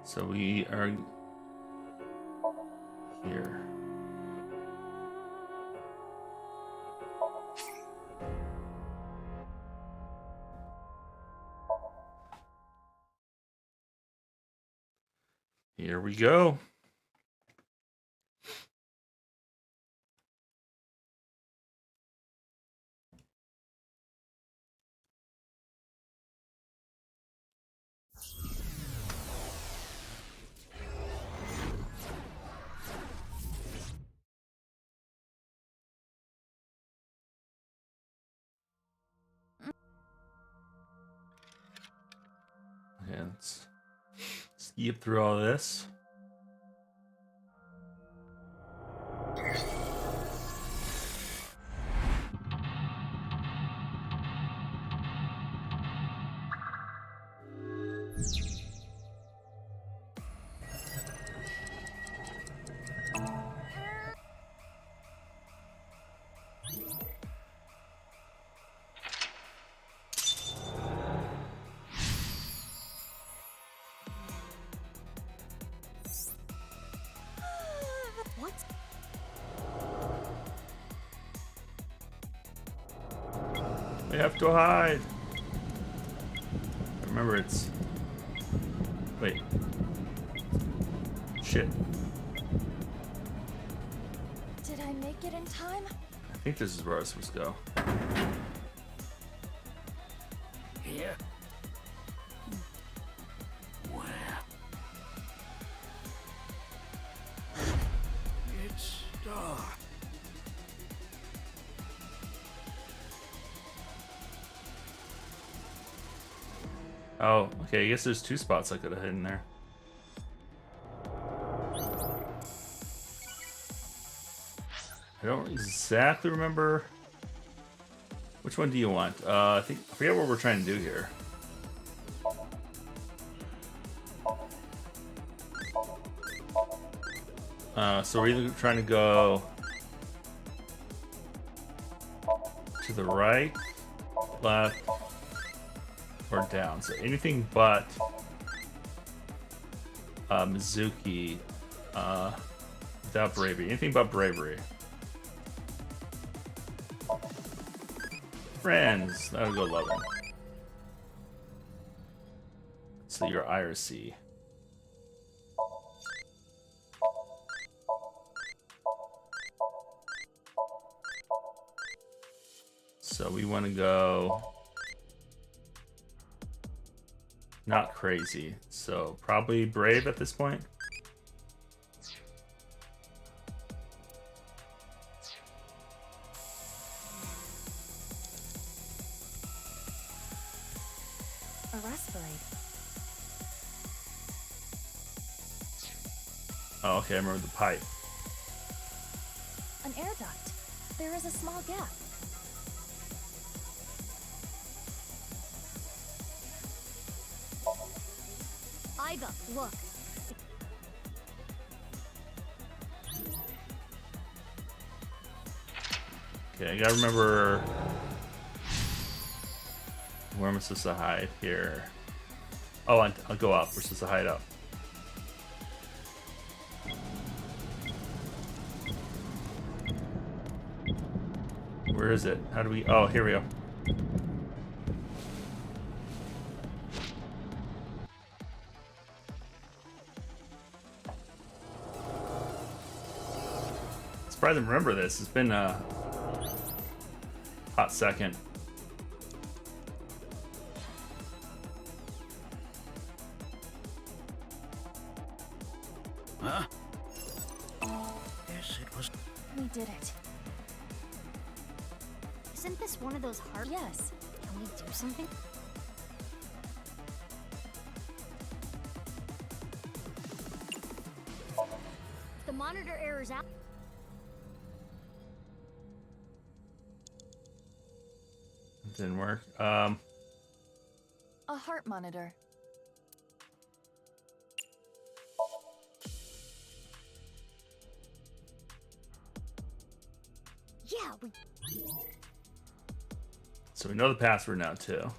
So we are here. Here we go. Okay, let's skip through all this. What? We have to hide. Remember, it's... Wait. Shit. Did I make it in time? I think this is where I was supposed to go. Here? Where? It's dark. Oh, okay, I guess there's two spots I could have hidden there. I don't exactly remember. Which one do you want? I forget what we're trying to do here. So we're either trying to go to the right, left, or down. So anything but Mizuki without bravery. Anything but bravery. Friends, that'll go 11. So you're IRC. So we want to go not crazy. So probably brave at this point. A respirate. Oh, okay, I remember the pipe. An air duct. There is a small gap. Iga, look. Okay, I gotta remember where am I supposed to hide here. Oh, I'll go up. We're supposed to hide up. Where is it? How do we... Oh, here we go. Surprised I remember this. It's been a hot second. Huh? Yes, it was. We did it. Isn't this one of those hard? Yes. Can we do something? The monitor error's out. It didn't work. A heart monitor. Yeah, we. So we know the password now, too.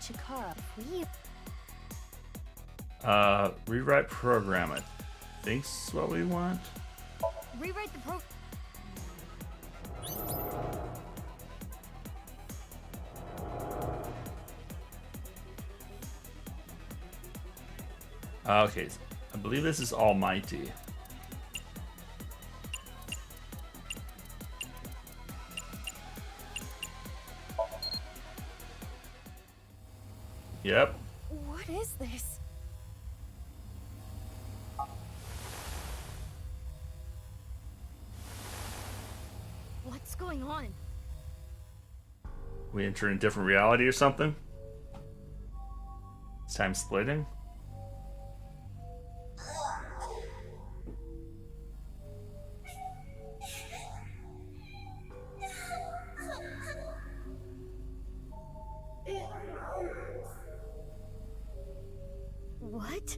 Chikara. We Rewrite program. I think's what we want. rewrite the program. Okay, I believe this is Almighty. Yep. What is this? What's going on? We enter in a different reality or something? It's time splitting? What?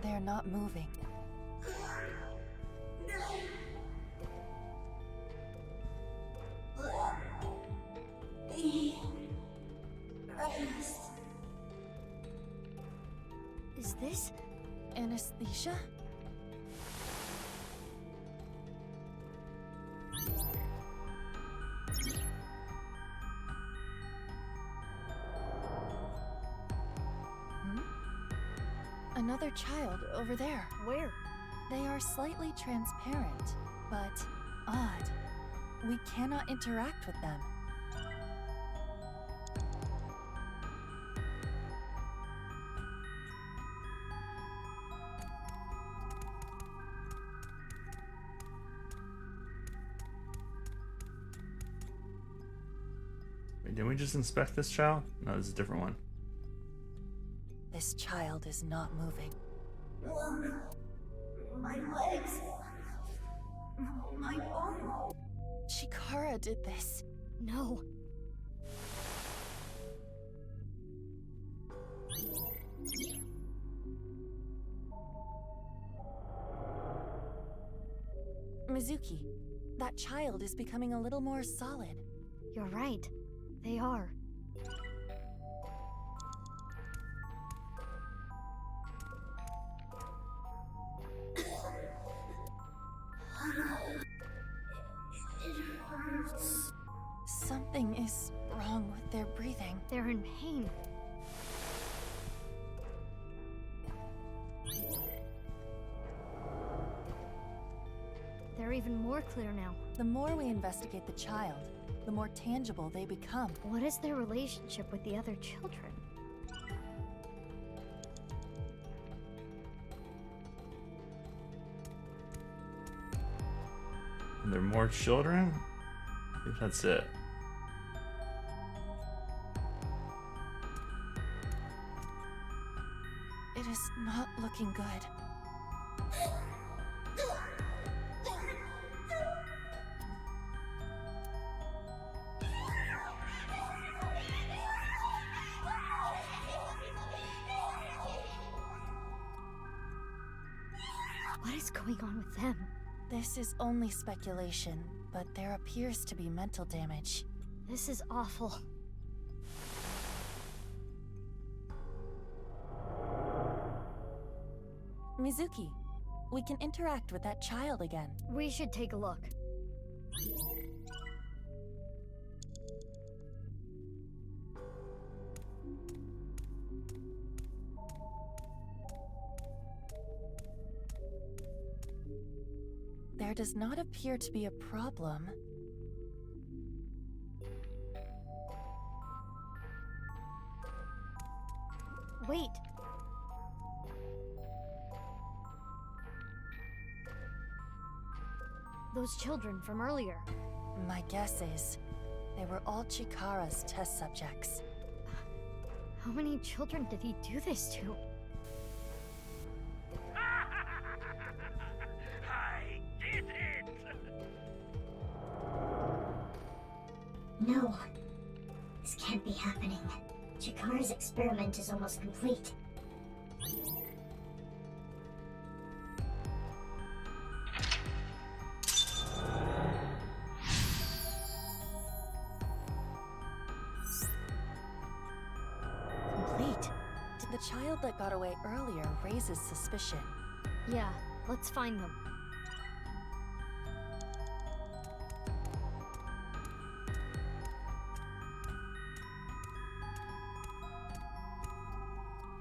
They're not moving. Is this? Anesthesia? Hmm? Another child over there. Where? They are slightly transparent, but odd. We cannot interact with them. Wait, didn't we just inspect this child? No, this is a different one. This child is not moving. My legs. My arm. Chikara did this. No. Mizuki, that child is becoming a little more solid. You're right. They are. It hurts. Something is wrong with their breathing. They're in pain. They're even more clear now. The more we investigate the child, the more tangible they become. What is their relationship with the other children? And there are more children? I think that's it. It is not looking good. What is going on with them? This is only speculation, but there appears to be mental damage. This is awful. Mizuki, we can interact with that child again. We should take a look. There does not appear to be a problem. Wait. Those children from earlier. My guess is they were all Chikara's test subjects. How many children did he do this to? I did it! No. This can't be happening. Chikara's experiment is almost complete. Complete. The child that got away earlier raises suspicion. Yeah, let's find them.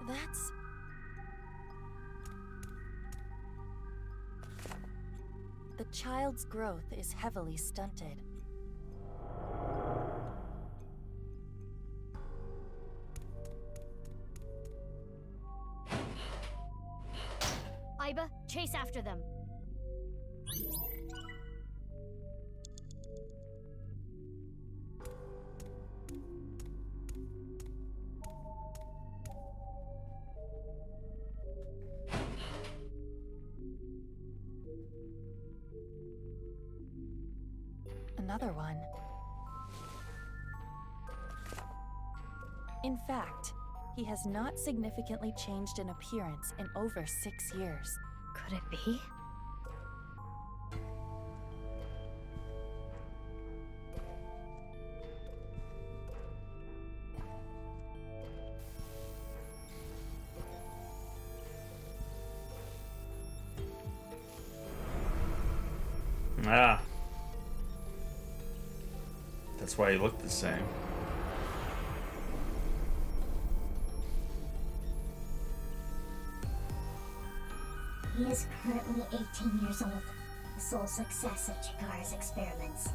That's... The child's growth is heavily stunted. Iba, chase after them. Another one. In fact, he has not significantly changed in appearance in over 6 years. Could it be? Ah. That's why he looked the same. He is currently 18 years old, the sole success of Chikara's experiments.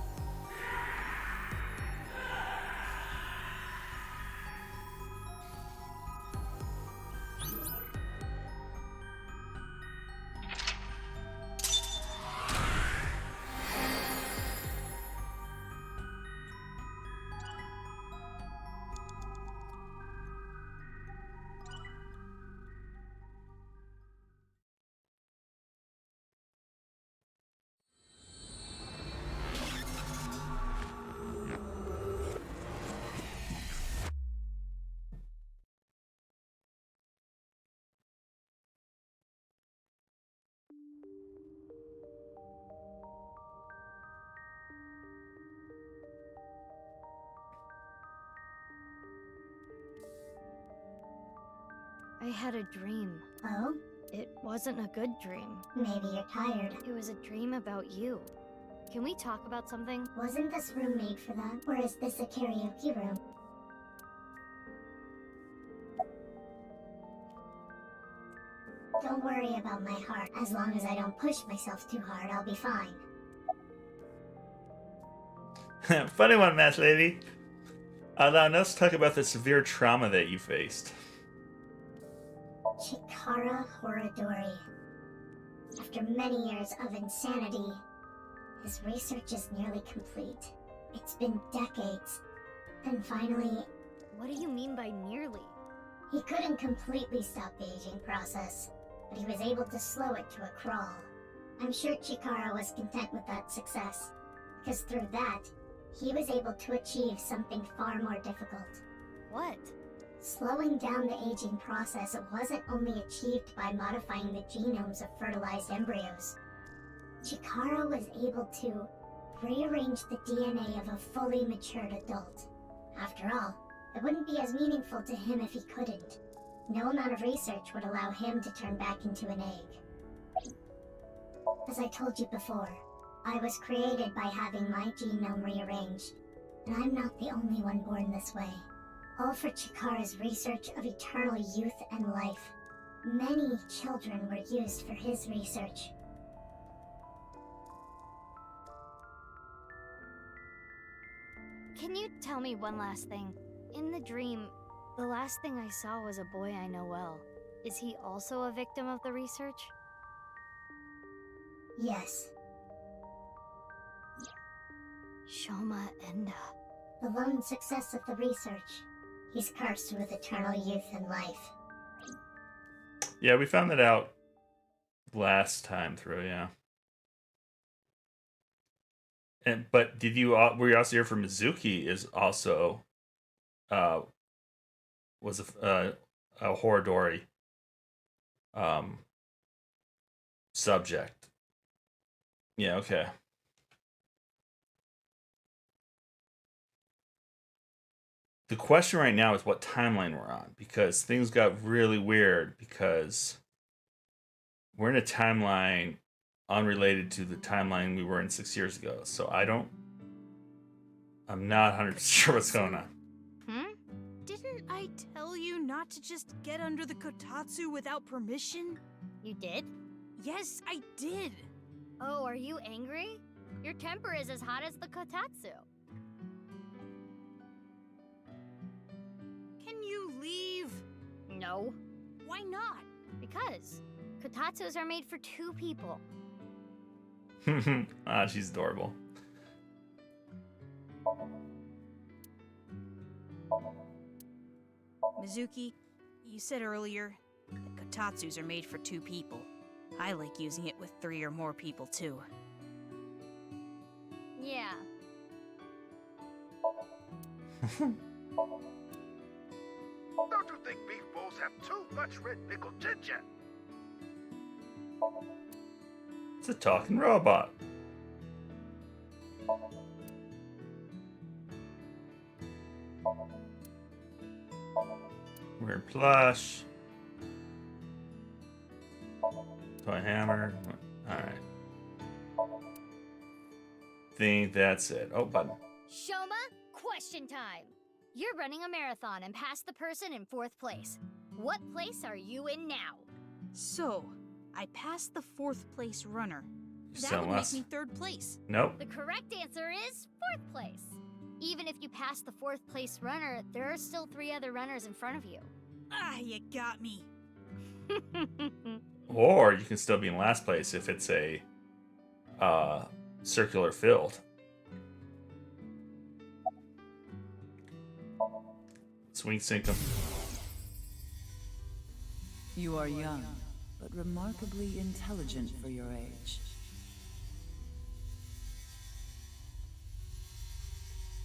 I had a dream. Oh? It wasn't a good dream. Maybe you're tired. It was a dream about you. Can we talk about something? Wasn't this room made for that? Or is this a karaoke room? Don't worry about my heart. As long as I don't push myself too hard, I'll be fine. Funny one, Match Lady. Now let's talk about the severe trauma that you faced. Chikara Horadori. After many years of insanity, his research is nearly complete. It's been decades. And finally, What do you mean by nearly? he couldn't completely stop the aging process, but he was able to slow it to a crawl. I'm sure Chikara was content with that success, because through that, he was able to achieve something far more difficult. What? Slowing down the aging process wasn't only achieved by modifying the genomes of fertilized embryos. Chikara was able to rearrange the DNA of a fully matured adult. After all, it wouldn't be as meaningful to him if he couldn't. No amount of research would allow him to turn back into an egg. As I told you before, I was created by having my genome rearranged, and I'm not the only one born this way. All for Chikara's research of eternal youth and life. Many children were used for his research. Can you tell me one last thing? In the dream, the last thing I saw was a boy I know well. Is he also a victim of the research? Yes, Shoma Enda. the lone success of the research. He's cursed with eternal youth and life. Yeah, we found that out last time through, yeah. But did you were you also here for Mizuki is also uh was a Horodori um subject. Yeah, okay. The question right now is what timeline we're on because things got really weird because we're in a timeline unrelated to the timeline we were in 6 years ago. So I'm not 100% sure what's going on. Didn't I tell you not to just get under the kotatsu without permission? You did? Yes, I did. Oh, are you angry? Your temper is as hot as the kotatsu. Can you leave? No. Why not? Because kotatsus are made for 2 people. Ah, she's adorable. Mizuki, you said earlier that kotatsus are made for 2 people. I like using it with 3 or more people too. Yeah. Don't you think beef bowls have too much red pickled ginger? It's a talking robot. Weird plush. Toy hammer. Alright. Think that's it. Oh, button. Shoma, question time. You're running a marathon and passed the person in 4th place. What place are you in now? So, I passed the 4th place runner. You That sound would less. make me 3rd place. Nope. The correct answer is 4th place. Even if you pass the 4th place runner, there are still 3 other runners in front of you. Ah, you got me. Or you can still be in last place if it's a circular field. Swing sink 'em. You are young, but remarkably intelligent for your age.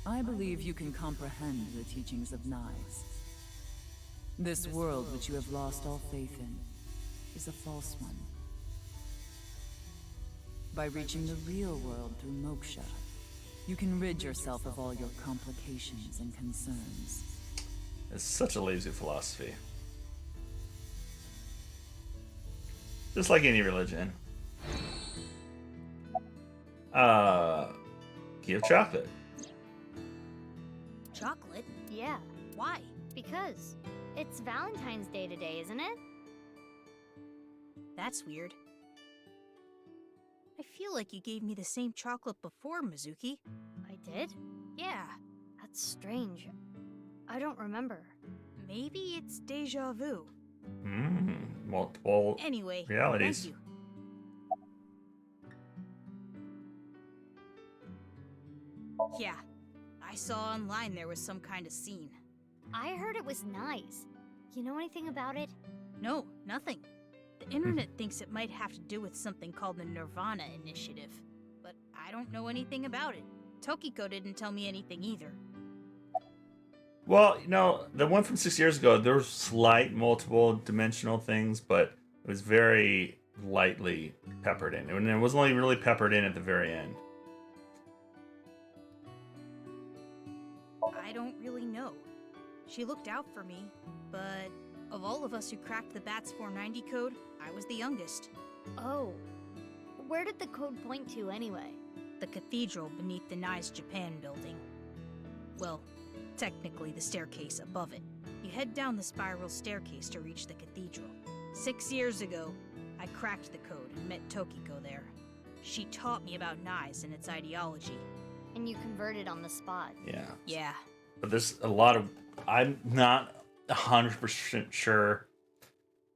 I believe you can comprehend the teachings of knives. This world which you have lost all faith in is a false one. By reaching the real world through moksha, you can rid yourself of all your complications and concerns. It's such a lazy philosophy. Just like any religion. Give chocolate. Chocolate? Yeah, Why? because it's Valentine's Day today, isn't it? That's weird. I feel like you gave me the same chocolate before, Mizuki. I did? Yeah, That's strange. I don't remember. maybe it's deja vu. Multiple Anyway, realities. thank you. Yeah, I saw online there was some kind of scene. I heard it was nice. You know anything about it? No, nothing. The internet thinks it might have to do with something called the Nirvana Initiative, but I don't know anything about it. Tokiko didn't tell me anything either. Well, the one from 6 years ago, there were slight multiple dimensional things, but it was very lightly peppered in. And it was only really peppered in at the very end. I don't really know. She looked out for me, but of all of us who cracked the BATS 490 code, I was the youngest. Oh. Where did the code point to anyway? The cathedral beneath the Nice Japan building. Well, technically the staircase above it. You head down the spiral staircase to reach the cathedral. 6 years ago, I cracked the code and met Tokiko there. She taught me about Nice and its ideology. And you converted on the spot. Yeah. Yeah, But there's a lot of... I'm not 100% sure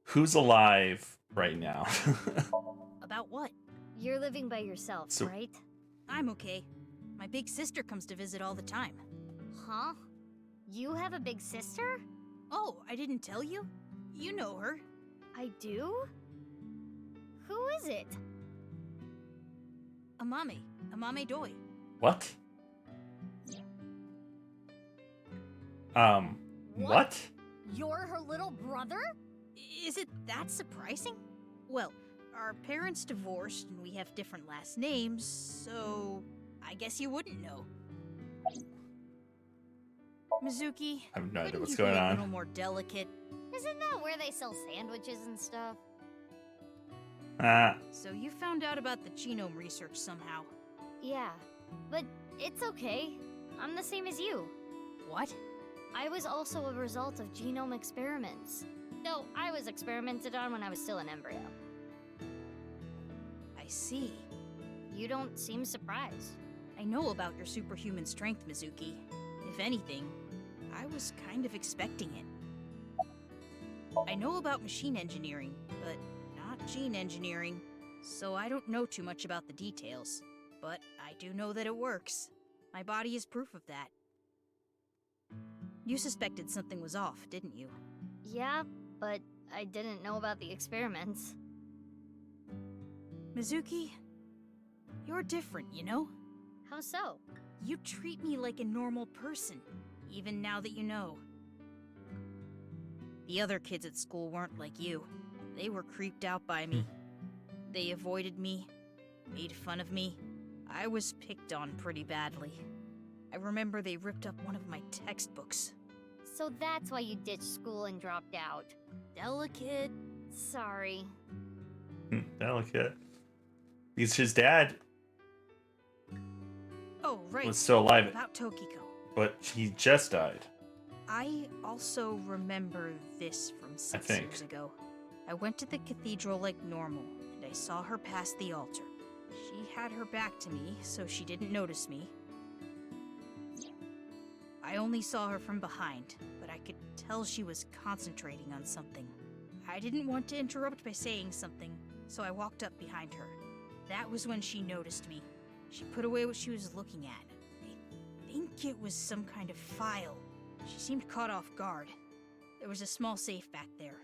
who's alive right now. about what? You're living by yourself, So- right? I'm okay. My big sister comes to visit all the time. Huh? You have a big sister? Oh, I didn't tell you? You know her. I do? Who is it? Amame Doi. What? What? You're her little brother? Is it that surprising? Well, our parents divorced and we have different last names, so I guess you wouldn't know. Mizuki, I have no idea couldn't what's you going be a on. little more delicate? Isn't that where they sell sandwiches and stuff? So you found out about the genome research somehow. Yeah, but it's okay. I'm the same as you. What? I was also a result of genome experiments. Though I was experimented on when I was still an embryo. I see. You don't seem surprised. I know about your superhuman strength, Mizuki. If anything, I was kind of expecting it. I know about machine engineering, but not gene engineering, so I don't know too much about the details. But I do know that it works. My body is proof of that. You suspected something was off, didn't you? Yeah, but I didn't know about the experiments. Mizuki, you're different, you know? How so? You treat me like a normal person, even now that you know. The other kids at school weren't like you. They were creeped out by me. They avoided me, made fun of me. I was picked on pretty badly. I remember they ripped up one of my textbooks. So that's why you ditched school and dropped out. Delicate. Sorry. Delicate. Because his dad Oh, right. was still alive, About Tokiko. but he just died. I also remember this from 6 think. years ago. I went to the cathedral like normal, and I saw her pass the altar. She had her back to me, so she didn't notice me. I only saw her from behind, but I could tell she was concentrating on something. I didn't want to interrupt by saying something, so I walked up behind her. That was when she noticed me. She put away what she was looking at. I think it was some kind of file. She seemed caught off guard. There was a small safe back there.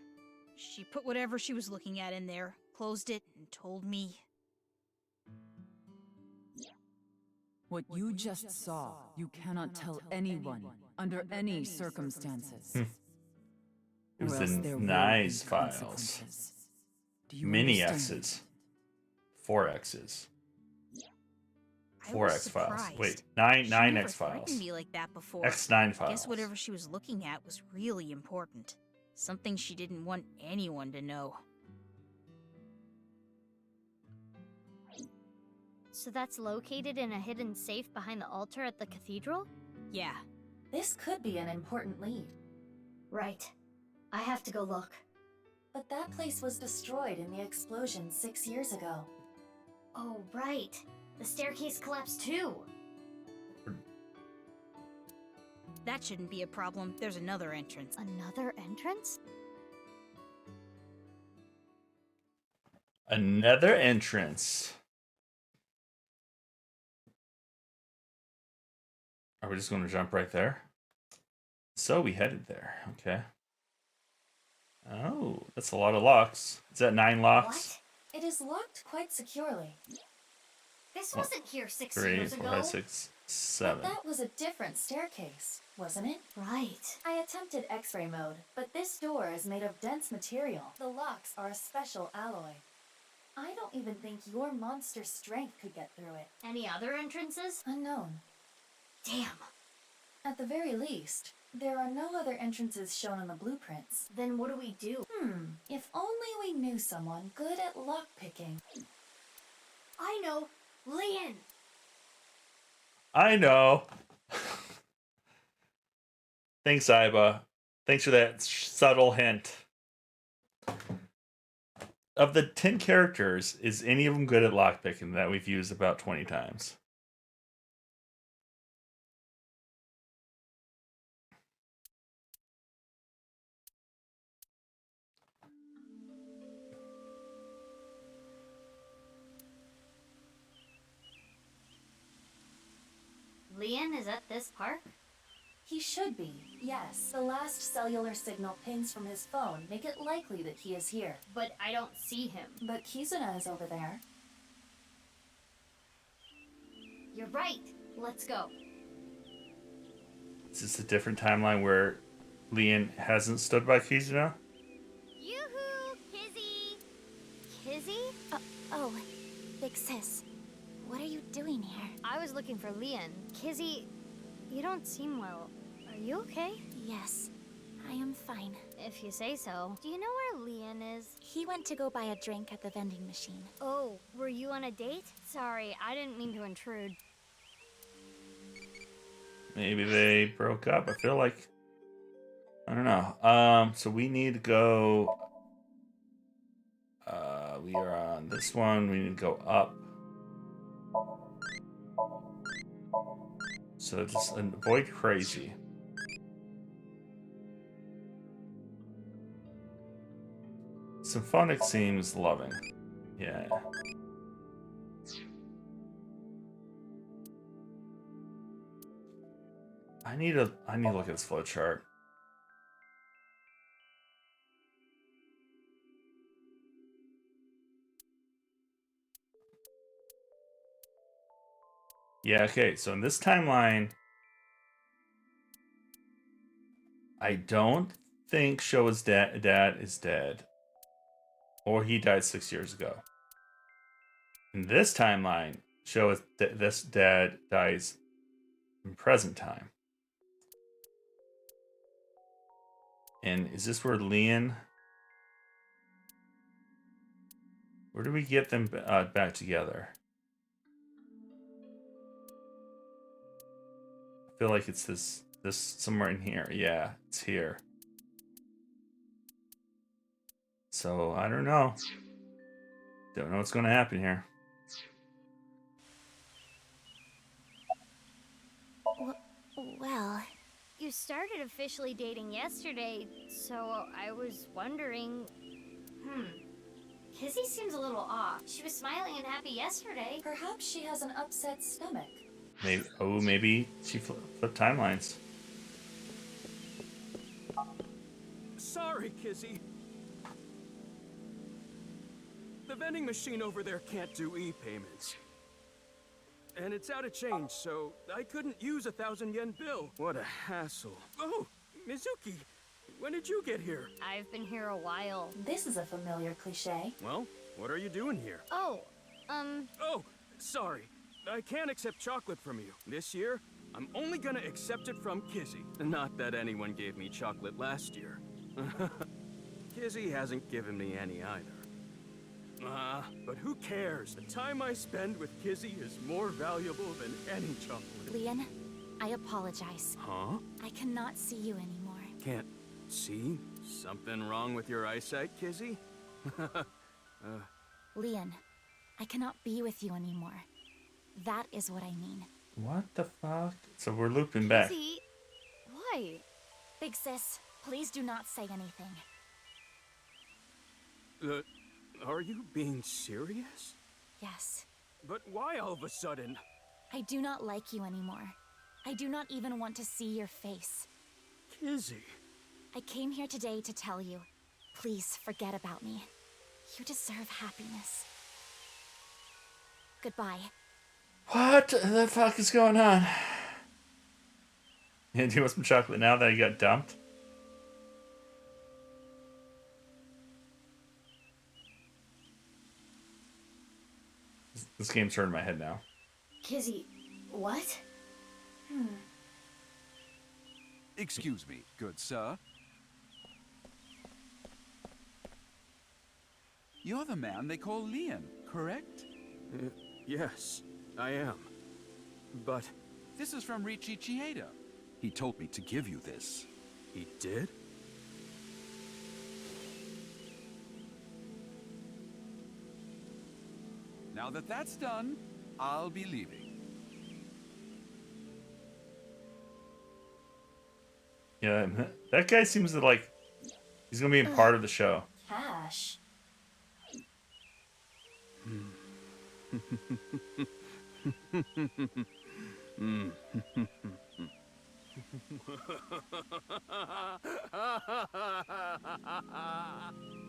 She put whatever she was looking at in there, closed it, and told me... What you just saw, you cannot tell anyone, under any circumstances. It was Or else the there will Nyes be files. consequences. Do you Mini understand? X's. 4 X's. I 4 was X files. surprised. Wait, She 9 never X files. threatened me like that before. X9 I files. guess whatever she was looking at was really important. Something she didn't want anyone to know. So that's located in a hidden safe behind the altar at the cathedral? Yeah. This could be an important lead. Right. I have to go look. But that place was destroyed in the explosion 6 years ago. Oh, right. The staircase collapsed too. That shouldn't be a problem. There's another entrance. Another entrance? Another entrance. Are we just going to jump right there? So we headed there. Okay. Oh, that's a lot of locks. Is that 9 locks? It is locked quite securely. This Well, wasn't here 6 3, years 4, ago. 5, 6, 7. But that was a different staircase, wasn't it? Right. I attempted X-ray mode, but this door is made of dense material. The locks are a special alloy. I don't even think your monster strength could get through it. Any other entrances? Unknown. Damn. At the very least, there are no other entrances shown on the blueprints. Then what do we do? If only we knew someone good at lockpicking. I know. Lian. I know. Thanks, Iba. Thanks for that subtle hint. Of the 10 characters, is any of them good at lockpicking that we've used about 20 times? Lian is at this park? He should be, yes. The last cellular signal pings from his phone make it likely that he is here. But I don't see him. But Kizuna is over there. You're right. Let's go. Is this a different timeline where Leon hasn't stood by Kizuna? Yoo-hoo! Kizzy! Kizzy? Oh, big sis. What are you doing here? I was looking for Leon. Kizzy, you don't seem well. Are you okay? Yes, I am fine. If you say so. Do you know where Leon is? He went to go buy a drink at the vending machine. Oh, were you on a date? Sorry, I didn't mean to intrude. Maybe they broke up. I feel like, I don't know. So we need to go. We are on this one. We need to go up. So just avoid crazy. Symphonic seems loving. Yeah. I need to look at this flow chart. Yeah, okay, so in this timeline, I don't think Showa's dad is dead. Or he died 6 years ago. In this timeline, Showa's this dad dies in present time. And is this where Leon... Where do we get them back together? I feel like it's this somewhere in here. Yeah, it's here. So, I don't know. Don't know what's going to happen here. Well, You started officially dating yesterday, so I was wondering... Kizzy seems a little off. She was smiling and happy yesterday. Perhaps she has an upset stomach. Maybe she flipped timelines. Sorry, Kizzy. The vending machine over there can't do e-payments. And it's out of change, so I couldn't use a 1,000-yen bill. What a hassle. Oh, Mizuki, when did you get here? I've been here a while. This is a familiar cliche. Well, what are you doing here? Oh, Oh, sorry. I can't accept chocolate from you. This year, I'm only gonna accept it from Kizzy. Not that anyone gave me chocolate last year. Kizzy hasn't given me any either. But who cares? The time I spend with Kizzy is more valuable than any chocolate. Leon, I apologize. Huh? I cannot see you anymore. Can't see? Something wrong with your eyesight, Kizzy? Leon, I cannot be with you anymore. That is what I mean. What the fuck? So we're looping back. Kizzy, why? Big sis, please do not say anything. Are you being serious? Yes. But why all of a sudden? I do not like you anymore. I do not even want to see your face. Kizzy. I came here today to tell you, please forget about me. You deserve happiness. Goodbye. What the fuck is going on? Yeah, do you want some chocolate now that you got dumped? This game's turning my head now. Kizzy, what? Excuse me, good sir. You're the man they call Leon, correct? Yes, I am. But This is from Richi Chieda. He told me to give you this. he did? Now that that's done, I'll be leaving. Yeah, that guy seems to like... He's gonna be a part of the show. Cash.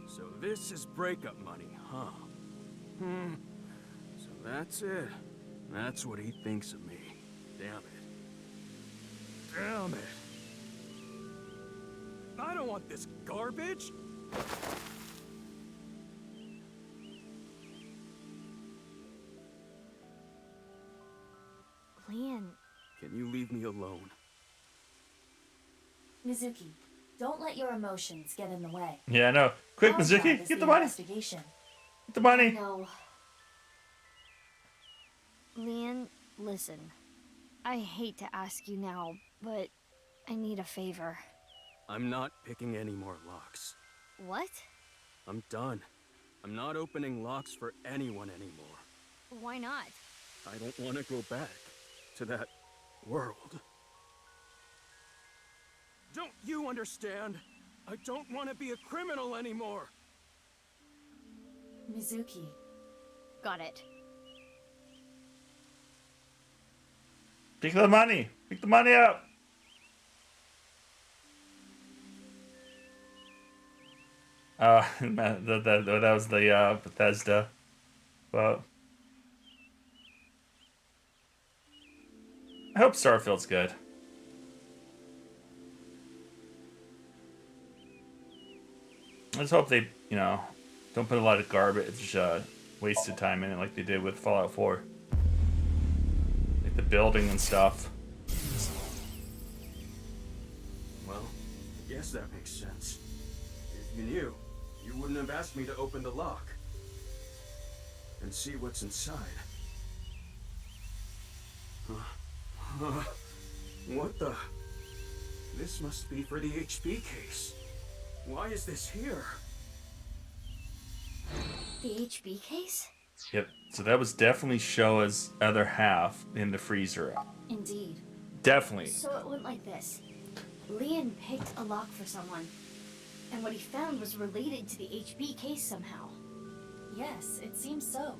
So this is breakup money, huh? So that's it. That's what he thinks of me. Damn it. Damn it. I don't want this garbage. Leon, Can you leave me alone? Mizuki, don't let your emotions get in the way. Yeah, I know. Quick, Our job Mizuki, is get the money. investigation. Get the money. No. Leon, listen. I hate to ask you now, but I need a favor. I'm not picking any more locks. What? I'm done. I'm not opening locks for anyone anymore. Why not? I don't want to go back to that world. Don't you understand? I don't want to be a criminal anymore. Mizuki. Got it. Pick the money. Pick the money up. That was the Bethesda. But I hope Starfield's good. I just hope they, don't put a lot of garbage, wasted time in it like they did with Fallout 4. Like the building and stuff. Well, I guess that makes sense. If you knew, you wouldn't have asked me to open the lock and see what's inside. What the? This must be for the HP case. Why is this here? The HB case? Yep. So that was definitely Showa's other half in the freezer. Indeed. Definitely. So it went like this. Leon picked a lock for someone, and what he found was related to the HB case somehow. Yes, it seems so.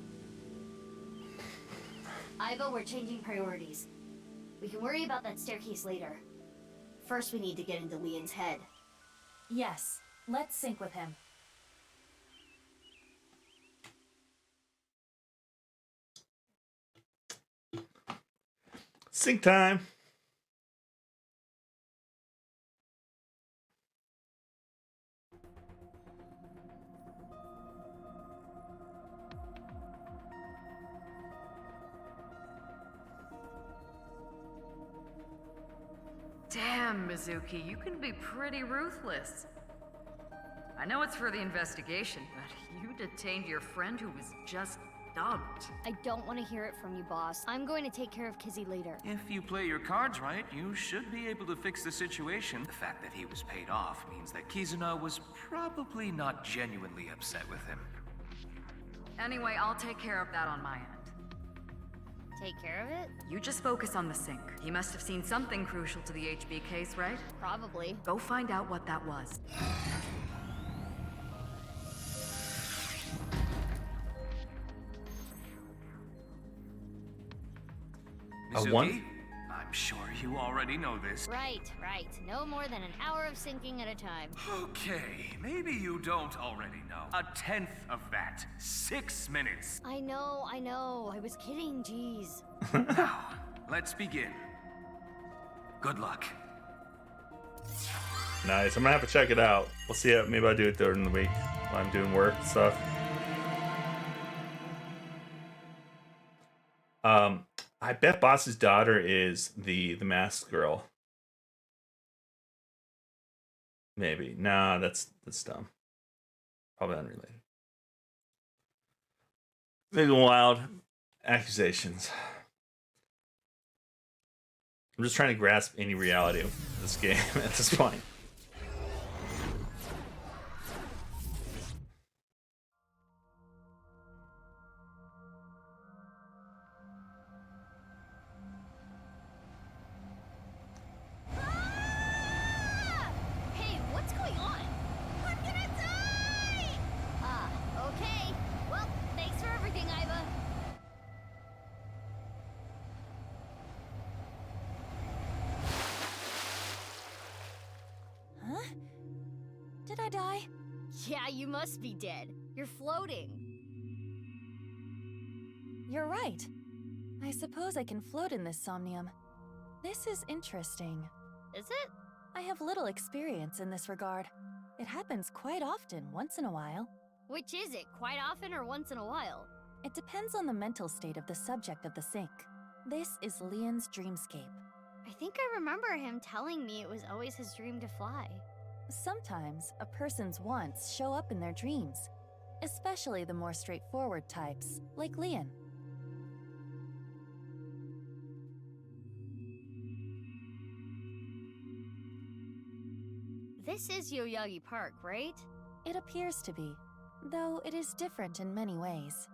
Ivo, we're changing priorities. We can worry about that staircase later. First, we need to get into Leon's head. Yes, let's sync with him. Sync time. Damn, Mizuki, you can be pretty ruthless. I know it's for the investigation, but you detained your friend who was just dumped. I don't want to hear it from you, boss. I'm going to take care of Kizzy later. If you play your cards right, you should be able to fix the situation. The fact that he was paid off means that Kizuna was probably not genuinely upset with him. Anyway, I'll take care of that on my end. Take care of it? You just focus on the sink. He must have seen something crucial to the HB case, right? Probably. Go find out what that was. Mizuki, I'm sure you already know this. Right. No more than an hour of syncing at a time. Okay, maybe you don't already know. 1/10 of that. 6 minutes. I know. I was kidding, jeez. Now, let's begin. Good luck. Nice. I'm gonna have to check it out. We'll see it. Maybe I'll do it during the week while I'm doing work and stuff. I bet Boss's daughter is the masked girl. Maybe. Nah, that's dumb. Probably unrelated. Big and wild accusations. I'm just trying to grasp any reality of this game at this point. Hey, what's going on? I'm gonna die! Okay. Well, thanks for everything, Iva. Huh? Did I die? Yeah, you must be dead. You're floating. You're right. I suppose I can float in this Somnium. This is interesting. Is it? I have little experience in this regard. It happens quite often, once in a while. Which is it? Quite often or once in a while? It depends on the mental state of the subject of the sync. This is Leon's dreamscape. I think I remember him telling me it was always his dream to fly. Sometimes a person's wants show up in their dreams, especially the more straightforward types, like Leon. This is Yoyagi Park, right? It appears to be, though it is different in many ways.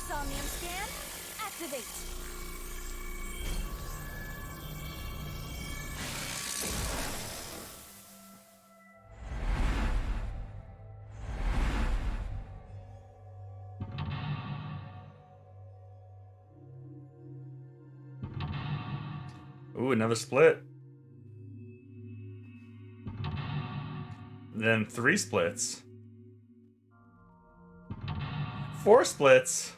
Somnium scan, activate! Ooh, another split. Then 3 splits. 4 splits.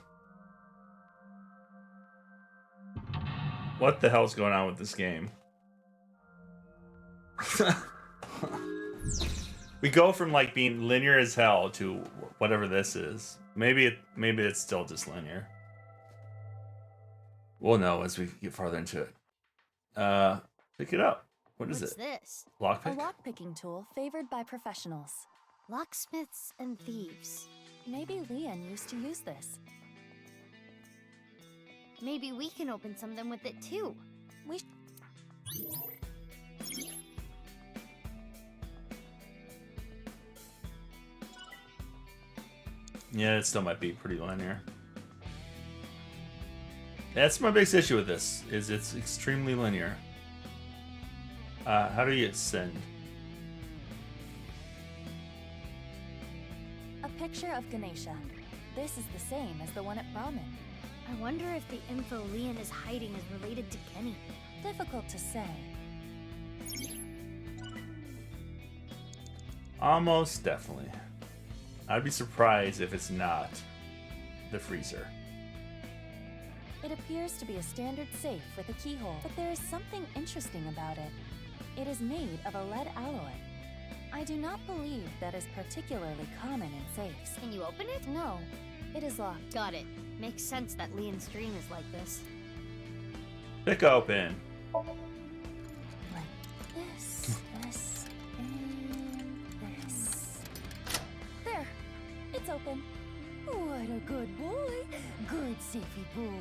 What the hell's going on with this game? We go from like being linear as hell to whatever this is. Maybe it's still just linear. We'll know as we get farther into it. Pick it up. What's What's it? this? Lockpick? A lock-picking tool favored by professionals. Locksmiths and thieves. Maybe Leon used to use this. Maybe we can open something with it too. We Yeah, it still might be pretty linear. That's my biggest issue with this, is it's extremely linear. How do you ascend? A picture of Ganesha. This is the same as the one at Brahmin. I wonder if the info Leon is hiding is related to Kenny. Difficult to say. Almost definitely. I'd be surprised if it's not the freezer. It appears to be a standard safe with a keyhole, but there is something interesting about it. It is made of a lead alloy. I do not believe that is particularly common in safes. Can you open it? No, it is locked. Got it. Makes sense that Leon's dream is like this. Pick open. Like this, this, and this. There, it's open. What a good boy. Good safety boy.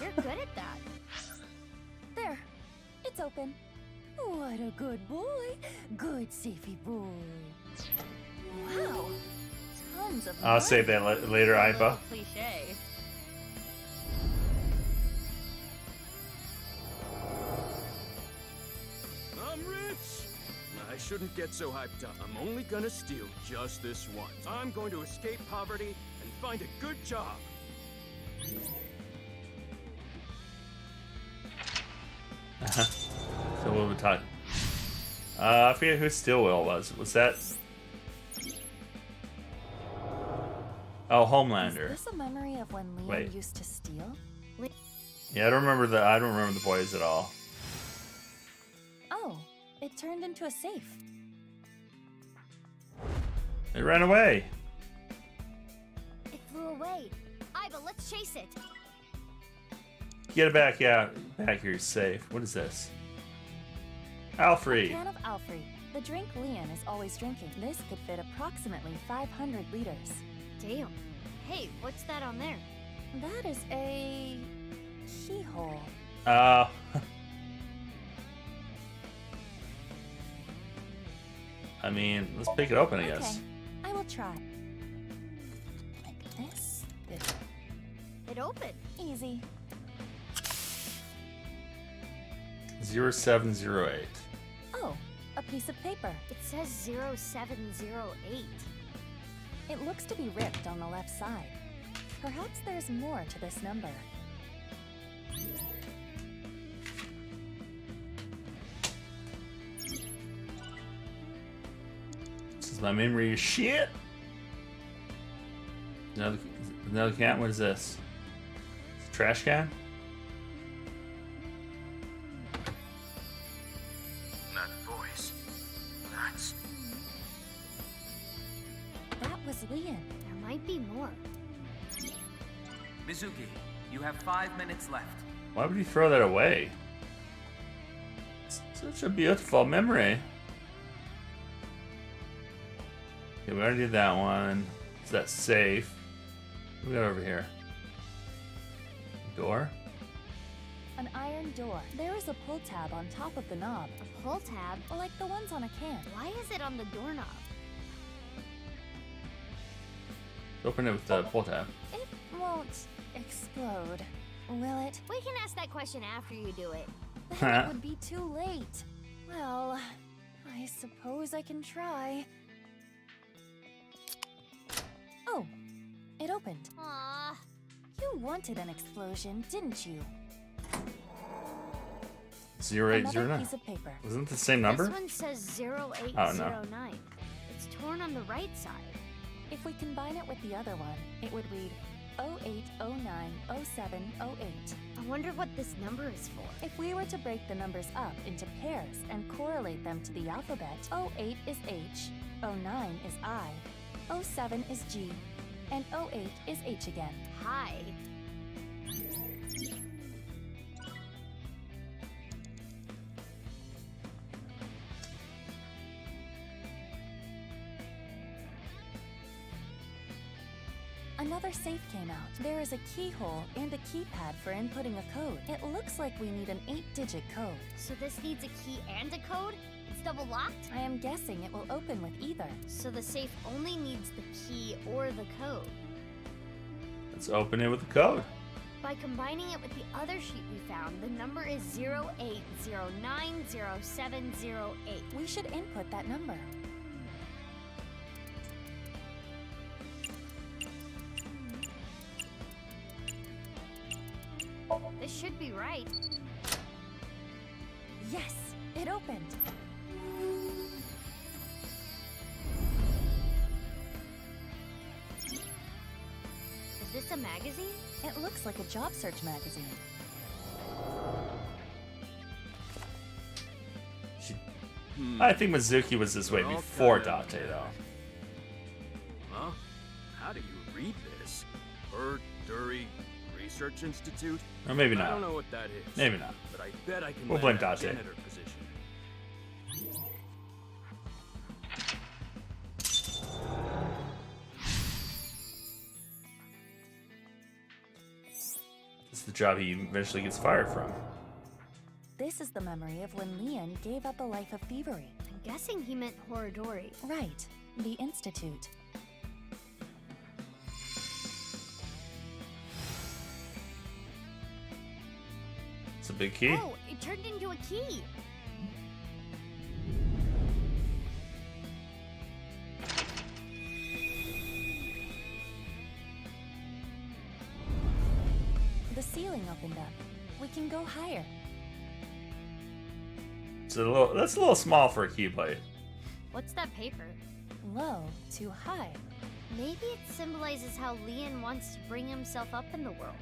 You're good at that. There, it's open. What a good boy. Good safety boy. Wow. Tons of I'll save that later, Iba. Cliche. I'm rich! I shouldn't get so hyped up. I'm only gonna steal just this once. I'm going to escape poverty and find a good job. So what we talking? I forget who Stillwell was. Was that? Oh, Homelander. Is this a memory of when Leon Wait. used to steal? Yeah, I don't remember the boys at all. Oh, it turned into a safe. They ran away. It flew away. Iva, let's chase it. Get it back, yeah. Back here, safe. What is this? Alfred. A can of Alfred, the drink Leon is always drinking. This could fit approximately 500 liters. Damn. Hey, what's that on there? That is a keyhole. I mean, let's pick it open, I guess. Okay, I will try. Like this. It opened. Easy. 0708. Oh, a piece of paper. It says 0708. It looks to be ripped on the left side. Perhaps there's more to this number. Since my memory is shit. Another cat. What is this? Trash can? That voice. That's... That was Leon. There might be more. Mizuki, you have 5 minutes left. Why would he throw that away? It's such a beautiful memory. Okay, we already did that one. Is that safe? What we got over here? Door? An iron door. There is a pull tab on top of the knob. A pull tab? Like the ones on a can. Why is it on the doorknob? Open it with the pull tab. It won't explode, will it? We can ask that question after you do it. Then it would be too late. Well, I suppose I can try. Oh, it opened. Aww. You wanted an explosion, didn't you? 0809. Another piece of paper. Wasn't it the same number? This one says 0809. Oh, no. It's torn on the right side. If we combine it with the other one, it would read 08090708. I wonder what this number is for. If we were to break the numbers up into pairs and correlate them to the alphabet, 08 is H, 09 is I, 07 is G, and 08 is H again. Hi. Another safe came out. There is a keyhole and a keypad for inputting a code. It looks like we need an 8-digit code. So this needs a key and a code? It's double locked? I am guessing it will open with either. So the safe only needs the key or the code. Let's open it with the code. By combining it with the other sheet we found, the number is 08090708. We should input that number. This should be right. Yes, it opened. Is this a magazine? It looks like a job search magazine. I think Mizuki was this way We're all before kinda- Date, though. Huh? How do you read this? Dury Research Institute? Or maybe I not. don't know what that is. Maybe not. But I bet I can We'll land blame that Date. janitor position. It's the job he eventually gets fired from. This is the memory of when Leon gave up a life of thievery. I'm guessing he meant Horadori. Right, the Institute. It's a big key. Oh, it turned into a key. The ceiling opened up. We can go higher. That's a little small for a keyblade. What's that paper? Low to high. Maybe it symbolizes how Leon wants to bring himself up in the world.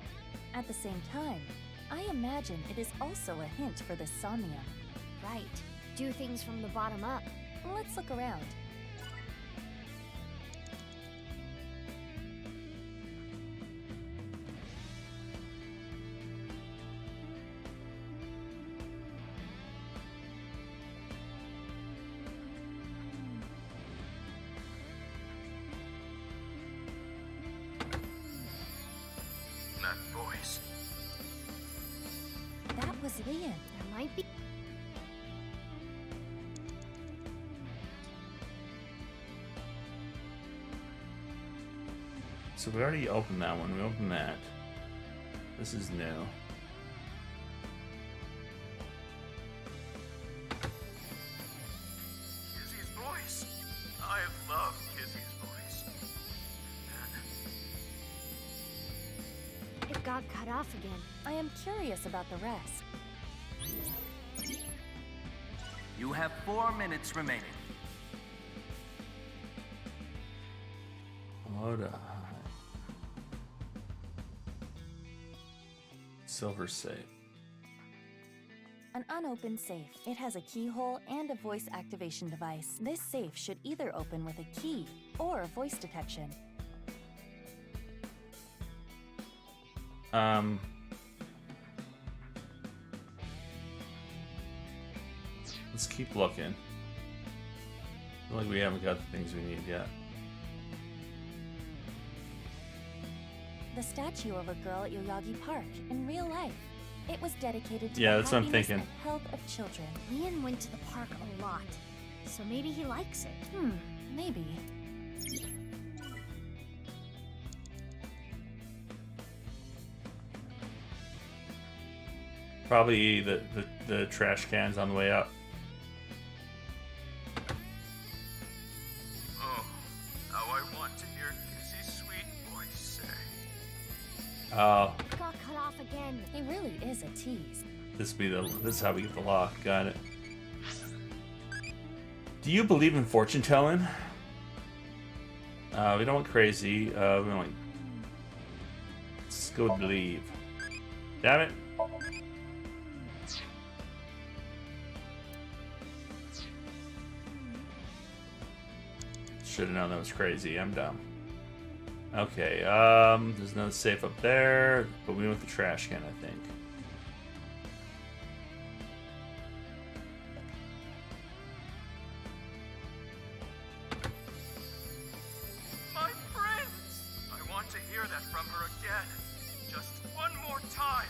At the same time, I imagine it is also a hint for the Somnium. Right. Do things from the bottom up. Let's look around. That voice. That was Leon. There might be. So we already opened that one. We opened that. This is new. Kizzy's voice. I love Kizzy's voice. It got cut off again. I am curious about the rest. You have 4 minutes remaining. Hold on. Silver safe. An unopened safe. It has a keyhole and a voice activation device. This safe should either open with a key or voice detection. Let's keep looking. I feel like we haven't got the things we need yet. The statue of a girl at Yoyagi Park in real life. It was dedicated to Yeah, the that's what I'm happiness thinking. and health of children. Leon went to the park a lot, so maybe he likes it. Maybe. Probably the trash cans on the way up. Oh, how I want to hear Kizzy's sweet voice say. Oh, Got cut off again. He really is a tease. this is how we get the lock. Got it. Do you believe in fortune telling? We don't want crazy. We don't like. Let's go believe. Damn it. Should have known that was crazy. I'm dumb. Okay, there's another safe up there, but we went with the trash can, I think. My friends! I want to hear that from her again. Just one more time.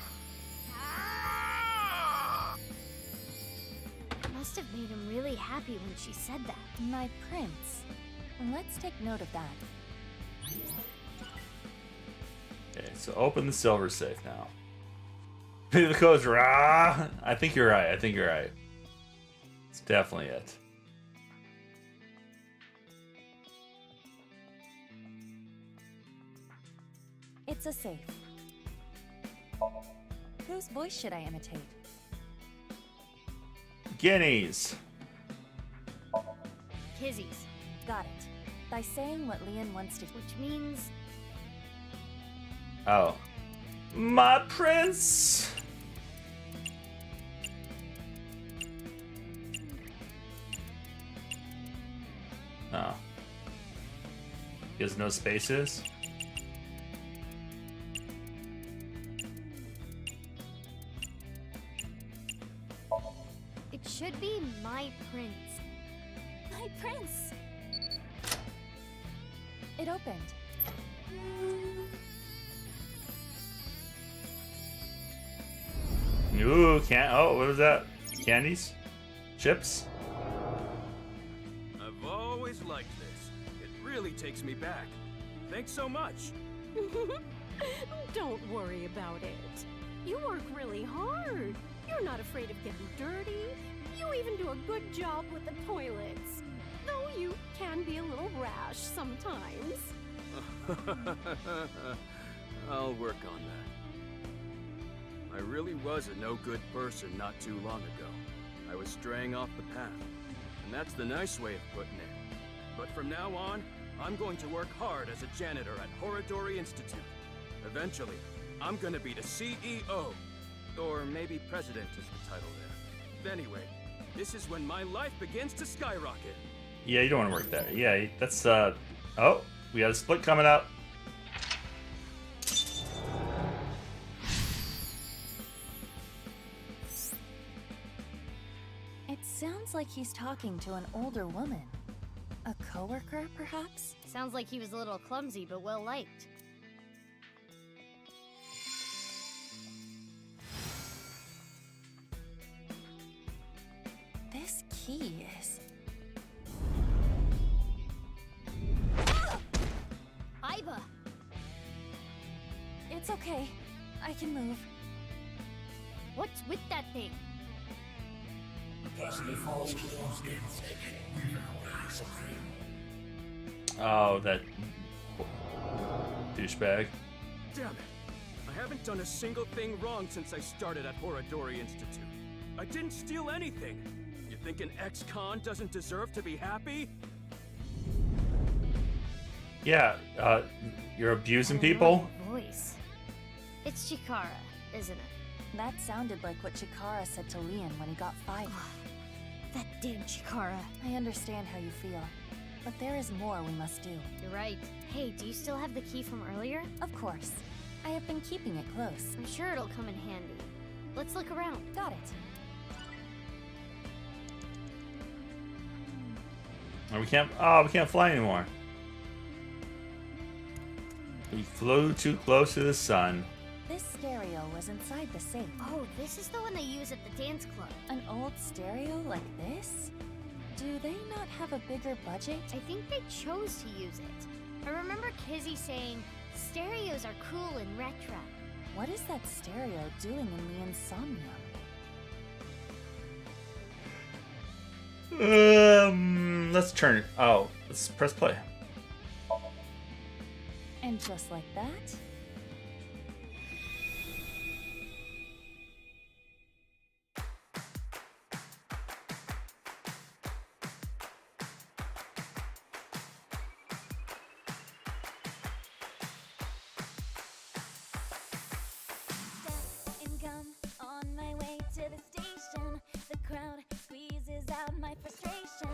Ah! Must have made him really happy when she said that. My prince. Let's take note of that. Okay, so open the silver safe now. The code's raw. I think you're right. It's definitely it. It's a safe. Whose voice should I imitate? Guineas. Kizzy's. Got it. By saying what Leon wants to. Which means Oh. My prince! Oh. He has no spaces? it should be my prince. My prince! It opened. Ooh, oh, what was that? Candies? Chips? I've always liked this. It really takes me back. Thanks so much. Don't worry about it. You work really hard. You're not afraid of getting dirty. You even do a good job with the toilets. Though you can be a little rash sometimes. I'll work on that. I really was a no-good person not too long ago. I was straying off the path, and that's the nice way of putting it. But from now on, I'm going to work hard as a janitor at Horadori Institute. Eventually, I'm gonna be the CEO. Or maybe president is the title there. Anyway, this is when my life begins to skyrocket. Yeah, you don't want to work there. Yeah, that's, oh, we got a split coming up. It sounds like he's talking to an older woman. A coworker, perhaps? Sounds like he was a little clumsy, but well liked. This key is... Aiba! It's okay. I can move. What's with that thing? Oh, that douchebag. Damn it! I haven't done a single thing wrong since I started at Horadori Institute. I didn't steal anything. You think an ex-con doesn't deserve to be happy? Yeah, you're abusing I know people? your voice. It's Chikara, isn't it? That sounded like what Chikara said to Leon when he got fired. That damn Chikara. I understand how you feel, but there is more we must do. You're right. Hey, do you still have the key from earlier? Of course. I have been keeping it close. I'm sure it'll come in handy. Let's look around. Got it. Oh, we can't fly anymore. We flew too close to the sun. This stereo was inside the safe. Oh, this is the one they use at the dance club. An old stereo like this? Do they not have a bigger budget? I think they chose to use it. I remember Kizzy saying, stereos are cool and retro. What is that stereo doing in Leon's Somnium? Let's turn it. Oh, let's press play. And just like that, and gum on my way to the station. The crowd squeezes out my frustration,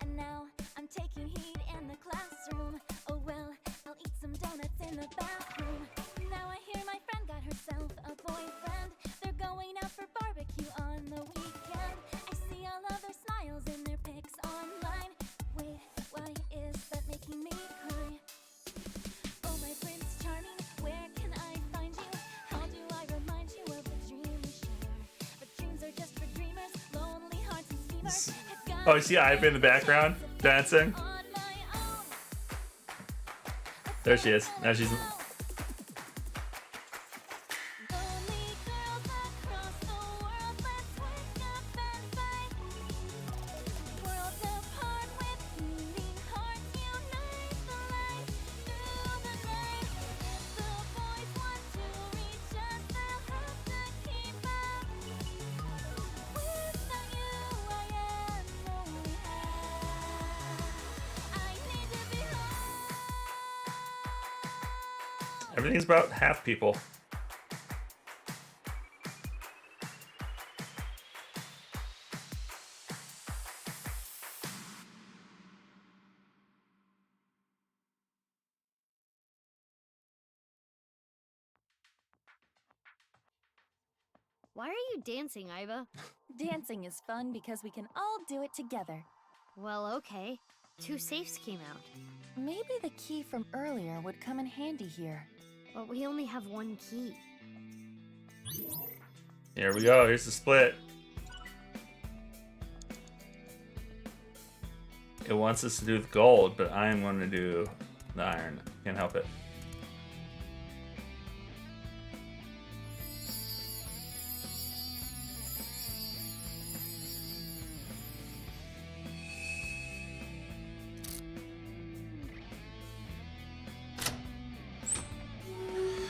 and now I'm taking heat in the classroom. Oh well, I'll eat some donuts in the bathroom. Now I hear my friend got herself a boyfriend. They're going out for barbecue on the weekend. I see all of their smiles in their pics online. Wait, why is that making me cry? Oh my Prince Charming, where can I find you? How do I remind you of the dream we share? But dreams are just for dreamers, lonely hearts and schemers. Oh, you see Iva in the background dancing? There she is. Now she's. Everything's about half people. Why are you dancing, Iva? dancing is fun because we can all do it together. Well, okay. 2 safes came out. Maybe the key from earlier would come in handy here. But we only have 1 key. Here we go. Here's the split. It wants us to do the gold, but I'm going to do the iron. Can't help it.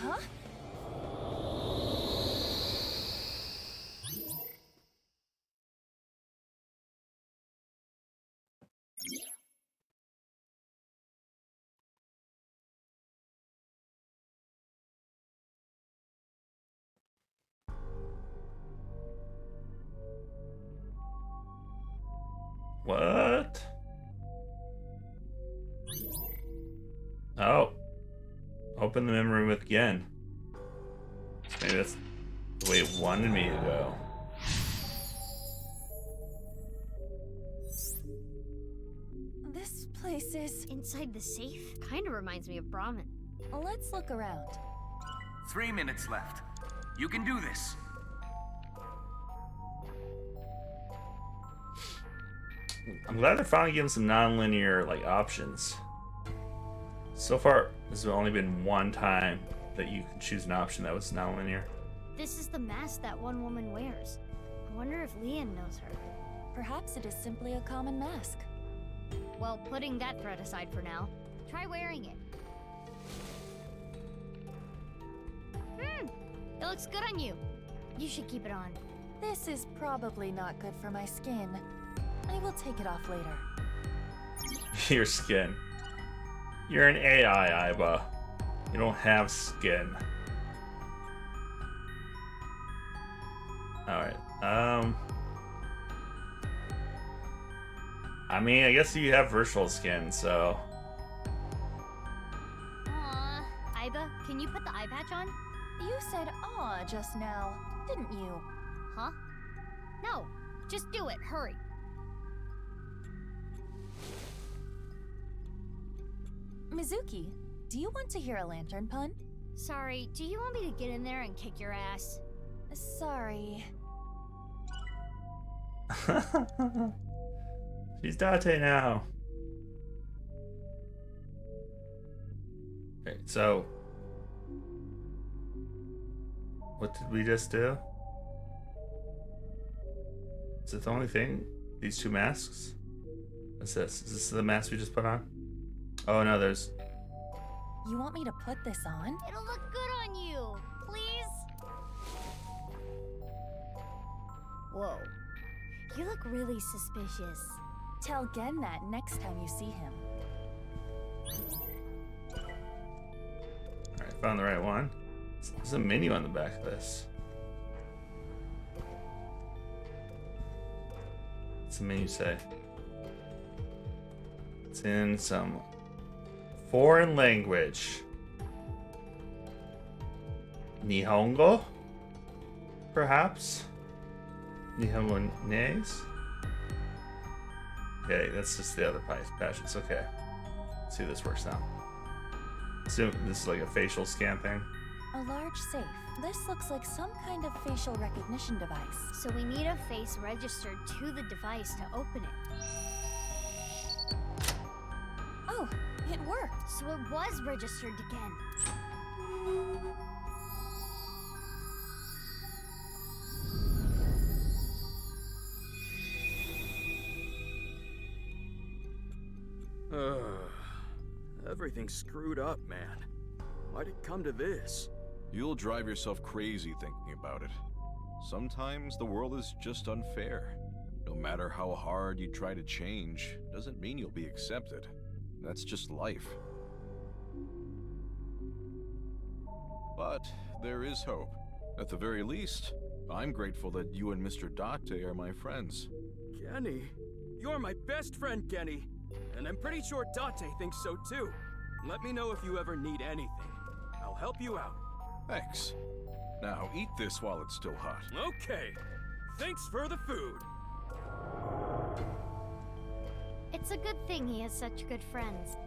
Huh? What? Oh. Open the memory room again. Maybe that's the way it wanted me to go. This place is... Inside the safe? Kinda reminds me of Brahmin. Let's look around. 3 minutes left. You can do this. I'm glad they're finally giving some non-linear like options. So far, this has only been one time that you can choose an option that was non-linear. This is the mask that one woman wears. I wonder if Leon knows her. Perhaps it is simply a common mask. Well, putting that threat aside for now, try wearing it. It looks good on you. You should keep it on. This is probably not good for my skin. I will take it off later. Your skin. You're an AI, Iba. You don't have skin. Alright. I mean, I guess you have virtual skin, so. Aw. Iba, can you put the eye patch on? You said "aw" just now, didn't you? Huh? No. Just do it. Hurry. Mizuki, do you want to hear a lantern pun? Sorry, do you want me to get in there and kick your ass? Sorry. She's Date now. Okay, so what did we just do? Is it the only thing? These two masks? What's this? Is this the mask we just put on? Oh no, there's... You want me to put this on? It'll look good on you. Please? Whoa. You look really suspicious. Tell Gen that next time you see him. Alright, found the right one. There's a menu on the back of this. What's the menu say? It's in some foreign language. Nihongo? Perhaps? Nihongo nays? Okay, that's just the other passions. Okay. Let's see if this works now. Assume this is like a facial scan thing. A large safe. This looks like some kind of facial recognition device. So we need a face registered to the device to open it. Oh, it worked. So it was registered again. Everything's screwed up, man. Why'd it come to this? You'll drive yourself crazy thinking about it. Sometimes the world is just unfair. No matter how hard you try to change, doesn't mean you'll be accepted. That's just life. But there is hope. At the very least, I'm grateful that you and Mr. Date are my friends. Kenny? You're my best friend, Kenny. And I'm pretty sure Date thinks so too. Let me know if you ever need anything. I'll help you out. Thanks. Now eat this while it's still hot. Okay. Thanks for the food. It's a good thing he has such good friends.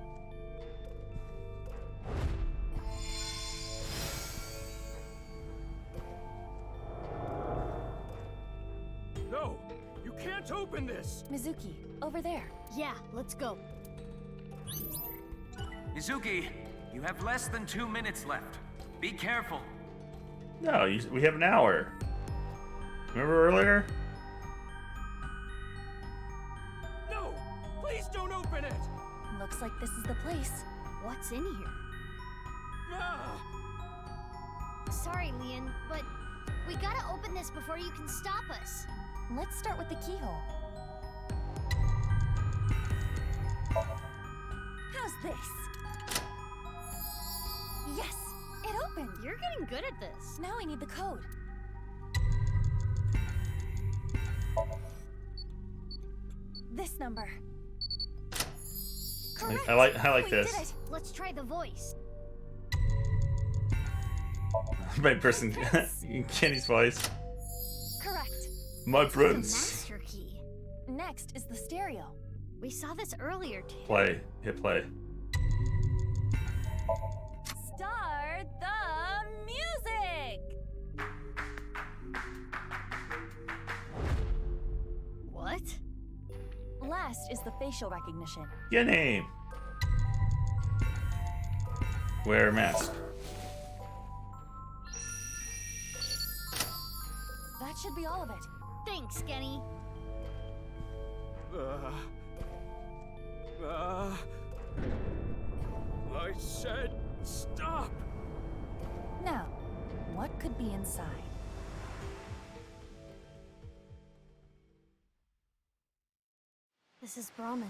No! You can't open this! Mizuki, over there. Yeah, let's go. Mizuki, you have less than 2 minutes left. Be careful. No, we have an hour. Remember earlier? No! Please don't open it! Looks like this is the place. What's in here? Ah! Sorry, Leon, but we gotta open this before you can stop us. Let's start with the keyhole. How's this? Yes, it opened. You're getting good at this. Now I need the code. This number. Correct. I like We this. did it. Let's try the voice. Right person. Kenny's voice. Correct. My The friends. master key. Next is the stereo. We saw this earlier too. Play. Hit play. Start the music. What? Last is the facial recognition. Your name. Wear a mask. That should be all of it. Thanks, Kenny. I said stop! Now, what could be inside? This is Brahmin.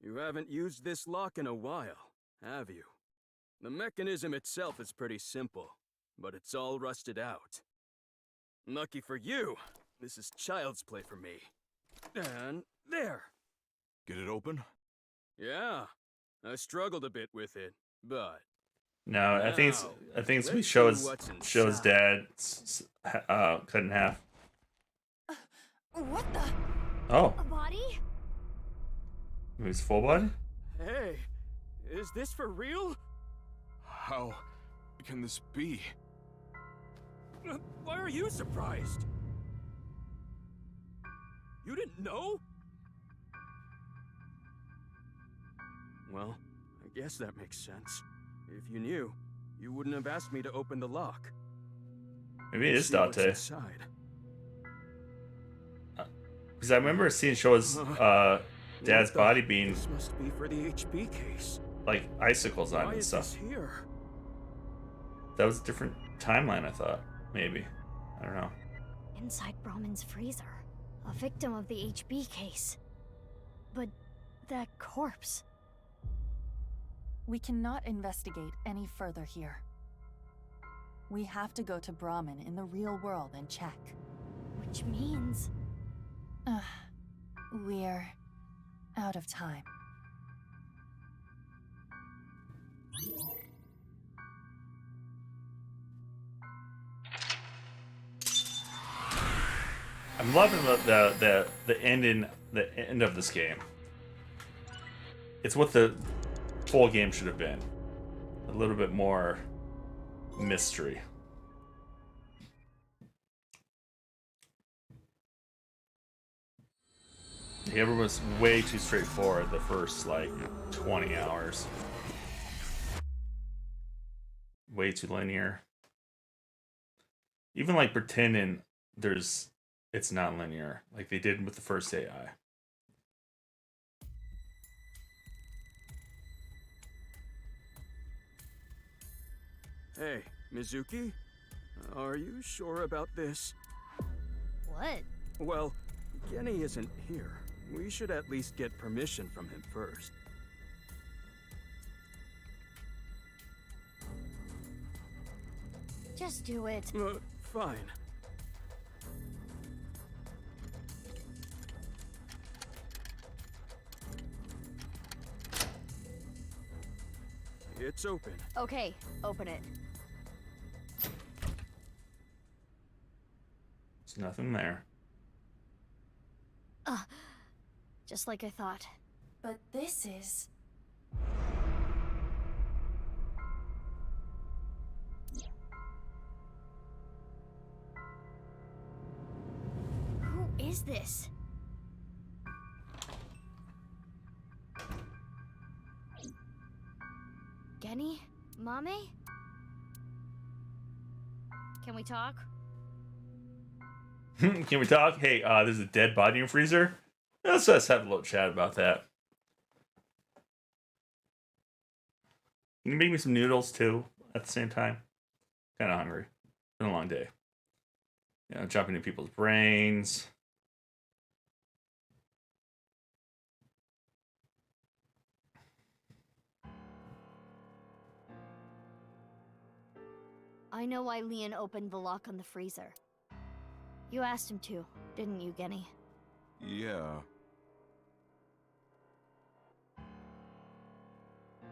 You haven't used this lock in a while, have you? The mechanism itself is pretty simple. but it's all rusted out. Lucky for you, this is child's play for me. And there. Get it open? Yeah, I struggled a bit with it, but No, I think it's let's we see show his what's dad cut in half. What the? Oh, A body? he's full body. Hey, is this for real? How can this be? Why are you surprised? You didn't know? Well, I guess that makes sense. If you knew, you wouldn't have asked me to open the lock. Maybe it is See what's Dante. inside. Because I remember seeing Showa's dad's What the- body being This must be for the HB case. like icicles on it Why and is stuff. this here? That was a different timeline, I thought. Maybe. I don't know. Inside Brahman's freezer. A victim of the HB case. But that corpse. We cannot investigate any further here. We have to go to Brahman in the real world and check. Which means... We're out of time. I'm loving the end of this game. It's what the full game should have been. A little bit more mystery. The game was way too straightforward the first like 20 hours. Way too linear. Even like pretending it's not linear, like they did with the first AI. Hey, Mizuki? Are you sure about this? What? Well, Genny isn't here. We should at least get permission from him first. Just do it. Fine. It's open. Okay, open it. There's nothing there. Just like I thought. But this is... Who is this? Genny? Mame? Can we talk? Can we talk? Hey, there's a dead body in freezer. Let's just have a little chat about that. Can you make me some noodles too at the same time? Kind of hungry. Been a long day. You know, jumping in people's brains. I know why Leon opened the lock on the freezer. You asked him to, didn't you, Genny? Yeah.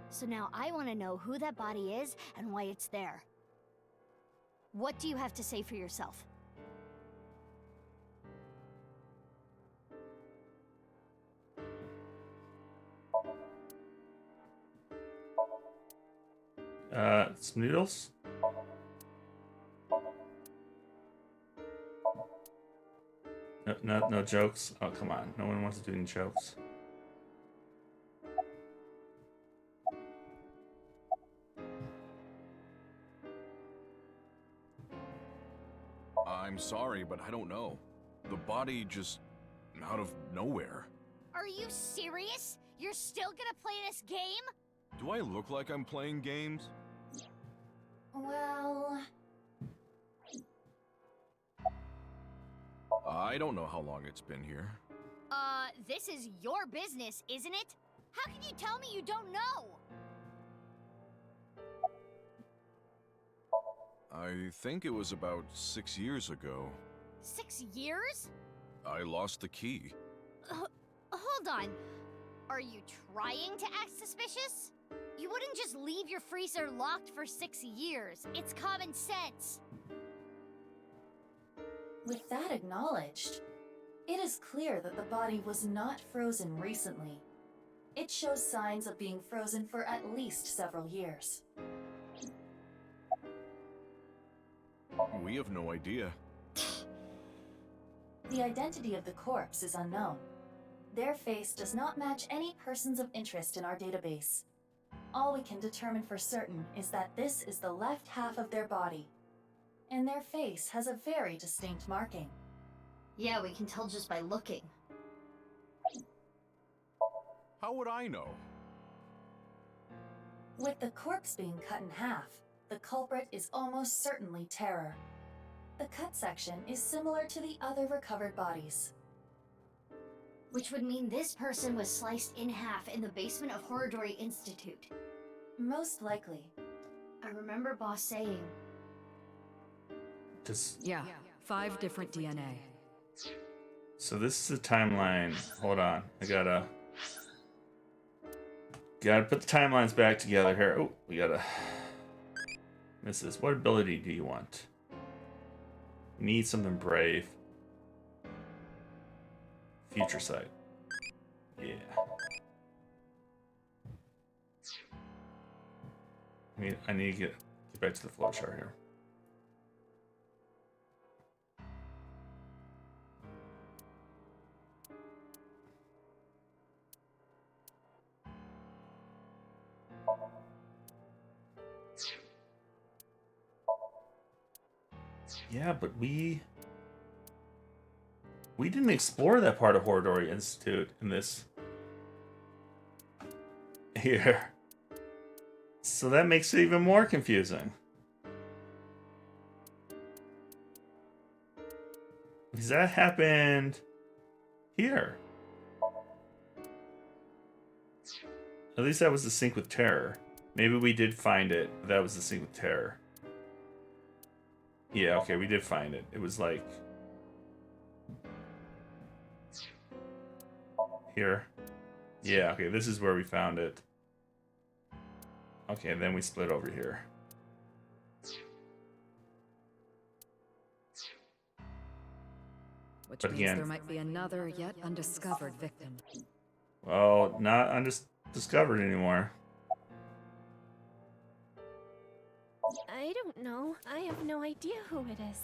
So now I want to know who that body is and why it's there. What do you have to say for yourself? Some noodles? No jokes. Oh, come on. No one wants to do any jokes. I'm sorry, but I don't know. The body just out of nowhere. Are you serious? You're still gonna play this game? Do I look like I'm playing games? Well... I don't know how long it's been here. This is your business, isn't it? How can you tell me you don't know? I think it was about 6 years ago. 6 years? I lost the key. Hold on. Are you trying to act suspicious? You wouldn't just leave your freezer locked for 6 years. It's common sense. With that acknowledged, it is clear that the body was not frozen recently. It shows signs of being frozen for at least several years. We have no idea. The identity of the corpse is unknown. Their face does not match any persons of interest in our database. All we can determine for certain is that this is the left half of their body, and their face has a very distinct marking. Yeah, we can tell just by looking. How would I know? With the corpse being cut in half, the culprit is almost certainly Terror. The cut section is similar to the other recovered bodies. Which would mean this person was sliced in half in the basement of Horridori Institute. Most likely. I remember Boss saying. Yeah, 5 different DNA. So this is the timeline. Hold on. I gotta put the timelines back together here. Oh, we gotta miss this. What ability do you want? Need something brave. Future sight. Yeah. I need to get back to the flowchart here. Yeah, but we didn't explore that part of Horridori Institute in this here. So that makes it even more confusing. Because that happened here. At least that was the sync with Terror. Maybe we did find it, but that was the sync with Terror. Yeah, okay, we did find it. It was like here. Yeah, okay, this is where we found it. Okay, and then we split over here. Which But means again, there might be another yet undiscovered victim. well, not undiscovered anymore. I don't know. I have no idea who it is.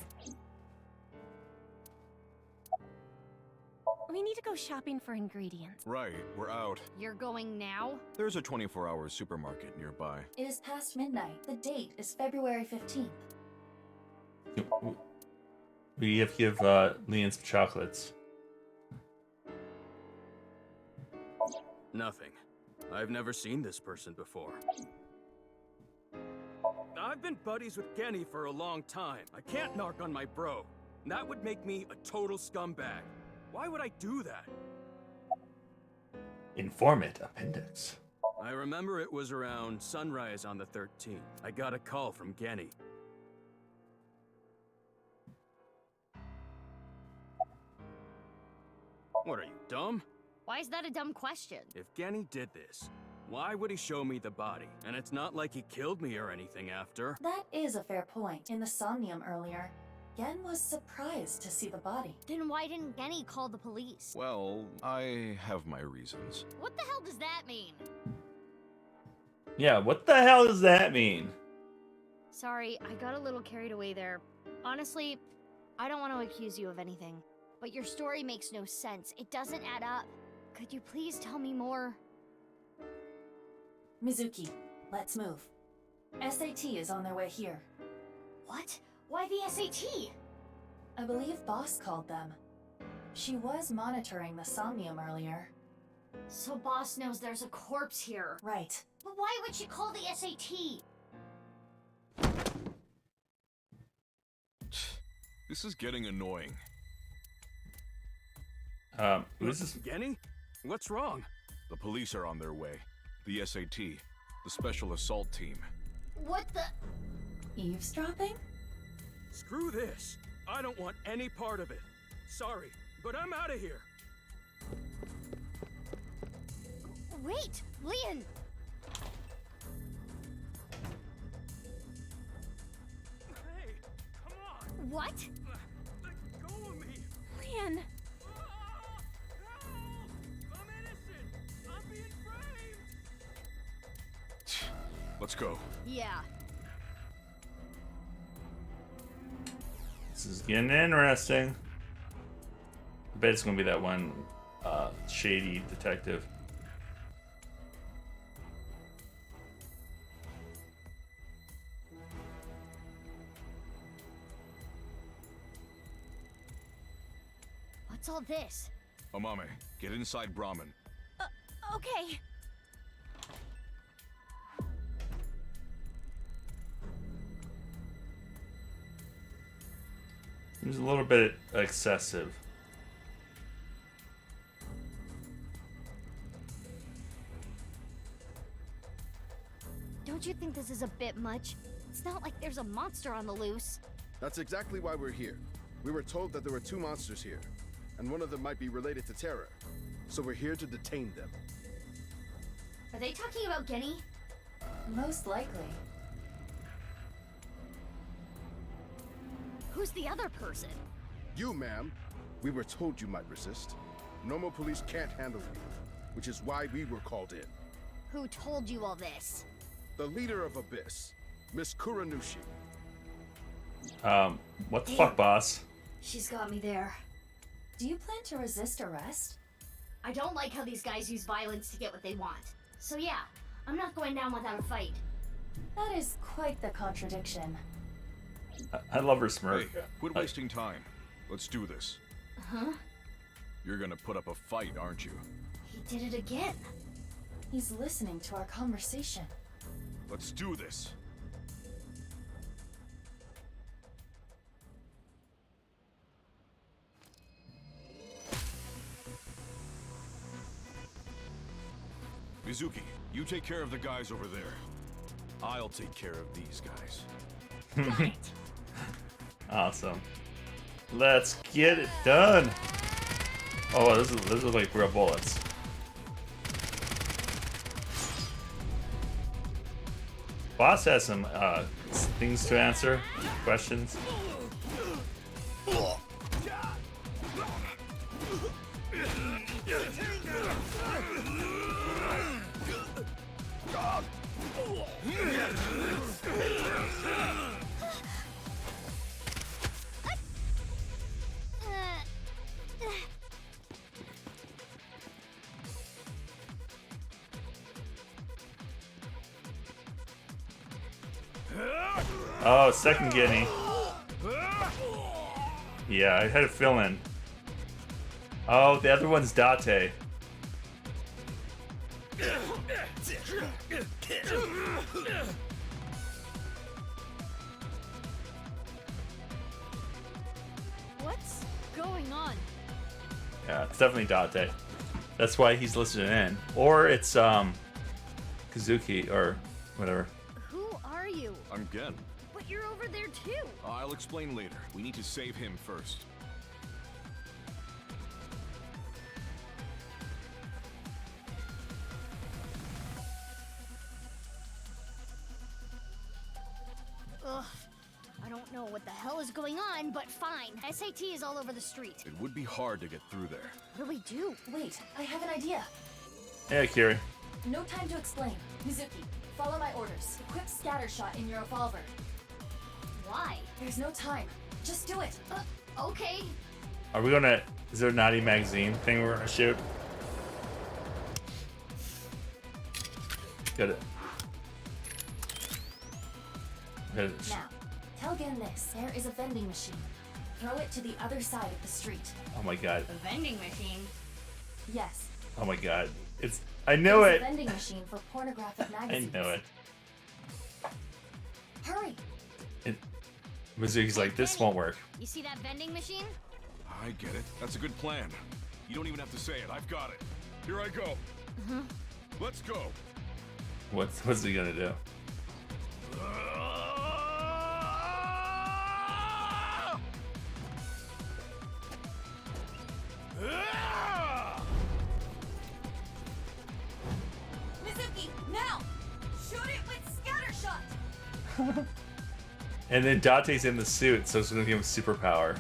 We need to go shopping for ingredients. Right, we're out. You're going now? There's a 24-hour supermarket nearby. It is past midnight. The date is February 15th. We have to give Leon some chocolates. Nothing. I've never seen this person before. I've been buddies with Genny for a long time. I can't narc on my bro. That would make me a total scumbag. Why would I do that? Informant appendix. I remember it was around sunrise on the 13th. I got a call from Genny. What are you, dumb? Why is that a dumb question? If Genny did this, why would he show me the body? And it's not like he killed me or anything after. That is a fair point. In the Somnium earlier, Gen was surprised to see the body. Then why didn't Genny call the police? Well, I have my reasons. What the hell does that mean? Yeah, what the hell does that mean? Sorry, I got a little carried away there. Honestly, I don't want to accuse you of anything, but your story makes no sense. It doesn't add up. Could you please tell me more? Mizuki, let's move. SAT is on their way here. What? Why the SAT? I believe Boss called them. She was monitoring the Somnium earlier. So Boss knows there's a corpse here. Right. But why would she call the SAT? This is getting annoying. Who's this? Genny? What's wrong? The police are on their way. The SAT. The Special Assault Team. What the? Eavesdropping? Screw this. I don't want any part of it. Sorry, but I'm out of here. Wait, Leon! Hey, come on! What? Let go of me! Leon! Help! I'm innocent! I'm being framed! Let's go. Yeah. This is getting interesting. I bet it's gonna be that one shady detective. What's all this? Amame, get inside Brahmin. Okay. Seems a little bit excessive. Don't you think this is a bit much? It's not like there's a monster on the loose. That's exactly why we're here. We were told that there were 2 monsters here, and one of them might be related to Terror. So we're here to detain them. Are they talking about Genny? Most likely. Who's the other person? You, ma'am. We were told you might resist. Normal police can't handle you, which is why we were called in. Who told you all this? The leader of Abyss, Miss Kuranushi. What the fuck, boss? She's got me there. Do you plan to resist arrest? I don't like how these guys use violence to get what they want. So yeah, I'm not going down without a fight. That is quite the contradiction. I love her smirk. Hey, quit wasting time. Let's do this. Huh? You're gonna put up a fight, aren't you? He did it again. He's listening to our conversation. Let's do this. Mizuki, you take care of the guys over there. I'll take care of these guys. Awesome. Let's get it done. Oh, this is like real bullets. Boss has some things to answer, questions. Oh, second guinea. Yeah, I had a feeling. Oh, the other one's Date. What's going on? Yeah, it's definitely Date. That's why he's listening in. Or it's Kazuki or whatever. Who are you? I'm Gen. But you're over there too. I'll explain later. We need to save him first. Ugh. I don't know what the hell is going on, but fine. SAT is all over the street. It would be hard to get through there. What do we do? Wait, I have an idea. Yeah, Kiri. No time to explain. Mizuki, follow my orders. Equip scattershot in your revolver. Why? There's no time. Just do it. Okay. Are we gonna... Is there a Naughty Magazine thing we're gonna shoot? Get it. Now, tell Gen this. There is a vending machine. Throw it to the other side of the street. Oh my god. The vending machine? Yes. Oh my god. It's... I know There's it! a vending machine for pornographic I magazines. know it. Hurry! Mizuki's like, this won't work. You see that vending machine? I get it. That's a good plan. You don't even have to say it. I've got it. Here I go. Let's go. What's he gonna do? And then Date's in the suit, so it's gonna give him superpower.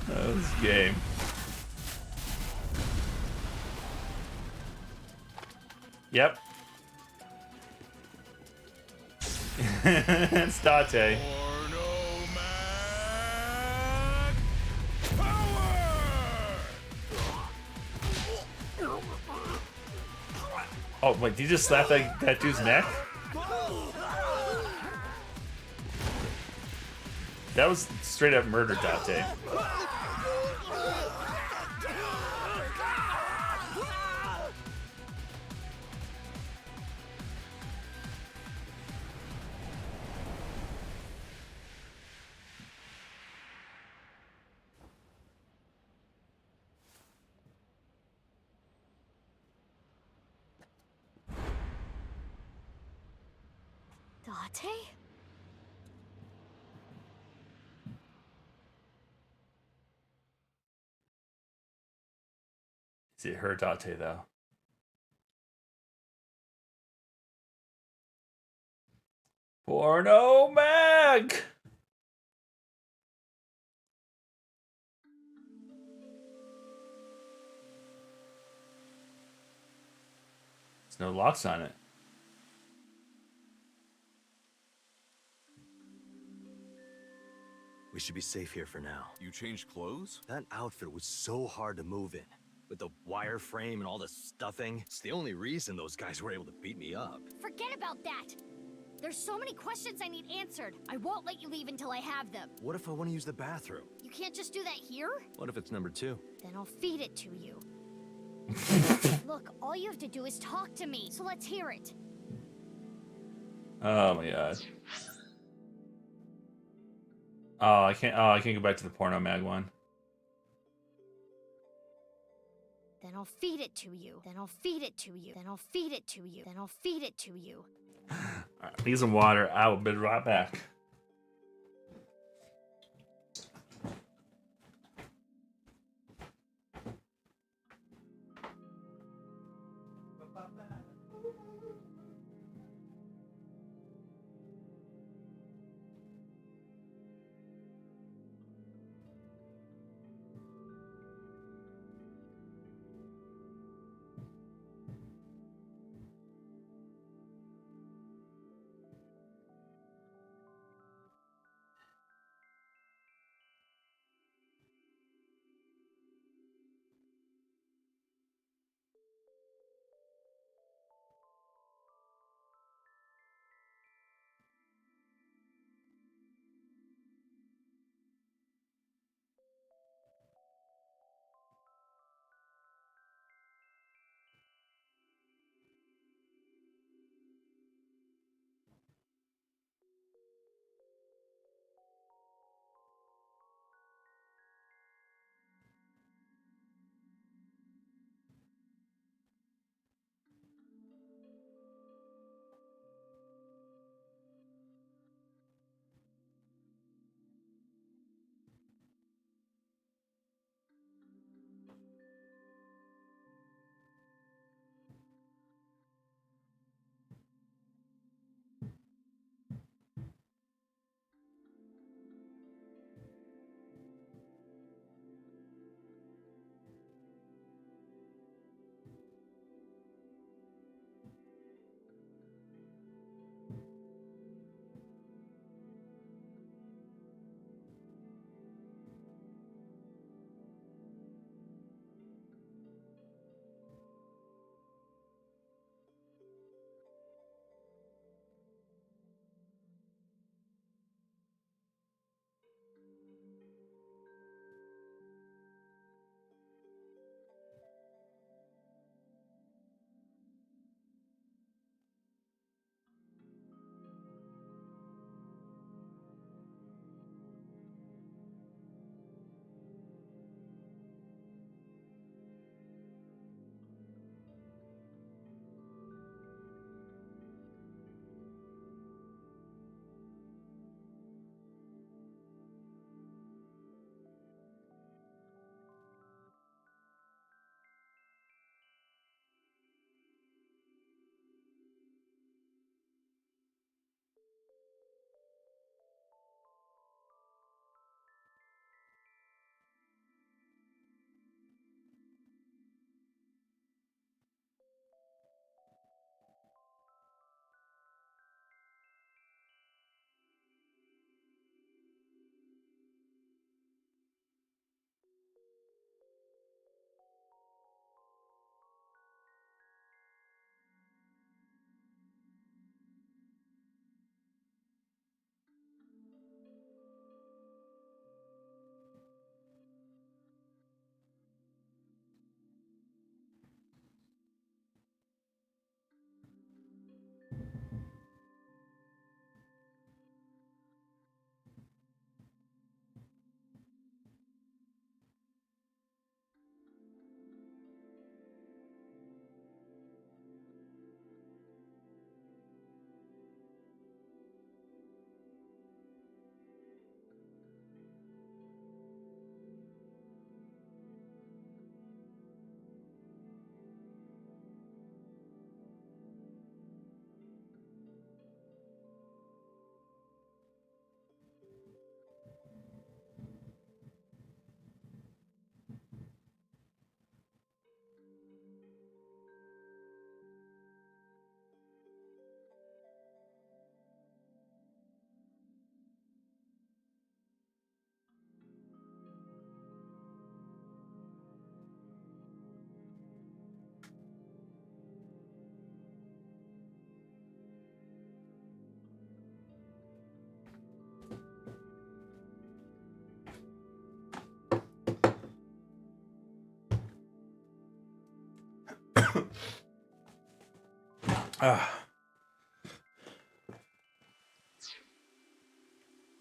That was game. Yep. It's Date. Oh, wait, did you just slap that dude's neck? That was straight up murder, Date. Date? Is it her Date, though? Porno Mag! There's no locks on it. We should be safe here for now. You changed clothes? That outfit was so hard to move in. With the wireframe and all the stuffing. It's the only reason those guys were able to beat me up. Forget about that! There's so many questions I need answered. I won't let you leave until I have them. What if I want to use the bathroom? You can't just do that here? What if it's number 2? Then I'll feed it to you. Look, all you have to do is talk to me, so let's hear it. Oh my god. Oh, I can't go back to the Porno Mag one. Then I'll feed it to you. Then I'll feed it to you. Then I'll feed it to you. Then I'll feed it to you. Alright, need some water. I will be right back.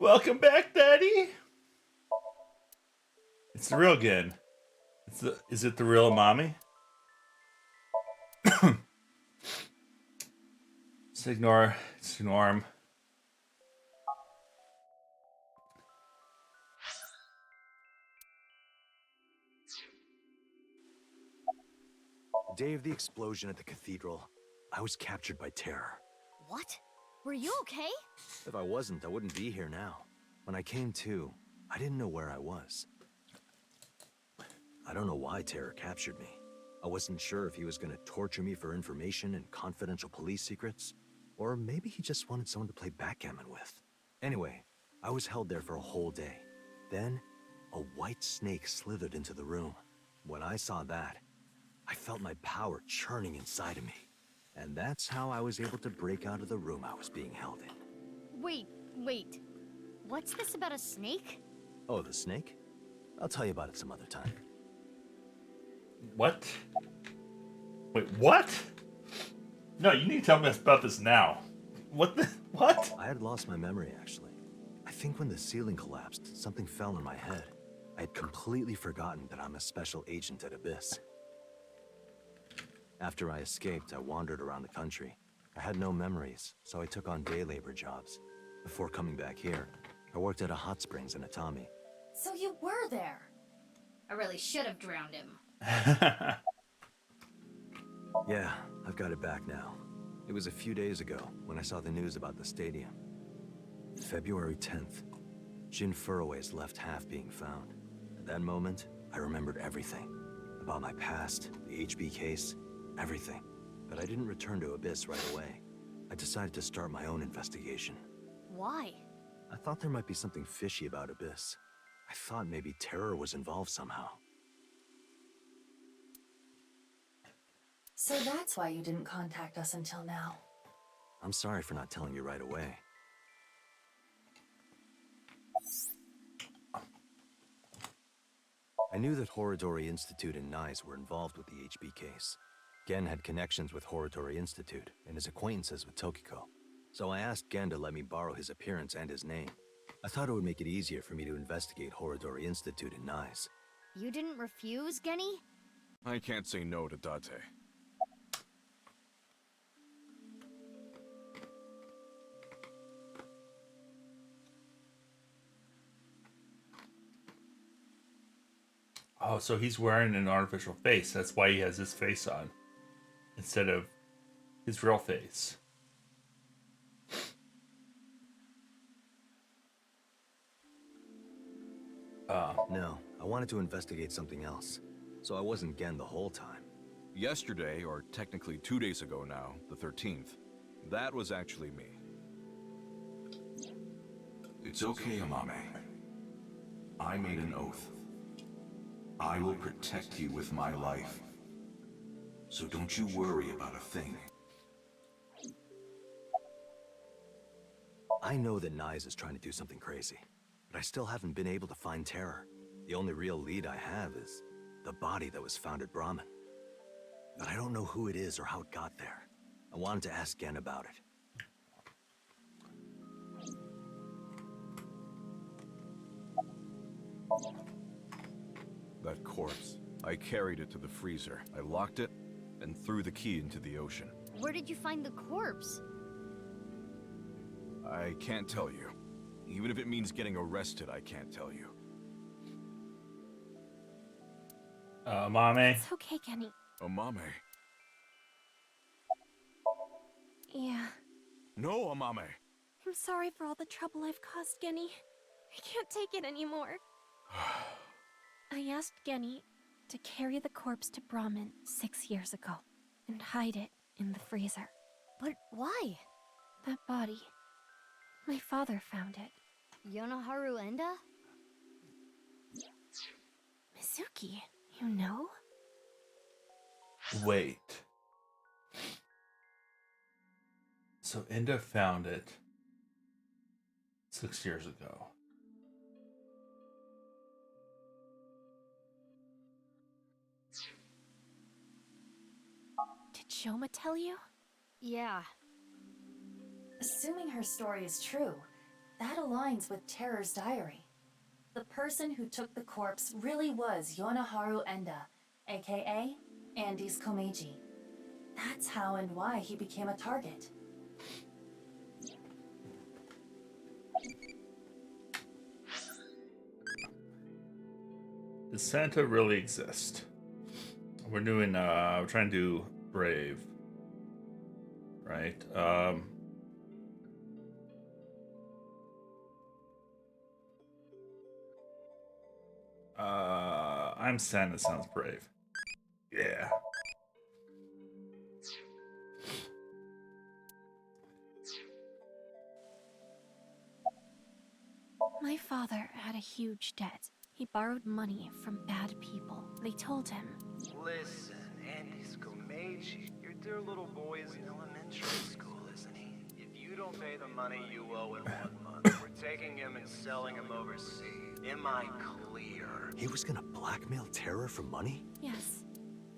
Welcome back, Daddy. It's the real Gen. Is it the real mommy? Just ignore him. The day of the explosion at the cathedral, I was captured by terror. What? Were you okay? If I wasn't, I wouldn't be here now. When I came to, I didn't know where I was. I don't know why Terror captured me. I wasn't sure if he was going to torture me for information and confidential police secrets, or maybe he just wanted someone to play backgammon with. Anyway, I was held there for a whole day. Then, a white snake slithered into the room. When I saw that, I felt my power churning inside of me. And that's how I was able to break out of the room I was being held in. Wait. What's this about a snake? Oh, the snake? I'll tell you about it some other time. What? Wait, what? No, you need to tell me about this now. What? I had lost my memory, actually. I think when the ceiling collapsed, something fell on my head. I had completely forgotten that I'm a special agent at Abyss. After I escaped, I wandered around the country. I had no memories, so I took on day labor jobs. Before coming back here, I worked at a hot springs in Atami. So you were there. I really should have drowned him. Yeah, I've got it back now. It was a few days ago when I saw the news about the stadium. February 10th, Jin Furroway's left half being found. At that moment, I remembered everything. About my past, the HB case, everything. But I didn't return to Abyss right away. I decided to start my own investigation. Why? I thought there might be something fishy about Abyss. I thought maybe Terror was involved somehow. So that's why you didn't contact us until now. I'm sorry for not telling you right away. I knew that Horodori Institute and NICE were involved with the HB case. Gen had connections with Horodori Institute and his acquaintances with Tokiko. So I asked Gen to let me borrow his appearance and his name. I thought it would make it easier for me to investigate Horodori Institute and NICE. You didn't refuse, Genny? I can't say no to Date. Oh, so he's wearing an artificial face. That's why he has his face on instead of his real face. No, I wanted to investigate something else. So I wasn't Gen the whole time. Yesterday, or technically 2 days ago now, the 13th, that was actually me. It's okay, Amame. I made an oath. I will protect you with my life. So don't you worry about a thing. I know that NICE is trying to do something crazy, but I still haven't been able to find Terror. The only real lead I have is the body that was found at Brahmin. But I don't know who it is or how it got there. I wanted to ask Gen about it. That corpse. I carried it to the freezer. I locked it and threw the key into the ocean. Where did you find the corpse? I can't tell you. Even if it means getting arrested, I can't tell you. Amame. It's okay, Genny. Amame. Yeah. No, Amame. I'm sorry for all the trouble I've caused, Genny. I can't take it anymore. I asked Genny to carry the corpse to Brahmin 6 years ago and hide it in the freezer. But why? That body. My father found it. Yonoharu Enda? Mizuki, you know? Wait. So Enda found it 6 years ago. Shoma tell you? Yeah. Assuming her story is true, that aligns with Terror's diary. The person who took the corpse really was Yonaharu Enda, aka Andy's Komeiji. That's how and why he became a target. Does Santa really exist? We're trying to do Brave. Right? I'm Santa sounds brave. Yeah. My father had a huge debt. He borrowed money from bad people. They told him, Listen, Andy's Komeiji, your dear little boy is in elementary school, isn't he? If you don't pay the money you owe in 1 month, we're taking him and selling him overseas. Am I clear? He was gonna blackmail Terror for money? yes.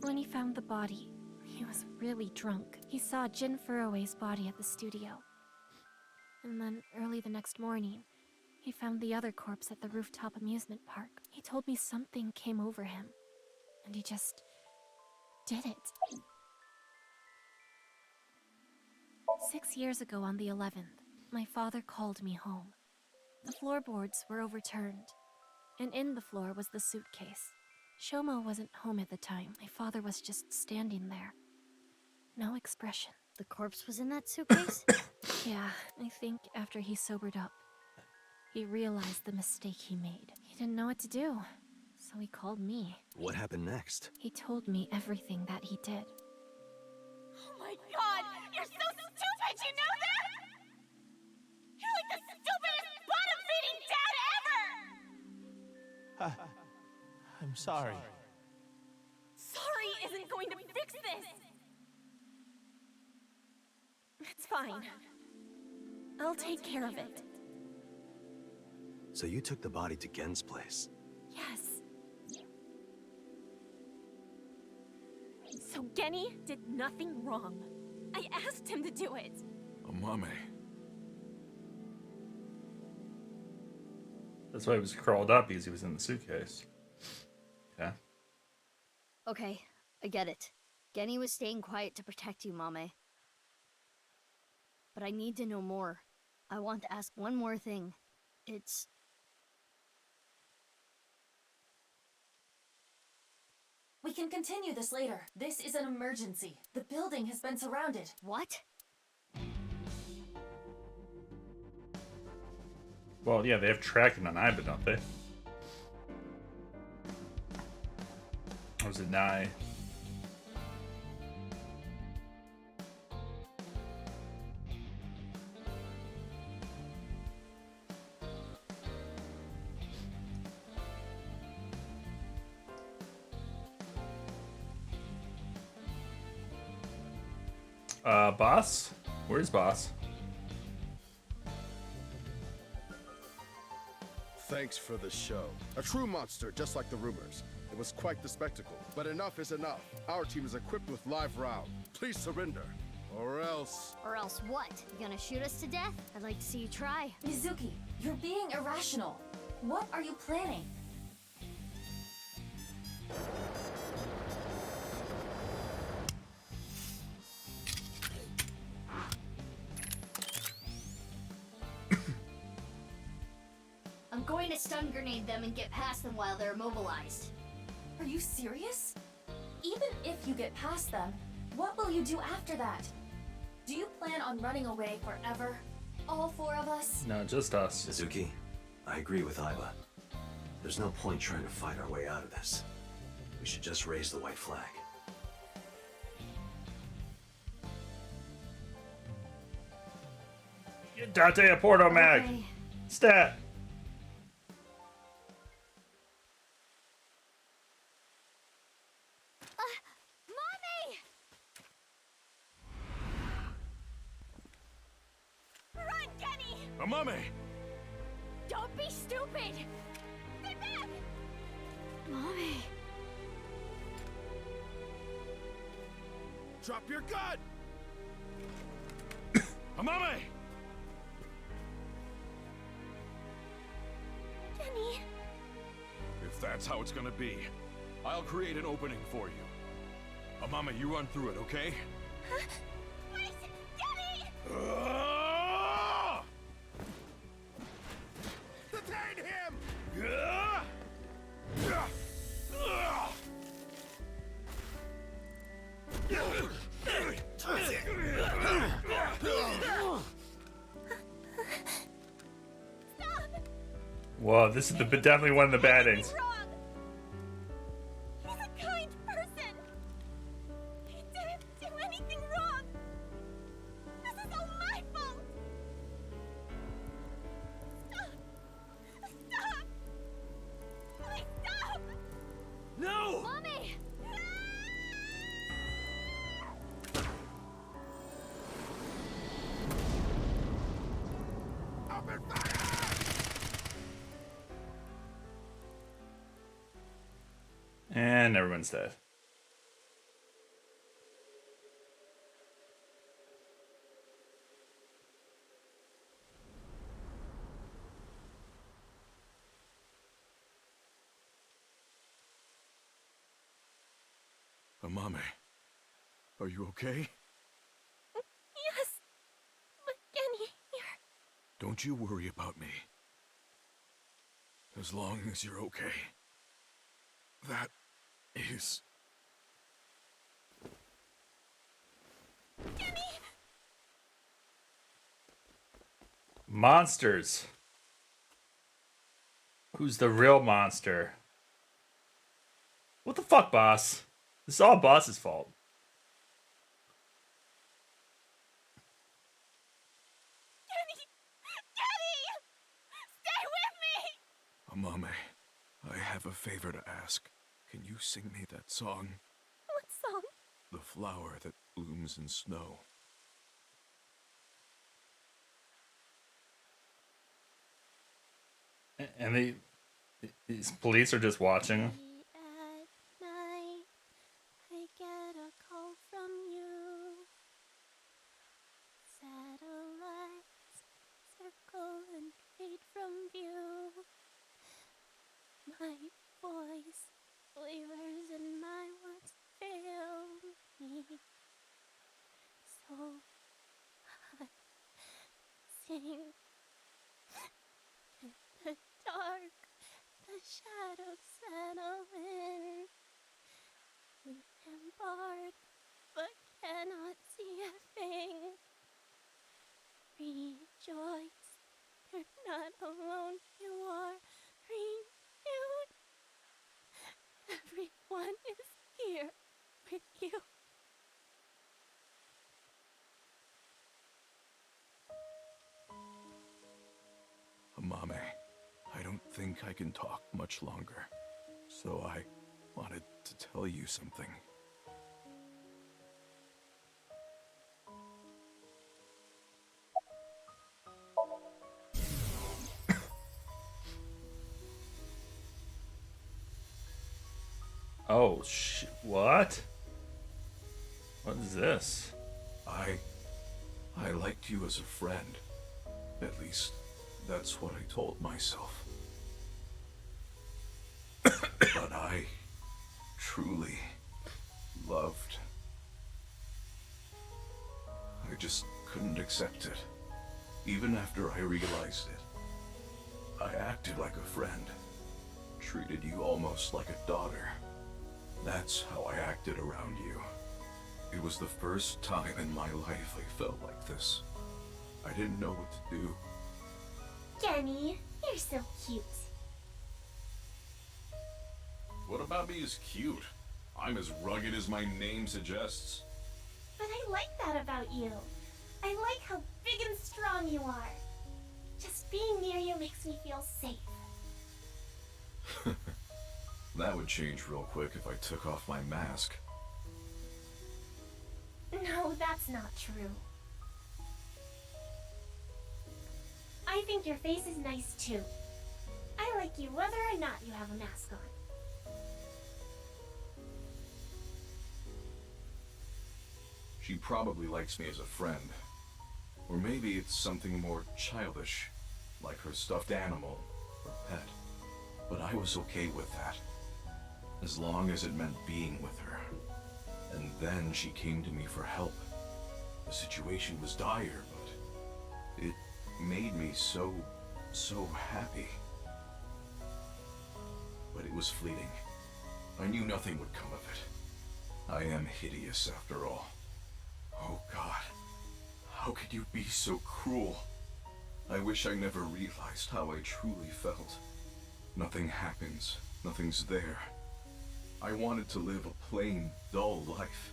When he found the body, he was really drunk. He saw Jin Furue's body at the studio. And then early the next morning, he found the other corpse at the rooftop amusement park. He told me something came over him, and he just did it. 6 years ago on the 11th, my father called me home. The floorboards were overturned, and in the floor was the suitcase. Shoma wasn't home at the time. My father was just standing there. No expression. The corpse was in that suitcase? Yeah, I think after he sobered up, he realized the mistake he made. He didn't know what to do, so he called me. What happened next? He told me everything that he did. Oh my god! You're so stupid, you know that? You're like the stupidest bottom-feeding dad ever! I'm sorry. Sorry isn't going to fix this! It's fine. I'll take care of it. So you took the body to Gen's place? Yes. So Genny did nothing wrong. I asked him to do it. Amame. That's why he was crawled up, because he was in the suitcase. Yeah. Okay, I get it. Genny was staying quiet to protect you, Mame. But I need to know more. I want to ask one more thing. It's... We can continue this later. This is an emergency. The building has been surrounded. What? Well, yeah, they have tracking on Iba, don't they? Or was it Nye? Boss? Where's Boss? Thanks for the show. A true monster, just like the rumors. It was quite the spectacle. But enough is enough. Our team is equipped with live round. Please surrender. Or else... Or else what? You gonna shoot us to death? I'd like to see you try. Mizuki, you're being irrational. What are you planning? I'm going to stun grenade them and get past them while they're immobilized. Are you serious? Even if you get past them, what will you do after that? Do you plan on running away forever? All four of us? No, just us. Mizuki, I agree with Iba. There's no point trying to fight our way out of this. We should just raise the white flag. Date a Porto Mag! Okay. Stat! Mommy! Run, Genny! Amame! Don't be stupid! Stay back! Mommy. Drop your gun! Amame! Kenny! If that's how it's gonna be, I'll create an opening for you. Amame, you run through it, okay? Huh? Wait! Kenny! Detain him! Whoa, this is definitely one of the bad ends. He's a kind person. He didn't do anything wrong. This is all my fault. Stop. Stop. Please stop. No! Mommy! Open fire! And everyone's dead. Amame, are you okay? Yes. But Kenny, you're... Don't you worry about me. As long as you're okay. That is... Kenny! Monsters. Who's the real monster? What the fuck, boss? This is all boss's fault. Kenny! Kenny! Stay with me! Amame, I have a favor to ask. Can you sing me that song? What song? The flower that blooms in snow. And these police are just watching. At night, I get a call from you. Satellites circle and fade from view. My voice wavers and my words fail me. So I sing. In the dark, the shadows settle in. We embark, but cannot see a thing. Rejoice, you're not alone, you are renewed. Everyone is here with you. Amame, I don't think I can talk much longer. So I wanted to tell you something. Oh, what? What is this? I liked you as a friend. At least, that's what I told myself. But I truly loved. I just couldn't accept it. Even after I realized it. I acted like a friend. Treated you almost like a daughter. That's how I acted around you. It was the first time in my life I felt like this. I didn't know what to do. Kenny, you're so cute. What about me is cute? I'm as rugged as my name suggests. But I like that about you. I like how big and strong you are. Just being near you makes me feel safe. That would change real quick if I took off my mask. No, that's not true. I think your face is nice too. I like you whether or not you have a mask on. She probably likes me as a friend. Or maybe it's something more childish, like her stuffed animal or pet. But I was okay with that, as long as it meant being with her. And then she came to me for help. The situation was dire, but it made me so happy. But it was fleeting. I knew nothing would come of it. I am hideous after all. Oh God, how could you be so cruel? I wish I never realized how I truly felt. Nothing happens, nothing's there. I wanted to live a plain, dull life.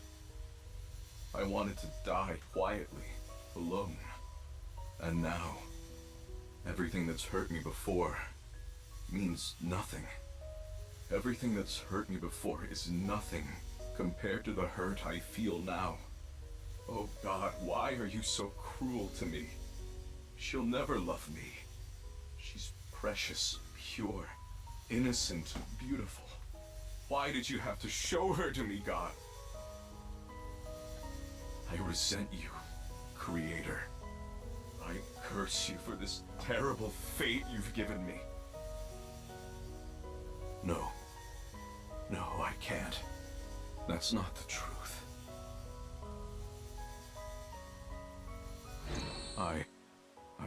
I wanted to die quietly, alone. And now, everything that's hurt me before means nothing. Everything that's hurt me before is nothing compared to the hurt I feel now. Oh God, why are you so cruel to me? She'll never love me. She's precious, pure, innocent, beautiful. Why did you have to show her to me, God? I resent you, Creator. I curse you for this terrible fate you've given me. No, I can't. That's not the truth. I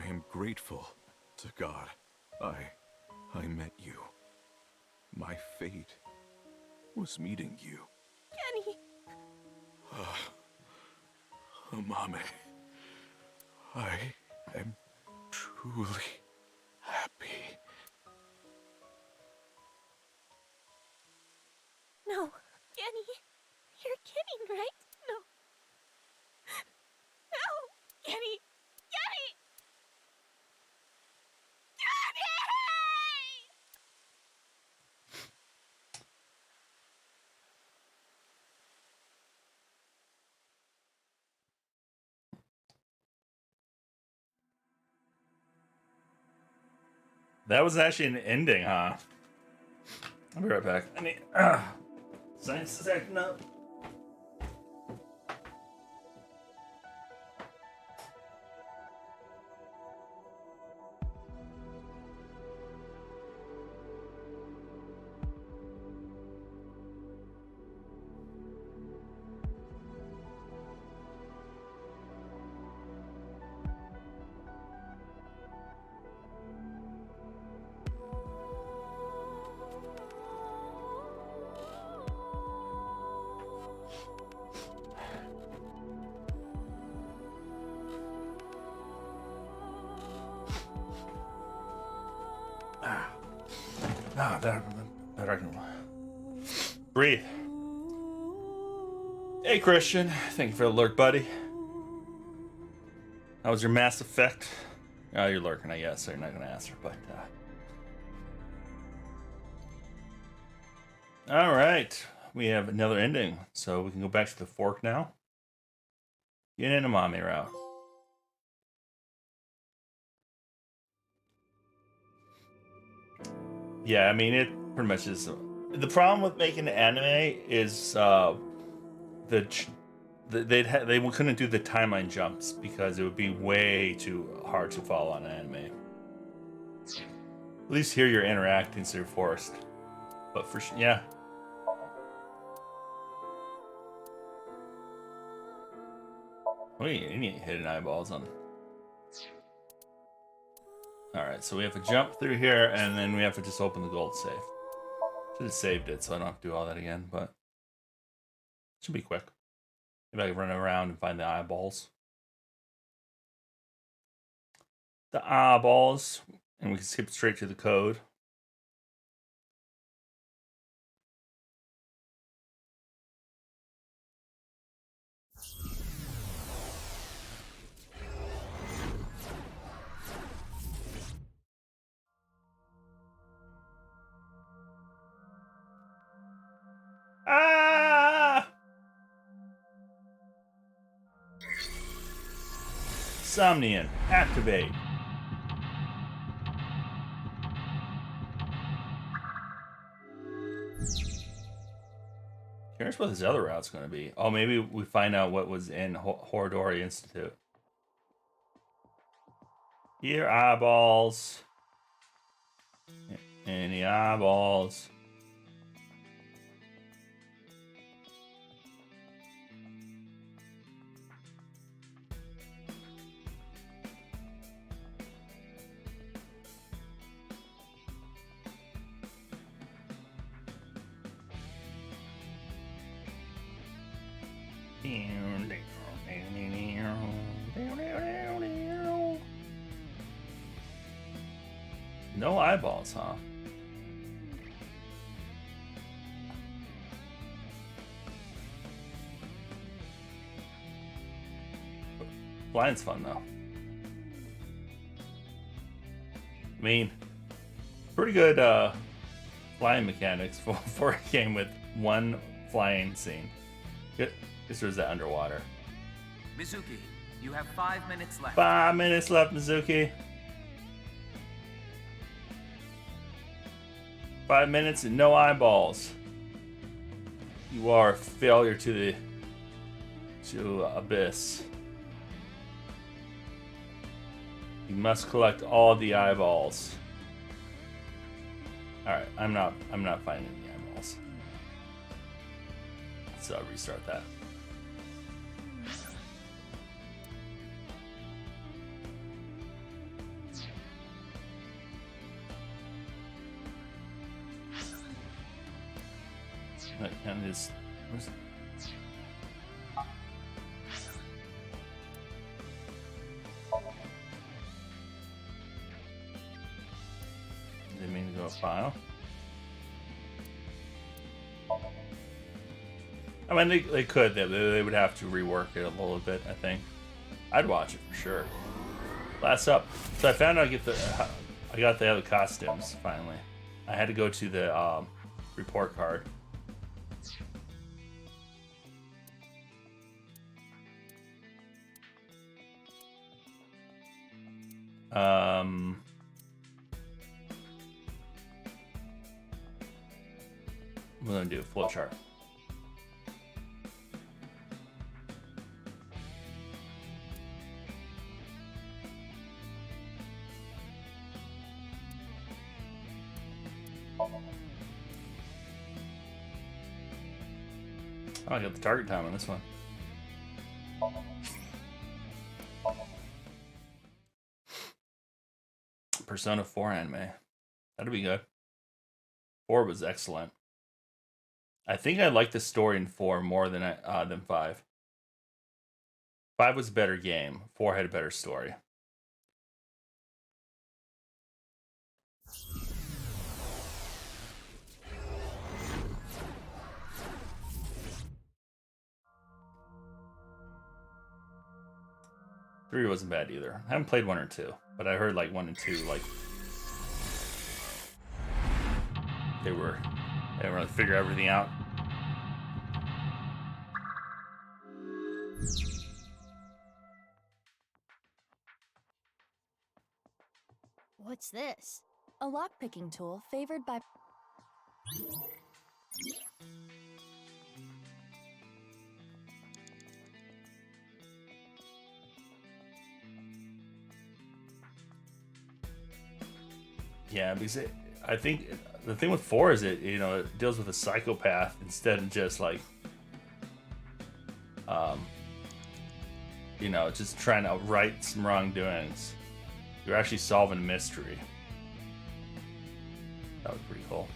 am grateful to God. I met you. My fate was meeting you. Kenny! Mame, I am truly happy. No, Kenny. You're kidding, right? No. No! Kenny! Kenny! That was actually an ending, huh? I'll be right back. I mean, science is acting up. Better I can breathe. Hey, Christian. Thank you for the lurk, buddy. How was your Mass Effect? Oh, you're lurking, I guess, so you're not going to answer, but... Alright. We have another ending, so we can go back to the fork now. Get in a mommy route. Yeah, I mean, it pretty much is. The problem with making an anime is they couldn't do the timeline jumps because it would be way too hard to follow on an anime. At least here you're interacting, so you're forced. But for yeah. Wait, any hidden eyeballs on. Alright, so we have to jump through here, and then we have to just open the gold safe. Should have saved it, so I don't have to do all that again, but... it should be quick. Maybe I can run around and find the eyeballs. The eyeballs. And we can skip straight to the code. Ah! Somnium, activate. Curious what this other route's going to be. Oh, maybe we find out what was in Horodori Institute. Your eyeballs. Any eyeballs? No eyeballs, huh? Flying's fun though. I mean, pretty good flying mechanics for a game with one flying scene. This was the underwater. Mizuki, you have 5 minutes left. 5 minutes left, Mizuki. 5 minutes and no eyeballs. You are a failure to Abyss. You must collect all the eyeballs. Alright, I'm not finding the eyeballs. So I'll restart that. And his didn't mean to go a file. I mean, they could. They would have to rework it a little bit. I think. I'd watch it for sure. Last up, so I found out I got the other costumes finally. I had to go to the report card. We're gonna do a flowchart. Oh, I got the target time on this one. Persona 4 anime. That'd be good. 4 was excellent. I think I liked the story in 4 more than 5. 5 was a better game. 4 had a better story. Three wasn't bad either. I haven't played 1 or 2, but I heard like 1 and 2 like they were really figure everything out. What's this? A lockpicking tool favored by... Yeah, because I think the thing with 4 is it deals with a psychopath instead of just like just trying to right some wrongdoings. You're actually solving a mystery. That was pretty cool.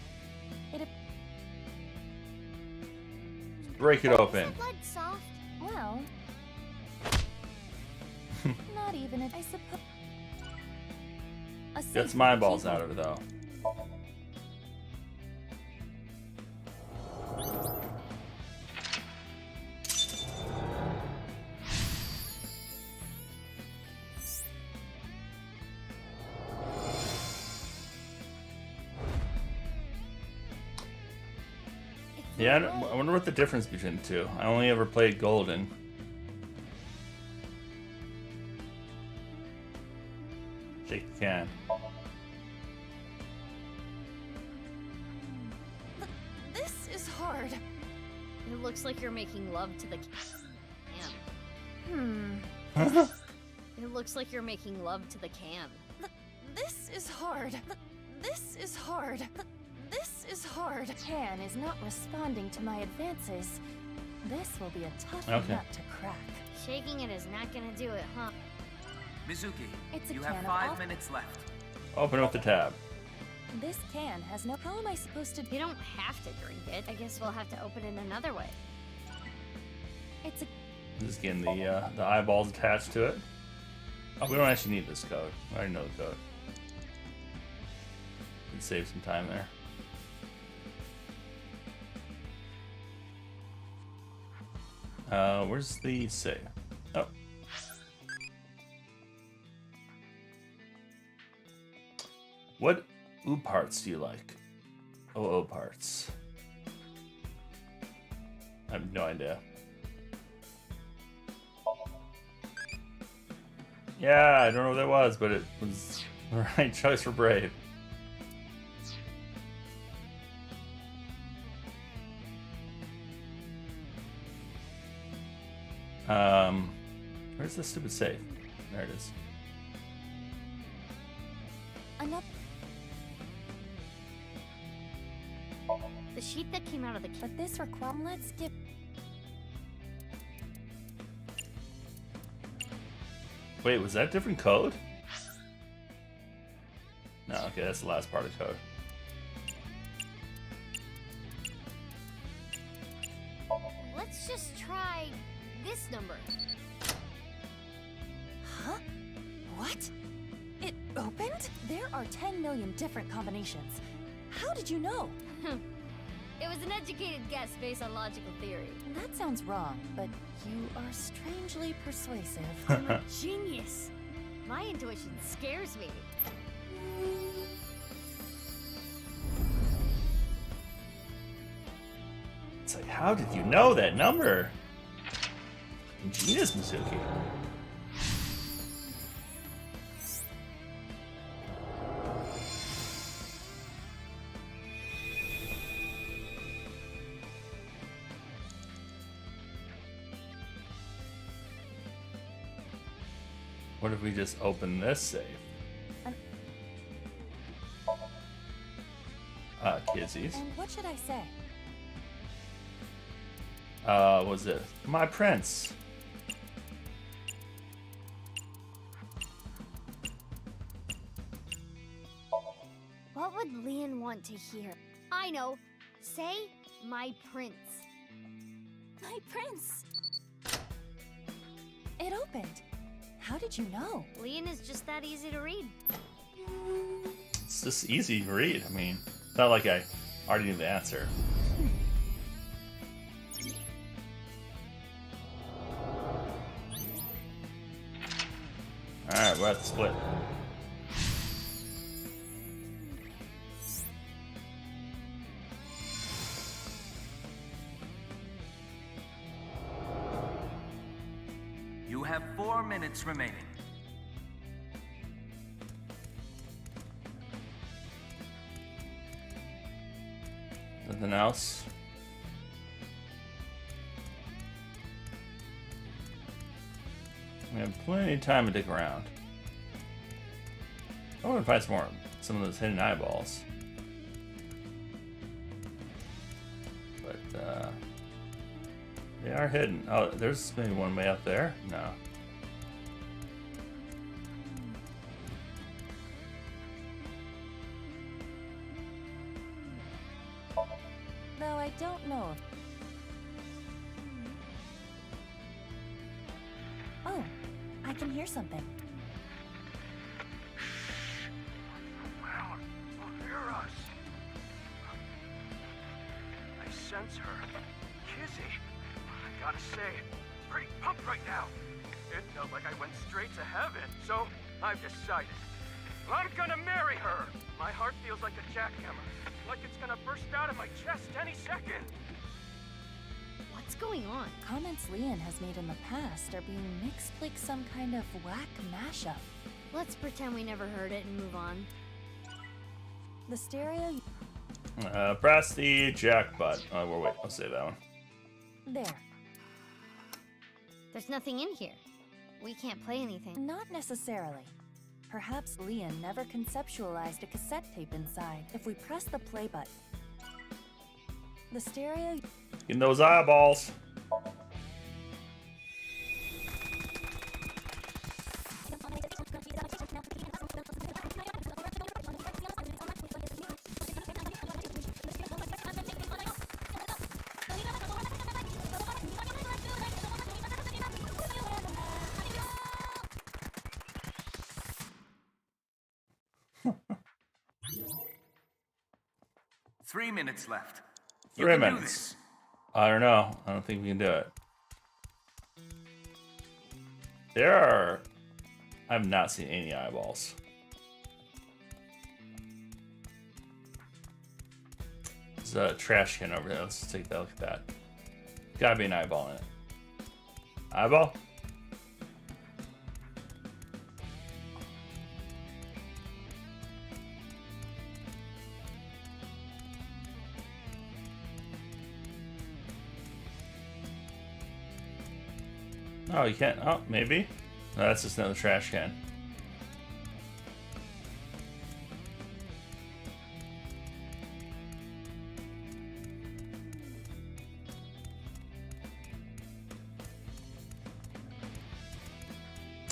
Break it open. Blood soft. Well, not even I suppose. Get some eyeballs out of it though. Yeah, I wonder what the difference between the two. I only ever played Golden. Shake the can. This is hard. It looks like you're making love to the can. It looks like you're making love to the can. This is hard. This is hard. This is hard. Can is not responding to my advances. This will be a tough nut to crack. Shaking it is not gonna do it, huh? Mizuki, It's a you can have of 5 minutes left. Open up the tab. This can has no. How am I supposed to? You don't have to drink it. I guess we'll have to open it another way. It's a. Just getting the eyeballs attached to it. Oh, we don't actually need this code. I already know the code. Could save some time there. Where's the save? Oh. What OO parts do you like? OO parts. I have no idea. Yeah, I don't know what that was, but it was the right choice for Brave. Where's the stupid save? There it is. Enough. The sheet that came out of the can. But this requires. Let's skip. Wait, was that different code? No, okay, that's the last part of the code. Let's just try this number. Huh? What? It opened? There are 10 million different combinations. How did you know? It was an educated guess based on logical theory. That sounds wrong, but you are strangely persuasive. I'm a genius. My intuition scares me. It's like, how did you know that number? Genius, Mizuki. What if we just open this safe? Kizzy's. And what should I say? What was it? My prince. What would Leon want to hear? I know. Say, my prince. My prince! It opened. How did you know? Leon is just that easy to read. It's just easy to read. I mean, it's not like I already knew the answer. Alright, we're at the split. You have 4 minutes remaining. Nothing else? We have plenty of time to dig around. I want to find some of those hidden eyeballs. But, they are hidden. Oh, there's maybe one way up there? No. Though I don't know if... Oh, I can hear something. Well, hear us. I sense her. Kizzy. I gotta say, pretty pumped right now. It felt like I went straight to heaven, so I've decided. I'm gonna marry her. My heart feels like a jackhammer, like it's gonna burst out of my chest any second. What's going on? Comments Leon has made in the past are being mixed like some kind of whack mashup. Let's pretend we never heard it and move on. The stereo... Press the jackpot. Oh, wait, I'll say that one. There. There's nothing in here. We can't play anything. Not necessarily. Perhaps Leon never conceptualized a cassette tape inside. If we press the play button, the stereo... In those eyeballs. Three minutes left. You 3 can do minutes. this. I don't know. I don't think we can do it. There are... I've not seen any eyeballs. There's a trash can over there. Let's take a look at that. Gotta be an eyeball in it. Eyeball? Oh, you can't. Oh, maybe. No, that's just another trash can.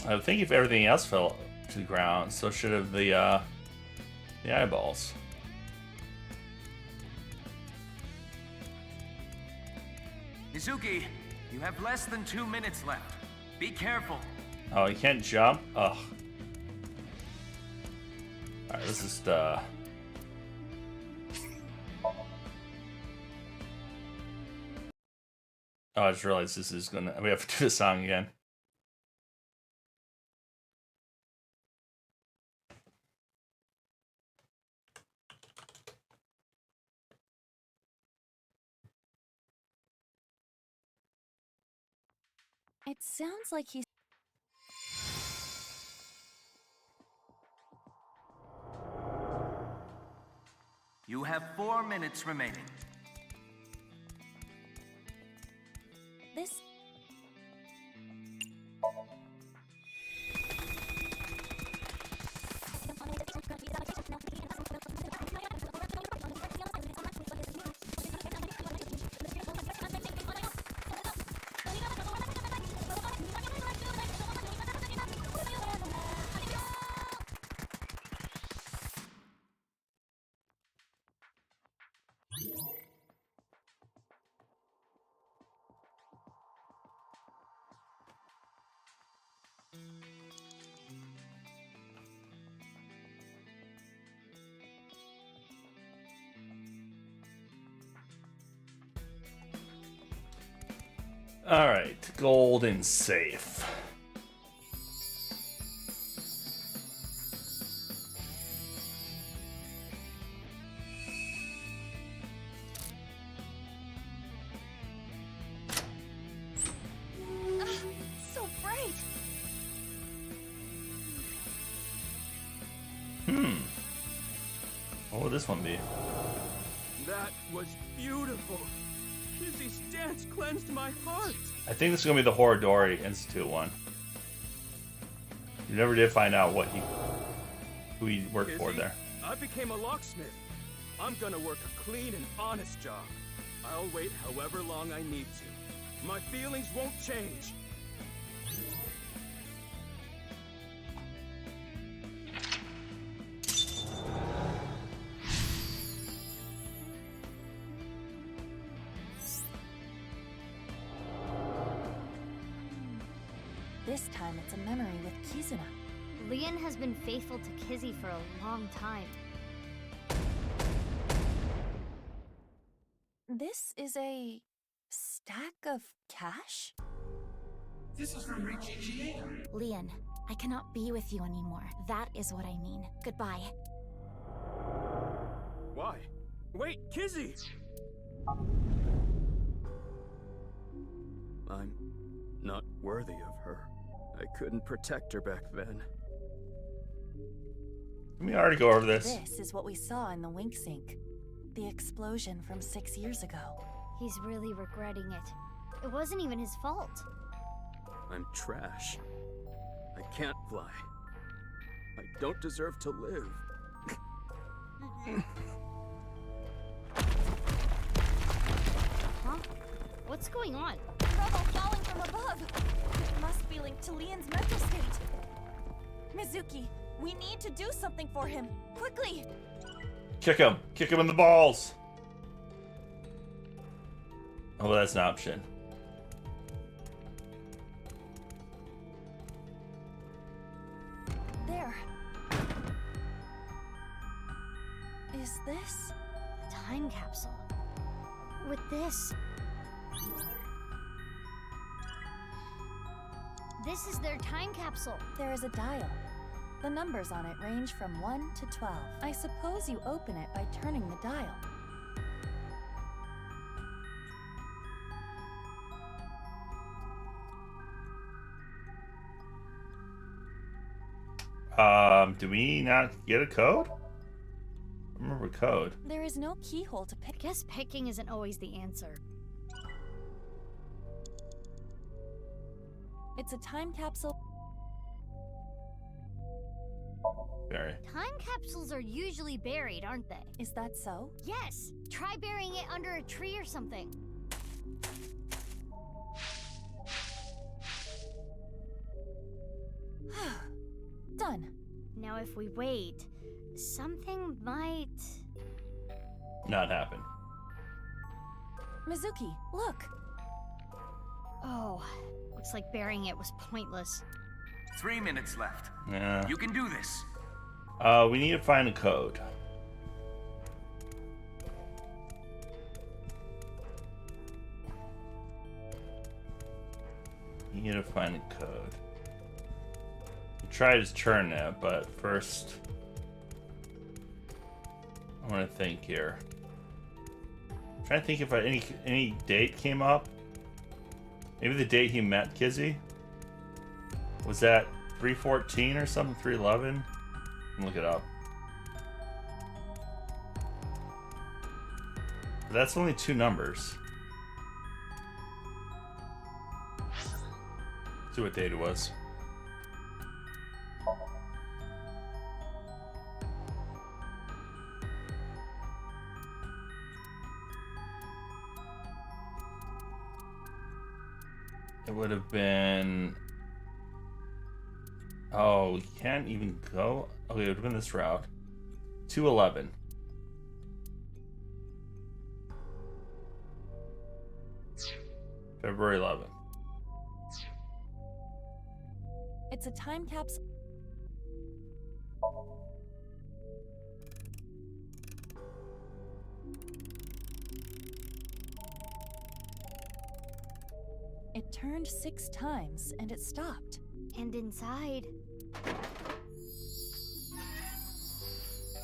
I think if everything else fell to the ground, so should have the eyeballs. Mizuki, you have less than 2 minutes left. Be careful. Oh, you can't jump? Ugh. Alright, let's just, Oh, I just realized this is gonna... We have to do the song again. It sounds like he's... You have 4 minutes remaining. This... Alright, golden safe. so bright! What would this one be? That was beautiful. Kizzy's dance cleansed my heart. I think this is gonna be the Horodori Institute one. You never did find out who he worked for Kizzy, there. I became a locksmith. I'm gonna work a clean and honest job. I'll wait however long I need to. My feelings won't change. This time it's a memory with Kizuna. Leon has been faithful to Kizzy for a long time. This is a... stack of cash? This is from GGA. Leon, I cannot be with you anymore. That is what I mean. Goodbye. Why? Wait, Kizzy! I'm not worthy of her. I couldn't protect her back then. We already go over this. This is what we saw in the wink sink. The explosion from 6 years ago. He's really regretting it. It wasn't even his fault. I'm trash. I can't fly. I don't deserve to live. Huh? What's going on? Rubble falling from above. It must be linked to Leon's mental state. Mizuki, we need to do something for him. Quickly! Kick him! Kick him in the balls! Oh, that's an option. There. Is this a time capsule? With this. This is their time capsule. There is a dial. The numbers on it range from 1 to 12. I suppose you open it by turning the dial. Do we not get a code? I remember code. There is no keyhole to pick. Guess picking isn't always the answer. It's a time capsule. Very. Time capsules are usually buried, aren't they? Is that so? Yes! Try burying it under a tree or something. Done. Now if we wait, something might... Not happen. Mizuki, look! Oh, looks like burying it was pointless. 3 minutes left. Yeah. You can do this. We need to find a code. You need to find a code. Try to turn that, but first I want to think here. I'm trying to think if any date came up. Maybe the date he met Kizzy. Was that 314 or something? 311? Look it up. But that's only 2 numbers. See what date it was. It would have been... Oh, we can't even go... Okay, it would have been this route. 211. February 11th. It's a time capsule. It turned 6 times and it stopped. And inside...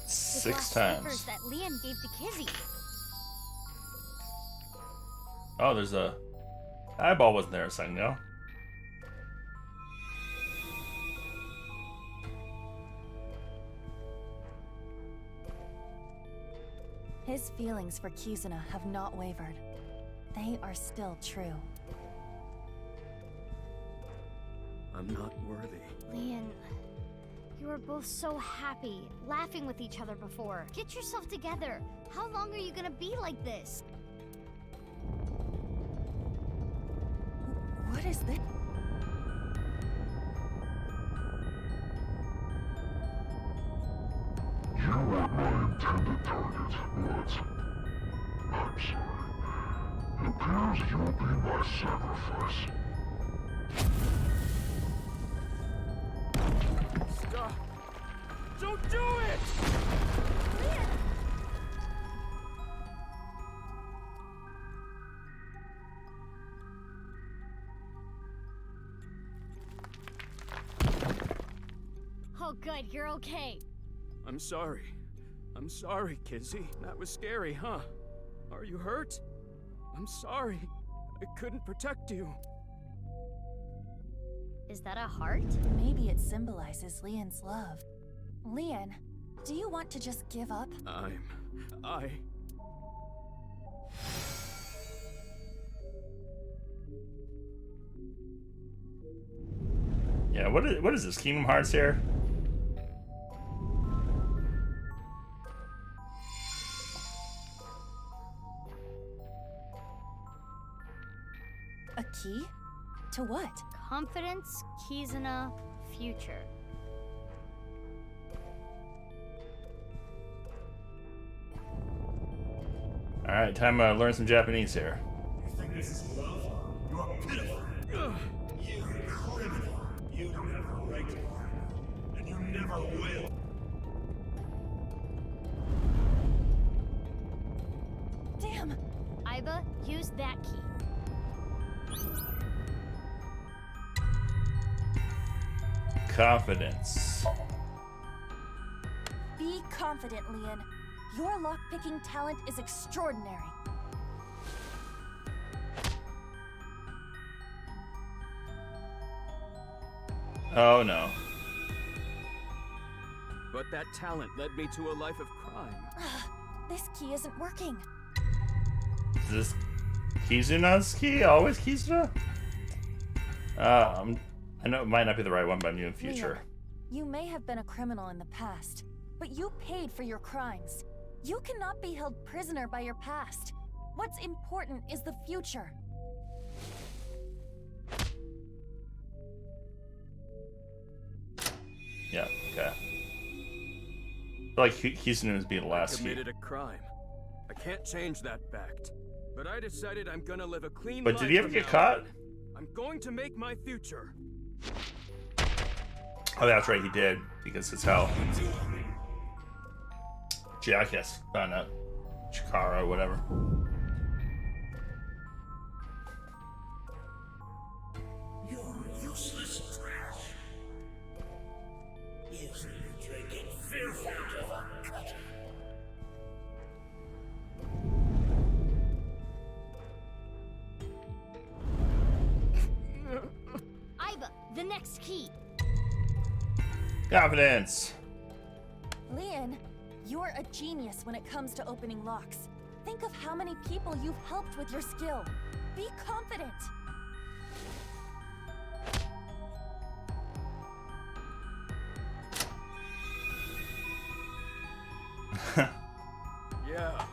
6 the times. that Leon gave to Kizzy. Oh, there's a... Eyeball wasn't there a second ago. His feelings for Kizuna have not wavered. They are still true. I'm not worthy. Leon, you were both so happy, laughing with each other before. Get yourself together. How long are you gonna be like this? What is this? You weren't my intended target, but I'm sorry. It appears you'll be my sacrifice. Stop! Don't do it! Oh good, you're okay. I'm sorry. I'm sorry, Kizzy. That was scary, huh? Are you hurt? I'm sorry. I couldn't protect you. Is that a heart? Maybe it symbolizes Leon's love. Leon, do you want to just give up? Yeah, what is this? Kingdom Hearts here? A key? To what? Confidence, Kizuna, future. Alright, time to learn some Japanese here. You think this is love? You are pitiful. You criminal. You never raped me. And you never will. Damn! Iba, use that key. Confidence. Be confident, Leon. Your lockpicking talent is extraordinary. Oh no. But that talent led me to a life of crime. This key isn't working. Is this Kizuna's key? Always Kizuna? I know it might not be the right one, but I'm doing future. Leon, you may have been a criminal in the past, but you paid for your crimes. You cannot be held prisoner by your past. What's important is the future. Yeah, okay. I feel like Kizuna is being the last key. Committed a crime. I can't change that fact. But I decided I'm gonna live a clean But life. did he ever from get now caught? on. I'm going to make my future. Oh, that's right, he did. Because it's how Jackass found out. Chikara, whatever. You're useless trash. Using the drinking filth out of a cut. Iba, the next key. Confidence. Leon, you're a genius when it comes to opening locks. Think of how many people you've helped with your skill. Be confident. Yeah,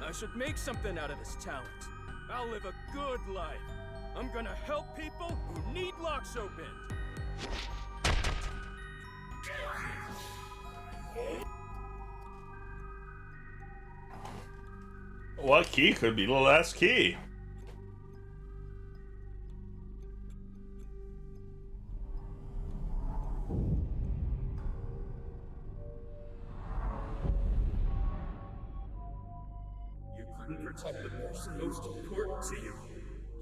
I should make something out of this talent. I'll live a good life. I'm gonna help people who need locks opened. What key could be the last key? You couldn't protect the person most important to you.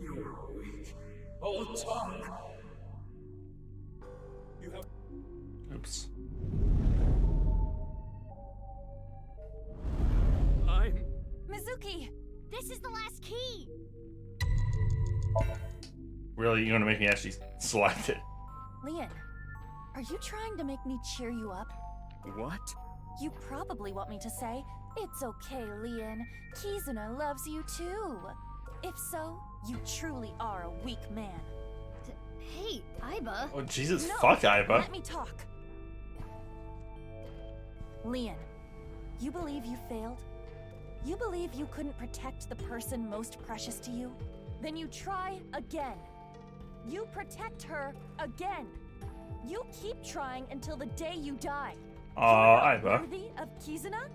You were weak. All talk. You have. Oops. Mizuki! This is the last key! Really, you want to make me actually select it? Leon, are you trying to make me cheer you up? What? You probably want me to say, "It's okay, Leon. Kizuna loves you too." If so, you truly are a weak man. Hey, Iba. Oh, Jesus, No, fuck Iba. Let me talk. Leon, you believe you failed? You believe you couldn't protect the person most precious to you? Then you try again. You protect her again. You keep trying until the day you die. Iba. Worthy of Kizuna?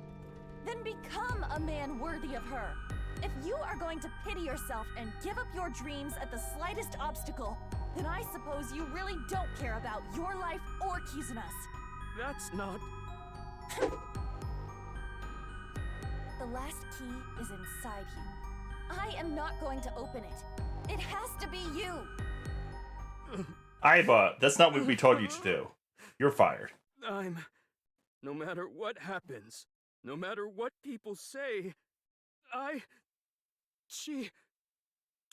Then become a man worthy of her. If you are going to pity yourself and give up your dreams at the slightest obstacle, then I suppose you really don't care about your life or Kizuna's. That's not... The last key is inside you. I am not going to open it. It has to be you. Iba, that's not what we told you to do. You're fired. No matter what happens, no matter what people say,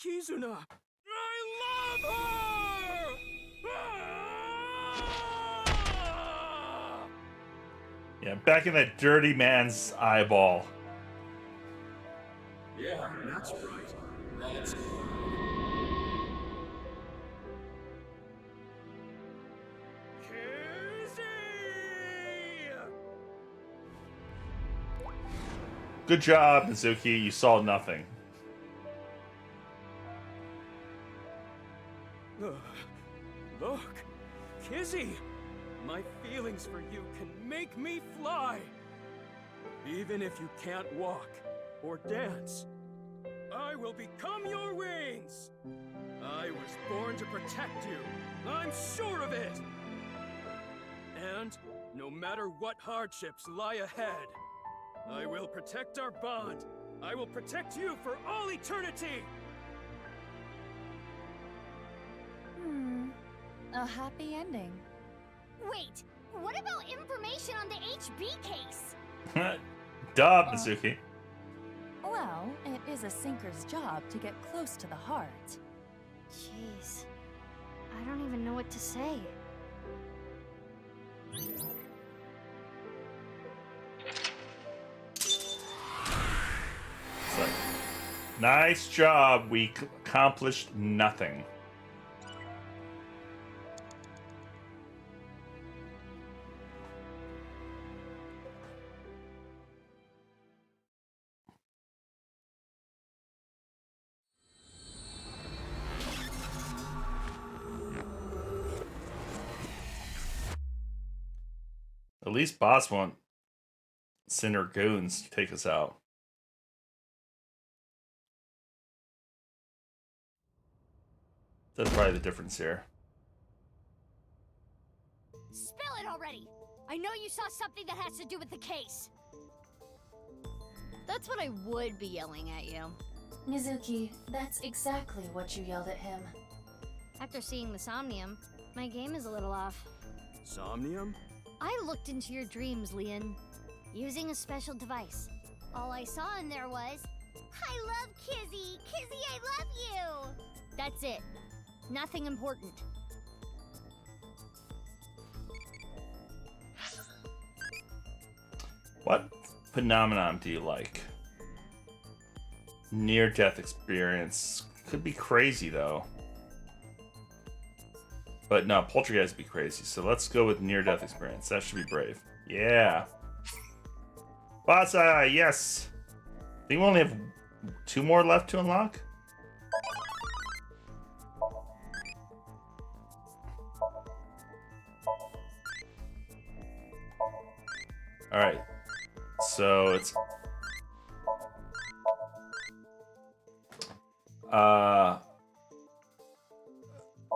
Kizuna, I love her! Yeah, back in that dirty man's eyeball. Yeah, that's right. That's Good job, Mizuki. You saw nothing. Look, Kizzy! My feelings for you can make me fly! Even if you can't walk or dance, I will become your wings! I was born to protect you, I'm sure of it! And no matter what hardships lie ahead, I will protect our bond. I will protect you for all eternity! A happy ending. Wait, what about information on the HB case? Duh, Mizuki. Well, it is a sinker's job to get close to the heart. Jeez, I don't even know what to say. It's like, nice job. We accomplished nothing. At least Boss won't send her goons to take us out. That's probably the difference here. Spill it already! I know you saw something that has to do with the case. That's what I would be yelling at you. Mizuki, that's exactly what you yelled at him. After seeing the Somnium, my game is a little off. Somnium? I looked into your dreams, Leon, using a special device. All I saw in there was, I love Kizzy! Kizzy, I love you! That's it. Nothing important. What phenomenon do you like? Near-death experience. Could be crazy, though. But no, poltergeist would be crazy. So let's go with near-death experience. That should be brave. Yeah. Basa, yes. I think we only have 2 more left to unlock. All right. So it's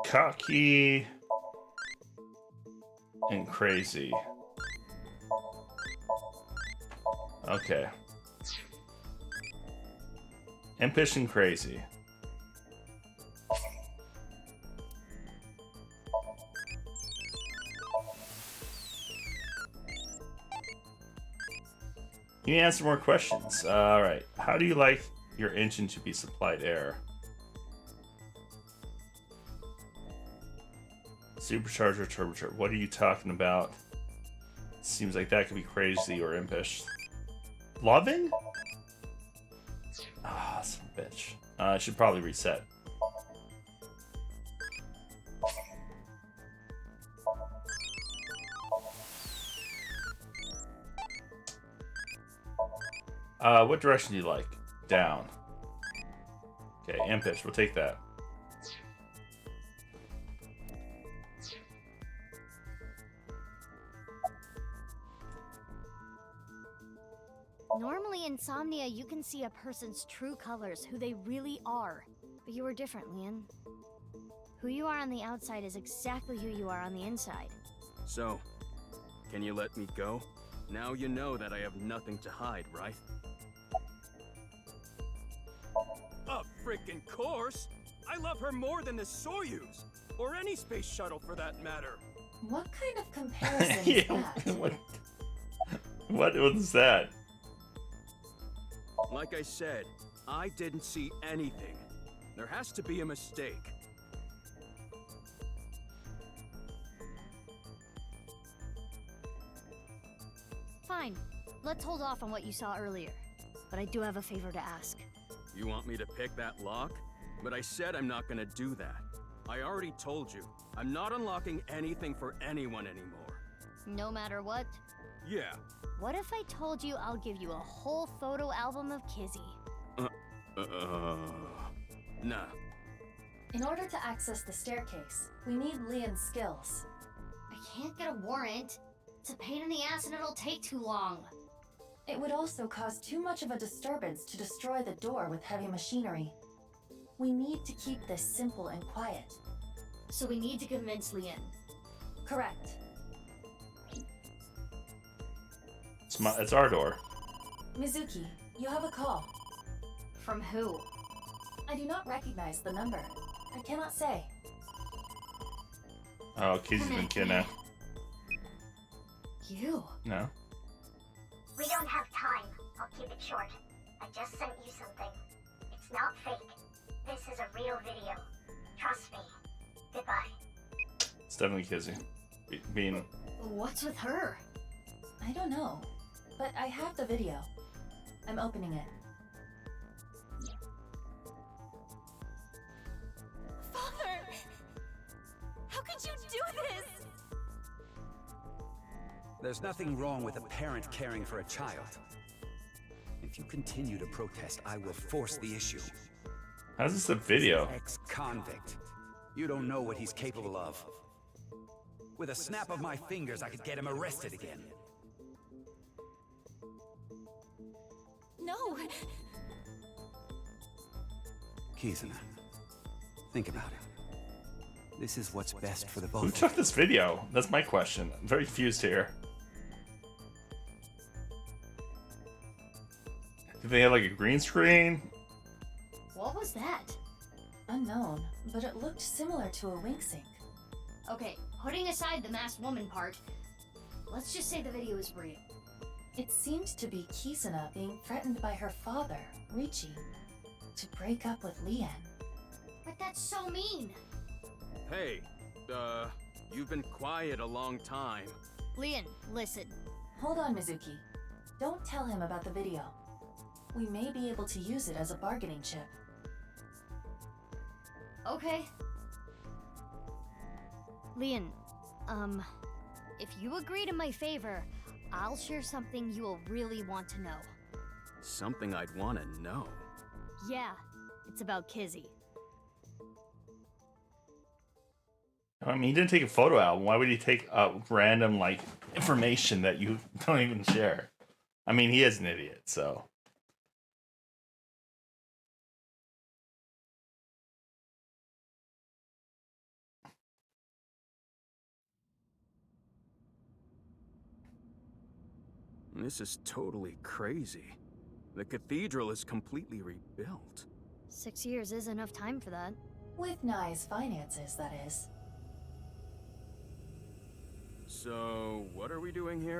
cocky and crazy. Okay. Impish and crazy. You need to answer more questions. All right. How do you like your engine to be supplied air? Supercharger, turbocharger. What are you talking about? Seems like that could be crazy or impish. Loving? Ah, some bitch. I should probably reset. What direction do you like? Down. Okay, impish. We'll take that. Normally in Insomnia, you can see a person's true colors, who they really are. But you were different, Leon. Who you are on the outside is exactly who you are on the inside. So, can you let me go? Now you know that I have nothing to hide, right? Of freaking course! I love her more than the Soyuz! Or any space shuttle for that matter. What kind of comparison is Yeah, that? what was that? Like I said, I didn't see anything. There has to be a mistake. Fine. Let's hold off on what you saw earlier. But I do have a favor to ask. You want me to pick that lock? But I said I'm not gonna do that. I already told you, I'm not unlocking anything for anyone anymore. No matter what? Yeah. What if I told you I'll give you a whole photo album of Kizzy? Nah. In order to access the staircase, we need Leon's skills. I can't get a warrant. It's a pain in the ass and it'll take too long. It would also cause too much of a disturbance to destroy the door with heavy machinery. We need to keep this simple and quiet. So we need to convince Leon. Correct. It's our door. Mizuki, you have a call. From who? I do not recognize the number. I cannot say. Oh, Kizzy's been kidnapped. You? No. We don't have time. I'll keep it short. I just sent you something. It's not fake. This is a real video. Trust me. Goodbye. It's definitely Kizzy. Being... What's with her? I don't know, but I have the video. I'm opening it. Father! How could you do this? There's nothing wrong with a parent caring for a child. If you continue to protest, I will force the issue. How's this a video? Ex-convict. You don't know what he's capable of. With a snap of my fingers, I could get him arrested again. No! Kizuna, think about it. This is what's best for the both Who of took you. this video? That's my question. I'm very confused here. Did they have like a green screen? What was that? Unknown, but it looked similar to a wink sync. Okay, putting aside the masked woman part, let's just say the video is real. It seemed to be Kizuna being threatened by her father, Richie, to break up with Leon. But that's so mean! Hey, you've been quiet a long time. Leon, listen. Hold on, Mizuki. Don't tell him about the video. We may be able to use it as a bargaining chip. Okay. Leon, if you agree to my favor, I'll share something you will really want to know. Something I'd want to know. Yeah, it's about Kizzy. I mean, he didn't take a photo album. Why would he take random, like, information that you don't even share? I mean, he is an idiot, so... This is totally crazy. The cathedral is completely rebuilt. 6 years is enough time for that. With Nye's finances, that is. So, what are we doing here?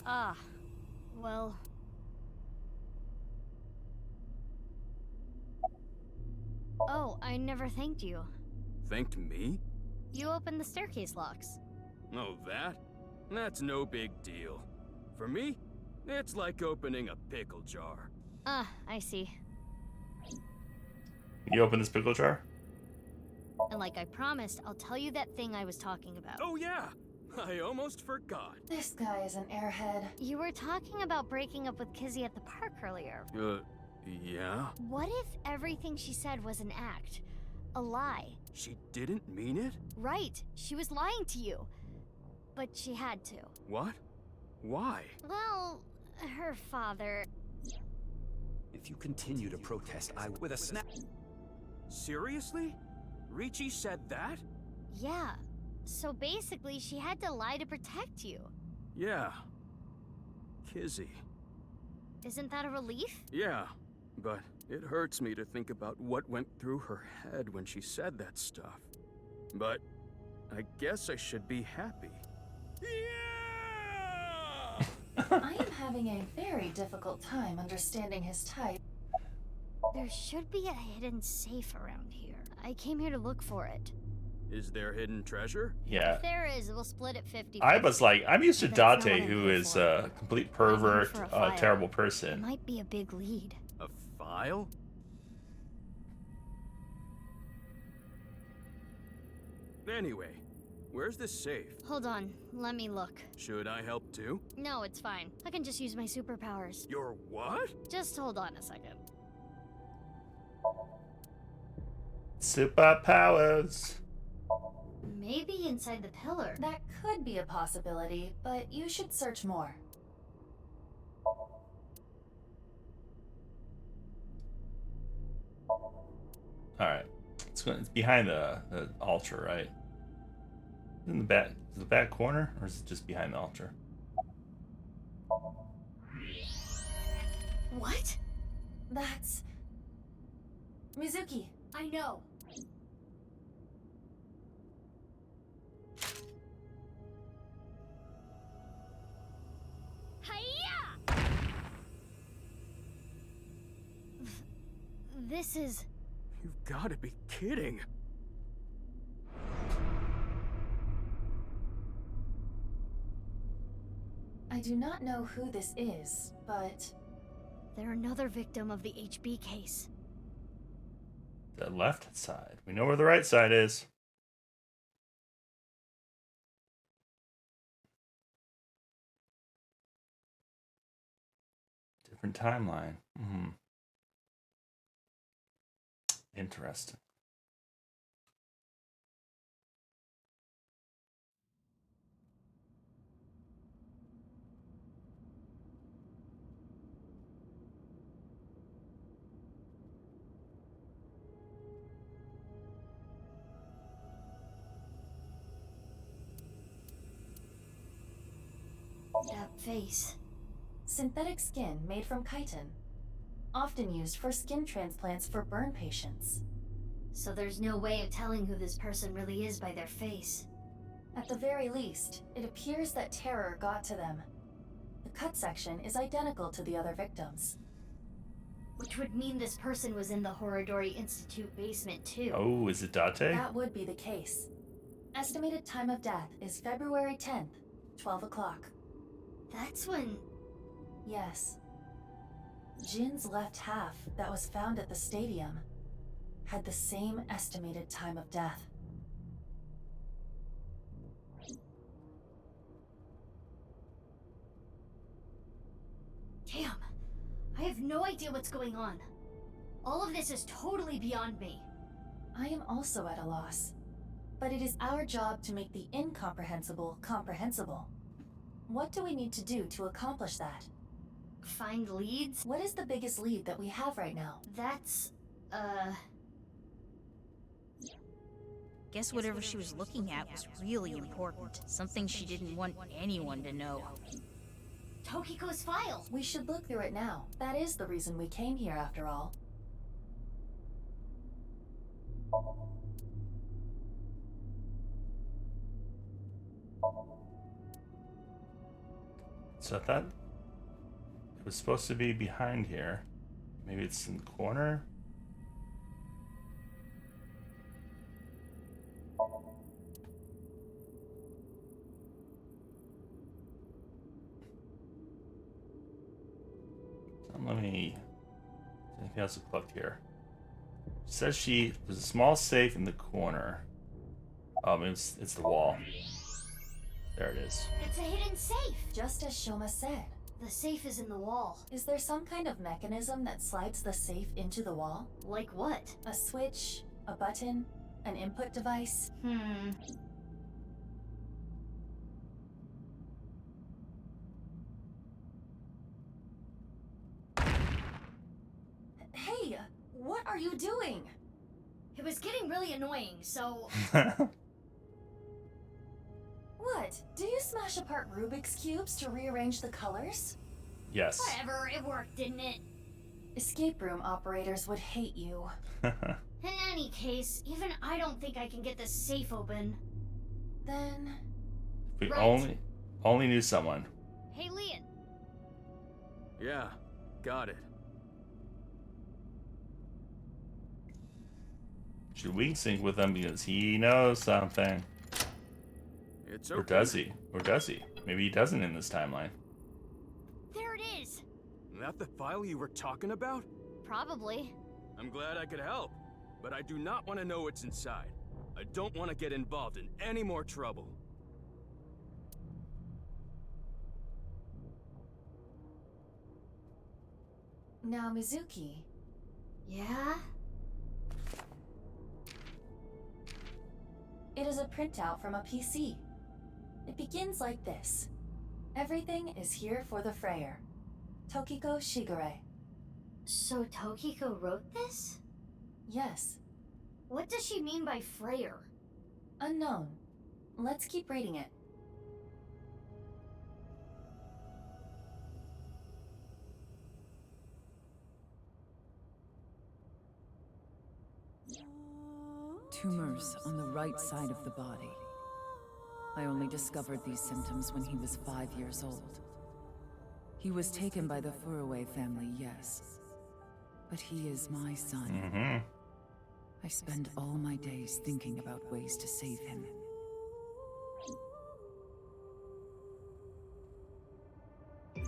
Well... Oh, I never thanked you. Thanked me? You opened the staircase locks. Oh, that? That's no big deal. For me, it's like opening a pickle jar. I see. You open this pickle jar? And like I promised, I'll tell you that thing I was talking about. Oh yeah! I almost forgot. This guy is an airhead. You were talking about breaking up with Kizzy at the park earlier. Yeah? What if everything she said was an act? A lie? She didn't mean it? Right, she was lying to you. But she had to. What? Why? Well, her father... If you continue to protest, I with a snap... Seriously? Richie said that? Yeah. So basically, she had to lie to protect you. Yeah. Kizzy. Isn't that a relief? Yeah, but it hurts me to think about what went through her head when she said that stuff. But I guess I should be happy. I am having a very difficult time understanding his type. There should be a hidden safe around here. I came here to look for it. Is there hidden treasure? Yeah. If there is, we'll split it 50-50. I was like, I'm used to But that's not Date, what I'm who here is for. a complete pervert, for a file. terrible It person. might be a big lead. A file? Anyway, Where's this safe? Hold on, let me look. Should I help too? No, it's fine. I can just use my superpowers. Your what? Just hold on a second. Superpowers. Maybe inside the pillar. That could be a possibility, but you should search more. Alright. It's behind the altar, right? In the back corner? Or is it just behind the altar? What? That's... Mizuki. I know. Hiya! This is... You've got to be kidding. I do not know who this is, but... They're another victim of the HB case. The left side. We know where the right side is. Different timeline. Interesting. That face. Synthetic skin made from chitin. Often used for skin transplants for burn patients. So there's no way of telling who this person really is by their face. At the very least, it appears that terror got to them. The cut section is identical to the other victims. Which would mean this person was in the Horodori Institute basement too. Oh, is it Date? That would be the case. Estimated time of death is February 10th, 12 o'clock. That's when... Yes. Jin's left half that was found at the stadium had the same estimated time of death. Damn. I have no idea what's going on. All of this is totally beyond me. I am also at a loss. But it is our job to make the incomprehensible comprehensible. What do we need to do to accomplish that? Find leads? What is the biggest lead that we have right now? That's, Guess whatever she was looking at was really important. Something she didn't want anyone to know. Tokiko's file! We should look through it now. That is the reason we came here after all. So I thought it was supposed to be behind here. Maybe it's in the corner? Let me... Anything else to collect here? It says she was a small safe in the corner. It's the wall. There it is. It's a hidden safe! Just as Shoma said. The safe is in the wall. Is there some kind of mechanism that slides the safe into the wall? Like what? A switch? A button? An input device? Hey! What are you doing? It was getting really annoying, so... What? Do you smash apart Rubik's Cubes to rearrange the colors? Yes. Whatever, it worked, didn't it? Escape room operators would hate you. In any case, even I don't think I can get this safe open. Then... If we Right. only knew someone. Hey, Leon. Yeah, got it. Should we sync with him because he knows something? It's Or okay. does he? Or does he? Maybe he doesn't in this timeline. There it is! That the file you were talking about? Probably. I'm glad I could help, but I do not want to know what's inside. I don't want to get involved in any more trouble. Now, Mizuki. Yeah? It is a printout from a PC. It begins like this. Everything is here for the Freyer. Tokiko Shigure. So Tokiko wrote this? Yes. What does she mean by Freyer? Unknown. Let's keep reading it. Tumors on the right side of the body. I only discovered these symptoms when he was 5 years old. He was taken by the Furuwe family, yes. But he is my son. I spend all my days thinking about ways to save him.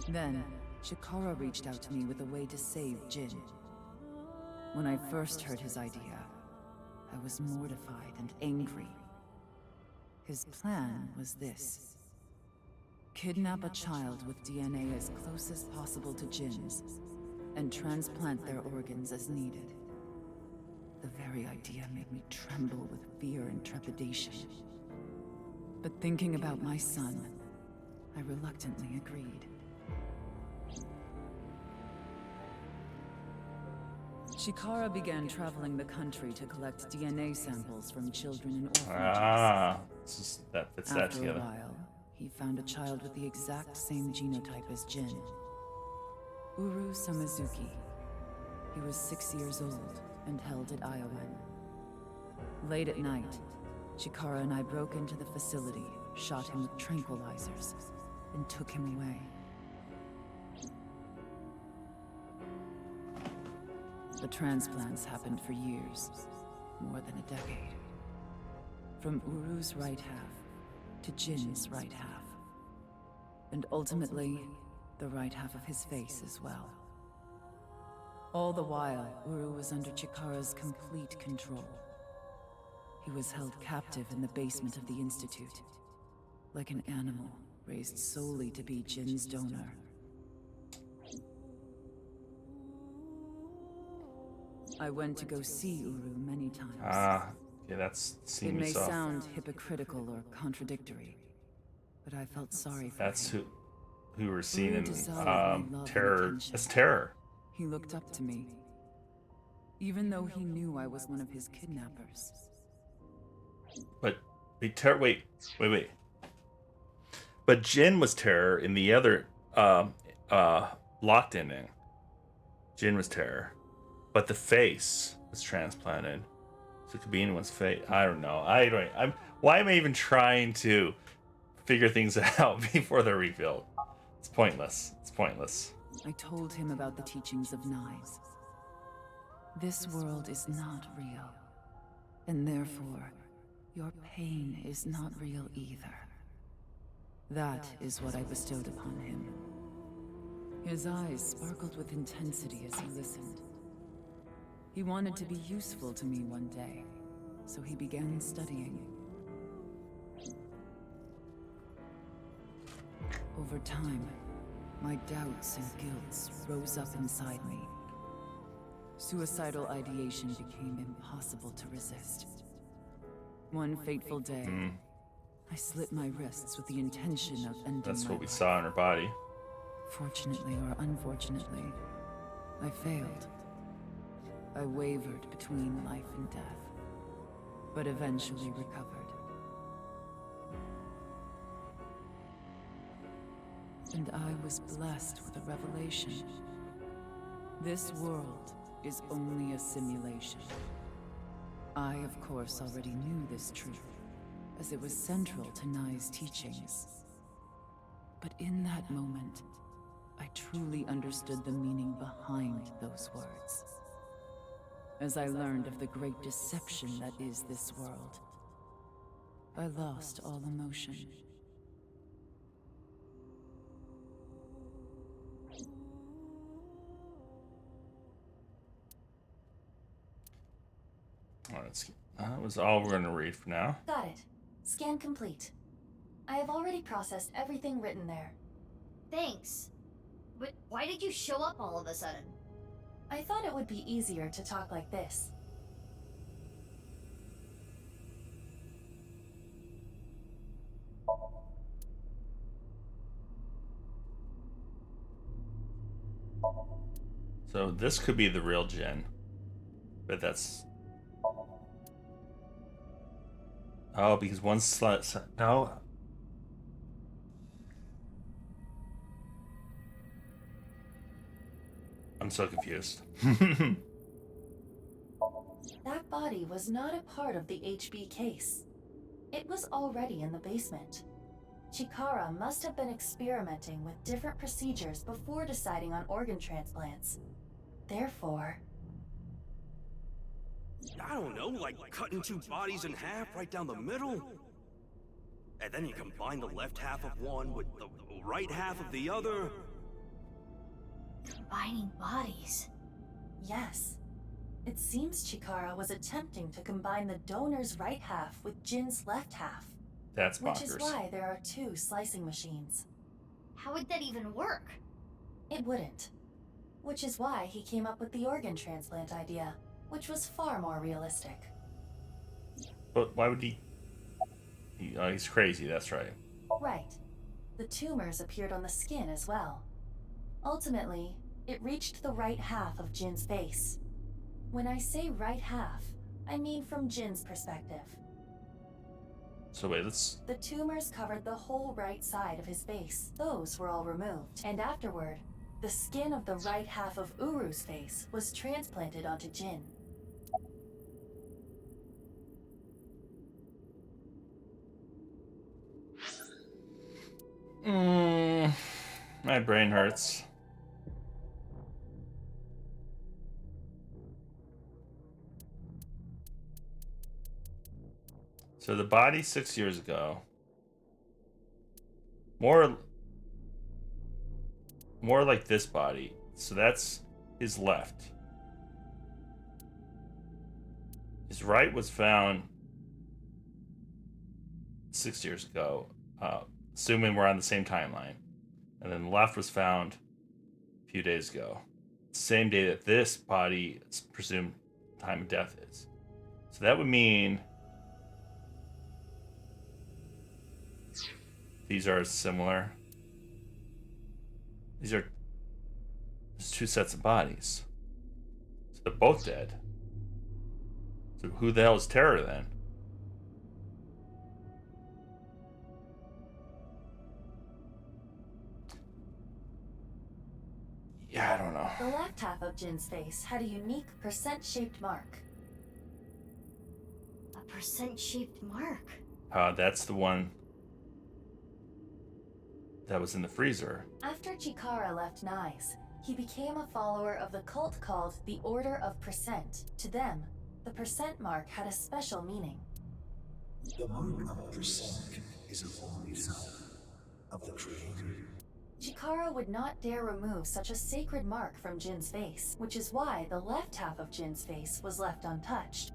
Then, Chikara reached out to me with a way to save Jin. When I first heard his idea, I was mortified and angry. His plan was this. Kidnap a child with DNA as close as possible to Jin's, and transplant their organs as needed. The very idea made me tremble with fear and trepidation. But thinking about my son, I reluctantly agreed. Chikara began traveling the country to collect DNA samples from children in orphanages. That fits that After together. a while, he found a child with the exact same genotype as Jin. Uru Samazuki. He was 6 years old and held at Iowan. Late at night, Chikara and I broke into the facility, shot him with tranquilizers, and took him away. The transplants happened for years, more than a decade. From Uru's right half to Jin's right half. And ultimately, the right half of his face as well. All the while, Uru was under Chikara's complete control. He was held captive in the basement of the Institute, like an animal raised solely to be Jin's donor. I went to go see Uru many times. Yeah, that's It seems may off. sound hypocritical or contradictory, but I felt sorry for That's him. who we're seeing Uru in deserved my love and Terror. attention. That's Terror. He looked up to me, even though he knew I was one of his kidnappers. But wait. But Jin was Terror in the other locked ending. Jin was Terror, but the face was transplanted. So it could be anyone's face. I don't know. Why am I even trying to figure things out before they're revealed? It's pointless. I told him about the teachings of Knives. This world is not real, and therefore, your pain is not real either. That is what I bestowed upon him. His eyes sparkled with intensity as he listened. He wanted to be useful to me one day, so he began studying. Over time, my doubts and guilts rose up inside me. Suicidal ideation became impossible to resist. One fateful day, I slit my wrists with the intention of ending That's my what we life. saw in her body. Fortunately or unfortunately, I failed. I wavered between life and death, but eventually recovered. And I was blessed with a revelation. This world is only a simulation. I, of course, already knew this truth, as it was central to Nai's teachings. But in that moment, I truly understood the meaning behind those words. As I learned of the great deception that is this world, I lost all emotion. That was all we're going to read for now. Got it. Scan complete. I have already processed everything written there. Thanks. But why did you show up all of a sudden? I thought it would be easier to talk like this. So this could be the real Jin. But that's... Oh, because one's slut... No. I'm so confused. That body was not a part of the HB case. It was already in the basement. Chikara must have been experimenting with different procedures before deciding on organ transplants. Therefore... I don't know, like cutting two bodies in half right down the middle? And then you combine the left half of one with the right half of the other? Combining bodies? Yes. It seems Chikara was attempting to combine the donor's right half with Jin's left half. That's bonkers. Which is why there are two slicing machines. How would that even work? It wouldn't. Which is why he came up with the organ transplant idea, which was far more realistic. But why would he... he's crazy, that's right. Right. The tumors appeared on the skin as well. Ultimately, it reached the right half of Jin's face. When I say right half, I mean from Jin's perspective. So wait, let's... The tumors covered the whole right side of his face. Those were all removed. And afterward, the skin of the right half of Uru's face was transplanted onto Jin. My brain hurts. So the body 6 years ago. More like this body. So that's his left. His right was found 6 years ago, assuming we're on the same timeline. And then the left was found a few days ago. Same day that this body's presumed time of death is. So that would mean these are similar. There's two sets of bodies. So they're both dead. So who the hell is Terror then? Yeah, I don't know. The left half of Jin's face had a unique percent-shaped mark. A percent-shaped mark? That's the one that was in the freezer. After Chikara left Nyes, he became a follower of the cult called the Order of Percent. To them, the percent mark had a special meaning. The mark of percent is a holy sign of the Creator. Chikara would not dare remove such a sacred mark from Jin's face, which is why the left half of Jin's face was left untouched.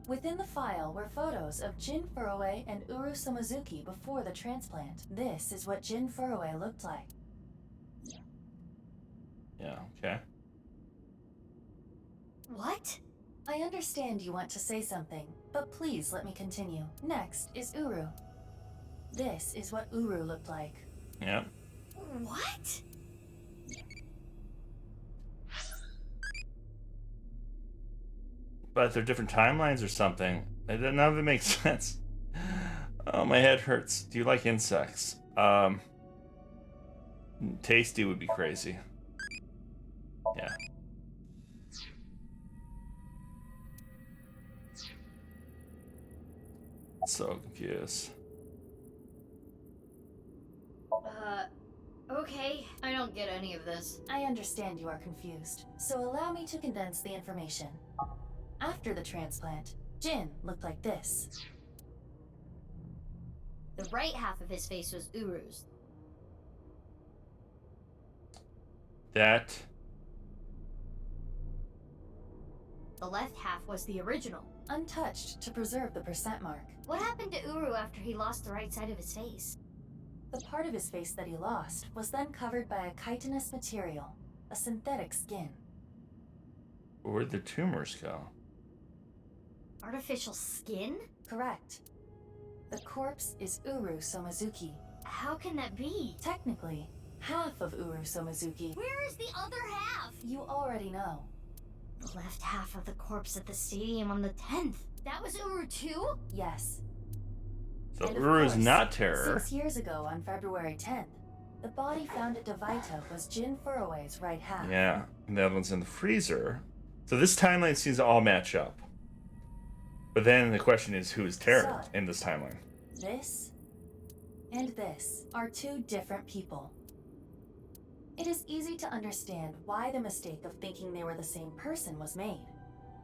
Within the file were photos of Jin Furue and Uru Samazuki before the transplant. This is what Jin Furue looked like. Yeah, okay. What? I understand you want to say something, but please let me continue. Next is Uru. This is what Uru looked like. Yeah. What? But they're different timelines or something. None of it makes sense. Oh, my head hurts. Do you like insects? Tasty would be crazy. Yeah. So confused. Okay. I don't get any of this. I understand you are confused, so allow me to condense the information. After the transplant, Jin looked like this. The right half of his face was Uru's. That... The left half was the original. Untouched to preserve the percent mark. What happened to Uru after he lost the right side of his face? The part of his face that he lost was then covered by a chitinous material, a synthetic skin. Where'd the tumors go? Artificial skin? Correct. The corpse is Uru Somazuki. How can that be? Technically, half of Uru Somazuki. Where is the other half? You already know. The left half of the corpse at the stadium on the 10th. That was Uru too? Yes. So And of Uru's course, not terror. 6 years ago on February 10th, the body found at Devaita was Jin Furue's right half. Yeah, and the other one's in the freezer. So this timeline seems to all match up. But then the question is, who is terror So- in this timeline? This and this are two different people. It is easy to understand why the mistake of thinking they were the same person was made.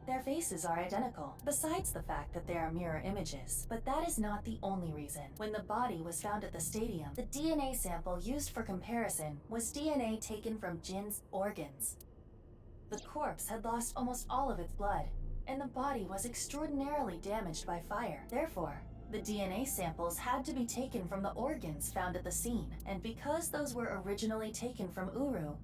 Their faces are identical, besides the fact that they are mirror images. But that is not the only reason. When the body was found at the stadium, the DNA sample used for comparison was DNA taken from Jin's organs. The corpse had lost almost all of its blood, and the body was extraordinarily damaged by fire. Therefore, the DNA samples had to be taken from the organs found at the scene, and because those were originally taken from Uru,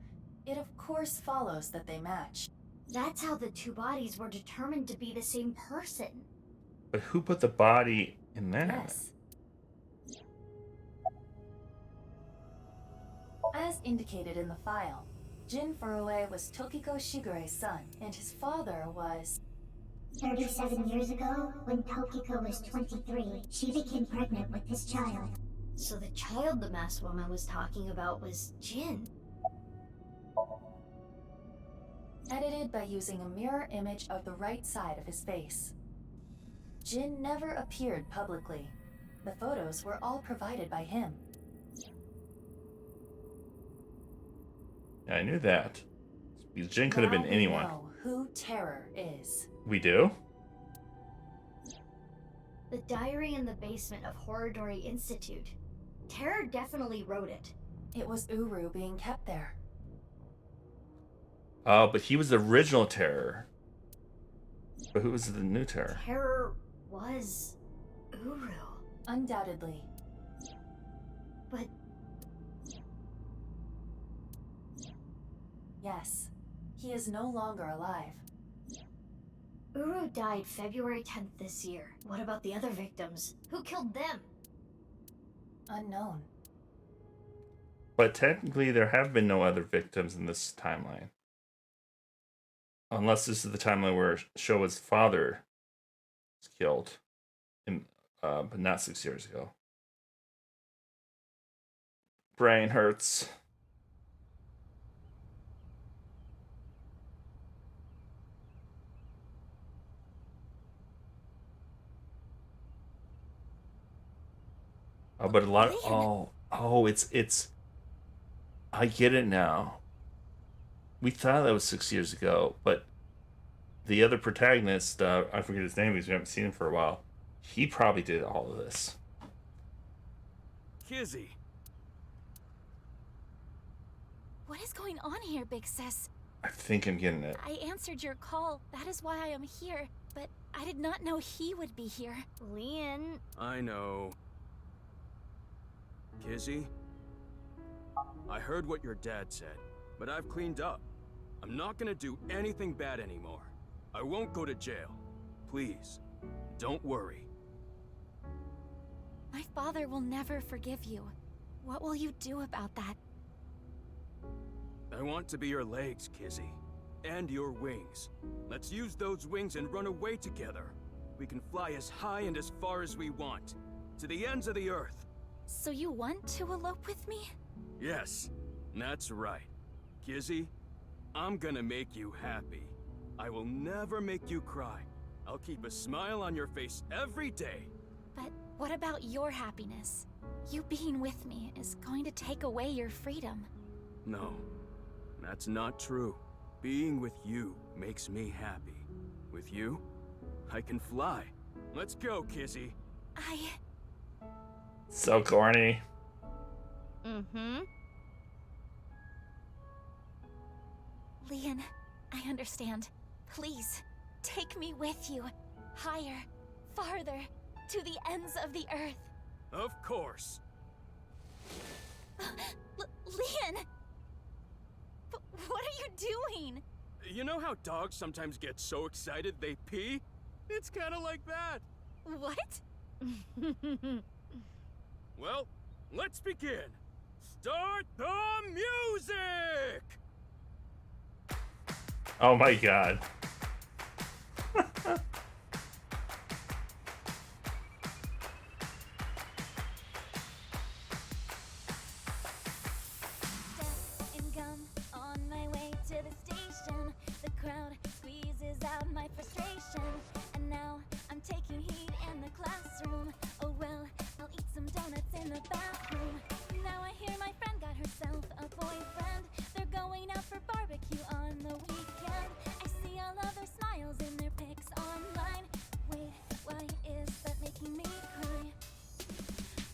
it of course follows that they match. That's how the two bodies were determined to be the same person. But who put the body in there? Yes. As indicated in the file, Jin Furue was Tokiko Shigure's son, and his father was... 37 years ago, when Tokiko was 23, she became pregnant with this child. So the child the masked woman was talking about was Jin. Edited by using a mirror image of the right side of his face. Jin never appeared publicly. The photos were all provided by him. Yeah, I knew that. Because Jin could have been Now anyone. we know who Terror is. We do? The diary in the basement of Horridori Institute. Terror definitely wrote it. It was Uru being kept there. Oh, but he was the original terror. But who was the new terror? Terror was Uru. Undoubtedly. But yes, he is no longer alive. Uru died February 10th this year. What about the other victims? Who killed them? Unknown. But technically, there have been no other victims in this timeline. Unless this is the timeline where Showa's father was killed, but not 6 years ago. Brain hurts. Oh, but a lot of it's I get it now. We thought that was 6 years ago, but the other protagonist, I forget his name because we haven't seen him for a while. He probably did all of this. Kizzy. What is going on here, Big Sis? I think I'm getting it. I answered your call. That is why I am here. But I did not know he would be here. Lian. I know. Kizzy? I heard what your dad said, but I've cleaned up. I'm not gonna do anything bad anymore. I won't go to jail. Please, don't worry. My father will never forgive you. What will you do about that? I want to be your legs, Kizzy. And your wings. Let's use those wings and run away together. We can fly as high and as far as we want. To the ends of the earth. So you want to elope with me? Yes, that's right. Kizzy, I'm gonna make you happy. I will never make you cry. I'll keep a smile on your face every day. But what about your happiness? You being with me is going to take away your freedom. No, that's not true. Being with you makes me happy. With you, I can fly. Let's go, Kizzy. So corny. Mm-hmm. Lian, I understand. Please, take me with you. Higher, farther, to the ends of the earth. Of course. Leon! What are you doing? You know how dogs sometimes get so excited they pee? It's kind of like that. What? Well, let's begin. Start the music! Oh my god. And gum on my way to the station. The crowd squeezes out my frustration. And now I'm taking heat in the classroom. Oh well, I'll eat some donuts in the bathroom. Now I hear my friend got herself a boyfriend. They're going out for barbecue on the weekend. I see all of their smiles in their pics online. Wait, why is that making me cry?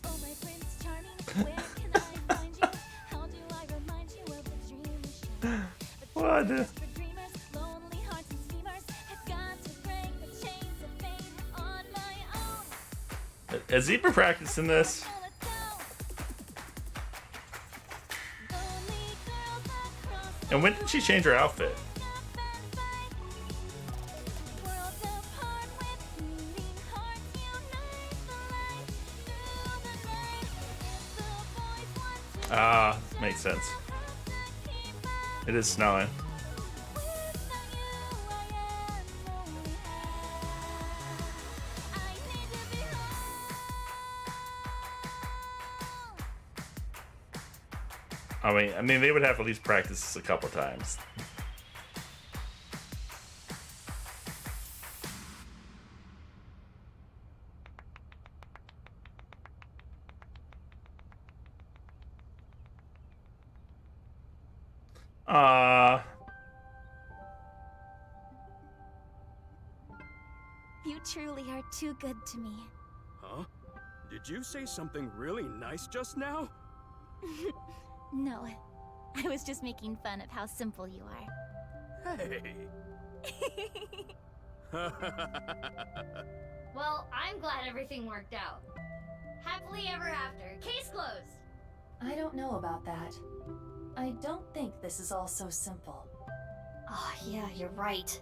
Oh my Prince Charming, where can I find you? How do I remind you of the dream we shared? What? For dreamers, lonely hearts and schemers have got to break the chains of fate on my own. Has he been practicing this? And when did she change her outfit? Ah, makes sense. It is snowing. I mean, they would have at least practice this a couple times. You truly are too good to me. Huh? Did you say something really nice just now? No, I was just making fun of how simple you are. Hey. Well, I'm glad everything worked out. Happily ever after. Case closed. I don't know about that. I don't think this is all so simple. Oh, yeah, you're right.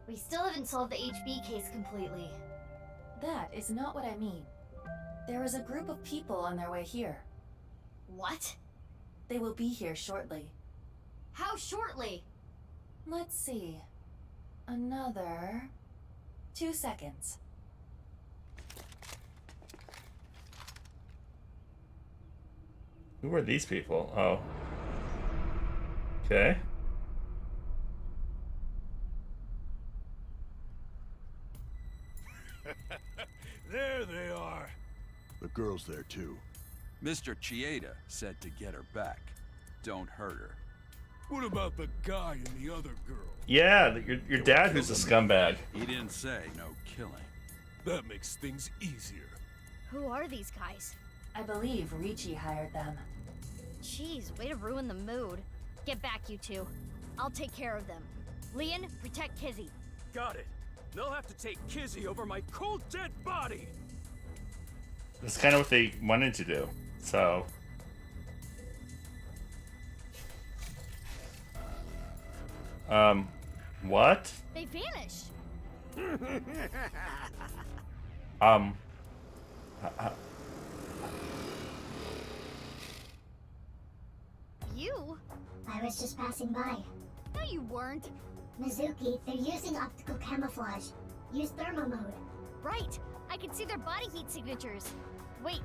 We still haven't solved the HB case completely. That is not what I mean. There is a group of people on their way here. What? They will be here shortly. How shortly? Let's see. Another 2 seconds. Who are these people? Oh. Okay. There they are. The girl's there too. Mr. Chieda said to get her back. Don't hurt her. What about the guy and the other girl? Yeah, your dad who's a scumbag. He didn't say no killing. That makes things easier. Who are these guys? I believe Ricci hired them. Jeez, way to ruin the mood. Get back, you two. I'll take care of them. Leon, protect Kizzy. Got it. They'll have to take Kizzy over my cold dead body. That's kind of what they wanted to do. So. What? They vanished. You? I was just passing by. No, you weren't. Mizuki, they're using optical camouflage. Use thermo mode. Right. I can see their body heat signatures. Wait,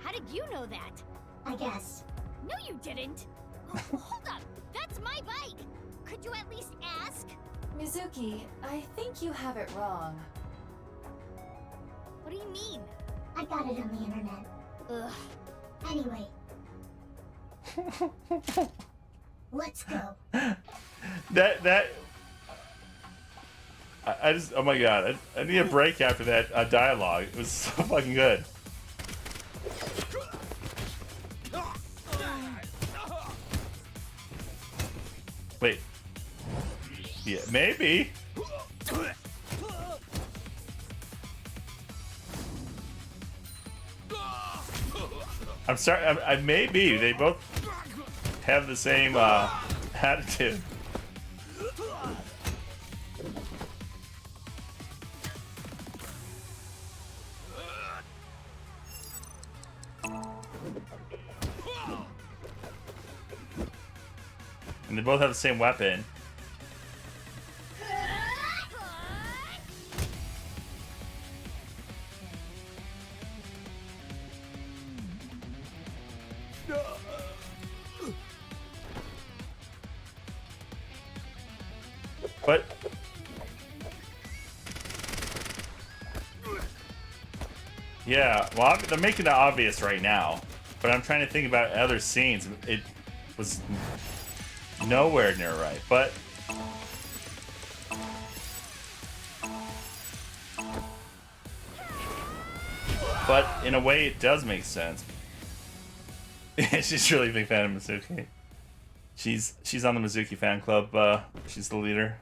how did you know that? I guess. No, you didn't. Oh, hold up. That's my bike. Could you at least ask? Mizuki, I think you have it wrong. What do you mean? I got it on the internet. Ugh. Anyway. Let's go. I just, oh my god, I need a break after that dialogue. It was so fucking good. Wait. Yeah, maybe. I'm sorry. I may be. They both have the same attitude. And they both have the same weapon. But yeah, well, they're making it obvious right now. But I'm trying to think about other scenes. It was nowhere near right. But in a way, it does make sense. She's really a big fan of Mizuki. She's on the Mizuki fan club. She's the leader.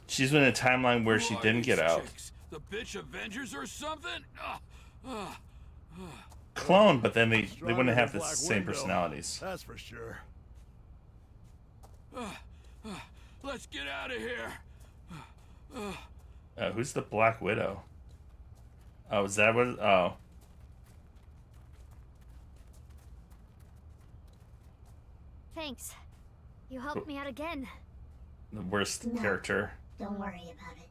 She's been in a timeline where she didn't get out. The bitch Avengers or something? Clone, but then they wouldn't have the same personalities. That's for sure. Let's get out of here. Who's the Black Widow? Oh, is that what? Oh. Thanks. You helped me out again. The worst character. Don't worry about it.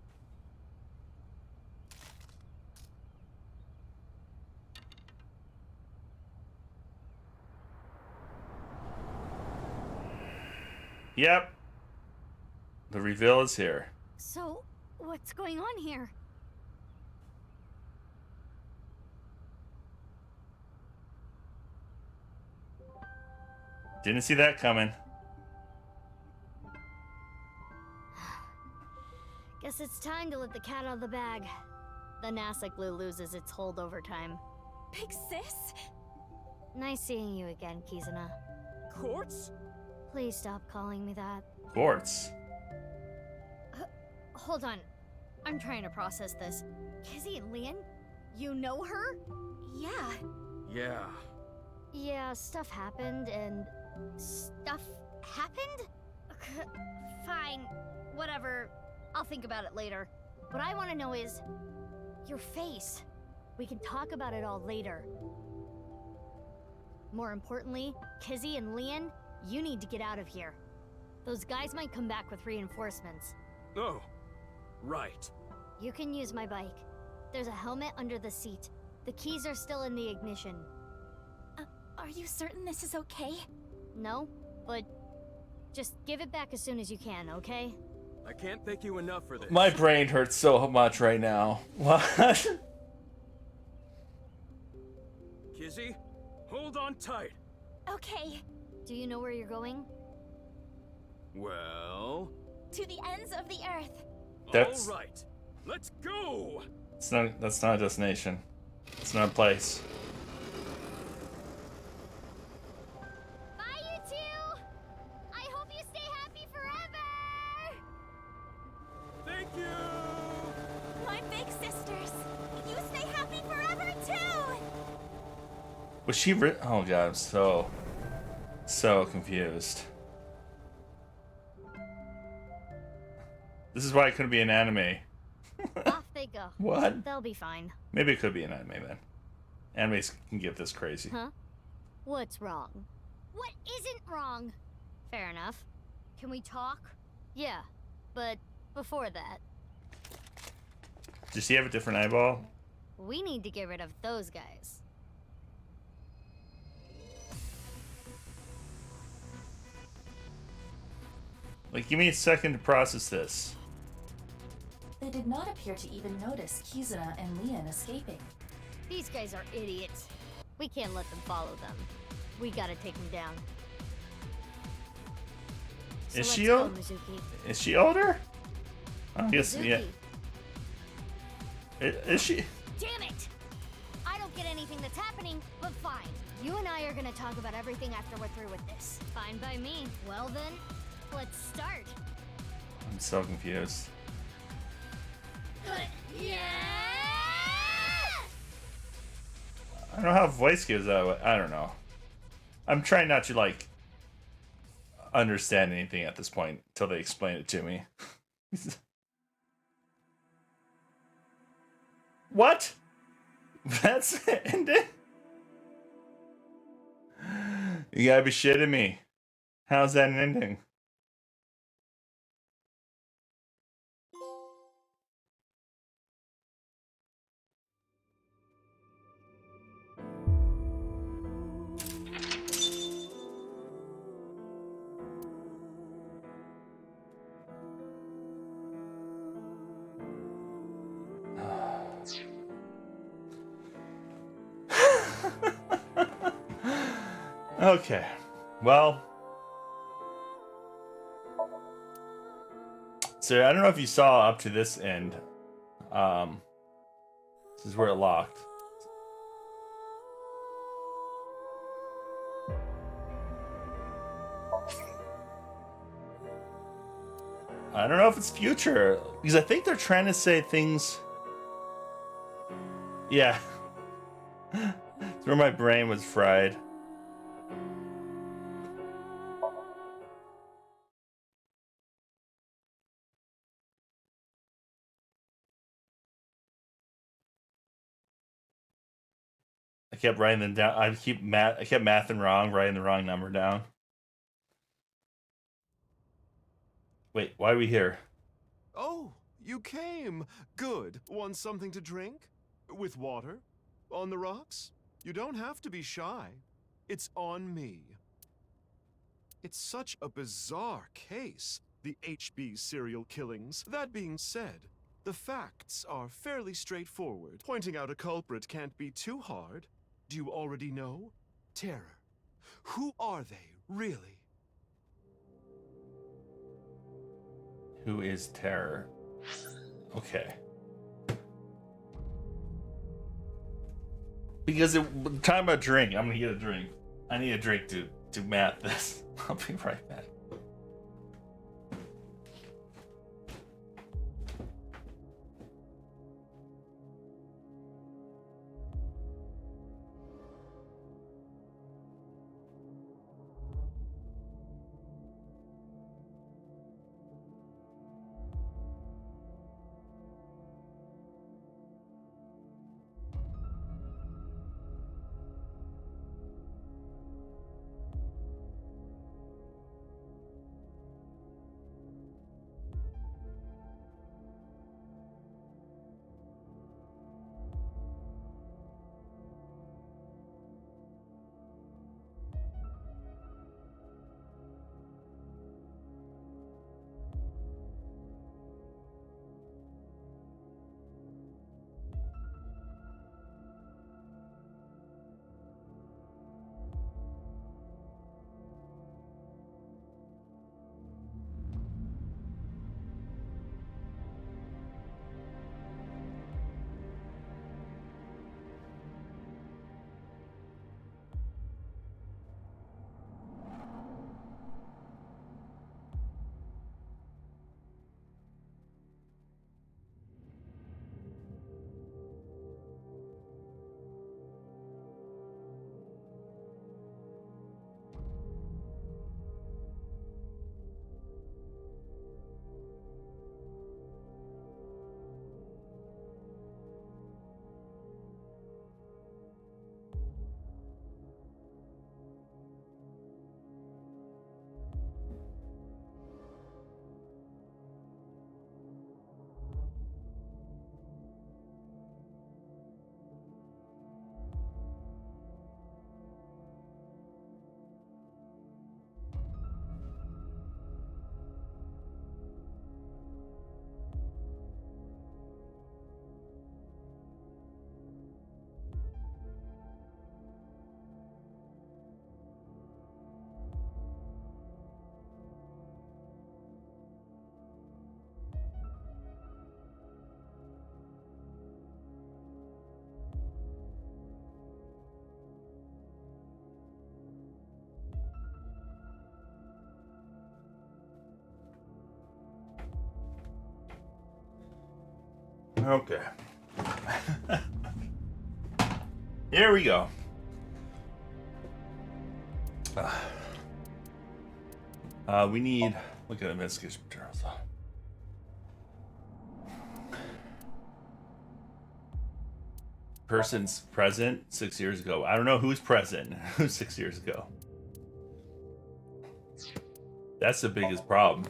Yep. The reveal is here. So, what's going on here? Didn't see that coming. Guess it's time to let the cat out of the bag. The NASA glue loses its hold over time. Big sis? Nice seeing you again, Kizuna. Quartz? Please stop calling me that. Quartz. Hold on. I'm trying to process this. Kizzy and Lian? You know her? Yeah. Yeah. Yeah, stuff happened and... Stuff happened? Fine. Whatever. I'll think about it later. What I want to know is... your face. We can talk about it all later. More importantly, Kizzy and Lian, you need to get out of here. Those guys might come back with reinforcements. Oh, right. You can use my bike. There's a helmet under the seat. The keys are still in the ignition. Are you certain this is okay? No, but just give it back as soon as you can, okay? I can't thank you enough for this. My brain hurts so much right now. What? Kizzy, hold on tight. Okay. Do you know where you're going? Well... to the ends of the earth. That's... all right. Let's go! That's not a destination. It's not a place. Bye, you two! I hope you stay happy forever! Thank you! My big sisters. You stay happy forever, too! Was she oh god, I'm so confused. This is why it couldn't be an anime. Off they go. What? They'll be fine. Maybe it could be an anime then. Animes can get this crazy. Huh? What's wrong? What isn't wrong? Fair enough. Can we talk? Yeah, but before that, Does she have a different eyeball? we need to get rid of those guys. Like, give me a second to process this. They did not appear to even notice Kizuna and Lian escaping. These guys are idiots. We can't let them follow them. We gotta take them down. So Is let's she go, old? Mizuki. Is she older? I guess, Mizuki. yeah. Is she? Damn it! I don't get anything that's happening, but fine. You and I are gonna talk about everything after we're through with this. Fine by me. Well then, let's start. I'm so confused. Yeah! I don't know how voice gives out. I don't know. I'm trying not to like understand anything at this point until they explain it to me. What? That's the ending? You gotta be shitting me. How's that an ending? Okay. Well. So I don't know if you saw up to this end. This is where it locked. I don't know if it's future, because I think they're trying to say things. Yeah. It's where my brain was fried. I kept writing them down. I kept mathing wrong, writing the wrong number down. Wait, why are we here? Oh, you came. Good. Want something to drink? With water? On the rocks? You don't have to be shy. It's on me. It's such a bizarre case, the HB serial killings. That being said, the facts are fairly straightforward. Pointing out a culprit can't be too hard. Do you already know? Terror. Who are they, really? Who is Terror? Okay. Because talking about drink, I'm gonna get a drink. I need a drink to math this. I'll be right back. Okay. Here we go. We need look at investigation materials. Person's present 6 years ago. I don't know who's present. Who's 6 years ago? That's the biggest problem.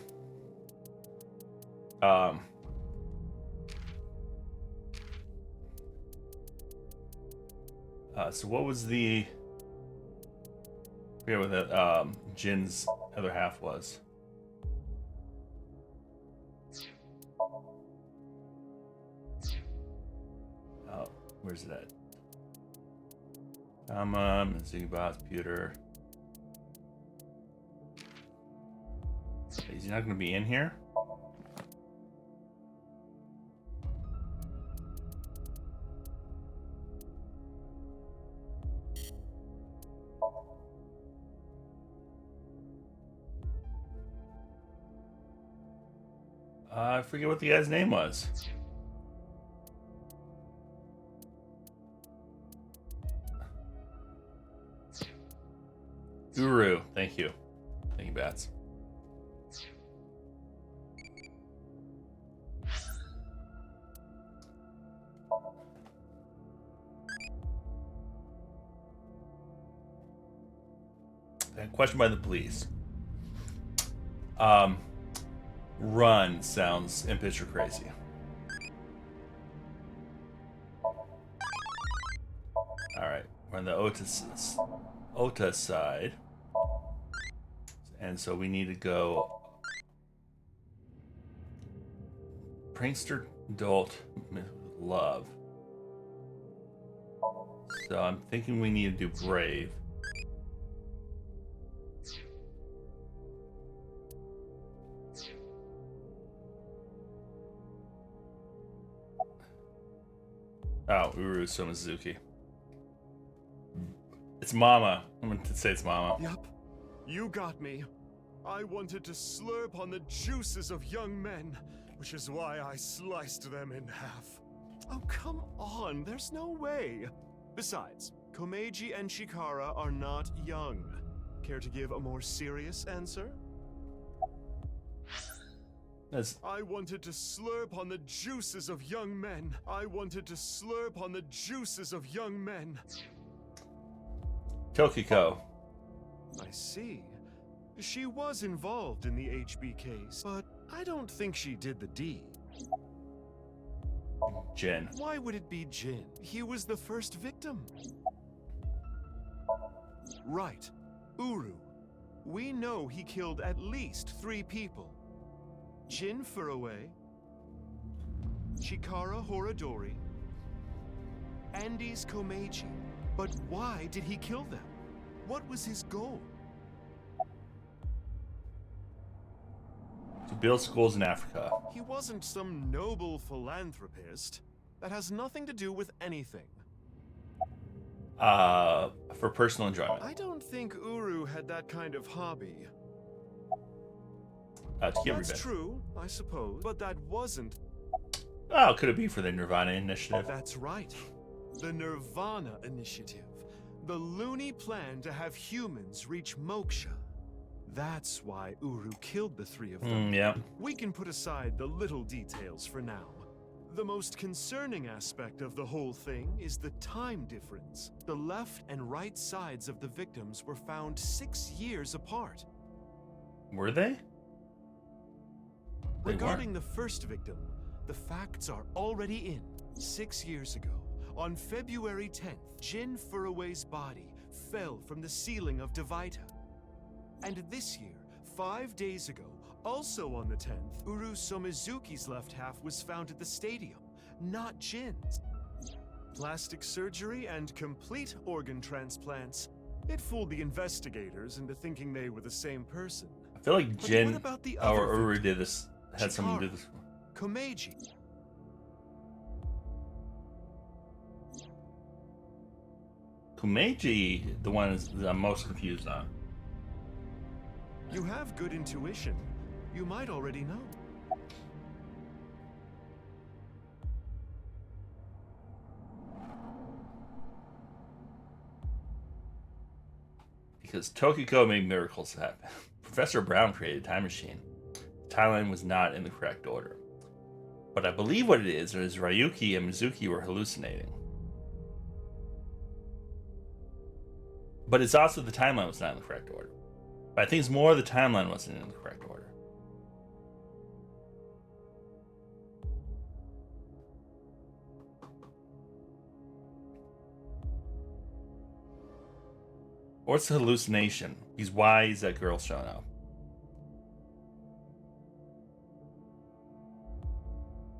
So what was the? I forget what that Jin's other half was. Oh, where's it at? Ziggybots, Pewter. Is he not going to be in here? I forget what the guy's name was. Guru. Thank you. Thank you, Bats. Question by the police. Run sounds impish or crazy. Alright, we're on the Ota side. And so we need to go Prankster Adult Love. So I'm thinking we need to do Brave. Oh, Uru Somizuki. It's Mama. I'm going to say it's Mama. Yep. You got me. I wanted to slurp on the juices of young men, which is why I sliced them in half. Oh, come on. There's no way. Besides, Komeiji and Chikara are not young. Care to give a more serious answer? I wanted to slurp on the juices of young men. I wanted to slurp on the juices of young men. Tokiko. I see. She was involved in the HB case, but I don't think she did the deed. Jin. Why would it be Jin? He was the first victim. Right. Uru. We know he killed at least 3 people. Jin Furue, Chikara Horadori, Andes Komeiji. But why did he kill them? What was his goal? To build schools in Africa. He wasn't some noble philanthropist. That has nothing to do with anything. For personal enjoyment. I don't think Uru had that kind of hobby. To get That's revenge. true, I suppose, but that wasn't. Oh, could it be for the Nirvana initiative? That's right. The Nirvana initiative. The loony plan to have humans reach moksha. That's why Uru killed the 3 of them. Yeah. We can put aside the little details for now. The most concerning aspect of the whole thing is the time difference. The left and right sides of the victims were found 6 years apart. Were they? Regarding the first victim, the facts are already in. 6 years ago, on February 10th, Jin Furue's body fell from the ceiling of Devaita. And this year, 5 days ago, also on the 10th, Uru Somizuki's left half was found at the stadium, not Jin's. Plastic surgery and complete organ transplants. It fooled the investigators into thinking they were the same person. I feel like But Jin what about the or other Uru victim? did this. Had something to do this. Komeiji. Komeiji, the one that I'm most confused on. You have good intuition. You might already know. because Tokiko made miracles happen. Professor Brown created a time machine. The timeline was not in the correct order. But I believe what it is Ryuki and Mizuki were hallucinating. But it's also the timeline was not in the correct order. But I think it's more the timeline wasn't in the correct order. Or it's a hallucination. Because why is that girl showing up?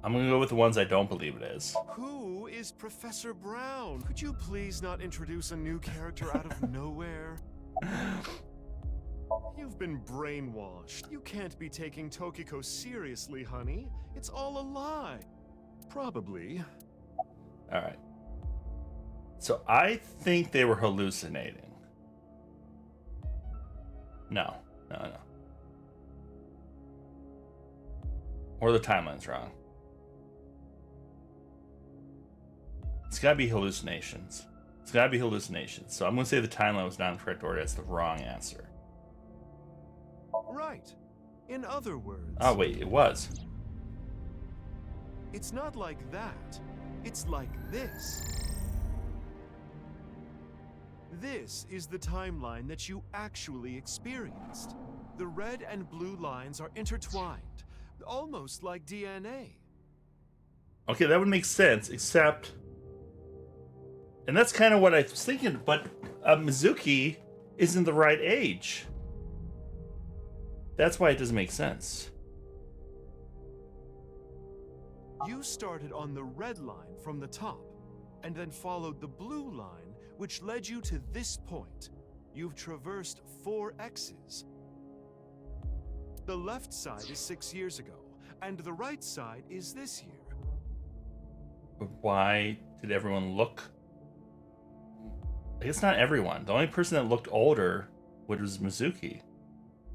I'm gonna go with the ones I don't believe it is. Who is Professor Brown? Could you please not introduce a new character out of nowhere? You've been brainwashed. You can't be taking Tokiko seriously, honey. It's all a lie. Probably. Alright. So I think they were hallucinating. No. Or the timeline's wrong. It's gotta be hallucinations. So I'm gonna say the timeline was not in the correct order. That's the wrong answer. Right. In other words... Oh, wait, it was. It's not like that. It's like this. This is the timeline that you actually experienced. The red and blue lines are intertwined, almost like DNA. Okay, that would make sense, except... And that's kind of what I was thinking, but Mizuki isn't the right age. That's why it doesn't make sense. You started on the red line from the top, and then followed the blue line, which led you to this point. You've traversed 4 X's. The left side is 6 years ago, and the right side is this year. But why did everyone look... I guess not everyone. The only person that looked older was Mizuki.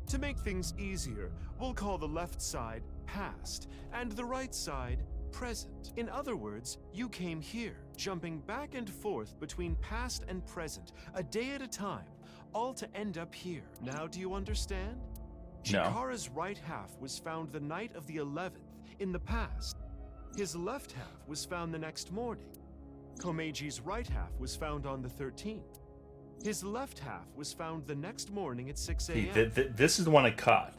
To make things easier, we'll call the left side past, and the right side present. In other words, you came here, jumping back and forth between past and present, a day at a time, all to end up here. Now do you understand? No. Chikara's right half was found the night of the 11th, in the past. His left half was found the next morning. Komeji's right half was found on the 13th. His left half was found the next morning at 6 a.m. This is the one I caught,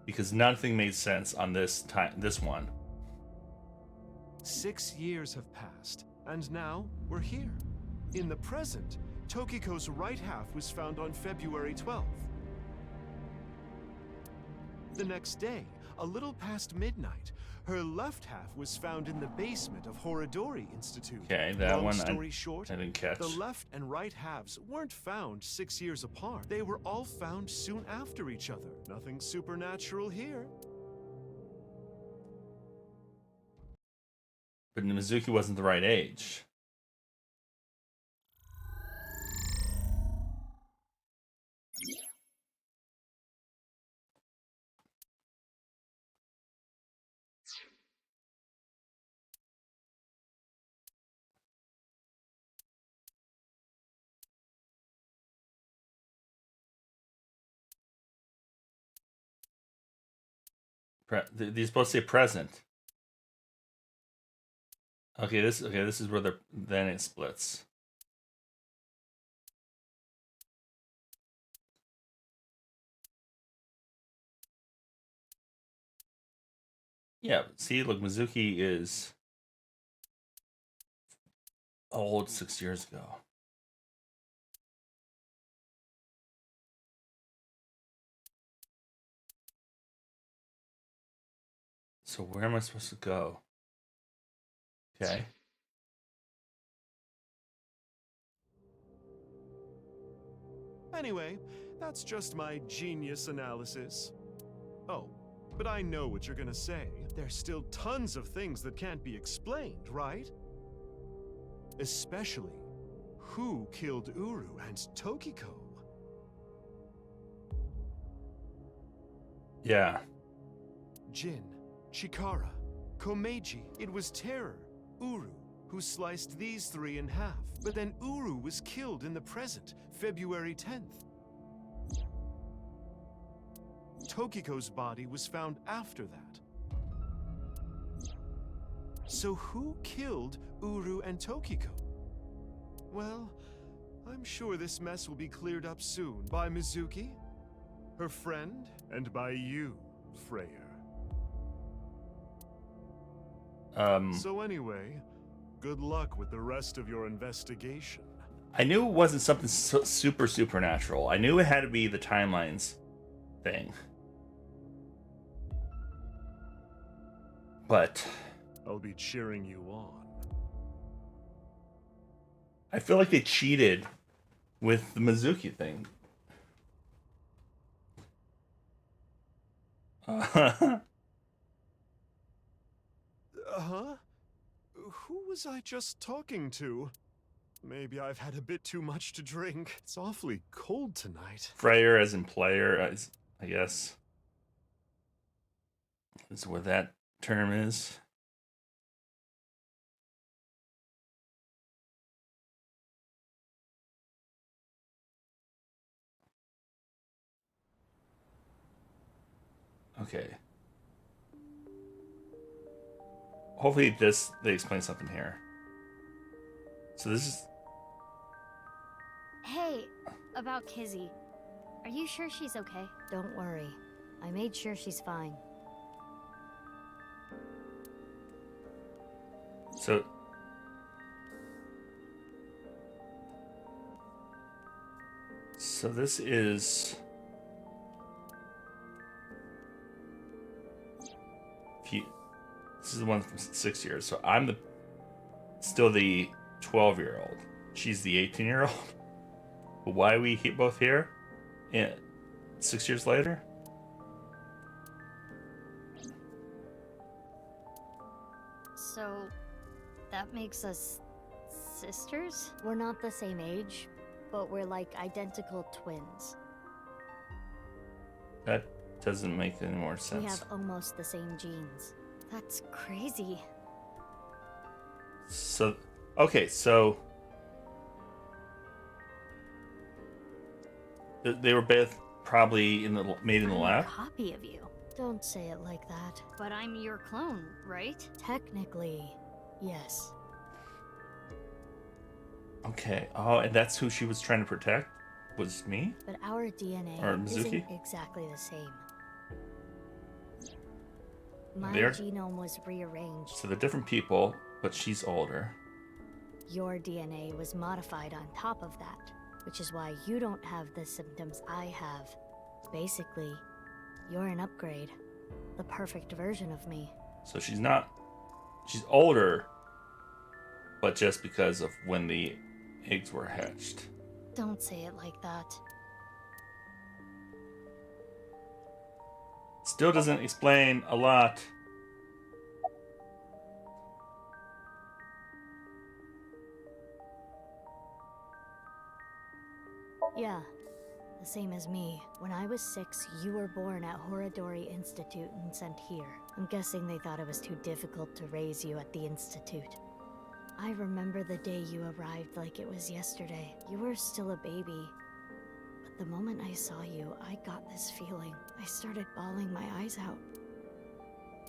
because nothing made sense on this one. 6 years have passed, and now we're here. In the present, Tokiko's right half was found on February 12th. The next day, a little past midnight, her left half was found in the basement of Horodori Institute. Okay, that Long one story short, I didn't catch. the left and right halves weren't found 6 years apart. They were all found soon after each other. Nothing supernatural here. But Mizuki wasn't the right age. They're supposed to say present. Okay, this is where then it splits. Yeah, see, look, Mizuki is old 6 years ago. So where am I supposed to go? Okay. Anyway, that's just my genius analysis. Oh, but I know what you're gonna say. There's still tons of things that can't be explained, right? Especially, who killed Uru and Tokiko? Yeah. Jin, Chikara, Komeiji. It was Terror, Uru, who sliced these 3 in half. But then Uru was killed in the present, February 10th. Tokiko's body was found after that. So who killed Uru and Tokiko? Well, I'm sure this mess will be cleared up soon by Mizuki, her friend, and by you, Freyr. So anyway, good luck with the rest of your investigation. I knew it wasn't something super supernatural. I knew it had to be the timelines thing. But I'll be cheering you on. I feel like they cheated with the Mizuki thing. Huh? Who was I just talking to? Maybe I've had a bit too much to drink. It's awfully cold tonight. Freyr as in player, as I guess, is what that term is. Okay. Hopefully they explain something here. So this is... Hey, about Kizzy. Are you sure she's okay? Don't worry. I made sure she's fine. So... So this is... This is the one from 6 years. So I'm still the 12-year-old. She's the 18-year-old. But why are we both here? 6 years later? So, that makes us sisters? We're not the same age, but we're like identical twins. That doesn't make any more sense. We have almost the same genes. That's crazy. So, okay, so they were both probably made in the lab. A copy of you. Don't say it like that. But I'm your clone, right? Technically, yes. Okay. Oh, and that's who she was trying to protect? Was me? But our DNA or Mizuki? isn't exactly the same. My They're... genome was rearranged. So they're different people, but she's older. Your DNA was modified on top of that, which is why you don't have the symptoms I have. Basically, you're an upgrade. The perfect version of me. So she's not... She's older, but just because of when the eggs were hatched. Don't say it like that. Still doesn't explain a lot. Yeah, the same as me. When I was 6, you were born at Horadori Institute and sent here. I'm guessing they thought it was too difficult to raise you at the Institute. I remember the day you arrived like it was yesterday. You were still a baby. But the moment I saw you, I got this feeling. I started bawling my eyes out.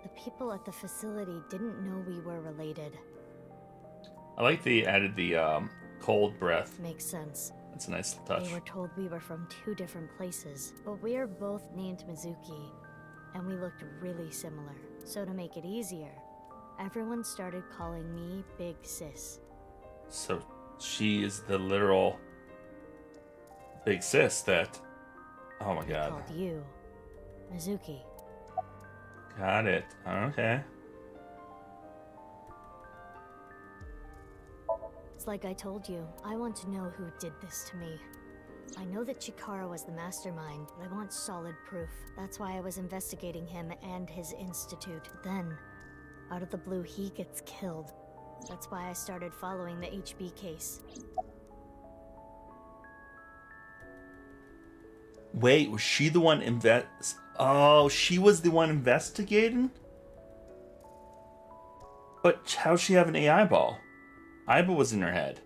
The people at the facility didn't know we were related. I like they added the cold breath. Makes sense. That's a nice touch. They were told we were from 2 different places, but we are both named Mizuki, and we looked really similar. So to make it easier, everyone started calling me Big Sis. So she is the literal big sis that... Oh my god. Called you Mizuki. Got it. Okay. It's like I told you, I want to know who did this to me. I know that Chikara was the mastermind, but I want solid proof. That's why I was investigating him and his institute. Then, out of the blue, he gets killed. That's why I started following the HB case. Wait, was she the one Oh, she was the one investigating? But how'd she have an eyeball? Aiba was in her head.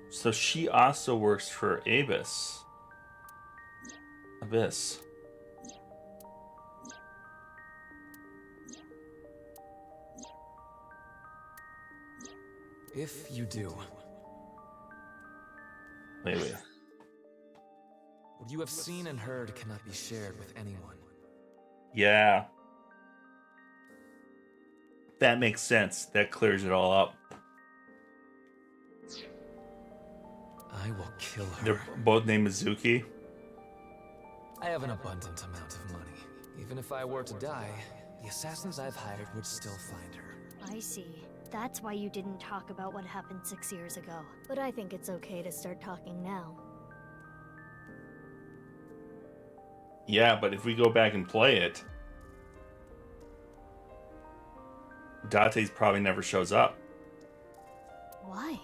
So she also works for Abyss. If you do, Wait. what you have seen and heard cannot be shared with anyone. Yeah. That makes sense. That clears it all up. I will kill her. They're both named Mizuki. I have an abundant amount of money. Even if I were to die, the assassins I've hired would still find her. I see. That's why you didn't talk about what happened 6 years ago. But I think it's okay to start talking now. Yeah, but if we go back and play it, Date's probably never shows up. Why?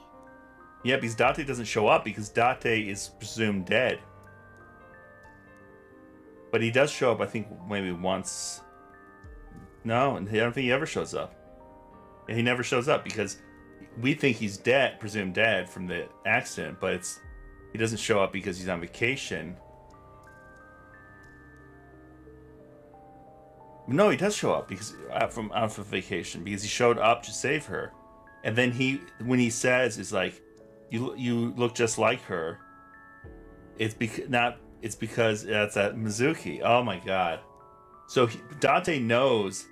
Yeah, because Date doesn't show up because Date is presumed dead. But he does show up, I think, maybe once. No, and I don't think he ever shows up. Yeah, he never shows up because we think he's dead, presumed dead from the accident, but he doesn't show up because he's on vacation. No, he does show up because from vacation because he showed up to save her, and then when he says is like, you look just like her. It's because that's at Mizuki. Oh my god! So Date knows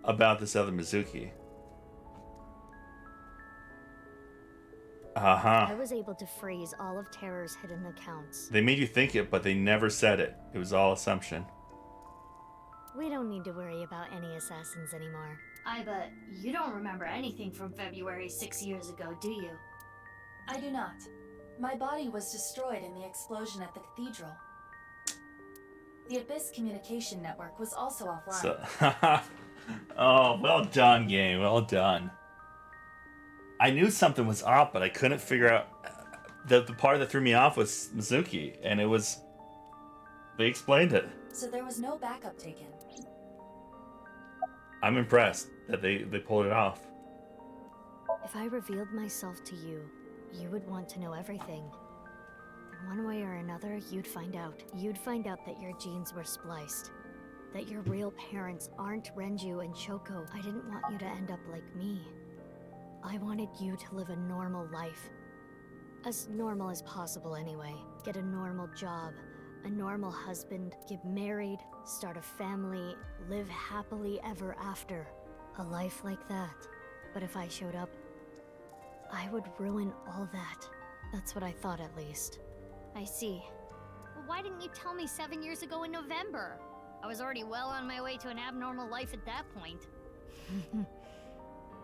about this other Mizuki. I was able to freeze all of Terror's hidden accounts. They made you think it, but they never said it. It was all assumption. We don't need to worry about any assassins anymore. I bet you don't remember anything from February 6 years ago, do you? I do not. My body was destroyed in the explosion at the cathedral. The Abyss communication network was also offline. Oh, well done, game. Well done. I knew something was off, but I couldn't figure out. The part that threw me off was Mizuki, and they explained it. So there was no backup taken. I'm impressed that they pulled it off. If I revealed myself to you, you would want to know everything. In one way or another, you'd find out. You'd find out that your genes were spliced. That your real parents aren't Renju and Choco. I didn't want you to end up like me. I wanted you to live a normal life. As normal as possible anyway. Get a normal job, a normal husband, get married, start a family, live happily ever after. A life like that. But if I showed up, I would ruin all that. That's what I thought, at least. I see. Well, why didn't you tell me 7 years ago in November? I was already well on my way to an abnormal life at that point.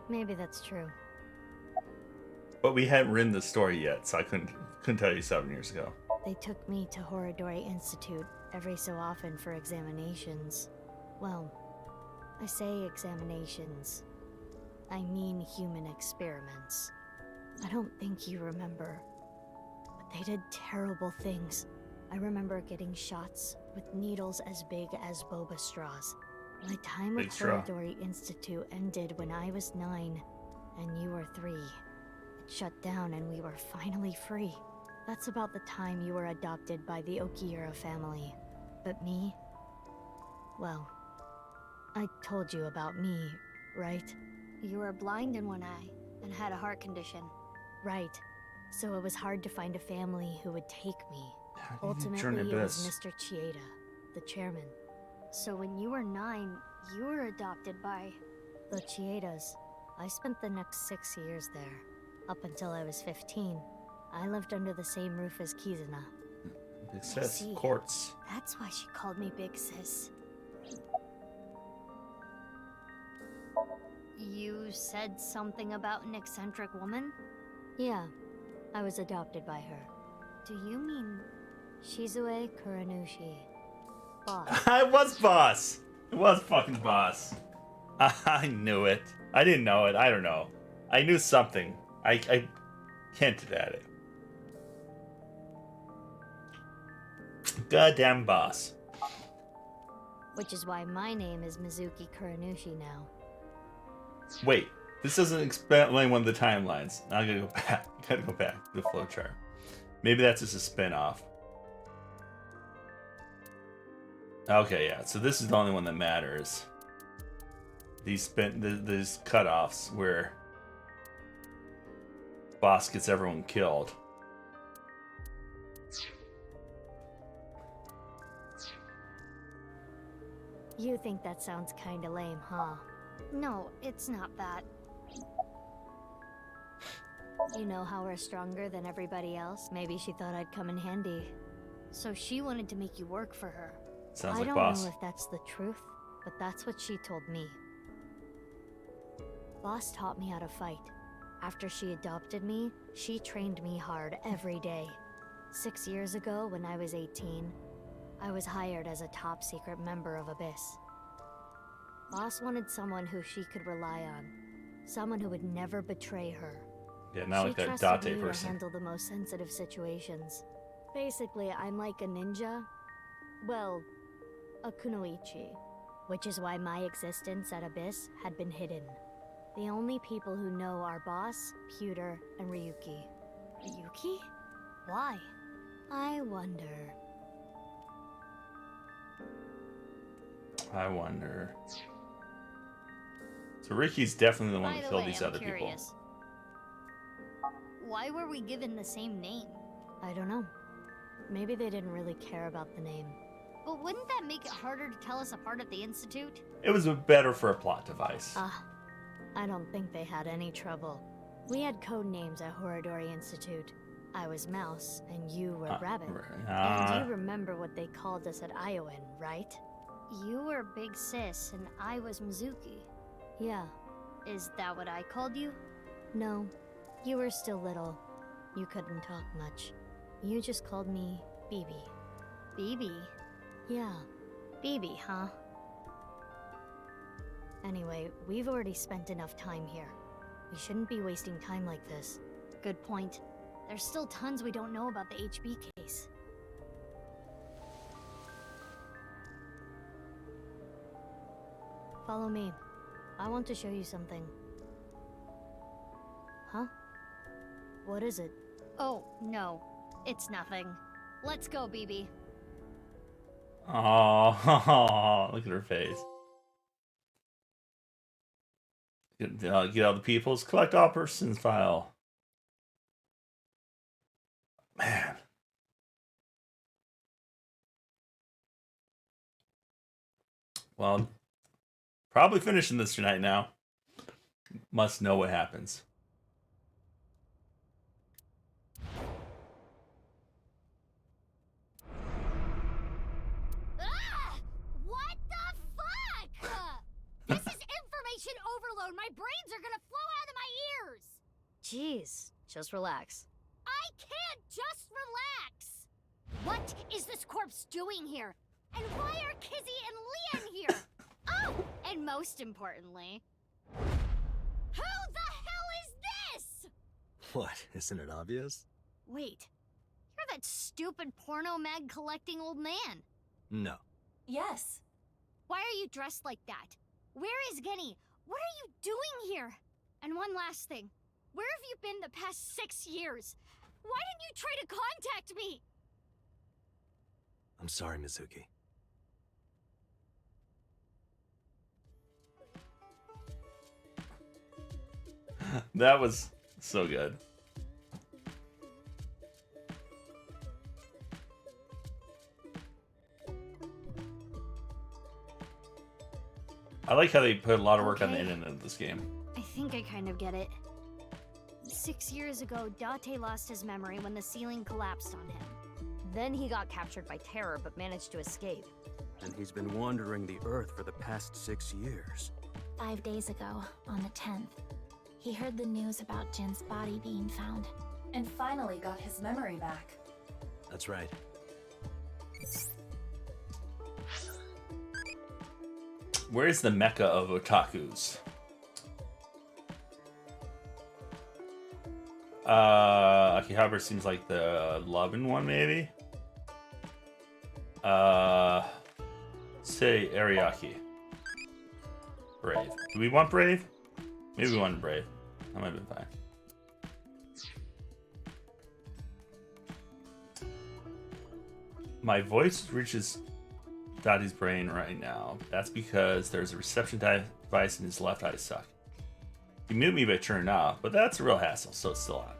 Maybe that's true. But we hadn't written the story yet, so I couldn't tell you 7 years ago. They took me to Horodori Institute every so often for examinations. Well, I say examinations. I mean human experiments. I don't think you remember, but they did terrible things. I remember getting shots with needles as big as boba straws. My time at Horodori Institute ended when I was 9, and you were 3. It shut down and we were finally free. That's about the time you were adopted by the Okiura family. But me? Well, I told you about me, right? You were blind in one eye and had a heart condition. Right. So it was hard to find a family who would take me. Ultimately, it was Mr. Chieda, the chairman. So when you were 9, you were adopted by... the Chiedas. I spent the next 6 years there. Up until I was 15. I lived under the same roof as Kizuna. Big Sis, Quartz. That's why she called me Big Sis. You said something about an eccentric woman? Yeah, I was adopted by her. Do you mean... Shizue Kuranushi. Boss. I was boss! It was fucking boss. I knew it. I didn't know it. I don't know. I knew something. I hinted at it. Goddamn boss. Which is why my name is Mizuki Kuranushi now. Wait, This doesn't explain one of the timelines. Now I gotta go back. Gotta go back to the flowchart. Maybe that's just a spin-off. Okay, yeah. So this is the only one that matters. These cutoffs where boss gets everyone killed. You think that sounds kinda lame, huh? No, it's not that. You know how we're stronger than everybody else? Maybe she thought I'd come in handy. So she wanted to make you work for her. Sounds I like don't boss. know if that's the truth, but that's what she told me. Boss taught me how to fight. After she adopted me, she trained me hard every day. 6 years ago, when I was 18, I was hired as a top secret member of Abyss. Boss wanted someone who she could rely on. Someone who would never betray her. Yeah, not like She a trusted Date me person. to handle the most sensitive situations. Basically, I'm like a ninja. Well, a kunoichi. Which is why my existence at Abyss had been hidden. The only people who know are Boss, Pewter, and Ryuki. Ryuki? Why? I wonder. I wonder. So Ricky's definitely the one By that the killed way, these I'm other curious. Why were we given the same name? I don't know. Maybe they didn't really care about the name. But wouldn't that make it harder to tell us apart at the Institute? people. It was better for a plot device. I don't think they had any trouble. We had code names at Horadori Institute. I was Mouse, and you were Rabbit. And you remember what they called us at Iowan, right? You were Big Sis, and I was Mizuki. Yeah. Is that what I called you? No. You were still little. You couldn't talk much. You just called me BB. BB? Yeah. BB, huh? Anyway, we've already spent enough time here. We shouldn't be wasting time like this. Good point. There's still tons we don't know about the HB case. Follow me. I want to show you something. Huh? What is it? Oh, no. It's nothing. Let's go, BB. Oh, look at her face. Get all the peoples. Collect all persons file. Man. Well, probably finishing this tonight now. Must know what happens. What the fuck? This is information overload. My brains are gonna flow out of my ears. Jeez, just relax. I can't just relax. What is this corpse doing here? And why are Kizzy and Leon here? Oh, and most importantly, who the hell is this? What, isn't it obvious? Wait, you're that stupid porno mag collecting old man. No. Yes. Why are you dressed like that? Where is Genny? What are you doing here? And one last thing. Where have you been the past 6 years? Why didn't you try to contact me? I'm sorry, Mizuki. That was so good. I like how they put a lot of work on the Okay. internet of this game. I think I kind of get it. 6 years ago, Date lost his memory when the ceiling collapsed on him. Then he got captured by terror but managed to escape. And he's been wandering the Earth for the past 6 years. 5 days ago, on the 10th, he heard the news about Jin's body being found. And finally got his memory back. That's right. Where's the mecca of otakus? Akihabara seems like the loving one, maybe? Say Ariaki. Brave. Do we want Brave? Maybe we wanted Brave. That might have been fine. My voice reaches Dottie's brain right now. That's because there's a reception device in his left eye socket. He muted me by turning it off, but that's a real hassle, so it's still on.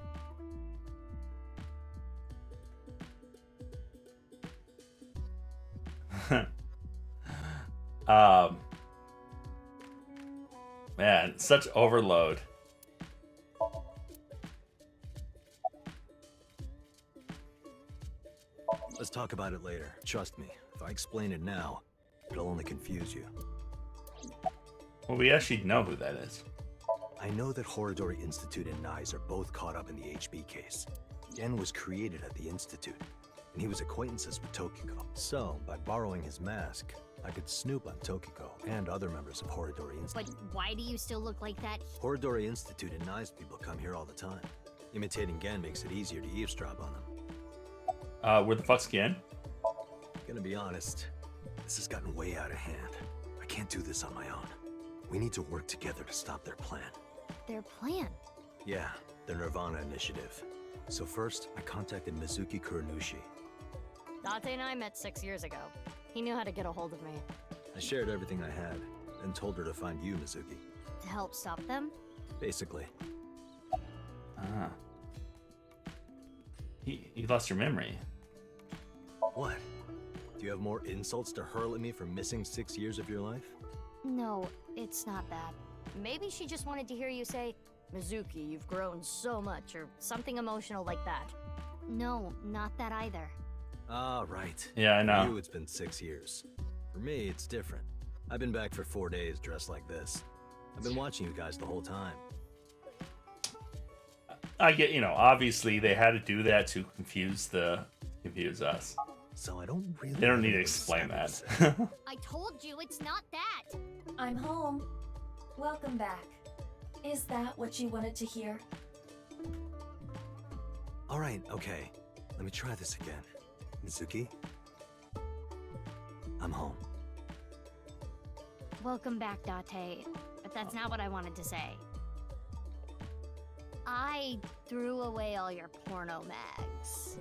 Man, such overload. Let's talk about it later. Trust me, if I explain it now, it'll only confuse you. Well, we actually know who that is. I know that Horadori Institute and Nyes are both caught up in the HB case. Gen was created at the Institute, and he was acquaintances with Tokiko. So, by borrowing his mask, I could snoop on Tokiko and other members of Horadori Institute. But why do you still look like that? Horadori Institute and Nyes people come here all the time. Imitating Gen makes it easier to eavesdrop on them. Where the fuck's Gen? Gonna be honest, this has gotten way out of hand. I can't do this on my own. We need to work together to stop their plan. Their plan? Yeah, the Nirvana initiative. So first, I contacted Mizuki Kuranushi. Date and I met 6 years ago. He knew how to get a hold of me. I shared everything I had, and told her to find you, Mizuki. To help stop them? Basically. Ah. You lost your memory. What? Do you have more insults to hurl at me for missing 6 years of your life? No, it's not that. Maybe she just wanted to hear you say, Mizuki, you've grown so much, or something emotional like that. No, not that either. Ah, right. Yeah, I know. For you, it's been 6 years. For me, it's different. I've been back for 4 days dressed like this. I've been watching you guys the whole time. I get, obviously they had to do that to confuse us. So I don't really. They don't need to explain that. I told you it's not that. I'm home. Welcome back. Is that what you wanted to hear? All right, okay. Let me try this again. Mizuki? I'm home. Welcome back, Date. But that's not what I wanted to say. I threw away all your porno mags.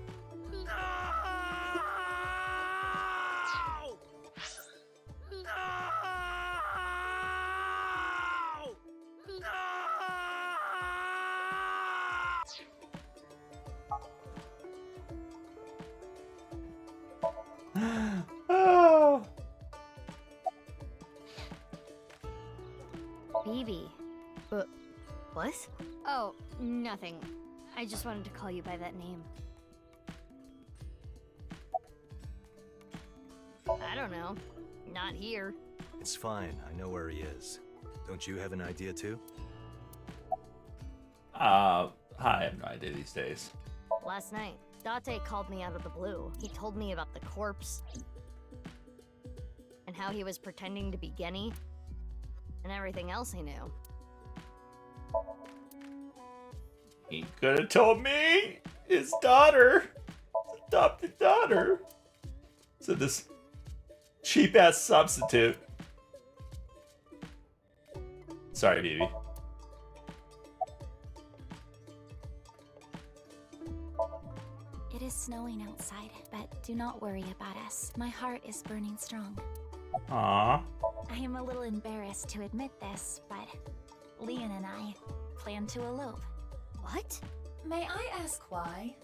Oh. Bibi. What? Oh, nothing. I just wanted to call you by that name. I don't know. Not here. It's fine. I know where he is. Don't you have an idea too? I have no idea these days. Last night, Date called me out of the blue. He told me about the corpse. And how he was pretending to be Genny. And everything else he knew. He could have told me his daughter, his adopted daughter. So this cheap ass substitute. Sorry, Bibi. It is snowing outside, but do not worry about us. My heart is burning strong. Aww. I am a little embarrassed to admit this, but Leon and I plan to elope. What? May I ask why?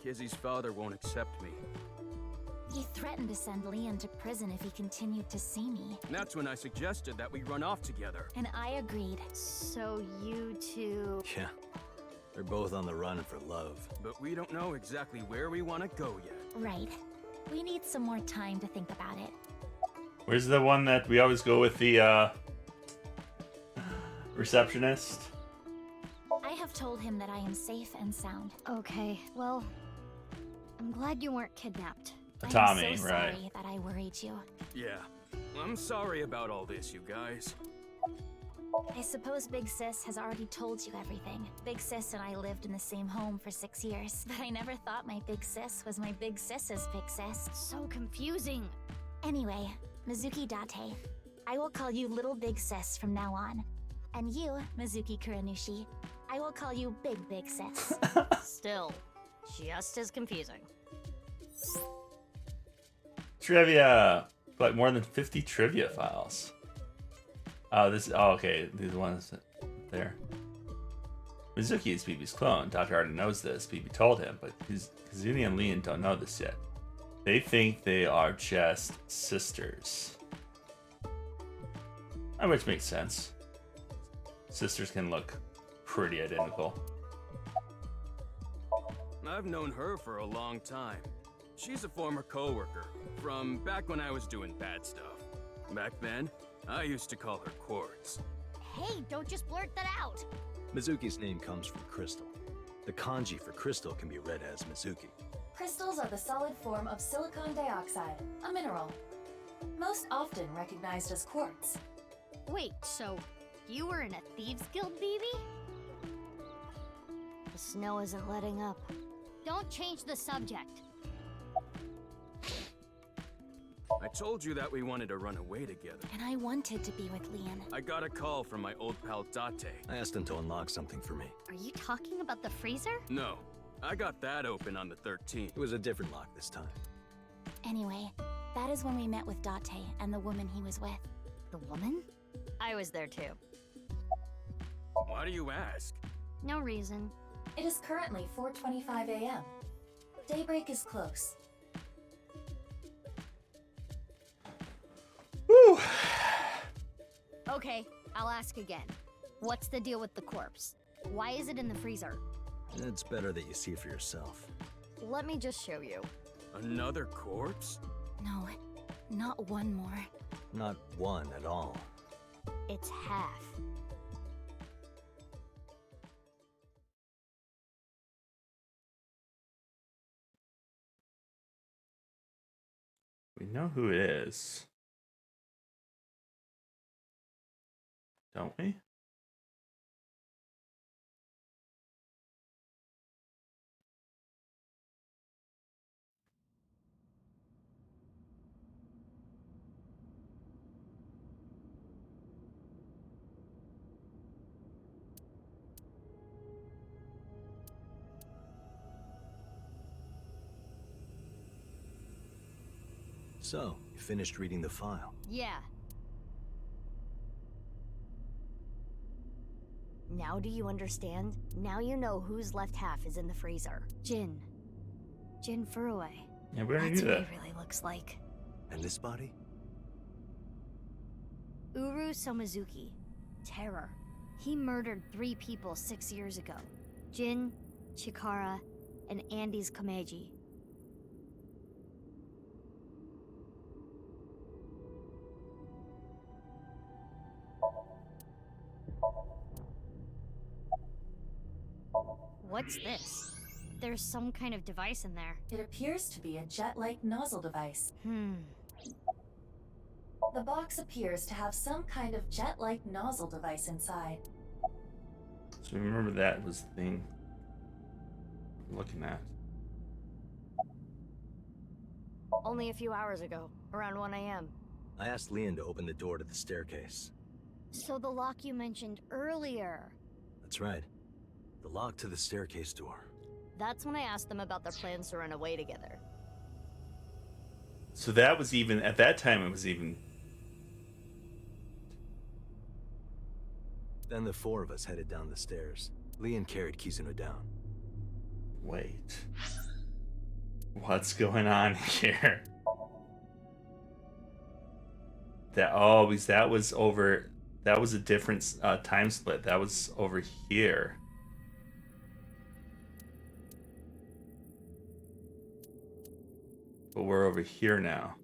Kizzy's father won't accept me. He threatened to send Leon to prison if he continued to see me. And that's when I suggested that we run off together. And I agreed. So you two... Yeah. They're both on the run for love. But we don't know exactly where we want to go yet. Right. We need some more time to think about it. Where's the one that we always go with, the receptionist? I have told him that I am safe and sound. Okay, well, I'm glad you weren't kidnapped. Tommy, I'm so right. sorry that I worried you. Yeah. I'm sorry about all this, you guys. I suppose Big Sis has already told you everything. Big Sis and I lived in the same home for 6 years, but I never thought my Big Sis was my Big Sis's Big Sis. So confusing. Anyway, Mizuki Date, I will call you Little Big Sis from now on. And you, Mizuki Kuranushi, I will call you Big Big Sis. Still, just as confusing. Trivia! Like more than 50 trivia files. Oh, okay. These ones there. Mizuki is Bibi's clone. Dr. already knows this. Bibi told him, but Kazuni and Leon don't know this yet. They think they are just sisters. Which makes sense. Sisters can look pretty identical. I've known her for a long time. She's a former coworker from back when I was doing bad stuff. Back then, I used to call her Quartz. Hey, don't just blurt that out. Mizuki's name comes from crystal. The kanji for crystal can be read as Mizuki. Crystals are the solid form of silicon dioxide, a mineral. Most often recognized as quartz. Wait, so you were in a Thieves Guild, BB? The snow isn't letting up. Don't change the subject. I told you that we wanted to run away together. And I wanted to be with Leon. I got a call from my old pal Date. I asked him to unlock something for me. Are you talking about the freezer? No, I got that open on the 13th. It was a different lock this time. Anyway, that is when we met with Date and the woman he was with. The woman? I was there too. Why do you ask? No reason. It is currently 4:25 a.m. Daybreak is close. Woo! Okay, I'll ask again. What's the deal with the corpse? Why is it in the freezer? It's better that you see for yourself. Let me just show you. Another corpse? No, not one more. Not one at all. It's half. We know who it is. Don't we? So, you finished reading the file? Yeah. Now do you understand? Now you know whose left half is in the freezer. Jin. Jin Furue. Yeah, we already That's knew what that. he really looks like. And this body? Uru Somizuki. Terror. He murdered 3 people 6 years ago. Jin, Chikara, and Andy's Komeiji. What's this? There's some kind of device in there. It appears to be a jet-like nozzle device. The box appears to have some kind of jet-like nozzle device inside. So remember that was the thing I'm looking at. Only a few hours ago, around 1 a.m. I asked Leon to open the door to the staircase. So the lock you mentioned earlier. That's right. The lock to the staircase door. That's when I asked them about their plans to run away together. So that was even, at that time, it was even... Then the 4 of us headed down the stairs. Leon carried Kizuno down. Wait. What's going on here? Because that was over... That was a different time split. That was over here. But we're over here now.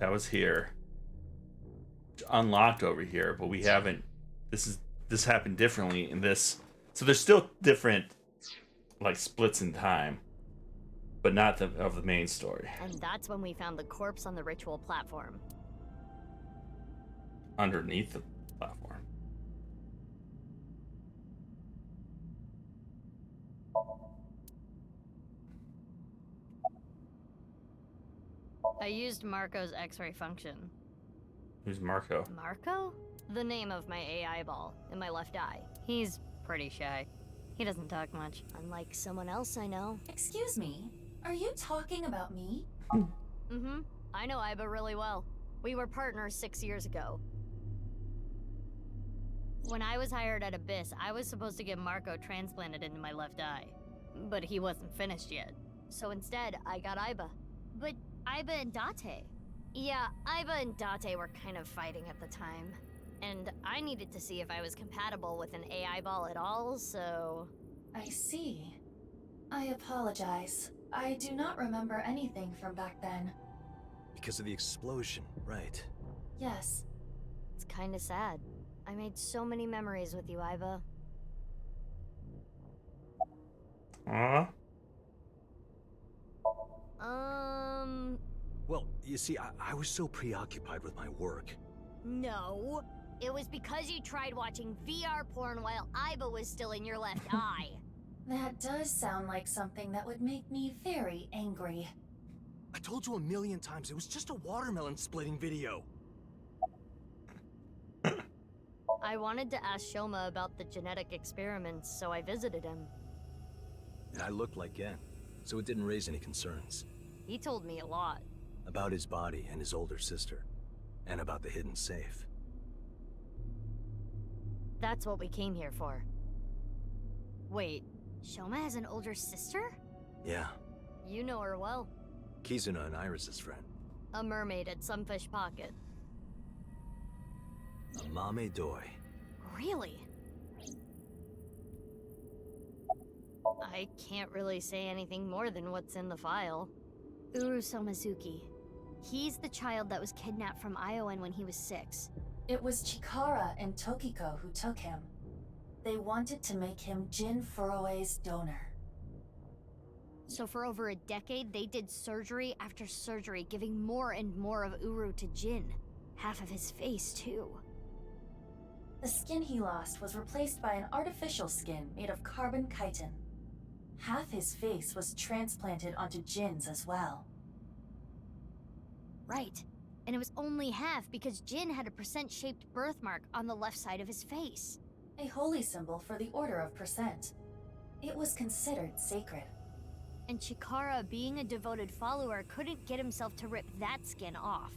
That was here. Unlocked over here, but we haven't. This happened differently in this. So there's still different, like, splits in time, but not of the main story. And that's when we found the corpse on the ritual platform. Underneath the platform. just Marco's X-ray function. Who's Marco? Marco? The name of my AI ball in my left eye. He's pretty shy. He doesn't talk much, unlike someone else I know. Excuse me, are you talking about me? Mm-hmm. I know Iba really well. We were partners 6 years ago. When I was hired at Abyss, I was supposed to get Marco transplanted into my left eye. But he wasn't finished yet. So instead, I got Iba. But Iba and Date? Yeah, Iba and Date were kind of fighting at the time. And I needed to see if I was compatible with an AI ball at all, so... I see. I apologize. I do not remember anything from back then. Because of the explosion, right? Yes. It's kinda sad. I made so many memories with you, Iba. Well, you see, I was so preoccupied with my work. No. It was because you tried watching VR porn while Iba was still in your left eye. That does sound like something that would make me very angry. I told you a million times, it was just a watermelon splitting video. I wanted to ask Shoma about the genetic experiments, so I visited him. And I looked like Gen, so it didn't raise any concerns. He told me a lot. About his body and his older sister. And about the hidden safe. That's what we came here for. Wait, Shoma has an older sister? Yeah. You know her well. Kizuna and Iris's friend. A mermaid at Sunfish Pocket. A Mame Doi. Really? I can't really say anything more than what's in the file. Uru Somazuki. He's the child that was kidnapped from Iowan when he was 6. It was Chikara and Tokiko who took him. They wanted to make him Jin Furue's donor. So for over a decade, they did surgery after surgery, giving more and more of Uru to Jin. Half of his face, too. The skin he lost was replaced by an artificial skin made of carbon chitin. Half his face was transplanted onto Jin's as well. Right. And it was only half because Jin had a percent-shaped birthmark on the left side of his face. A holy symbol for the Order of Percent. It was considered sacred. And Chikara, being a devoted follower, couldn't get himself to rip that skin off.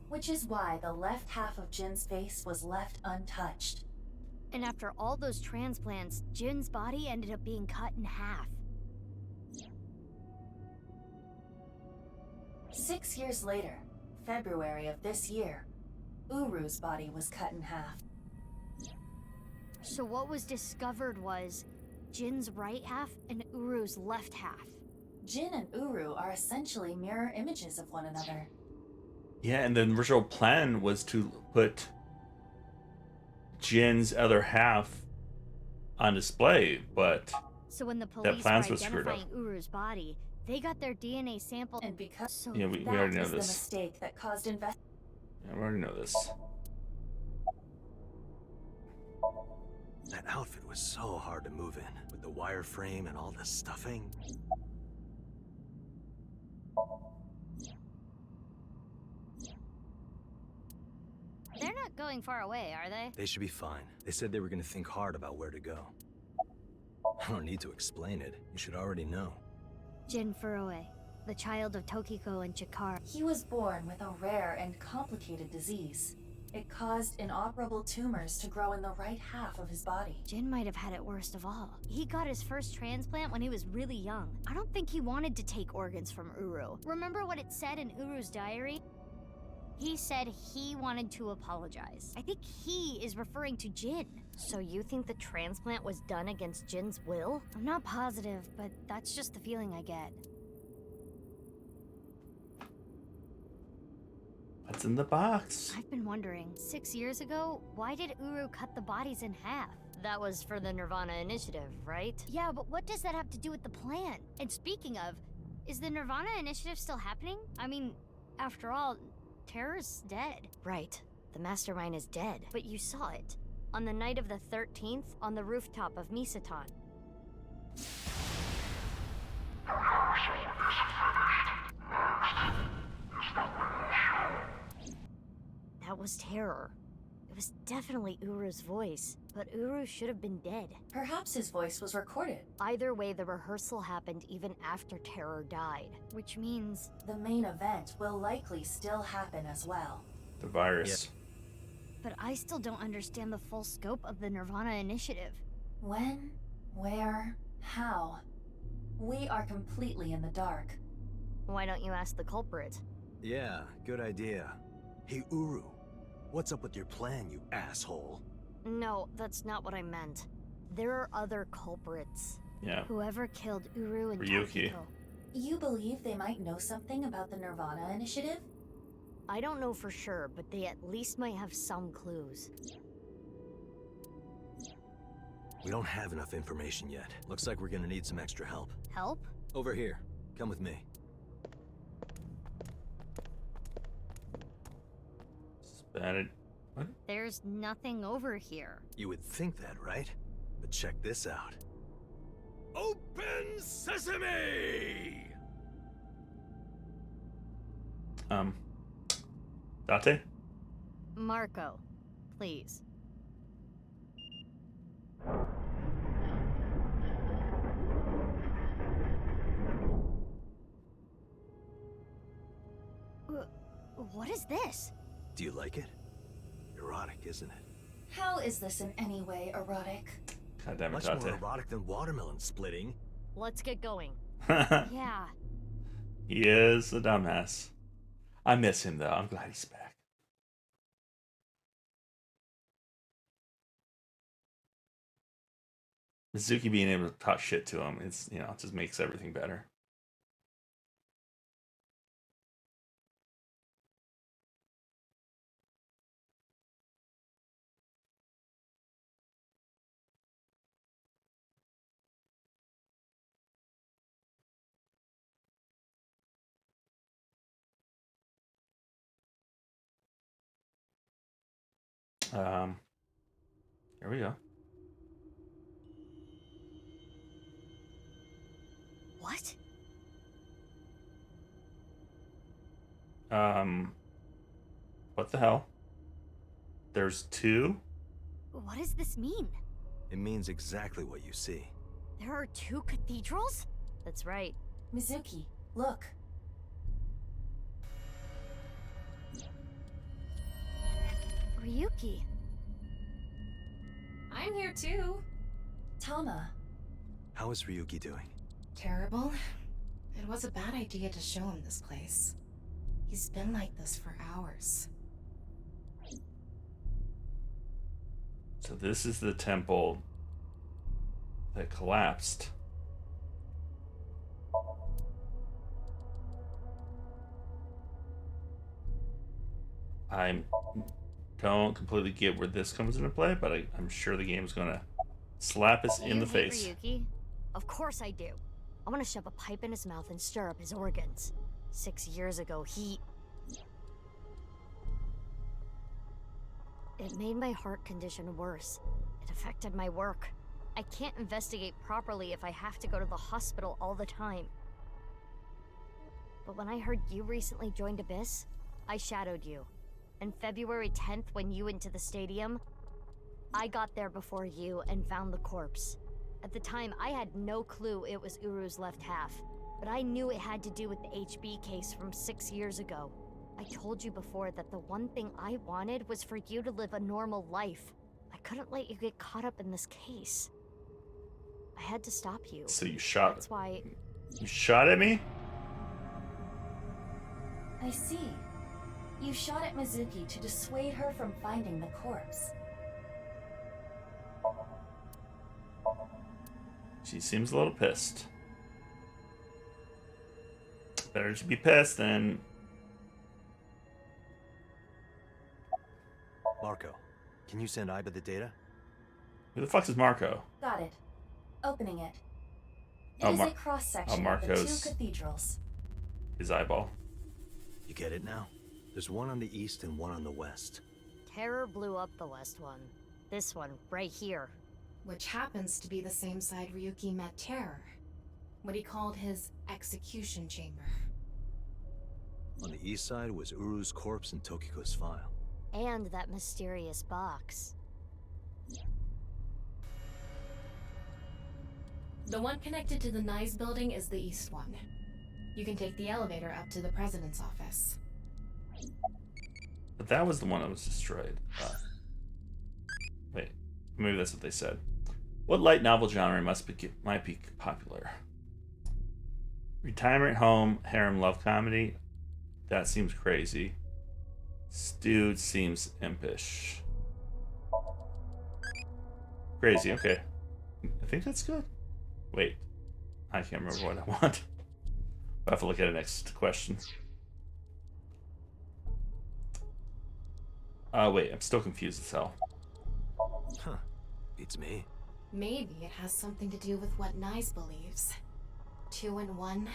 Which is why the left half of Jin's face was left untouched. And after all those transplants, Jin's body ended up being cut in half. 6 years later, February of this year, Uru's body was cut in half. So what was discovered was Jin's right half and Uru's left half. Jin and Uru are essentially mirror images of one another. Yeah, and the original plan was to put Jin's other half on display, but so when the police that plan were was screwed up. identifying Uru's body, they got their DNA sample, and because so Yeah, we that already know is the this. mistake that caused Yeah, we already know this. That outfit was so hard to move in, with the wireframe and all the stuffing. They're not going far away, are they? They should be fine. They said they were gonna think hard about where to go. I don't need to explain it. You should already know. Jin Furue, the child of Tokiko and Chikara. He was born with a rare and complicated disease. It caused inoperable tumors to grow in the right half of his body. Jin might have had it worst of all. He got his first transplant when he was really young. I don't think he wanted to take organs from Uru. Remember what it said in Uru's diary? He said he wanted to apologize. I think he is referring to Jin. So you think the transplant was done against Jin's will? I'm not positive, but that's just the feeling I get. What's in the box? I've been wondering, 6 years ago, why did Uru cut the bodies in half? That was for the Nirvana initiative, right? Yeah, but what does that have to do with the plan? And speaking of, is the Nirvana initiative still happening? I mean, after all, Terror's dead. Right. The mastermind is dead. But you saw it. On the night of the 13th, on the rooftop of Misaton. The rehearsal is finished. Next is the race. was Terror. It was definitely Uru's voice, but Uru should have been dead. Perhaps his voice was recorded. Either way, the rehearsal happened even after Terror died, which means the main event will likely still happen as well. The virus. But I still don't understand the full scope of the Nirvana initiative. When? Where? How? We are completely in the dark. Why don't you ask the culprit? Yeah, good idea. Hey, Uru, what's up with your plan, you asshole? No, that's not what I meant. There are other culprits. Yeah. Whoever killed Uru and Ryuki. Tokiko. You believe they might know something about the Nirvana initiative? I don't know for sure, but they at least might have some clues. We don't have enough information yet. Looks like we're gonna need some extra help. Help? Over here. Come with me. What? There's nothing over here. You would think that, right? But check this out. Open sesame! Date? Marco, please. What is this? Do you like it? Erotic, isn't it? How is this in any way erotic? God damn it, Much more erotic than watermelon splitting. Let's get going. Yeah. He is a dumbass. I miss him though. I'm glad he's back. Mizuki being able to talk shit to him, it's, you know, it just makes everything better. Here we go. What? What the hell? There's two? What does this mean? It means exactly what you see. There are two cathedrals? That's right. Mizuki, look. Ryuki. I'm here too. Tama. How is Ryuki doing? Terrible. It was a bad idea to show him this place. He's been like this for hours. So this is the temple that collapsed. I don't completely get where this comes into play, but I'm sure the game's gonna slap us in the face. Ryuki? Of course I do. I want to shove a pipe in his mouth and stir up his organs. 6 years ago, he... It made my heart condition worse. It affected my work. I can't investigate properly if I have to go to the hospital all the time. But when I heard you recently joined Abyss, I shadowed you. And February 10th, when you went to the stadium, I got there before you and found the corpse. At the time, I had no clue it was Uru's left half, but I knew it had to do with the HB case from 6 years ago. I told you before that the one thing I wanted was for you to live a normal life. I couldn't let you get caught up in this case. I had to stop you. So you shot. That's why. You shot at me? I see. You shot at Mizuki to dissuade her from finding the corpse. She seems a little pissed. Better to be pissed than... Marco, can you send Iba the data? Who the fuck is Marco? Got it. Opening it. It Oh, is a cross-section of the Marco's- two cathedrals. His eyeball. You get it now? There's one on the east and one on the west. Terror blew up the west one. This one, right here. Which happens to be the same side Ryuki met Terror. What he called his execution chamber. On the east side was Uru's corpse and Tokiko's file. And that mysterious box. The one connected to the Nyes building is the east one. You can take the elevator up to the president's office. But that was the one that was destroyed. Wait, maybe that's what they said. What light novel genre might be popular? Retirement home, harem love comedy? That seems crazy. Dude seems impish. Crazy, okay. I think that's good. Wait, I can't remember what I want. I'll have to look at the next question. Wait, I'm still confused as hell. Huh. Beats me. Maybe it has something to do with what Nyes believes. 2 in 1.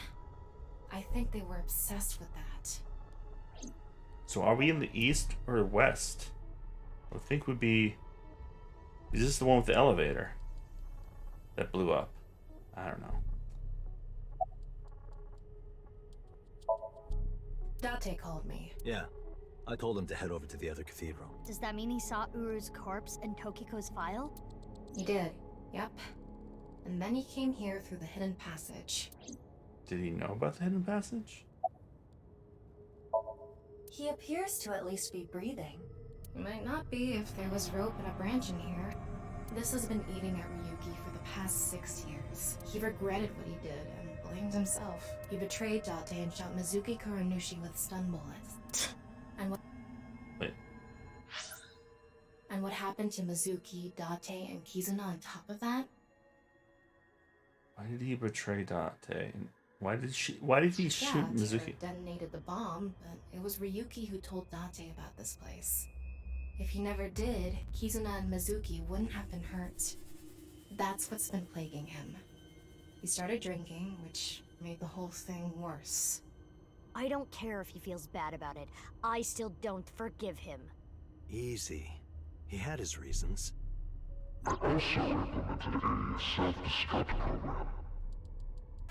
I think they were obsessed with that. So are we in the east or the west? I think would be... Is this the one with the elevator that blew up? I don't know. Date called me. Yeah. I told him to head over to the other cathedral. Does that mean he saw Uru's corpse and Tokiko's file? He did, yep. And then he came here through the hidden passage. Did he know about the hidden passage? He appears to at least be breathing. He might not be if there was rope and a branch in here. This has been eating at Ryuki for the past 6 years. He regretted what he did and blamed himself. He betrayed Date and shot Mizuki Kuranushi with stun bullets. And what... Wait. And what happened to Mizuki, Date, and Kizuna on top of that? Why did he betray Date? Why did he shoot Mizuki? Tara detonated the bomb, but it was Ryuki who told Date about this place. If he never did, Kizuna and Mizuki wouldn't have been hurt. That's what's been plaguing him. He started drinking, which made the whole thing worse. I don't care if he feels bad about it. I still don't forgive him. Easy. He had his reasons. I also implemented a self-destruct program.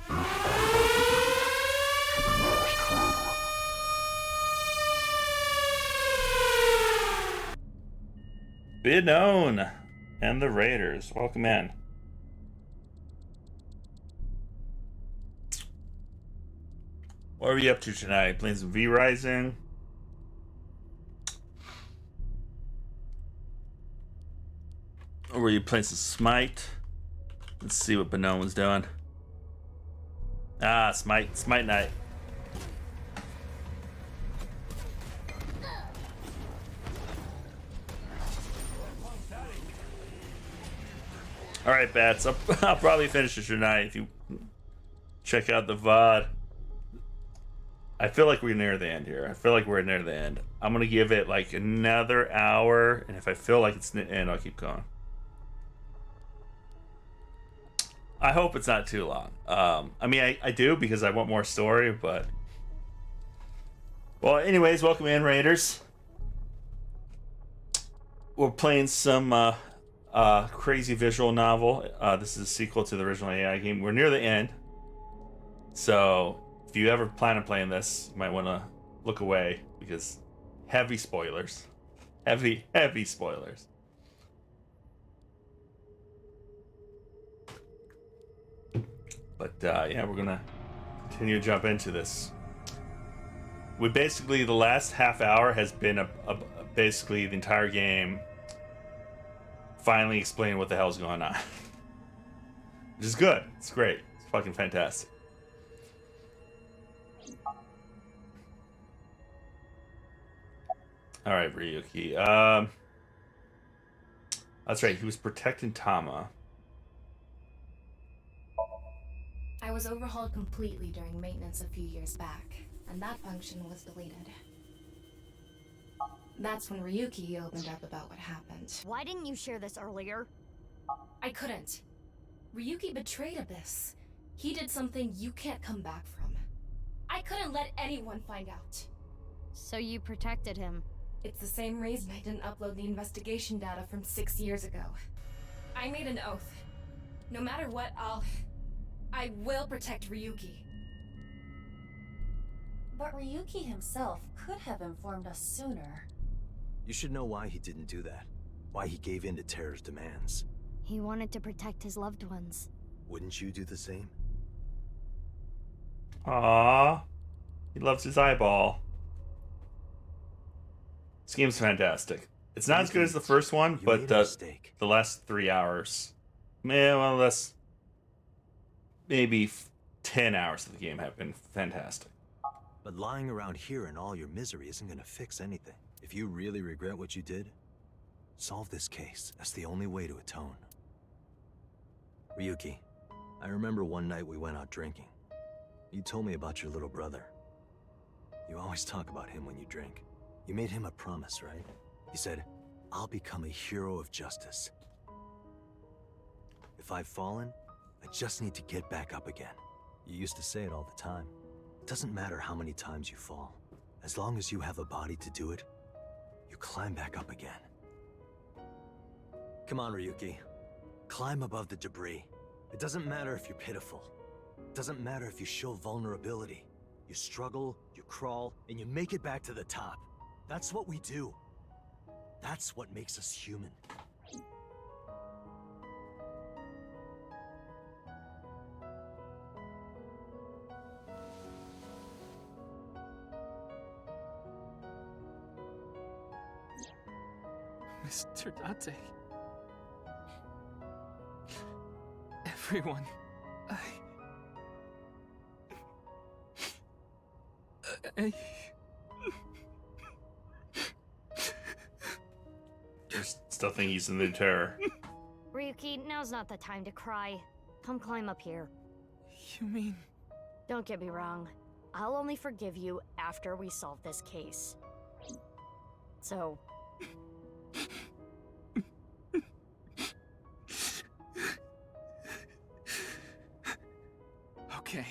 If I activate it, I'll be lost forever. Bidone and the Raiders. Welcome in. What are we up to tonight? Playing some V-Rising. Or were you playing some Smite? Let's see what Bidone was doing. Ah, Smite night. All right, Bats. I'll probably finish it tonight if you check out the VOD. I feel like we're near the end here. I'm gonna give it like another hour, and if I feel like it's the end, I'll keep going. I hope it's not too long. I mean, I do because I want more story, but... Well, anyways, welcome in, Raiders. We're playing some crazy visual novel. This is a sequel to the original AI game. We're near the end. So, if you ever plan on playing this, you might want to look away because heavy spoilers. Heavy spoilers. But yeah, we're gonna continue to jump into this. We basically, the last half hour has been basically the entire game finally explaining what the hell's going on. Which is good. It's great. It's fucking fantastic. Alright, Ryuki. That's right, he was protecting Tama. I was overhauled completely during maintenance a few years back, and that function was deleted. That's when Ryuki opened up about what happened. Why didn't you share this earlier? I couldn't. Ryuki betrayed Abyss. He did something you can't come back from. I couldn't let anyone find out. So you protected him? It's the same reason I didn't upload the investigation data from 6 years ago. I made an oath. No matter what, I will protect Ryuki. But Ryuki himself could have informed us sooner. You should know why he didn't do that. Why he gave in to Terror's demands. He wanted to protect his loved ones. Wouldn't you do the same? Aww. He loves his eyeball. This game's fantastic. It's not as good as the first one, but the last 3 hours, less, maybe 10 hours of the game have been fantastic. But lying around here in all your misery isn't gonna fix anything. If you really regret what you did, solve this case. That's the only way to atone. Ryuki, I remember one night we went out drinking. You told me about your little brother. You always talk about him when you drink. You made him a promise, right? You said, I'll become a hero of justice. If I've fallen, I just need to get back up again. You used to say it all the time. It doesn't matter how many times you fall. As long as you have a body to do it, you climb back up again. Come on, Ryuki. Climb above the debris. It doesn't matter if you're pitiful. It doesn't matter if you show vulnerability. You struggle, you crawl, and you make it back to the top. That's what we do. That's what makes us human. Mr. Date. Everyone, I... Still think he's in the terror. Ryuki, now's not the time to cry. Come climb up here. You mean... Don't get me wrong. I'll only forgive you after we solve this case. So... Okay.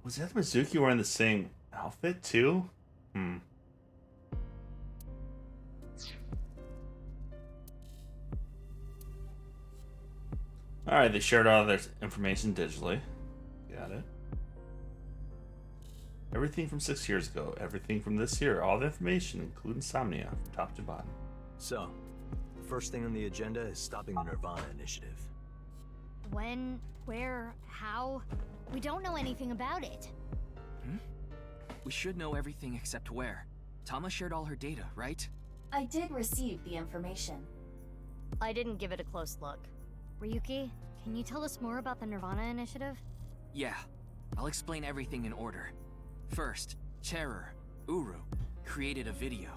Was the other Mizuki wearing the same outfit too? Alright, they shared all their information digitally. Got it. Everything from 6 years ago, everything from this year, all the information, including Somnia, from top to bottom. So, the first thing on the agenda is stopping the Nirvana initiative. When? Where? How? We don't know anything about it. We should know everything except where. Tama shared all her data, right? I did receive the information. I didn't give it a close look. Ryuki, can you tell us more about the Nirvana initiative? Yeah, I'll explain everything in order. First, Terror, Uru, created a video.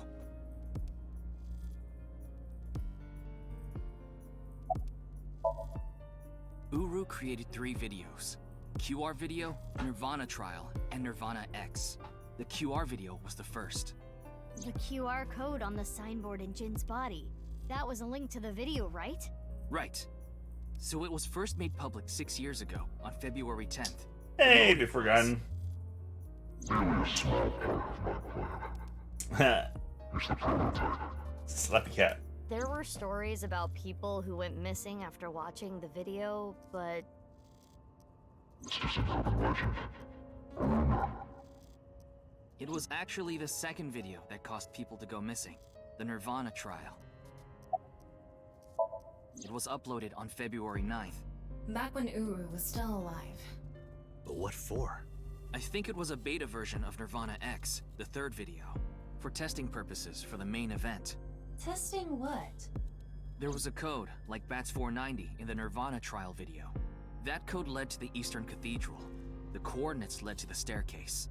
Uru created 3 videos. QR video, Nirvana trial, and Nirvana X. The QR video was the first. The QR code on the signboard in Jin's body. That was a link to the video, right? Right. So it was first made public 6 years ago, on February 10th. Hey, be forgotten. Only a small part of my plan. Here's the prototype. Slappy cat. There were stories about people who went missing after watching the video, but... It's just an urban legend. A rumor. It was actually the second video that caused people to go missing, the Nirvana trial. It was uploaded on February 9th. Back when Uru was still alive. But what for? I think it was a beta version of Nirvana X, the third video, for testing purposes for the main event. Testing what? There was a code, like BATS 490 in the Nirvana trial video. That code led to the Eastern Cathedral. The coordinates led to the staircase.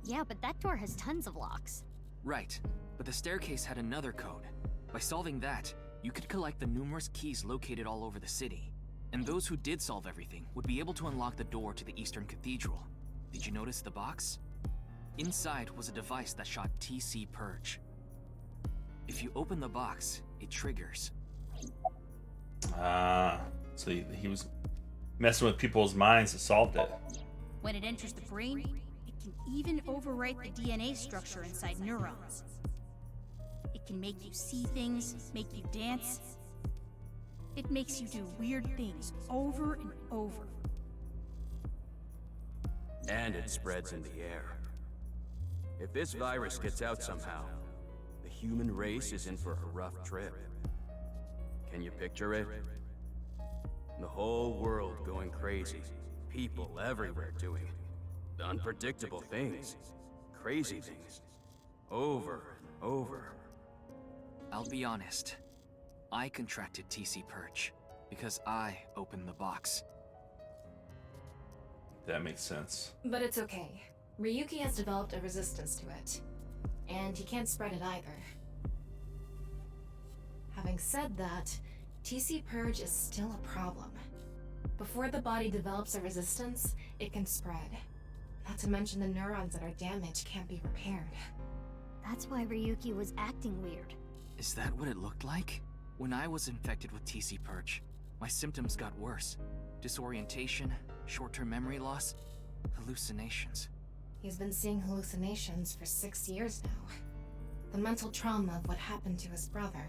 Yeah, but that door has tons of locks. Right, but the staircase had another code. By solving that, you could collect the numerous keys located all over the city. And those who did solve everything would be able to unlock the door to the Eastern Cathedral. Did you notice the box? Inside was a device that shot TC Purge. If you open the box, it triggers. So he was messing with people's minds that solved it. When it enters the brain, it can even overwrite the DNA structure inside neurons. It can make you see things, make you dance. It makes you do weird things over and over. And it spreads in the air. If this virus gets out somehow, the human race is in for a rough trip. Can you picture it? The whole world going crazy. People everywhere doing unpredictable things. Crazy things. Over and over. I'll be honest. I contracted TC Purge because I opened the box. That makes sense. But it's okay. Ryuki has developed a resistance to it. And he can't spread it either. Having said that, TC Purge is still a problem. Before the body develops a resistance, it can spread. Not to mention the neurons that are damaged can't be repaired. That's why Ryuki was acting weird. Is that what it looked like? When I was infected with TC Purge, my symptoms got worse. Disorientation, short-term memory loss, hallucinations. He's been seeing hallucinations for 6 years now. The mental trauma of what happened to his brother.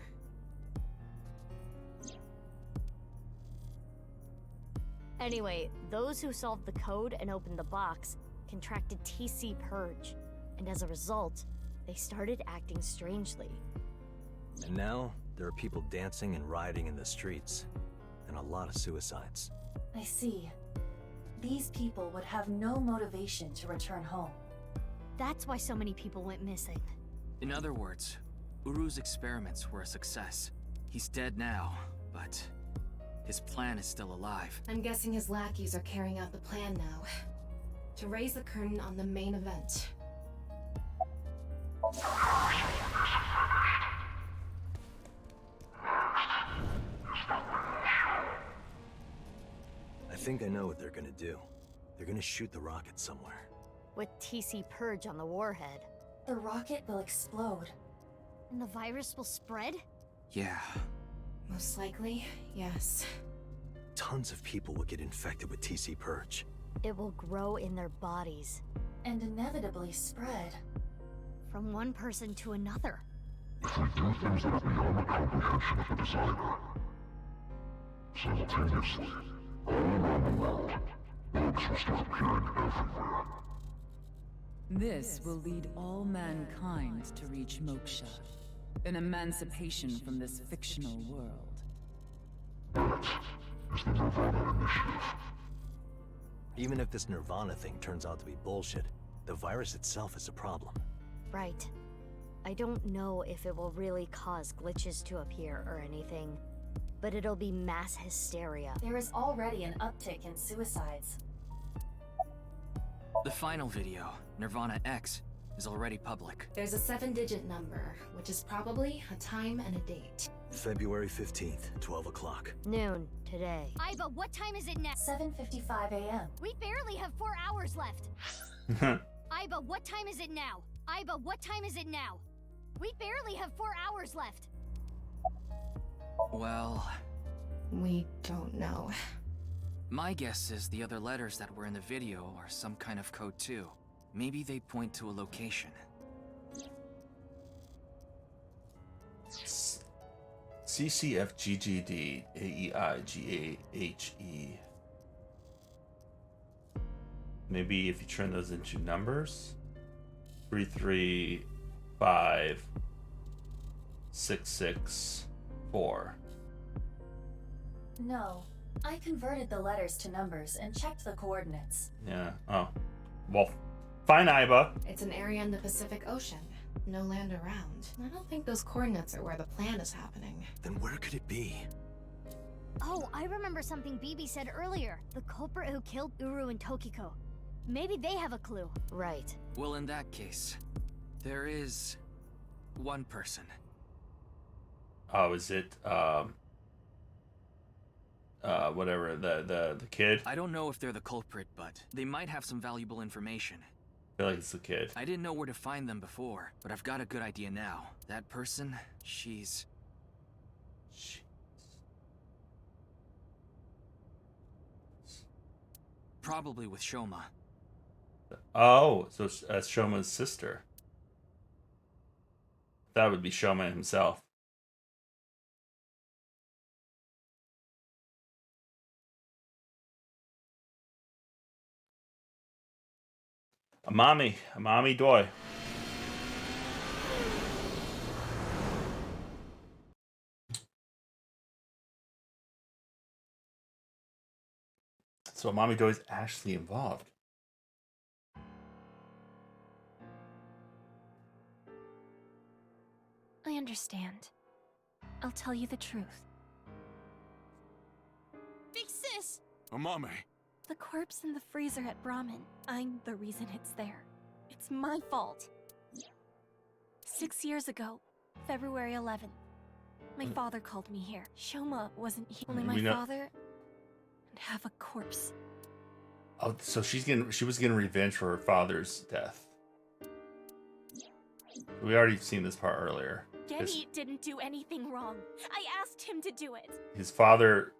Anyway, those who solved the code and opened the box contracted TC Purge, and as a result, they started acting strangely. And now, there are people dancing and rioting in the streets, and a lot of suicides. I see. These people would have no motivation to return home. That's why so many people went missing. In other words, Uru's experiments were a success. He's dead now, but his plan is still alive. I'm guessing his lackeys are carrying out the plan now. To raise the curtain on the main event. I think I know what they're gonna do. They're gonna shoot the rocket somewhere. With TC Purge on the warhead. The rocket will explode. And the virus will spread? Yeah. Most likely, yes. Tons of people will get infected with TC Purge. It will grow in their bodies. And inevitably spread. From one person to another. If we do things that are beyond the comprehension of the designer, simultaneously, all around the world, bugs will start appearing everywhere. This will lead all mankind to reach moksha, an emancipation from this fictional world. That is the Nirvana Initiative. Even if this Nirvana thing turns out to be bullshit, the virus itself is a problem. Right. I don't know if it will really cause glitches to appear or anything, but it'll be mass hysteria. There is already an uptick in suicides. The final video, Nirvana X, is already public. There's a 7-digit number, which is probably a time and a date. February 15th, 12 o'clock. Noon, today. Aiba, what time is it now? 7:55 a.m. We barely have 4 hours left. Aiba, what time is it now? Aiba, what time is it now? We barely have 4 hours left. Well... We don't know. My guess is the other letters that were in the video are some kind of code too. Maybe they point to a location. CCFGGD AEIGAHE. Maybe if you turn those into numbers. 3356664. No. I converted the letters to numbers and checked the coordinates. Yeah. Oh. Well, fine, Aiba. It's an area in the Pacific Ocean. No land around. I don't think those coordinates are where the plan is happening. Then where could it be? Oh, I remember something Bibi said earlier. The culprit who killed Uru and Tokiko. Maybe they have a clue. Right. Well, in that case, there is one person. Oh, is it whatever, the kid? I don't know if they're the culprit, but they might have some valuable information. I feel like it's the kid. I didn't know where to find them before, but I've got a good idea now. That person, she's... probably with Shoma. Oh, so that's Shoma's sister. That would be Shoma himself. Amami Doi. So Mommy Joy's actually involved. I understand. I'll tell you the truth. Big sis! Amame. The corpse in the freezer at Brahmin. I'm the reason it's there. It's my fault. 6 years ago, February 11th, my father called me here. Shoma wasn't here. Only my father would have a corpse. Oh, so she was getting revenge for her father's death. We already seen this part earlier. Genny didn't do anything wrong. I asked him to do it. His father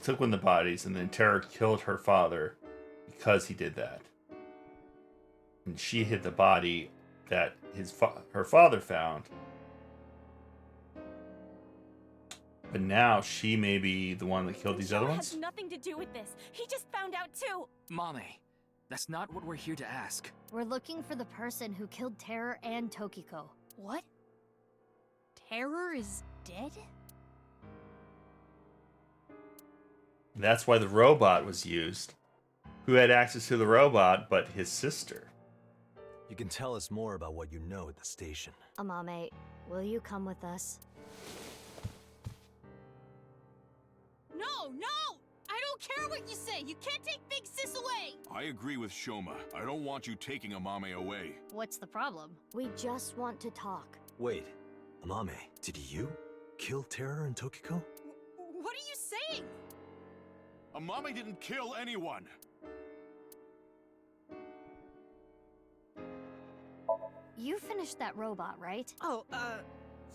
took one of the bodies, and then Terror killed her father because he did that. And she hid the body that her father found. But now she may be the one that killed these other ones? Has nothing to do with this. He just found out too. Mame, that's not what we're here to ask. We're looking for the person who killed Terror and Tokiko. What? Terror is dead? That's why the robot was used. Who had access to the robot but his sister? You can tell us more about what you know at the station. Amame, will you come with us? No, no! I don't care what you say! You can't take Big Sis away! I agree with Shoma. I don't want you taking Amame away. What's the problem? We just want to talk. Wait, Amame, did you kill Terror and Tokiko? What are you saying? Amame didn't kill anyone! You finished that robot, right? Oh,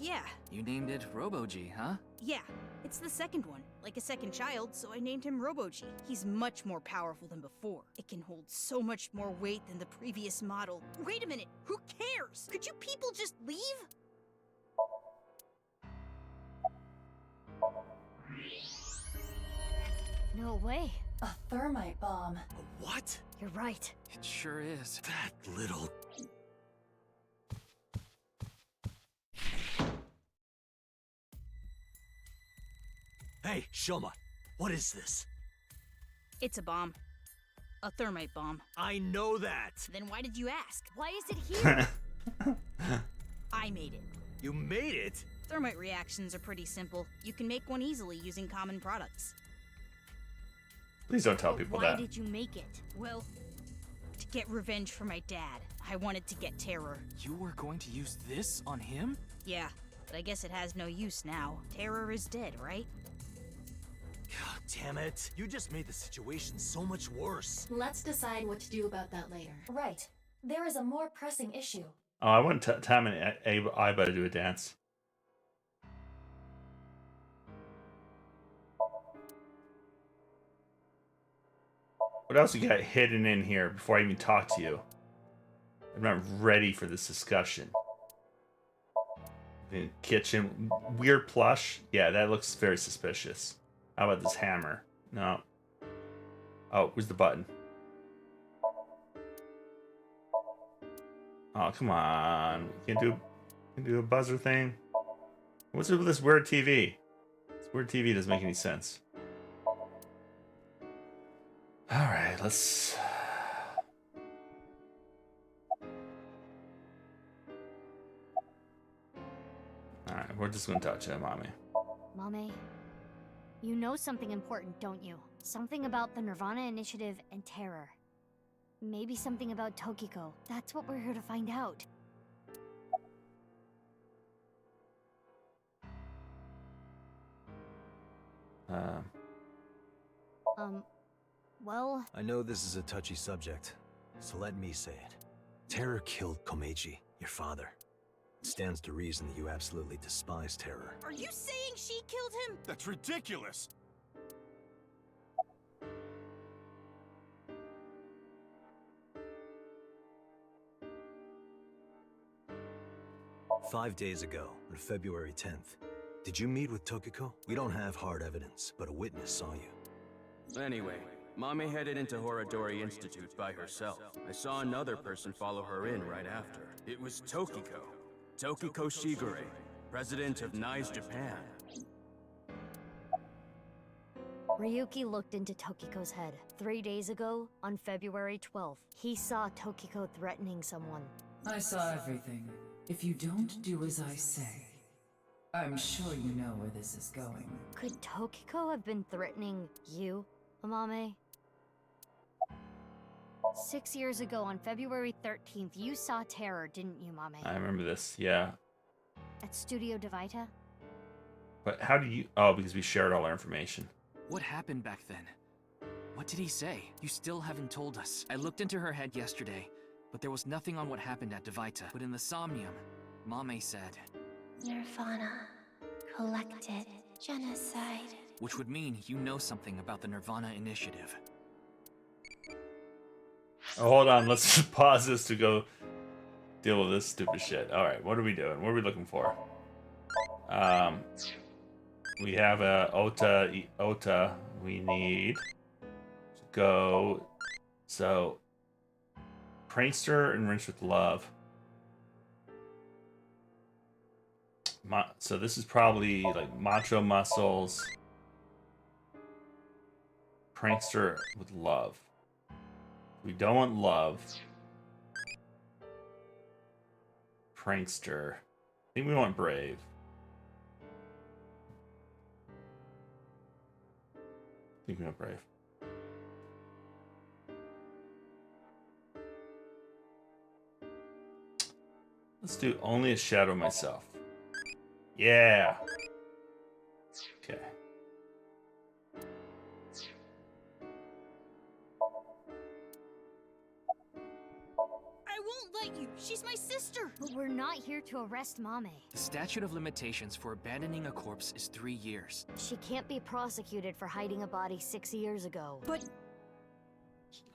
yeah. You named it Robo-G, huh? Yeah, it's the second one. Like a second child, so I named him Robo-G. He's much more powerful than before. It can hold so much more weight than the previous model. Wait a minute, who cares? Could you people just leave? No way. A thermite bomb. A what? You're right. It sure is. That little... Hey, Shoma, what is this? It's a bomb. A thermite bomb. I know that! Then why did you ask? Why is it here? I made it. You made it? Thermite reactions are pretty simple. You can make one easily using common products. Please don't tell people that. Why did you make it? Well, to get revenge for my dad. I wanted to get Terror. You were going to use this on him? Yeah, but I guess it has no use now. Terror is dead, right? God damn it. You just made the situation so much worse. Let's decide what to do about that later. Right. There is a more pressing issue. Oh, I want Tam and Aiba to do a dance. What else you got hidden in here before I even talk to you? I'm not ready for this discussion. The kitchen. Weird plush. Yeah, that looks very suspicious. How about this hammer? No. Oh, where's the button? Oh, come on. You can do a buzzer thing? What's with this weird TV? This weird TV doesn't make any sense. Alright, let's... Alright, we're just gonna touch it, Mommy. Mame, you know something important, don't you? Something about the Nirvana Initiative and Terror. Maybe something about Tokiko. That's what we're here to find out. Well... I know this is a touchy subject, so let me say it. Terror killed Komeiji, your father. It stands to reason that you absolutely despise Terror. Are you saying she killed him? That's ridiculous! "5 days ago, on February 10th, did you meet with Tokiko? We don't have hard evidence, but a witness saw you. Anyway, Mame headed into Horadori Institute by herself. I saw another person follow her in right after. It was Tokiko. Tokiko Shigure, president of NICE Japan. Ryuki looked into Tokiko's head 3 days ago on February 12th. He saw Tokiko threatening someone. I saw everything. If you don't do as I say, I'm sure you know where this is going. Could Tokiko have been threatening you, Amame? 6 years ago on February 13th, you saw Terror, didn't you, Mame? I remember this, yeah. At Studio Devita? But how do you... Oh, because we shared all our information. What happened back then? What did he say? You still haven't told us. I looked into her head yesterday, but there was nothing on what happened at Devita. But in the Somnium, Mame said... Nirvana. Collected. Genocide. Which would mean you know something about the Nirvana initiative. Oh, hold on. Let's just pause this to go deal with this stupid shit. All right, what are we doing? What are we looking for? We have a Ota. We need to go. So, Prankster enriched with love. So this is probably like Macho Muscles. Prankster with love. We don't want love. Prankster. I think we want Brave. I think we want Brave. Let's do only a shadow myself. Yeah. Okay. I won't let you. She's my sister. But we're not here to arrest Mame. The statute of limitations for abandoning a corpse is 3 years. She can't be prosecuted for hiding a body 6 years ago. But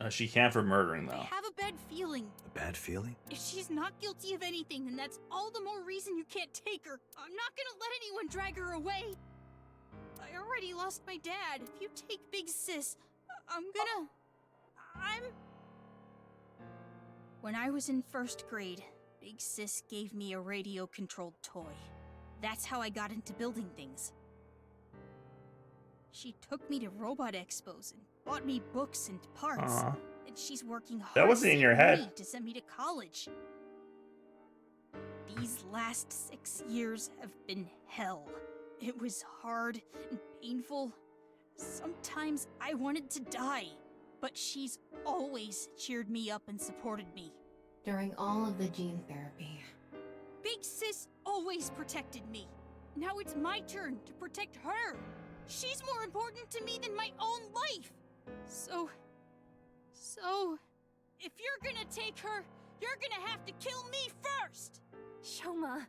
She can for murdering, though. I have a bad feeling. A bad feeling? If she's not guilty of anything, then that's all the more reason you can't take her. I'm not gonna let anyone drag her away. I already lost my dad. If you take Big Sis, I'm... When I was in 1st grade, Big Sis gave me a radio-controlled toy. That's how I got into building things. She took me to robot expos and bought me books and parts. Aww. And she's working hard That wasn't in your head. to send me to college. These last 6 years have been hell. It was hard and painful. Sometimes I wanted to die, but she's always cheered me up and supported me. During all of the gene therapy. Big Sis always protected me. Now it's my turn to protect her. She's more important to me than my own life. So, if you're gonna take her, you're gonna have to kill me first! Shoma.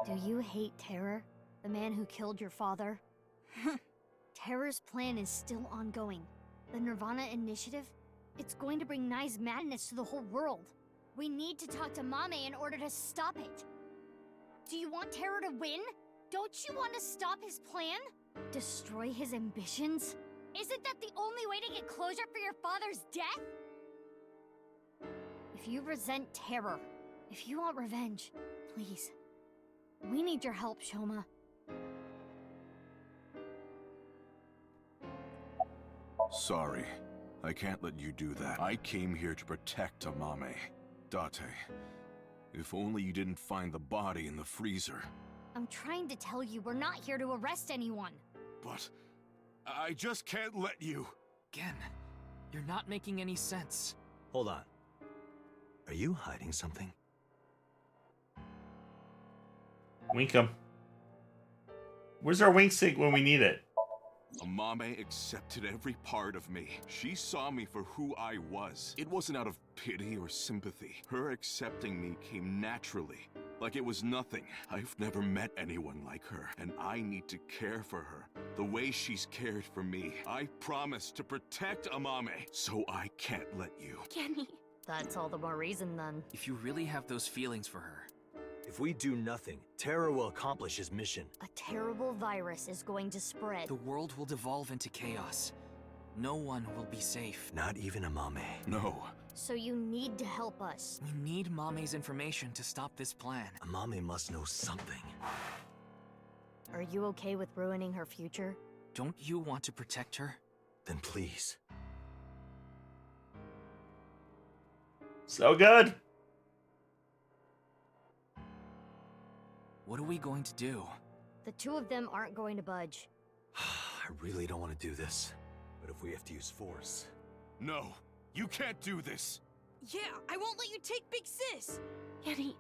Do you hate Terror? The man who killed your father? Terror's plan is still ongoing. The Nirvana initiative? It's going to bring Nai's madness to the whole world. We need to talk to Mame in order to stop it. Do you want Terror to win? Don't you want to stop his plan? Destroy his ambitions? Isn't that the only way to get closure for your father's death? If you resent Terror, if you want revenge, please. We need your help, Shoma. Sorry. I can't let you do that. I came here to protect Amame. Date, if only you didn't find the body in the freezer. I'm trying to tell you, we're not here to arrest anyone. But I just can't let you. Again, you're not making any sense. Hold on. Are you hiding something? Wink 'em. Where's our wink stick when we need it? Amame accepted every part of me. She saw me for who I was. It wasn't out of pity or sympathy. Her accepting me came naturally, like it was nothing. I've never met anyone like her, and I need to care for her the way she's cared for me. I promise to protect Amame, so I can't let you. Kenny. That's all the more reason then. If you really have those feelings for her, If we do nothing, Terror will accomplish his mission. A terrible virus is going to spread. the world will devolve into chaos. No one will be safe. Not even Amame. No. So you need to help us. We need Mame's information to stop this plan. Amame must know something. Are you okay with ruining her future? Don't you want to protect her? Then please. So good. What are we going to do? The two of them aren't going to budge. I really don't want to do this. But if we have to use force... No, you can't do this. Yeah, I won't let you take Big Sis! Yanni,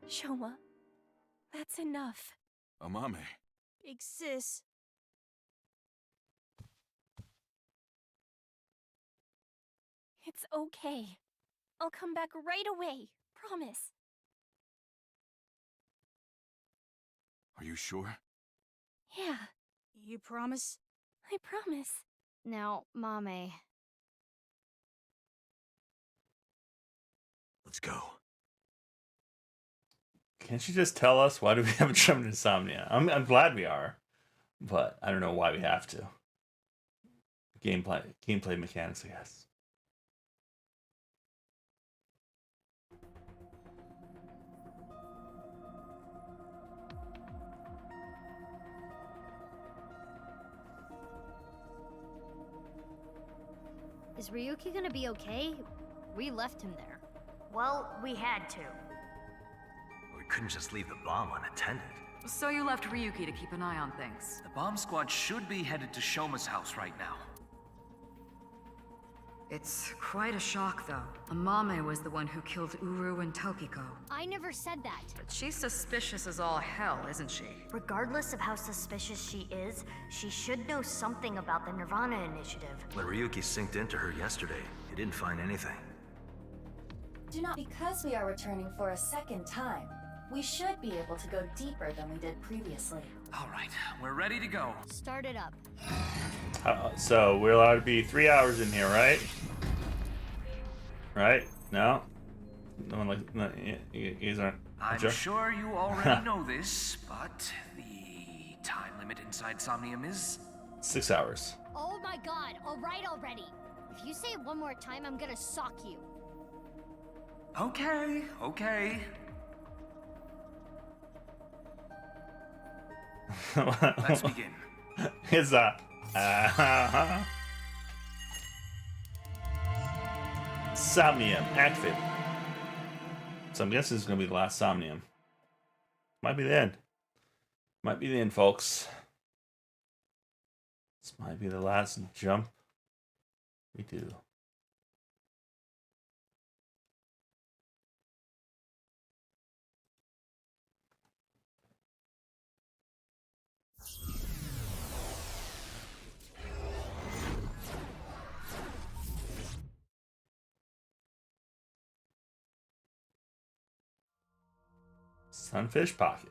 Shoma, that's enough. Amame. Big Sis. It's okay. I'll come back right away. Promise. Are you sure? Yeah, You promise? I promise. Now, Mame. Let's go. Can't you just tell us why do we haven't jumped into Somnia? I'm glad we are, but I don't know why we have to. Gameplay mechanics, I guess. Is Ryuki gonna be okay? We left him there. Well, we had to. We couldn't just leave the bomb unattended. So you left Ryuki to keep an eye on things. The bomb squad should be headed to Shoma's house right now. It's quite a shock, though. Amame was the one who killed Uru and Tokiko. I never said that. But she's suspicious as all hell, isn't she? Regardless of how suspicious she is, she should know something about the Nirvana initiative. When Ryuki synced into her yesterday, he didn't find anything. Do not. Because we are returning for a second time, we should be able to go deeper than we did previously. All right, we're ready to go. Start it up. So we're allowed to be 3 hours in here, right? Right? No? No one like no, you guys aren't. I'm Joe? sure you already know this, but the time limit inside Somnium is 6 hours. Oh my god, alright already. If you say it one more time, I'm gonna sock you. okay. Okay. Let's begin. It's Somnium active. So I'm guessing this is gonna be the last Somnium. Might be the end. Might be the end, folks. This might be the last jump we do. Sunfish Pocket.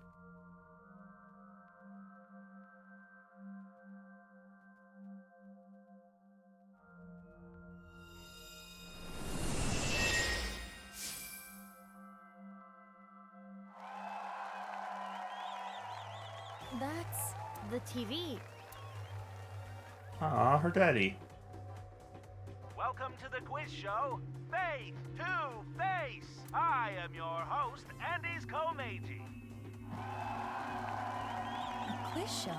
That's the TV. Aw, her daddy. Welcome to the quiz show, Face to Face. I am your host, Andy's Komeiji. A quiz show?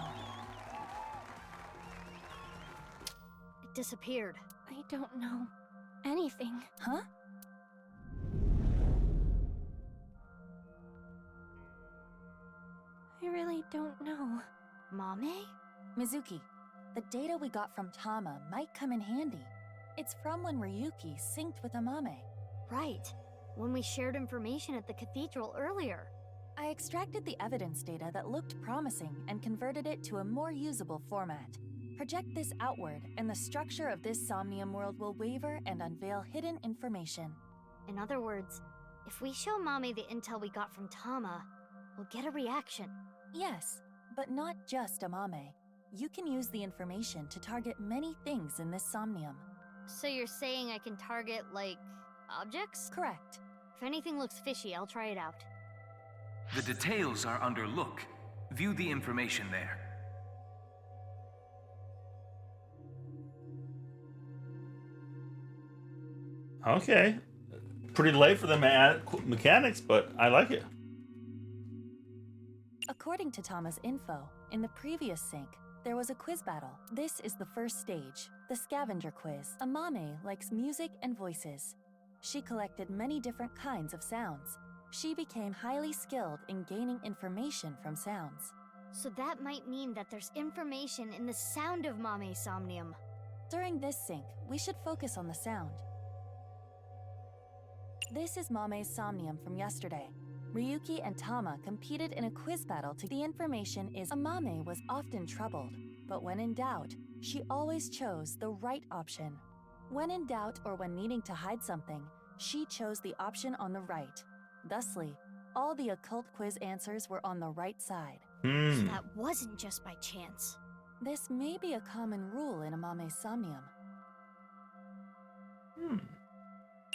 It disappeared. I don't know anything. Huh? I really don't know. Mame? Mizuki, the data we got from Tama might come in handy. It's from when Ryuki synced with Amame. Right. When we shared information at the cathedral earlier. I extracted the evidence data that looked promising and converted it to a more usable format. Project this outward, and the structure of this Somnium world will waver and unveil hidden information. In other words, if we show Mame the intel we got from Tama, we'll get a reaction. Yes, but not just Amame. You can use the information to target many things in this Somnium. So you're saying I can target, like, objects? Correct. If anything looks fishy, I'll try it out. The details are under look. View the information there. Okay. Pretty late for the mechanics, but I like it. According to Tama's info, in the previous sync, there was a quiz battle. This is the first stage, the scavenger quiz. Amame likes music and voices. She collected many different kinds of sounds. She became highly skilled in gaining information from sounds. So that might mean that there's information in the sound of Mame's Somnium. During this sync, we should focus on the sound. This is Mame's Somnium from yesterday. Ryuki and Tama competed in a quiz battle. The information is Amame was often troubled, but when in doubt, she always chose the right option. When in doubt or when needing to hide something, she chose the option on the right. Thusly, all the occult quiz answers were on the right side. So that wasn't just by chance. This may be a common rule in Amame's Somnium.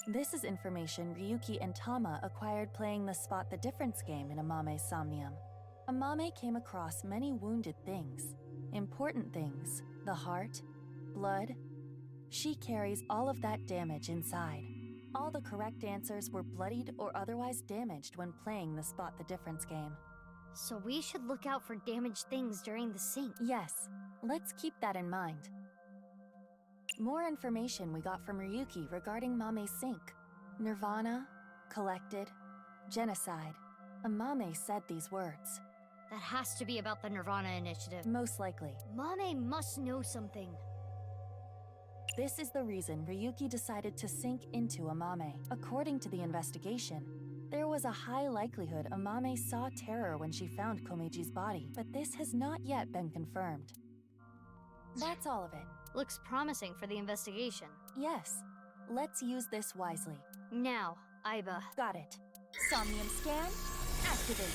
This is information Ryuki and Tama acquired playing the Spot the Difference game in Amame's Somnium. Amame came across many wounded things, important things, the heart, blood. She carries all of that damage inside. All the correct answers were bloodied or otherwise damaged when playing the Spot the Difference game. So we should look out for damaged things during the sync. Yes, let's keep that in mind. More information we got from Ryuki regarding Mame's sync. Nirvana, collected, genocide. Amame said these words. That has to be about the Nirvana initiative. Most likely. Mame must know something. This is the reason Ryuki decided to sink into Amame. According to the investigation, there was a high likelihood Amame saw terror when she found Komeji's body, but this has not yet been confirmed. That's all of it. Looks promising for the investigation. Yes. Let's use this wisely. Now, Aiba. Got it. Somnium scan, activate.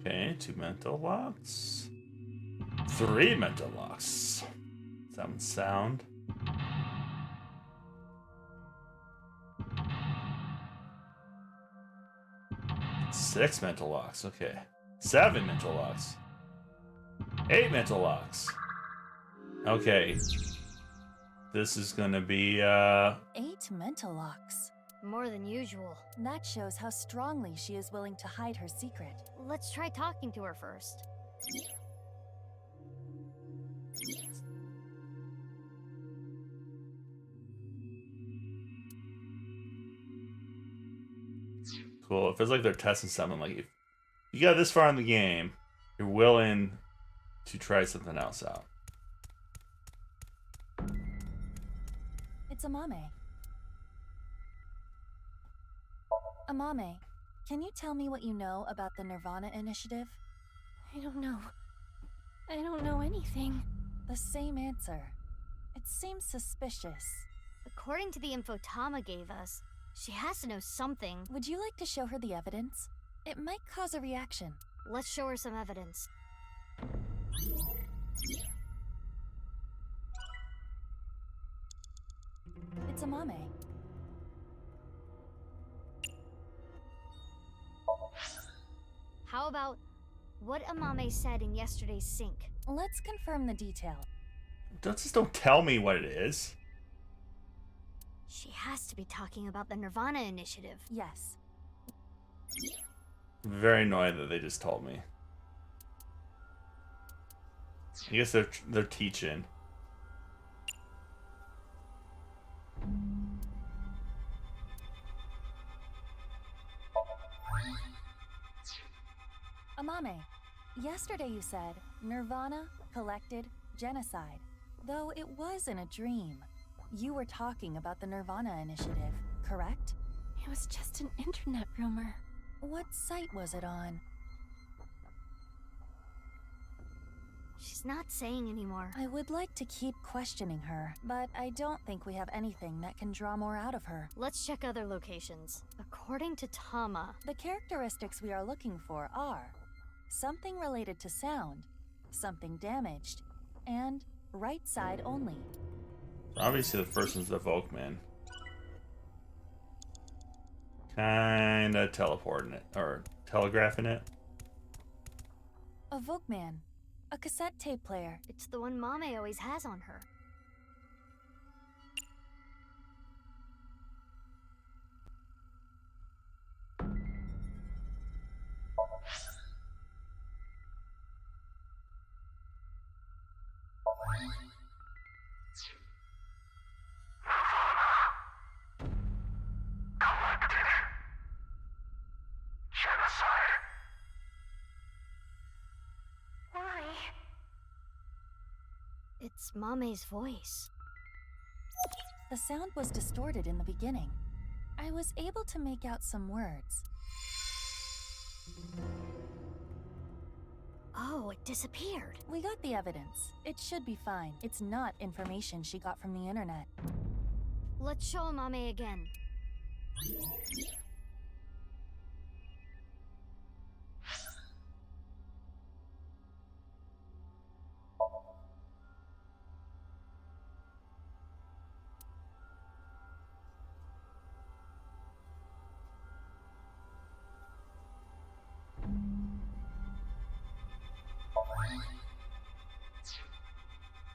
Okay, 2 mental locks. 3 mental locks. Sound. 6 mental locks. Okay. 7 mental locks. 8 mental locks. Okay. This is gonna be 8 mental locks. More than usual. That shows how strongly she is willing to hide her secret. Let's try talking to her first. cool. It feels like they're testing something. Like, if you got this far in the game, you're willing to try something else out. It's Amame. Amame, can you tell me what you know about the Nirvana initiative? I don't know. I don't know anything. The same answer. It seems suspicious. According to the info Tama gave us, she has to know something. Would you like to show her the evidence? It might cause a reaction. Let's show her some evidence. It's Amame. How about what Amame said in yesterday's sync? Let's confirm the detail. Just don't tell me what it is. She has to be talking about the Nirvana initiative. Yes. I'm very annoyed that they just told me. I guess they're teaching. Amame, yesterday you said Nirvana, collected, genocide. Though it was in a dream. You were talking about the Nirvana initiative, correct? It was just an internet rumor. What site was it on? She's not saying anymore. I would like to keep questioning her, but I don't think we have anything that can draw more out of her. Let's check other locations. According to Tama, the characteristics we are looking for are something related to sound, something damaged, and right side only. Obviously, the first one's the Volkman. Kinda teleporting it, or telegraphing it. A Volkman. A cassette tape player. It's the one Mame always has on her. It's Mame's voice. The sound was distorted in the beginning. I was able to make out some words. Oh, it disappeared. We got the evidence. It should be fine. It's not information she got from the internet. Let's show Mame again.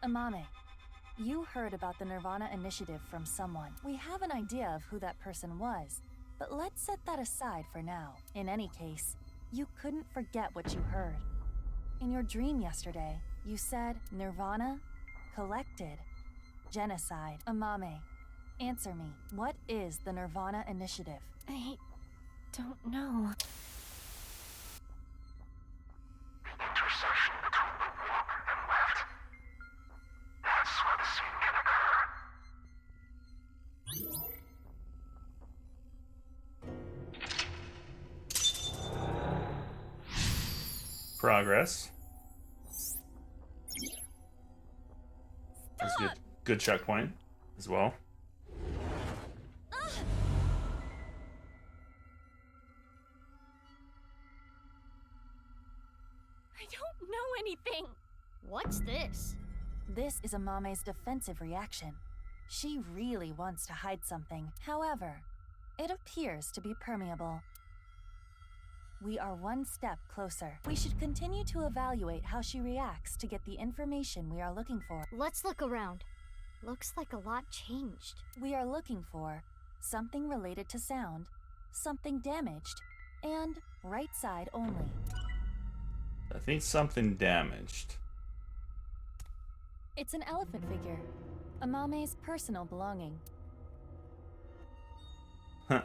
Amame, you heard about the Nirvana initiative from someone. We have an idea of who that person was, but let's set that aside for now. In any case, you couldn't forget what you heard. In your dream yesterday, you said Nirvana, collected, genocide. Amame, answer me. What is the Nirvana initiative? I don't know. Intersection between the warp and weft. That's where the scene can occur. Progress. That's good. Good checkpoint as well. I don't know anything. What's this? This is Amame's defensive reaction. She really wants to hide something. However, it appears to be permeable. We are one step closer. We should continue to evaluate how she reacts to get the information we are looking for. Let's look around. Looks like a lot changed. We are looking for something related to sound, something damaged, and right side only. I think something damaged. It's an elephant figure. Amame's personal belonging. Huh.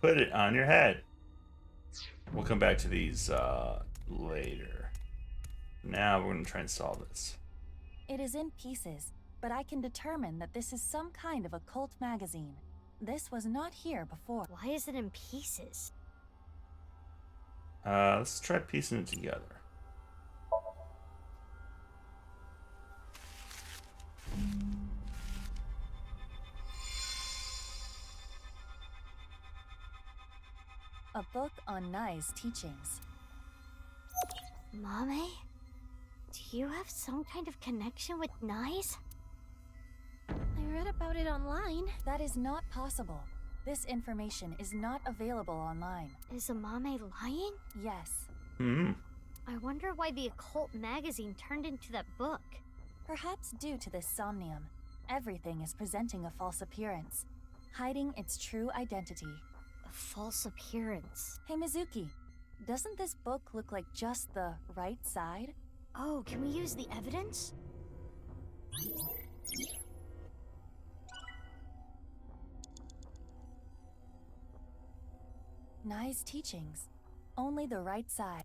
Put it on your head. We'll come back to these later. Now we're going to try and solve this. It is in pieces, but I can determine that this is some kind of occult magazine. This was not here before. Why is it in pieces? Let's try piecing it together. A book on Nai's teachings. Mame? Do you have some kind of connection with Nai's? I read about it online. That is not possible. This information is not available online. Is Amame lying? Yes. I wonder why the occult magazine turned into that book. Perhaps due to this Somnium, everything is presenting a false appearance, hiding its true identity. A false appearance? Hey Mizuki, doesn't this book look like just the right side? Oh, can we use the evidence? Nai's teachings. Only the right side.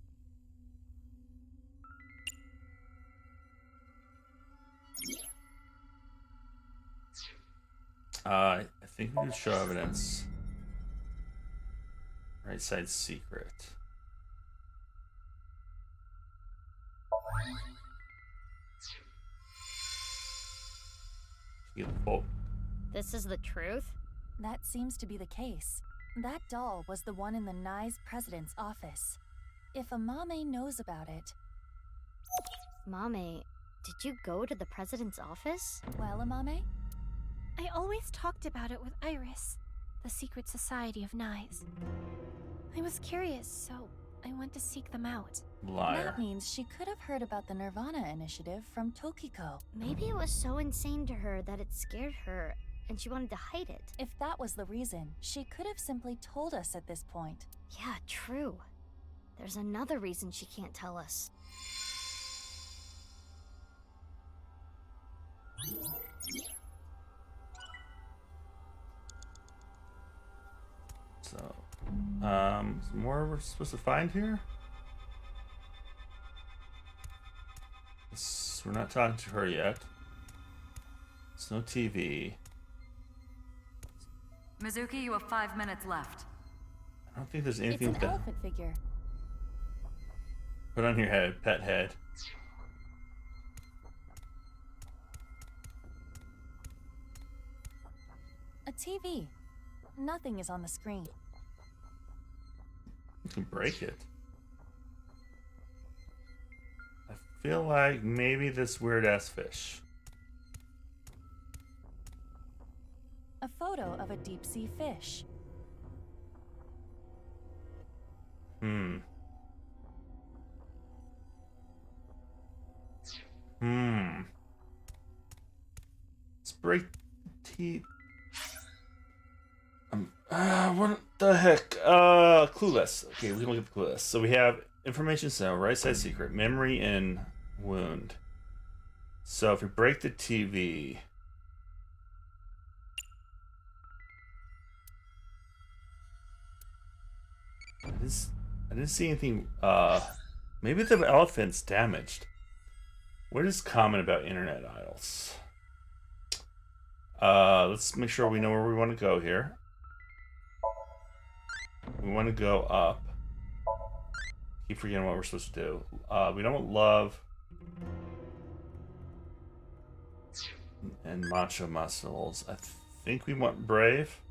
I think we can show evidence. Right side secret. This is the truth? That seems to be the case. That doll was the one in the Nai's president's office. If Amame knows about it... Mame, did you go to the president's office? Well, Amame? I always talked about it with Iris, the secret society of Knives. I was curious, so I went to seek them out. Liar. That means she could have heard about the Nirvana initiative from Tokiko. Maybe it was so insane to her that it scared her and she wanted to hide it. If that was the reason, she could have simply told us at this point. Yeah, true. There's another reason she can't tell us. So, some more we're supposed to find here? We're not talking to her yet. There's no TV. Mizuki, you have 5 minutes left. I don't think there's anything It's an elephant figure. Put on your head, pet head. A TV. Nothing is on the screen. You can break it. I feel like maybe this weird-ass fish. A photo of a deep-sea fish. Let's break teeth. What the heck? Clueless. Okay, we can look at the clueless. So we have information cell, right side secret, memory, and wound. So if we break the TV, I didn't see anything. Maybe the elephant's damaged. What is common about internet idols? Let's make sure we know where we want to go here. We want to go up. Keep forgetting what we're supposed to do. We don't want love and macho muscles. I think we want brave.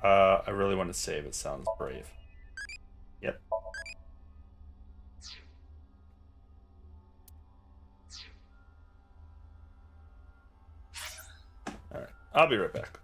I really want to save. It sounds brave. Yep. Alright, I'll be right back.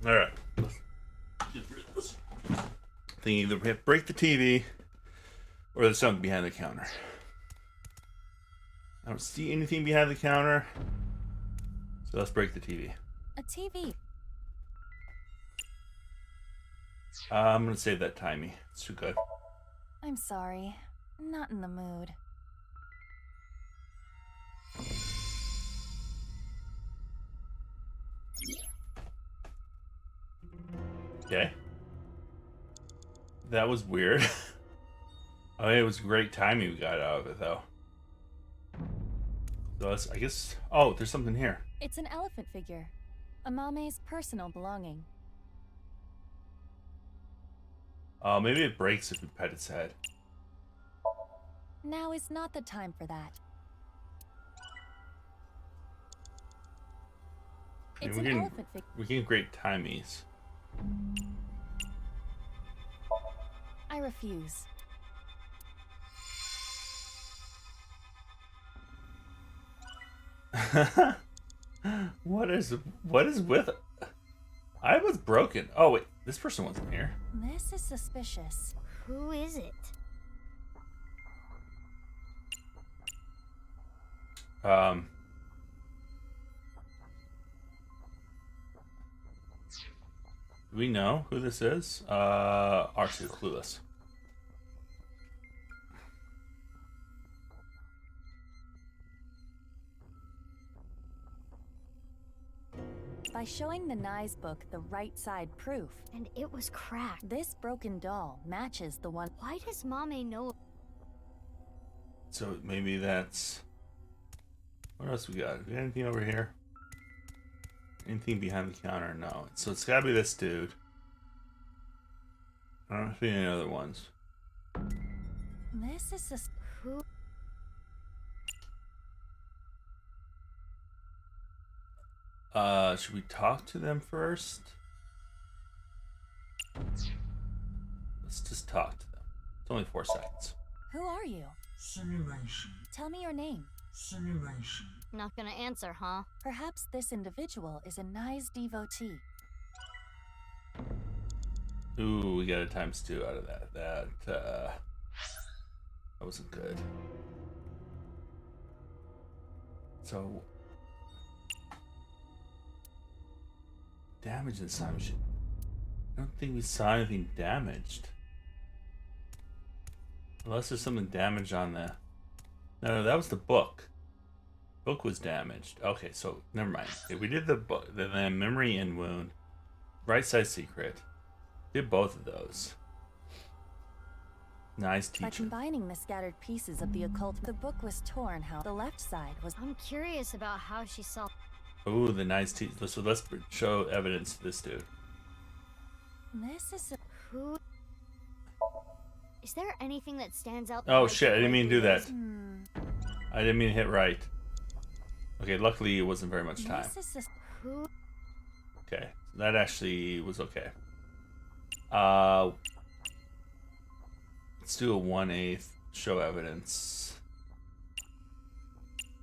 Alright. Let's get rid of this. I think either we have to break the TV or there's something behind the counter. I don't see anything behind the counter. So let's break the TV. A TV. I'm gonna save that timey. It's too good. I'm sorry. Not in the mood. Okay. That was weird. I mean, it was great timing we got out of it, though. So let's, I guess... Oh, there's something here. It's an elephant figure. Amame's personal belonging. Oh, maybe it breaks if we pet its head. Now is not the time for that. I mean, It's an elephant figure. We can great timies. I refuse. What is with it? I was broken. Oh wait, this person wasn't here. This is suspicious. Who is it? Do we know who this is? R2, clueless. By showing the Nye's book the right side proof. And it was cracked. This broken doll matches the one. Why does Mame know? So maybe that's... What else we got? We got anything over here? Anything behind the counter? No. So it's gotta be this dude. I don't see any other ones. This is who? Should we talk to them first? Let's just talk to them. It's only 4 seconds. Who are you? Simulation. Tell me your name. Simulation. Not gonna answer, huh? Perhaps this individual is a Nye's devotee. Ooh, we got a ×2 out of that. That wasn't good. So... Damage and such. I don't think we saw anything damaged. Unless there's something damaged on the... No, that was the book. Book was damaged. Okay, so never mind. Okay, we did the book, the memory and wound, right side secret. Did both of those. Nice teaching. By combining the scattered pieces of the occult, the book was torn. How the left side was. I'm curious about how she saw. Ooh, the nice teeth. So let's show evidence to this dude. This is who. Is there anything that stands out? Oh shit! I didn't mean to do that. I didn't mean to hit right. Okay, luckily it wasn't very much time. This is who. Okay, that actually was okay. Let's do a 1/8 show evidence.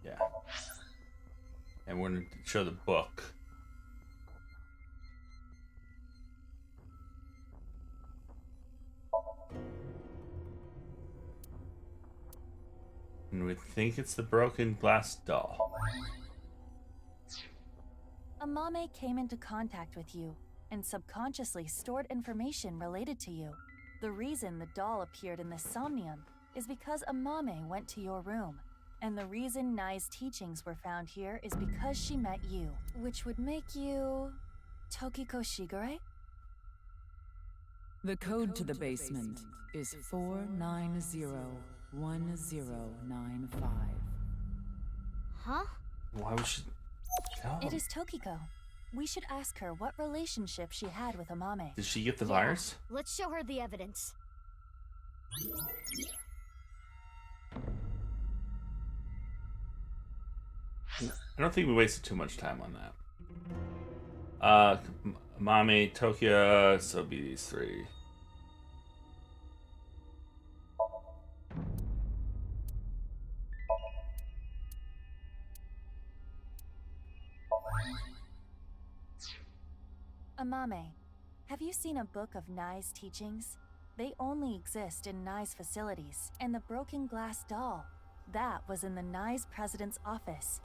Yeah. And we're gonna show the book. And we think it's the broken glass doll. Amame came into contact with you and subconsciously stored information related to you. The reason the doll appeared in the Somnium is because Amame went to your room. And the reason Nye's teachings were found here is because she met you, which would make you... Tokiko Shigure? The code to the basement is 4901095. Huh? Why would she tell him? It is Tokiko. We should ask her what relationship she had with Amame. Did she get the virus? Let's show her the evidence. I don't think we wasted too much time on that. Mami, Tokyo, so be these 3. Amame, have you seen a book of Nai's teachings? They only exist in Nai's facilities, and the broken glass doll. That was in the Nai's president's office,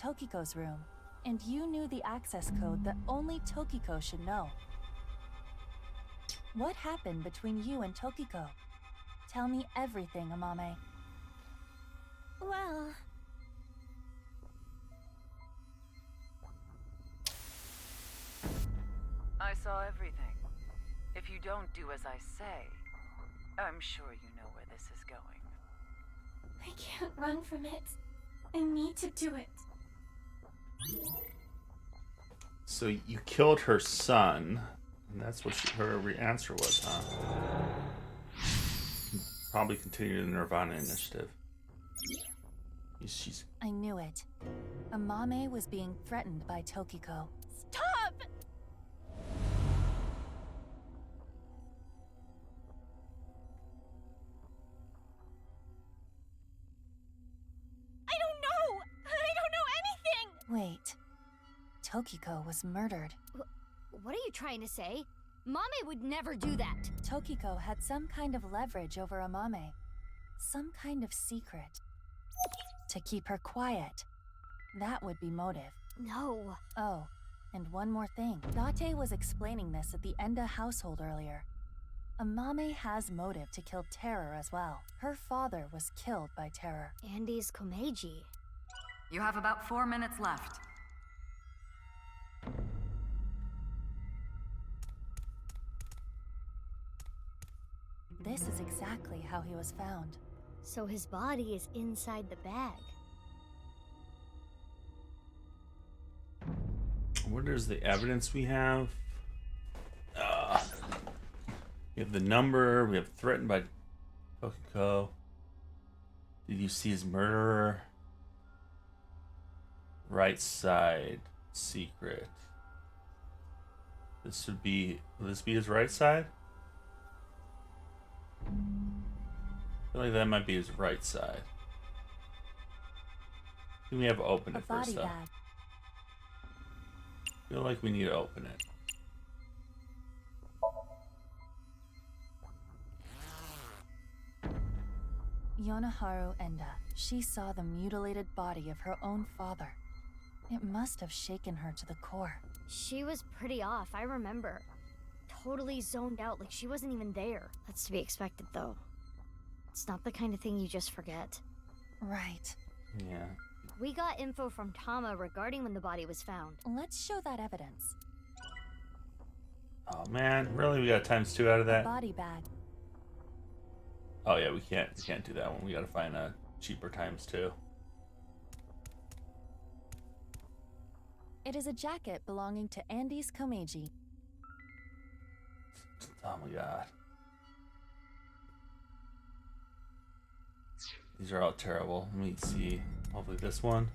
Tokiko's room, and you knew the access code that only Tokiko should know. What happened between you and Tokiko? Tell me everything, Amame. Well... I saw everything. If you don't do as I say, I'm sure you know where this is going. I can't run from it. I need to do it. So you killed her son, and that's what her answer was, huh? Probably continue the Nirvana initiative. She's... I knew it. Amame was being threatened by Tokiko. Stop! Wait. Tokiko was murdered. What are you trying to say? Mame would never do that. Tokiko had some kind of leverage over Amame. Some kind of secret. To keep her quiet. That would be motive. No. Oh, and one more thing. Date was explaining this at the Enda household earlier. Amame has motive to kill Terror as well. Her father was killed by Terror. Andy's Komeiji. You have about 4 minutes left. This is exactly how he was found. So his body is inside the bag. What is the evidence we have? We have the number. We have threatened by Tokiko. Did you see his murderer? Right side secret. This would be. Will this be his right side? I feel like that might be his right side. I think we have to open it first, though. Bag. I feel like we need to open it. Yonaharu Enda. She saw the mutilated body of her own father. It must have shaken her to the core. She was pretty off, I remember. Totally zoned out, like she wasn't even there. That's to be expected, though. It's not the kind of thing you just forget. Right. Yeah. We got info from Tama regarding when the body was found. Let's show that evidence. Oh man, really? We got ×2 out of that? Body bag. Oh yeah, we can't do that one. We gotta find a cheaper ×2. It is a jacket belonging to Andy's Komeiji. Oh my god. These are all terrible. Let me see. Hopefully this one.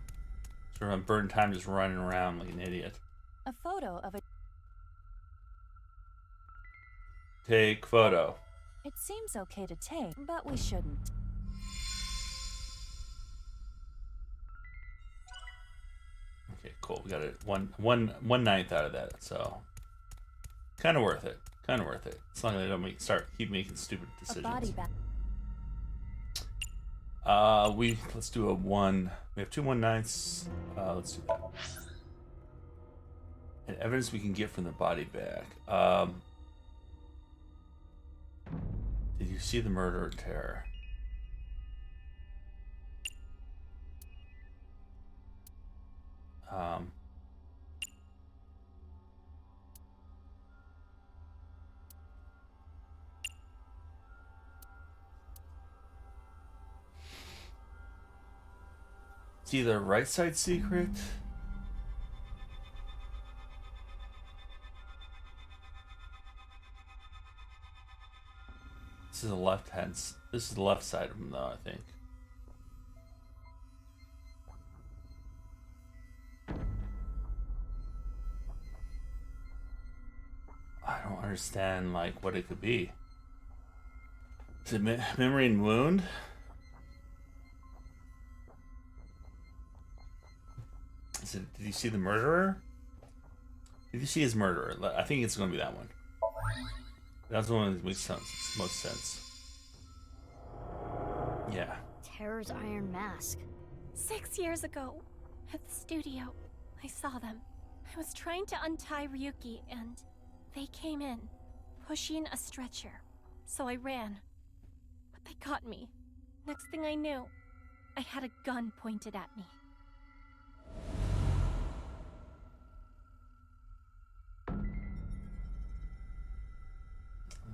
So I'm burning time just running around like an idiot. A photo of a... Take photo. It seems okay to take, but we shouldn't. Okay, cool. We got it. One ninth out of that, so kind of worth it. Kind of worth it. As long as I don't keep making stupid decisions. A body bag. Let's do a 1. We have 2 1/9. Let's do that. And evidence we can get from the body bag. Did you see the murder or terror? It's either right side secret. This is the left hand. This is the left side of him, though. I think. I don't understand like what it could be. Is it memory and wound? Did you see the murderer? Did you see his murderer? I think it's going to be that one. That's the one that makes most sense. Yeah. Terror's iron mask. 6 years ago, at the studio, I saw them. I was trying to untie Ryuki, and they came in, pushing a stretcher. So I ran. But they caught me. Next thing I knew, I had a gun pointed at me.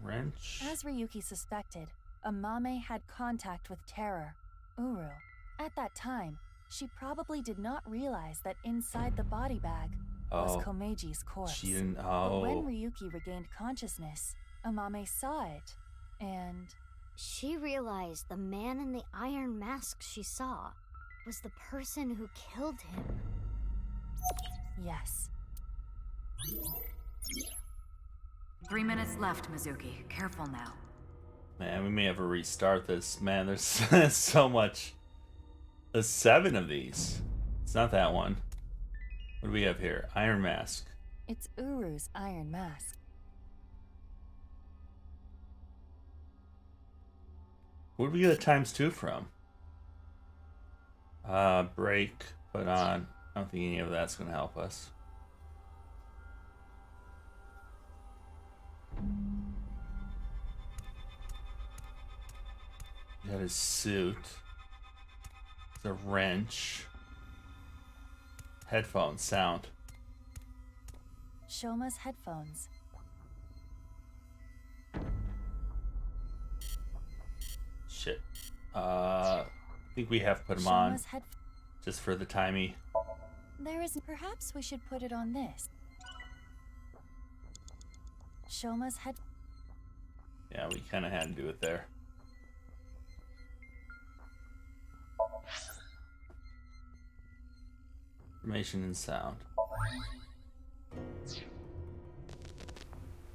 Wrench. As Ryuki suspected, Amame had contact with Terror, Uru. At that time, she probably did not realize that inside the body bag was Komeji's corpse. She didn't. But when Ryuki regained consciousness, Amame saw it, and she realized the man in the iron mask she saw was the person who killed him. Yes. 3 minutes left, Mizuki. Careful now. Man, we may have to restart this. Man, there's so much. There's 7 of these. It's not that one. What do we have here? Iron Mask. It's Uru's iron mask. Where did we get the ×2 from? Break, put on. I don't think any of that's going to help us. Got his suit. The wrench. Headphones, sound. Shoma's headphones. Shit. I think we have to put them on. Just for the timey. There is. Perhaps we should put it on this. Shoma's head. Yeah, we kind of had to do it there. Information and sound.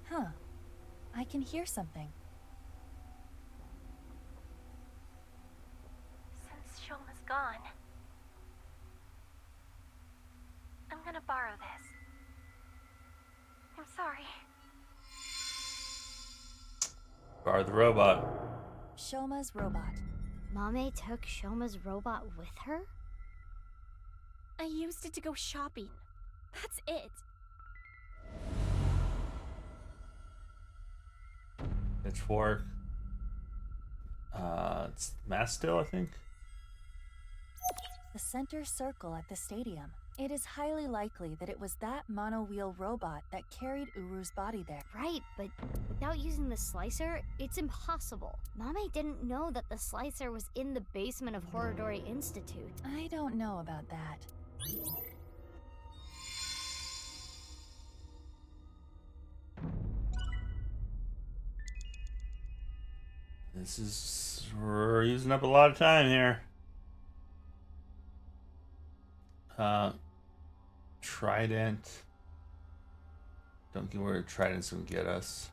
Huh. I can hear something. Since Shoma's gone, I'm gonna borrow this. I'm sorry. Borrow the robot. Shoma's robot. Mame took Shoma's robot with her? I used it to go shopping. That's it. Pitchfork. It's mask still, I think. The center circle at the stadium. It is highly likely that it was that mono-wheel robot that carried Uru's body there. Right, but without using the slicer, it's impossible. Mame didn't know that the slicer was in the basement of Horodori Institute. I don't know about that. We're using up a lot of time here. Trident. Don't get where Trident's gonna get us.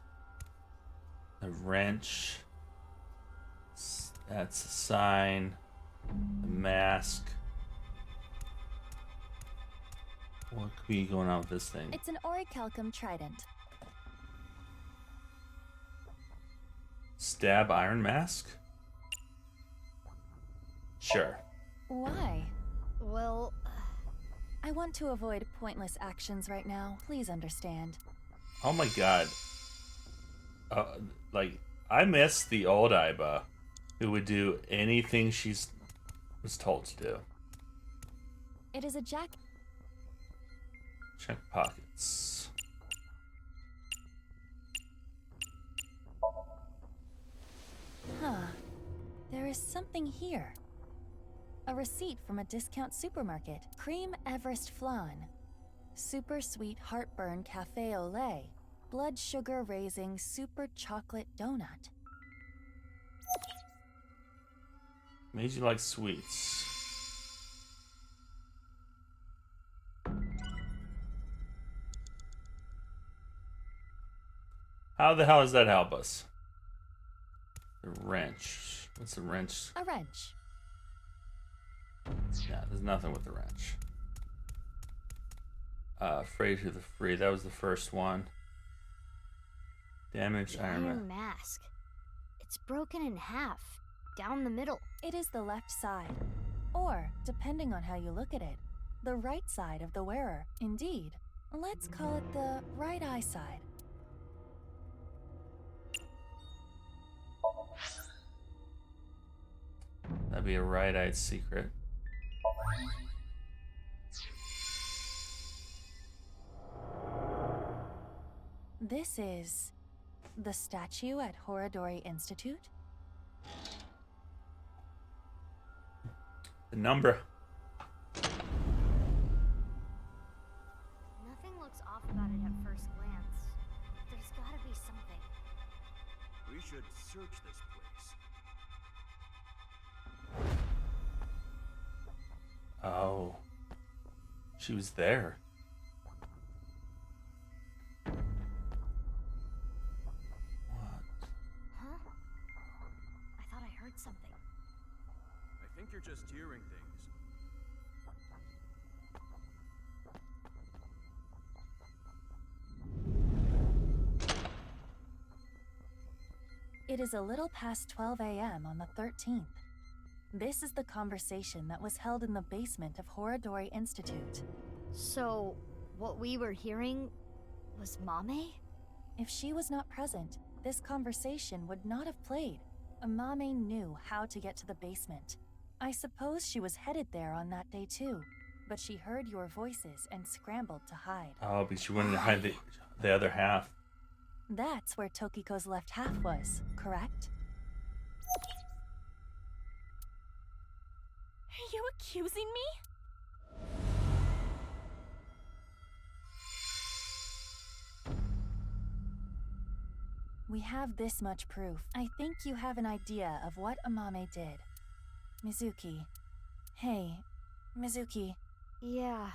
A wrench. That's a sign. The mask. What could be going on with this thing? It's an orichalcum trident. Stab iron mask? Sure. Why? Well, I want to avoid pointless actions right now. Please understand. Oh my god. Like, I miss the old Aiba, who would do anything she was told to do. It is a jack. Check pockets. Huh. There is something here. A receipt from a discount supermarket. Cream Everest Flan. Super sweet heartburn cafe au lait. Blood sugar raising super chocolate donut. Made you like sweets. How the hell does that help us? The wrench. What's the wrench? A wrench. Yeah, there's nothing with the wrench. Afraid to the Free. That was the first one. Damaged The Iron Man. iron mask. It's broken in half, down the middle. It is the left side, or, depending on how you look at it, the right side of the wearer. Indeed, let's call it the right eye side. That'd be a right-eyed secret. This is the statue at Horadori Institute? The number. Nothing looks off about it at first glance. There's gotta be something. We should search this place. Oh. She was there. Huh? I thought I heard something. I think you're just hearing things. It is a little past 12 a.m. on the 13th. This is the conversation that was held in the basement of Horadori Institute. So, what we were hearing was Mame? If she was not present, this conversation would not have played. Mame knew how to get to the basement. I suppose she was headed there on that day too, but she heard your voices and scrambled to hide. Oh, but she wanted to hide the other half. That's where Tokiko's left half was, correct? Are you accusing me? We have this much proof. I think you have an idea of what Amame did. Mizuki. Hey, Mizuki. Yeah.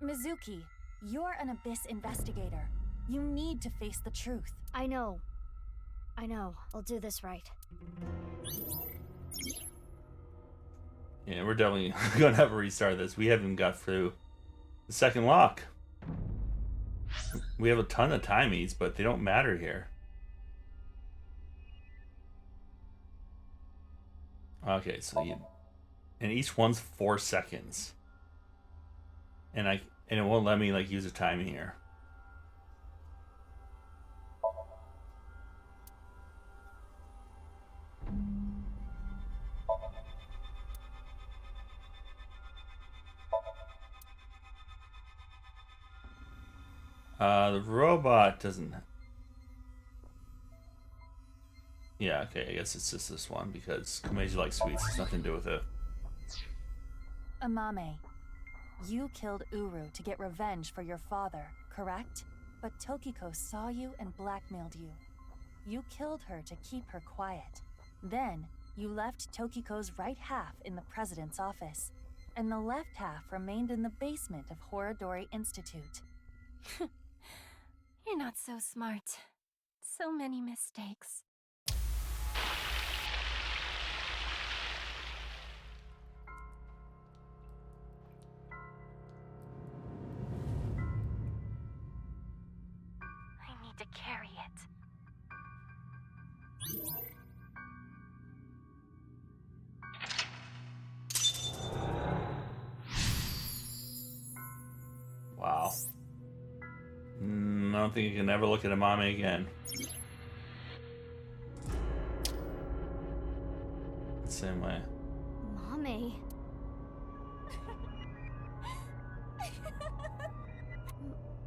Mizuki, you're an Abyss investigator. You need to face the truth. I know. I'll do this right. Yeah, we're definitely gonna have to restart this. We haven't got through the second lock. We have a ton of timies, but they don't matter here. Okay, so and each one's 4 seconds. And it won't let me like use a timing here. The robot doesn't. Yeah, okay, I guess it's just this one because Komeiji likes sweets. It's nothing to do with it. Amame, you killed Uru to get revenge for your father, correct? But Tokiko saw you and blackmailed you. You killed her to keep her quiet. Then, you left Tokiko's right half in the president's office, and the left half remained in the basement of Horadori Institute. You're not so smart. So many mistakes. I need to carry it. Wow. I don't think you can ever look at Amame again. Same way. Mame.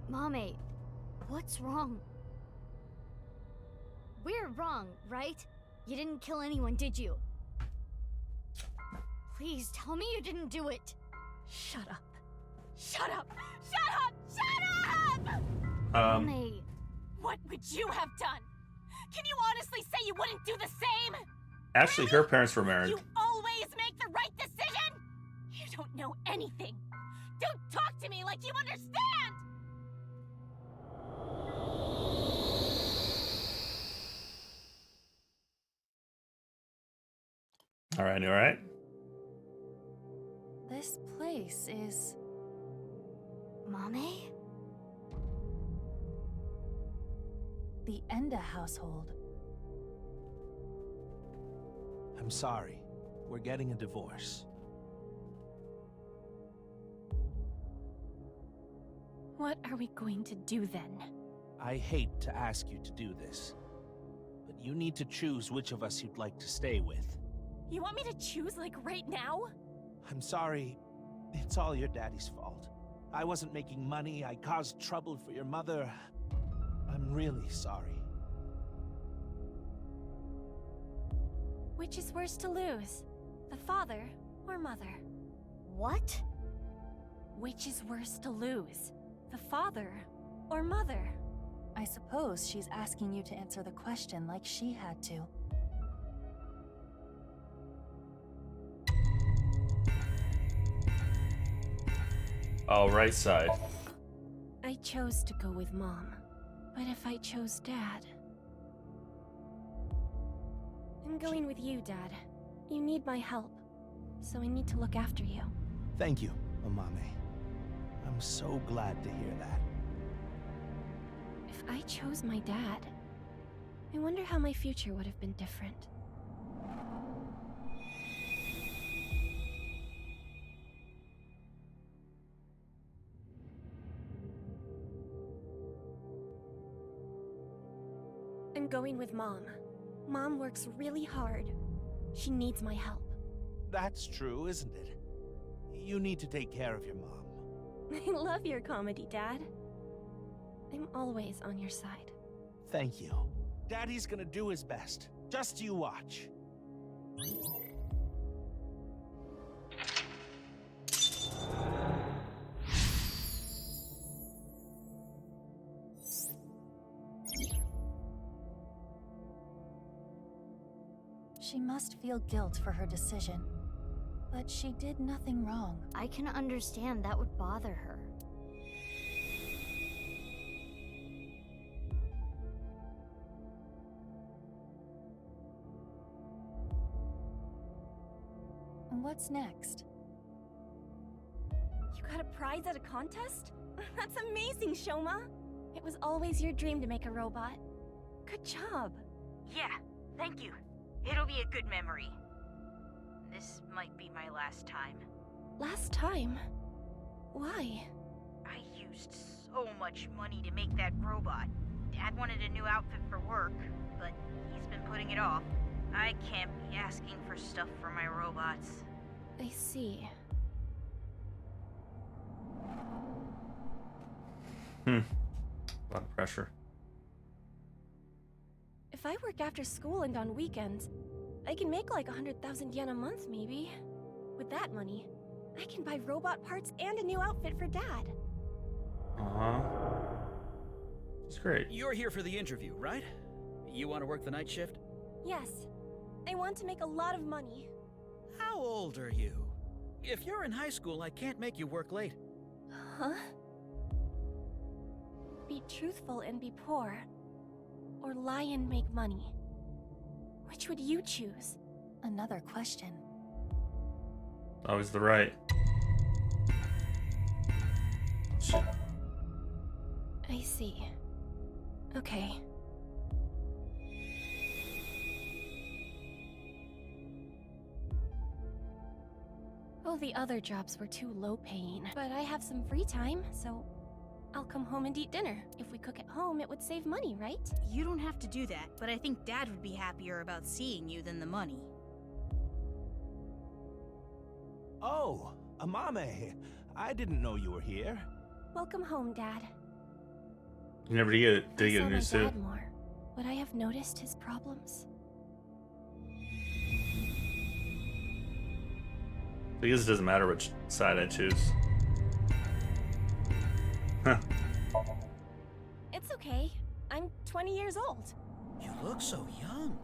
Mame, what's wrong? We're wrong, right? You didn't kill anyone, did you? Please, tell me you didn't do it. Shut up. Shut up! Shut up! Shut up! Mame. What would you have done? Can you honestly say you wouldn't do the same? Actually, her parents were married. You always make the right decision? You don't know anything. Don't talk to me like you understand! All right. This place is... Mame? The Enda household. I'm sorry. We're getting a divorce. What are we going to do then? I hate to ask you to do this, but you need to choose which of us you'd like to stay with. You want me to choose, like, right now? I'm sorry. It's all your daddy's fault. I wasn't making money. I caused trouble for your mother. I'm really sorry. Which is worse to lose? The father or mother? What? Which is worse to lose? The father or mother? I suppose she's asking you to answer the question like she had to. Oh, right side. I chose to go with Mom. But if I chose Dad... I'm going with you, Dad. You need my help. So I need to look after you. Thank you, Amame. I'm so glad to hear that. If I chose my dad, I wonder how my future would have been different. I'm going with Mom. Mom works really hard. She needs my help. That's true, isn't it? You need to take care of your mom. I love your comedy, Dad. I'm always on your side. Thank you. Daddy's gonna do his best. Just you watch. She must feel guilt for her decision. But she did nothing wrong. I can understand that would bother her. What's next? You got a prize at a contest? That's amazing, Shoma! It was always your dream to make a robot. Good job. Yeah, thank you. It'll be a good memory. This might be my last time. Last time? Why? I used so much money to make that robot. Dad wanted a new outfit for work, but he's been putting it off. I can't be asking for stuff for my robots. I see. A lot of pressure. If I work after school and on weekends, I can make like 100,000 yen a month, maybe. With that money, I can buy robot parts and a new outfit for Dad. It's great. You're here for the interview, right? You want to work the night shift? Yes. I want to make a lot of money. How old are you? If you're in high school, I can't make you work late. Huh? Be truthful and be poor. Or lie and make money. Which would you choose? Another question. Always the right. Shit. I see. Okay. All the other jobs were too low paying, but I have some free time, so I'll come home and eat dinner. If we cook at home, it would save money, right? You don't have to do that, but I think Dad would be happier about seeing you than the money. Oh, Amame. I didn't know you were here. Welcome home, Dad. You never did get a new I saw suit. my dad more. Would I have noticed his problems? I guess it doesn't matter which side I choose. Huh. It's okay. I'm 20 years old. You look so young.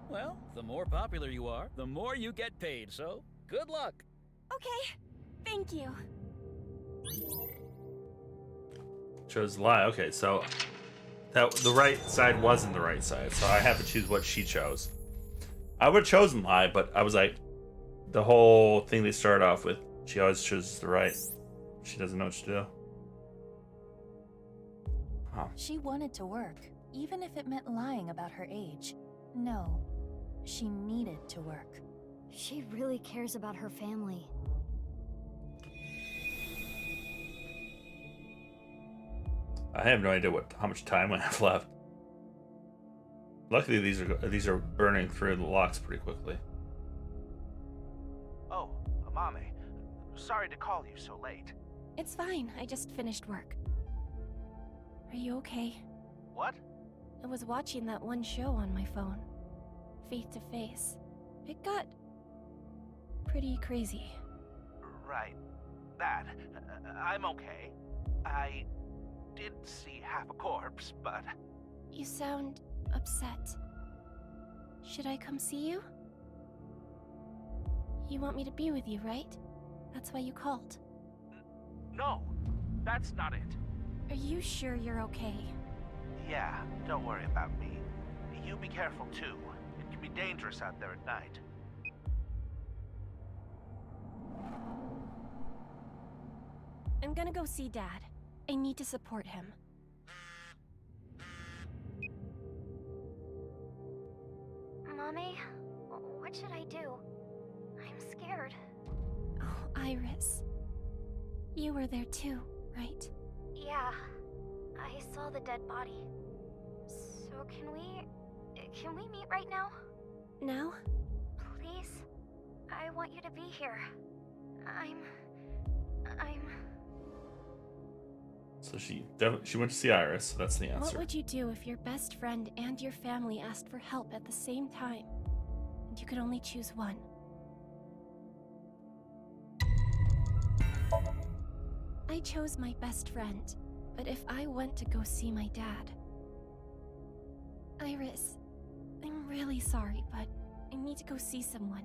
Well, the more popular you are, the more you get paid, so good luck. Okay. Thank you. Chose lie. Okay, so that the right side wasn't the right side, so I have to choose what she chose. I would have chosen lie, but I was like, the whole thing they start off with, she always chooses the right. She doesn't know what to do. Huh. She wanted to work, even if it meant lying about her age. No, she needed to work. She really cares about her family. I have no idea how much time I have left. Luckily, these are burning through the locks pretty quickly. Oh, Amame. Sorry to call you so late. It's fine, I just finished work. Are you okay? What? I was watching that one show on my phone. Faith to Face. It got pretty crazy. Right. That. I'm okay. I did see half a corpse, but... You sound upset. Should I come see you? You want me to be with you, right? That's why you called. No, that's not it. Are you sure you're okay? Yeah, don't worry about me. You be careful too. It can be dangerous out there at night. I'm gonna go see Dad. I need to support him. Mommy, what should I do? I'm scared. Oh, Iris. You were there too, right? Yeah, I saw the dead body. So can we meet right now? Now? Please? I want you to be here. I'm... So she went to see Iris, so that's the answer. What would you do if your best friend and your family asked for help at the same time, and you could only choose one? I chose my best friend, but if I went to go see my dad... Iris, I'm really sorry, but I need to go see someone.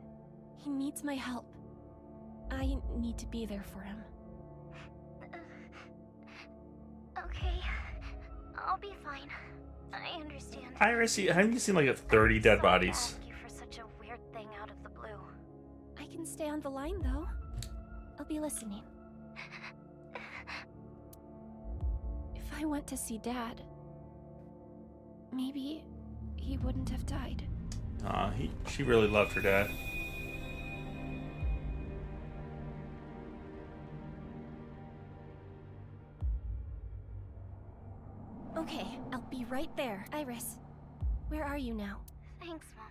He needs my help. I need to be there for him. Okay, I'll be fine. I understand. Iris, haven't you seen like 30 dead bodies? Thank you for such a weird thing out of the blue. I can stay on the line, though. I'll be listening. If I went to see Dad, maybe he wouldn't have died. She really loved her dad. Okay, I'll be right there. Iris, where are you now? Thanks, Mommy.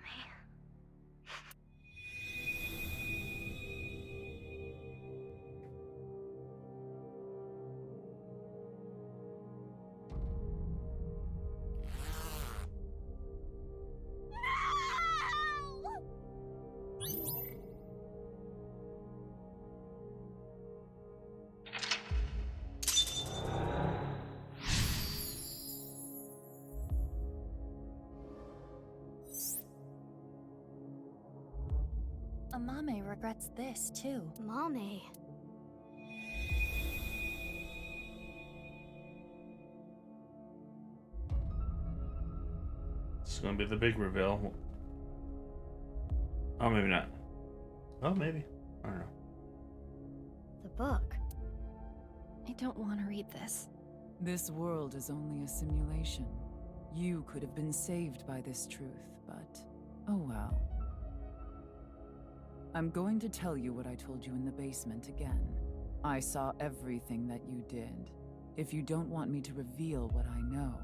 Amame regrets this, too. Mommy. It's gonna be the big reveal. Oh, maybe not. Oh, maybe. I don't know. The book. I don't want to read this. This world is only a simulation. You could have been saved by this truth, but oh well. I'm going to tell you what I told you in the basement again. I saw everything that you did. If you don't want me to reveal what I know,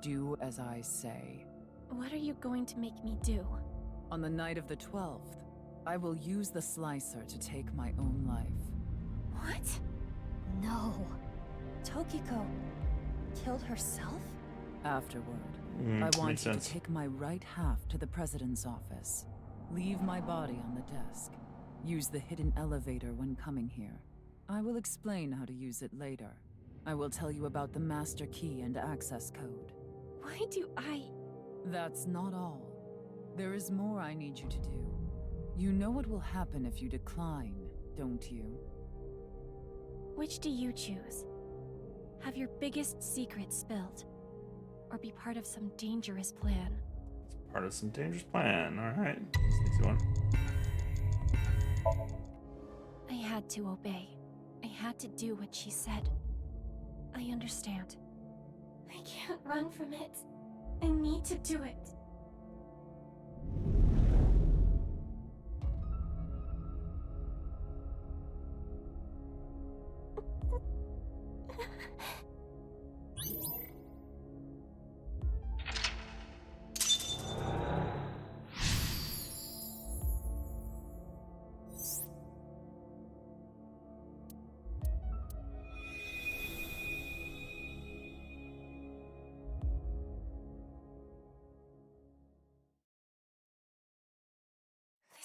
do as I say. What are you going to make me do? On the night of the 12th, I will use the slicer to take my own life. What? No. Tokiko killed herself? Afterward, I want you to take my right half to the president's office. Leave my body on the desk. Use the hidden elevator when coming here. I will explain how to use it later. I will tell you about the master key and access code. Why do I... That's not all. There is more I need you to do. You know what will happen if you decline, don't you? Which do you choose? Have your biggest secret spilled? Or be part of some dangerous plan? Part of some dangerous plan. Alright. That's an easy one. I had to obey. I had to do what she said. I understand. I can't run from it. I need to do it.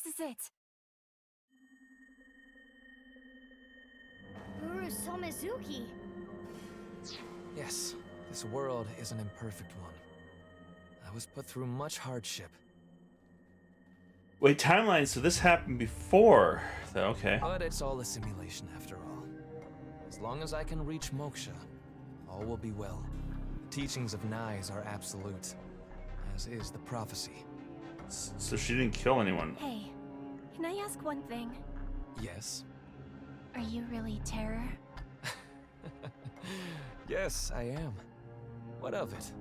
This is it. Uru Somizuki. Yes, this world is an imperfect one. I was put through much hardship. Wait, timeline, so this happened before. Okay. But it's all a simulation after all. As long as I can reach moksha, all will be well. The teachings of Nais are absolute, as is the prophecy. So she didn't kill anyone. Hey, can I ask one thing? Yes? Are you really Terror? Yes, I am. What of it?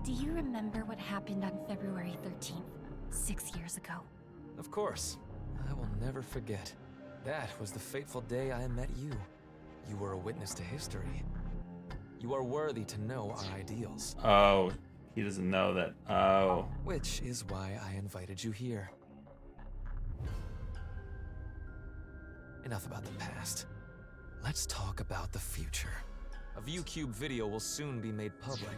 Do you remember what happened on February 13th, 6 years ago? Of course. I will never forget. That was the fateful day I met you. You were a witness to history. You are worthy to know our ideals. Oh, he doesn't know that. Oh. Which is why I invited you here. Enough about the past. Let's talk about the future. A ViewCube video will soon be made public.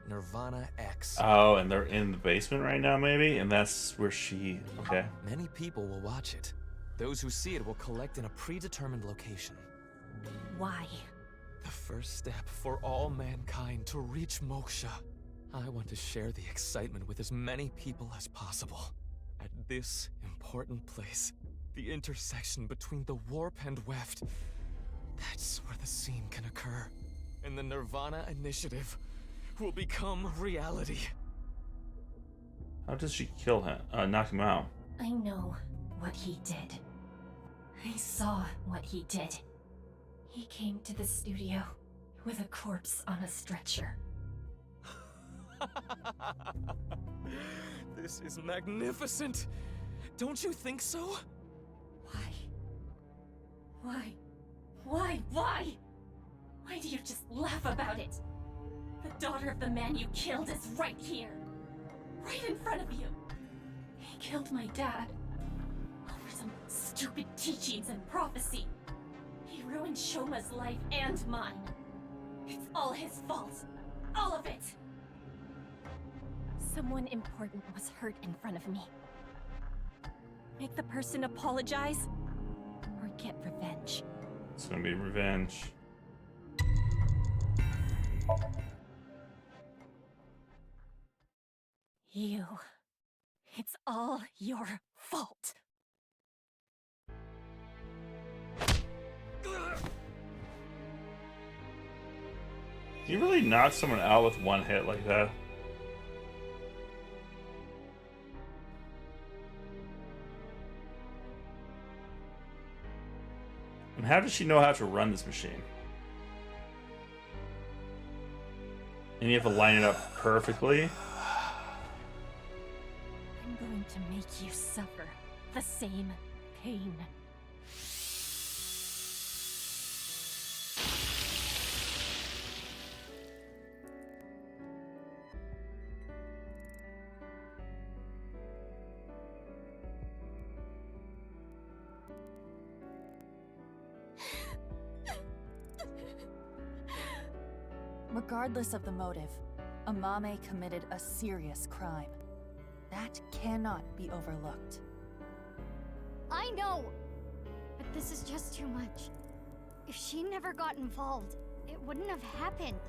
Nirvana X. Oh, and they're in the basement right now, maybe? And that's where she... Okay. Many people will watch it. Those who see it will collect in a predetermined location. Why? The first step for all mankind to reach moksha. I want to share the excitement with as many people as possible. At this important place, the intersection between the warp and weft, that's where the scene can occur. And the Nirvana initiative will become reality. How does she kill him? Knock him out? I know what he did. I saw what he did. He came to the studio with a corpse on a stretcher. This is magnificent. Don't you think so? Why? Why? Why do you just laugh about it? The daughter of the man you killed is right here. Right in front of you. He killed my dad. Over some stupid teachings and prophecy. He ruined Shoma's life and mine. It's all his fault. All of it. Someone important was hurt in front of me. Make the person apologize, or get revenge. It's gonna be revenge. You. It's all your fault. You really knock someone out with one hit like that? And how does she know how to run this machine? And you have to line it up perfectly? I'm going to make you suffer the same pain. Regardless of the motive, Amame committed a serious crime. That cannot be overlooked. I know! But this is just too much. If she never got involved, it wouldn't have happened.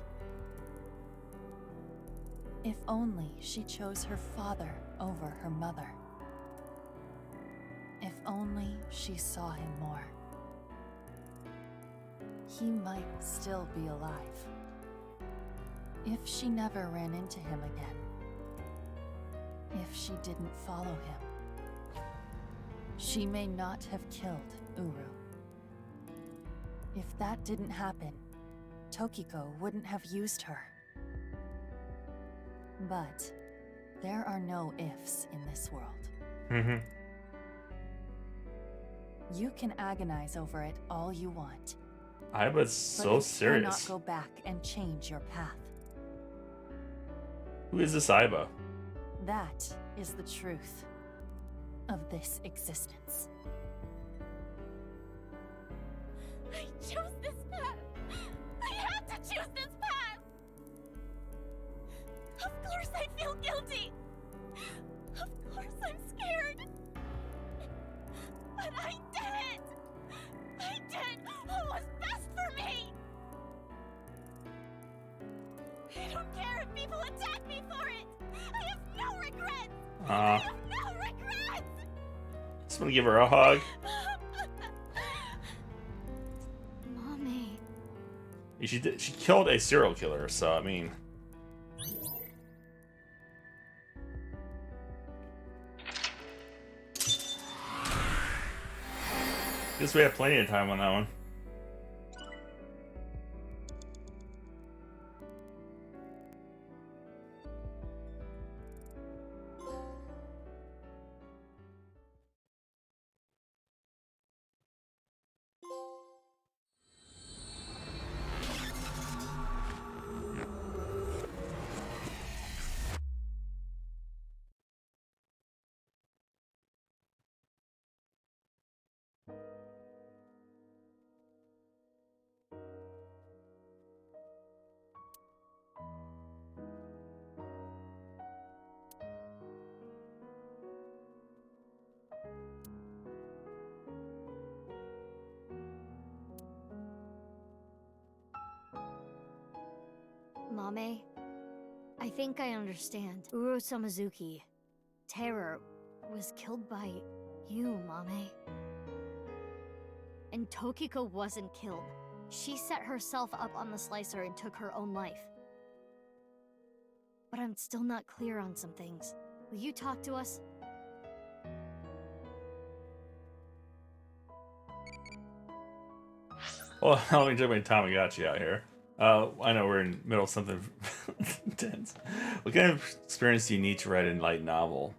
If only she chose her father over her mother. If only she saw him more. He might still be alive. If she never ran into him again. If she didn't follow him. She may not have killed Uru. If that didn't happen, Tokiko wouldn't have used her. But there are no ifs in this world. Mm-hmm. You can agonize over it all you want. I was so serious. But you cannot go back and change your path. Who is this Aiba? That is the truth of this existence. I chose this path! I had to choose this path! Of course I feel guilty! Of course I'm scared! But I did it! I did what was best for me! I don't care if people attack me for it! I have no regrets! I have no regrets! Just want to give her a hug. Mommy. She killed a serial killer, so I mean. Guess we have plenty of time on that one. Mame, I think I understand. Uro Samazuki, Terror, was killed by you, Mame. And Tokiko wasn't killed. She set herself up on the slicer and took her own life. But I'm still not clear on some things. Will you talk to us? Well, let me take my Tamagotchi out here. I know we're in the middle of something intense. What kind of experience do you need to write a light novel?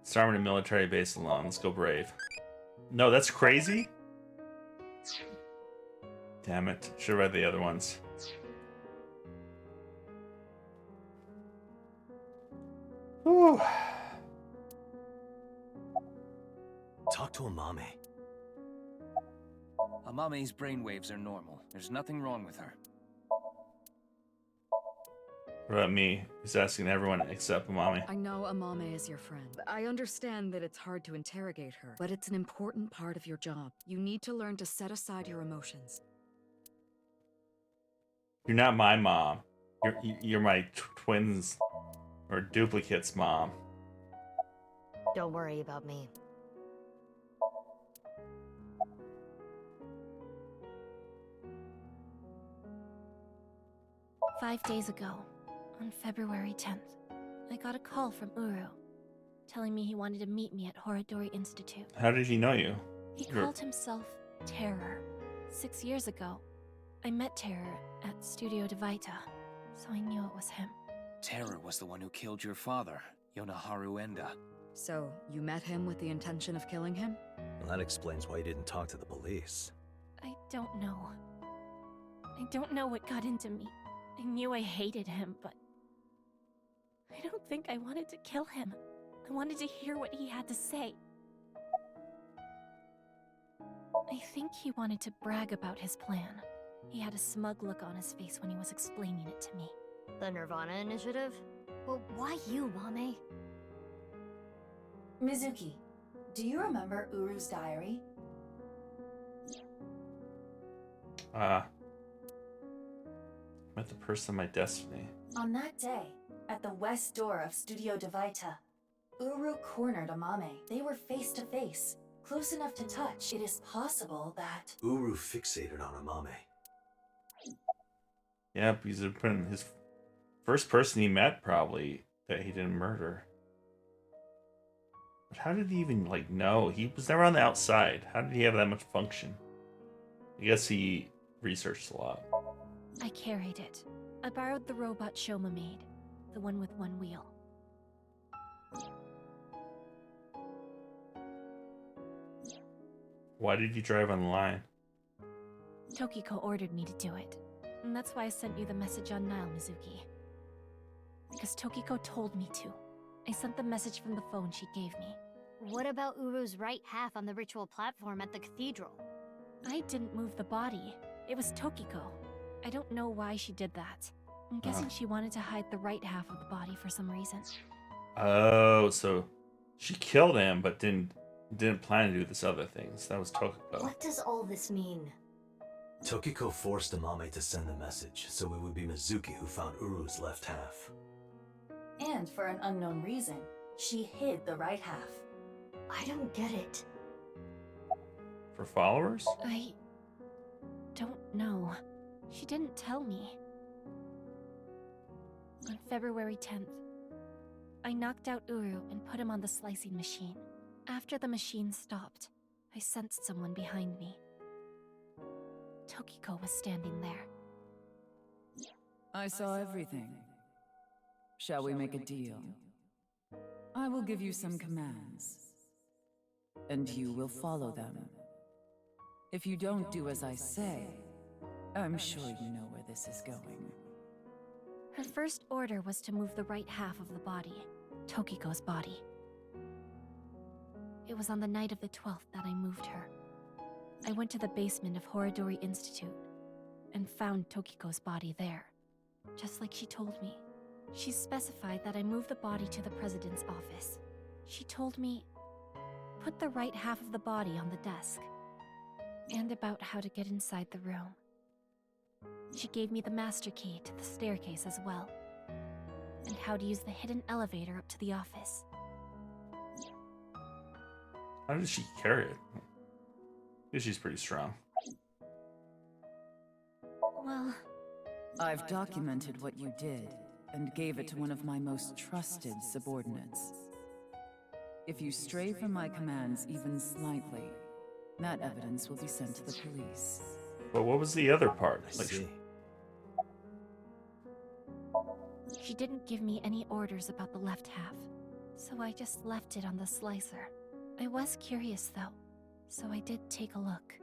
Starting a military base alone. Let's go Brave. No, that's crazy. Damn it. Should have read the other ones. Whew. Talk to Amame. Amame's brainwaves are normal. There's nothing wrong with her. What about me? He's asking everyone except Amame. I know Amame is your friend. I understand that it's hard to interrogate her, but it's an important part of your job. You need to learn to set aside your emotions. You're not my mom. You're my twins or duplicates mom. Don't worry about me. "5 days ago, on February 10th, I got a call from Uru, telling me he wanted to meet me at Horodori Institute. How did he know you? He called himself Terror. 6 years ago, I met Terror at Studio Devaita, so I knew it was him. Terror was the one who killed your father, Yonaharu Enda. So, you met him with the intention of killing him? Well, that explains why you didn't talk to the police. I don't know. I don't know what got into me. I knew I hated him, but I don't think I wanted to kill him. I wanted to hear what he had to say. I think he wanted to brag about his plan. He had a smug look on his face when he was explaining it to me. The Nirvana initiative? But why you, Mame? Mizuki, do you remember Uru's diary? Met the person of my destiny. On that day, at the west door of Studio Devaita, Uru cornered Amame. They were face to face, close enough to touch. It is possible that Uru fixated on Amame. Yeah, he's been his first person he met, probably, that he didn't murder. But how did he even, know? He was never on the outside. How did he have that much function? I guess he researched a lot. I carried it. I borrowed the robot Shoma made, the one with one wheel. Why did you drive on the line? Tokiko ordered me to do it. And that's why I sent you the message on Nile, Mizuki. Because Tokiko told me to. I sent the message from the phone she gave me. What about Uru's right half on the ritual platform at the cathedral? I didn't move the body. It was Tokiko. I don't know why she did that. I'm guessing she wanted to hide the right half of the body for some reason. Oh, so she killed him, but didn't plan to do this other things. That was Tokiko. What does all this mean? Tokiko forced Amame to send the message, so it would be Mizuki who found Uru's left half. And for an unknown reason, she hid the right half. I don't get it. For followers? I don't know. She didn't tell me. On February 10th, I knocked out Uru and put him on the slicing machine. After the machine stopped, I sensed someone behind me. Tokiko was standing there. I saw everything. Shall we make a deal? I will give you some commands, and you will follow them. If you don't do as I say, I'm sure you know where this is going. Her first order was to move the right half of the body, Tokiko's body. It was on the night of the 12th that I moved her. I went to the basement of Horodori Institute and found Tokiko's body there, just like she told me. She specified that I move the body to the president's office. She told me, put the right half of the body on the desk, and about how to get inside the room. She gave me the master key to the staircase as well, and how to use the hidden elevator up to the office. How did she carry it? Because she's pretty strong. Well, I've documented what you did and gave it to one of my most trusted subordinates. If you stray from my commands even slightly, that evidence will be sent to the police. But what was the other part? She didn't give me any orders about the left half, so I just left it on the slicer. I was curious though, so I did take a look.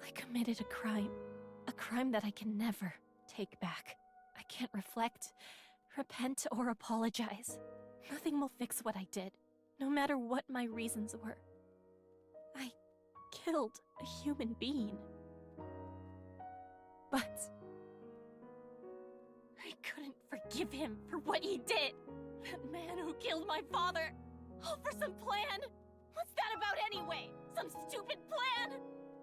I committed a crime that I can never take back. I can't reflect, repent, or apologize. Nothing will fix what I did, no matter what my reasons were. I killed a human being. But I couldn't forgive him for what he did. That man who killed my father, all for some plan. What's that about anyway? Some stupid plan?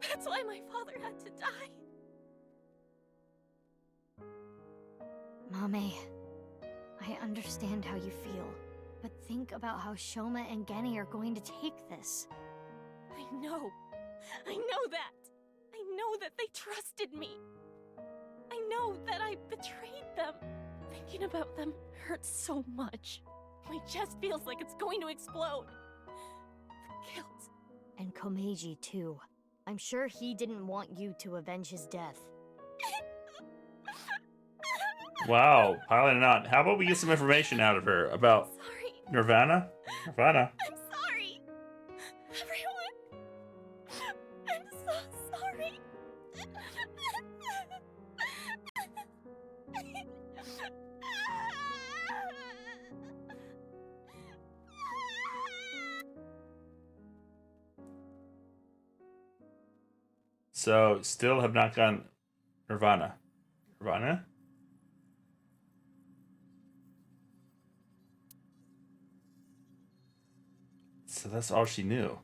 That's why my father had to die. Mame, I understand how you feel, but think about how Shoma and Genny are going to take this. I know that. I know that they trusted me. I know that I betrayed them. Thinking about them hurts so much. My chest feels like it's going to explode. The guilt. And Komeiji too. I'm sure he didn't want you to avenge his death. Wow, piling it on. How about we get some information out of her about Nirvana? Nirvana. I'm sorry. Everyone. I'm so sorry. So, still have not gotten Nirvana. Nirvana? So that's all she knew.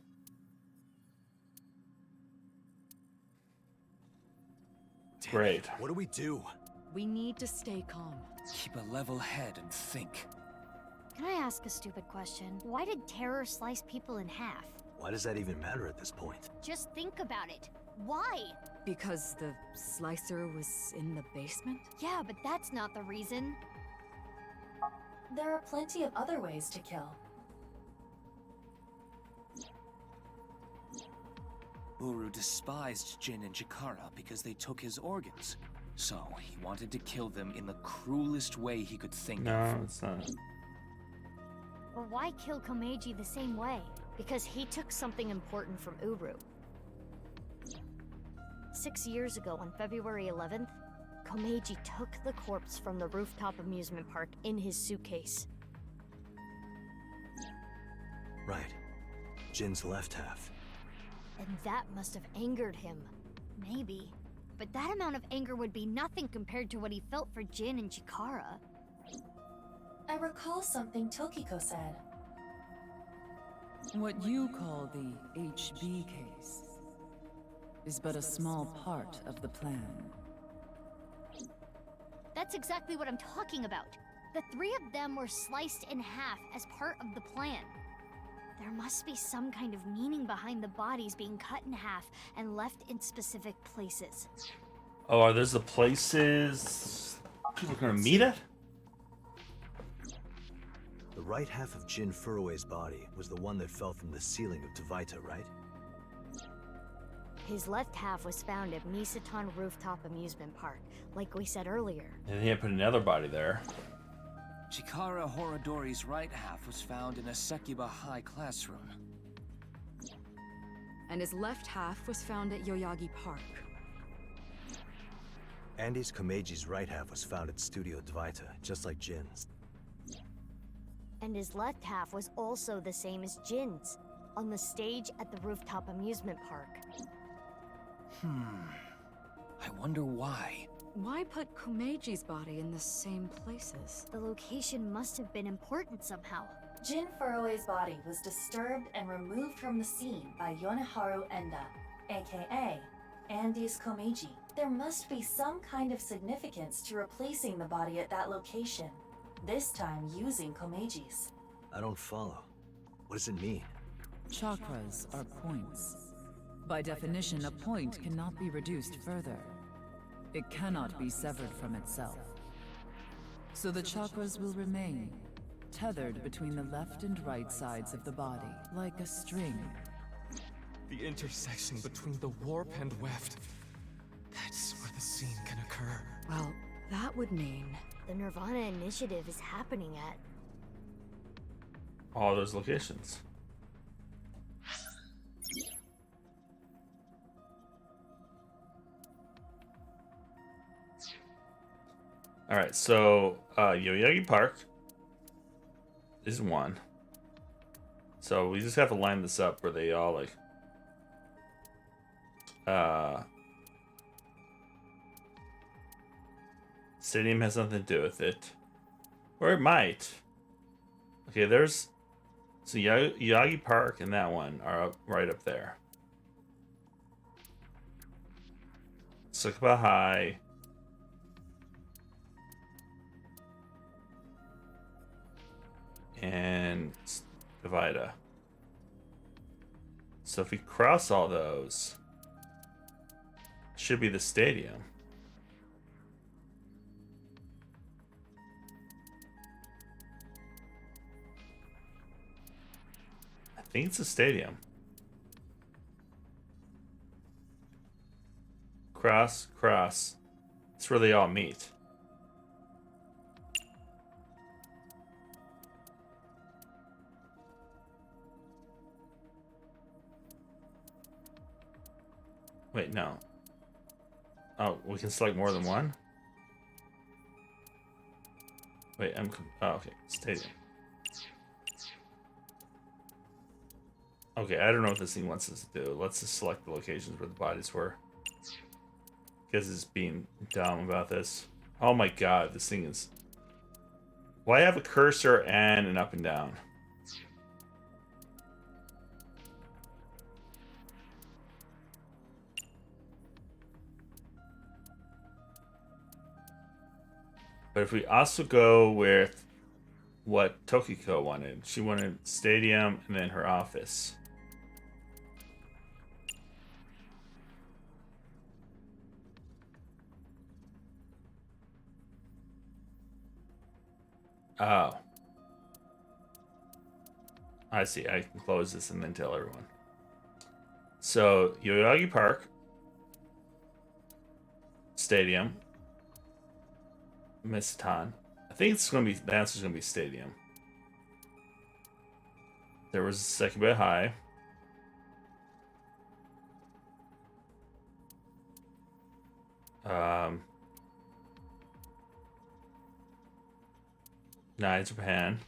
Great. What do we do? We need to stay calm. Keep a level head and think. Can I ask a stupid question? Why did terror slice people in half? Why does that even matter at this point? Just think about it. Why? Because the slicer was in the basement? Yeah, but that's not the reason. There are plenty of other ways to kill. Uru despised Jin and Chikara because they took his organs. So, he wanted to kill them in the cruelest way he could think of. No, it's not. But why kill Komeiji the same way? Because he took something important from Uru. 6 years ago, on February 11th, Komeiji took the corpse from the rooftop amusement park in his suitcase. Right. Jin's left half. And that must have angered him. Maybe. But that amount of anger would be nothing compared to what he felt for Jin and Chikara. I recall something Tokiko said. What you call the HB case is but a small part of the plan. That's exactly what I'm talking about. The three of them were sliced in half as part of the plan. There must be some kind of meaning behind the bodies being cut in half and left in specific places. Oh, are those the places people are gonna meet at? The right half of Jin Furue's body was the one that fell from the ceiling of Tavaita, right? His left half was found at Misatan Rooftop Amusement Park, like we said earlier. And he had put another body there. Chikara Horodori's right half was found in a Sekiba High classroom. And his left half was found at Yoyagi Park. Andy's Komeiji's right half was found at Studio Dvaita, just like Jin's. And his left half was also the same as Jin's, on the stage at the rooftop amusement park. I wonder why. Why put Komeiji's body in the same places? The location must have been important somehow. Jin Furue's body was disturbed and removed from the scene by Yoneharu Enda, aka Andy's Komeiji. There must be some kind of significance to replacing the body at that location, this time using Komeiji's. I don't follow. What does it mean? Chakras are points. By definition, a point cannot be reduced further. It cannot be severed from itself. So the chakras will remain, tethered between the left and right sides of the body, like a string. The intersection between the warp and weft. That's where the scene can occur. Well, that would mean... the Nirvana initiative is happening at... all those locations. All right, so Yoyagi Park is one. So we just have to line this up where they all like Stadium has nothing to do with it. Or it might. Okay, there's so Yoyagi Park and that one are up, right up there. Tsukuba High. And Divida. So if we cross all those, it should be the stadium. I think it's a stadium. Cross, cross. It's where they all meet. Wait, no. Oh, we can select more than one? Wait, oh, okay. Stadium. Okay, I don't know what this thing wants us to do. Let's just select the locations where the bodies were. Because it's being dumb about this. Oh my god, this thing is... Why have a cursor and an up and down? But if we also go with what Tokiko wanted, she wanted stadium and then her office. Oh. I see. I can close this and then tell everyone. So, Yoyogi Park, Stadium, Mistan. I think it's going to be, the answer's going to be Stadium. There was Sekibei High. Nine Japan.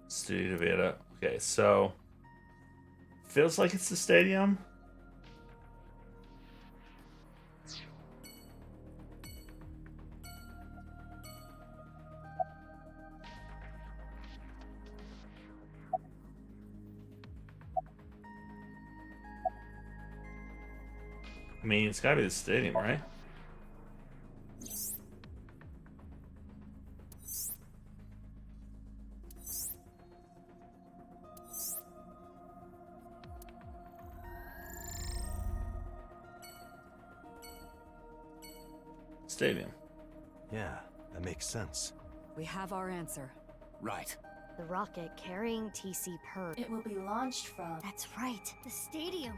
Studio Veda. Okay, so feels like it's the stadium. I mean, it's gotta be the stadium, right? Stadium. Yeah, that makes sense. We have our answer. Right. The rocket carrying TC Purge. It will be launched from... That's right, the stadium.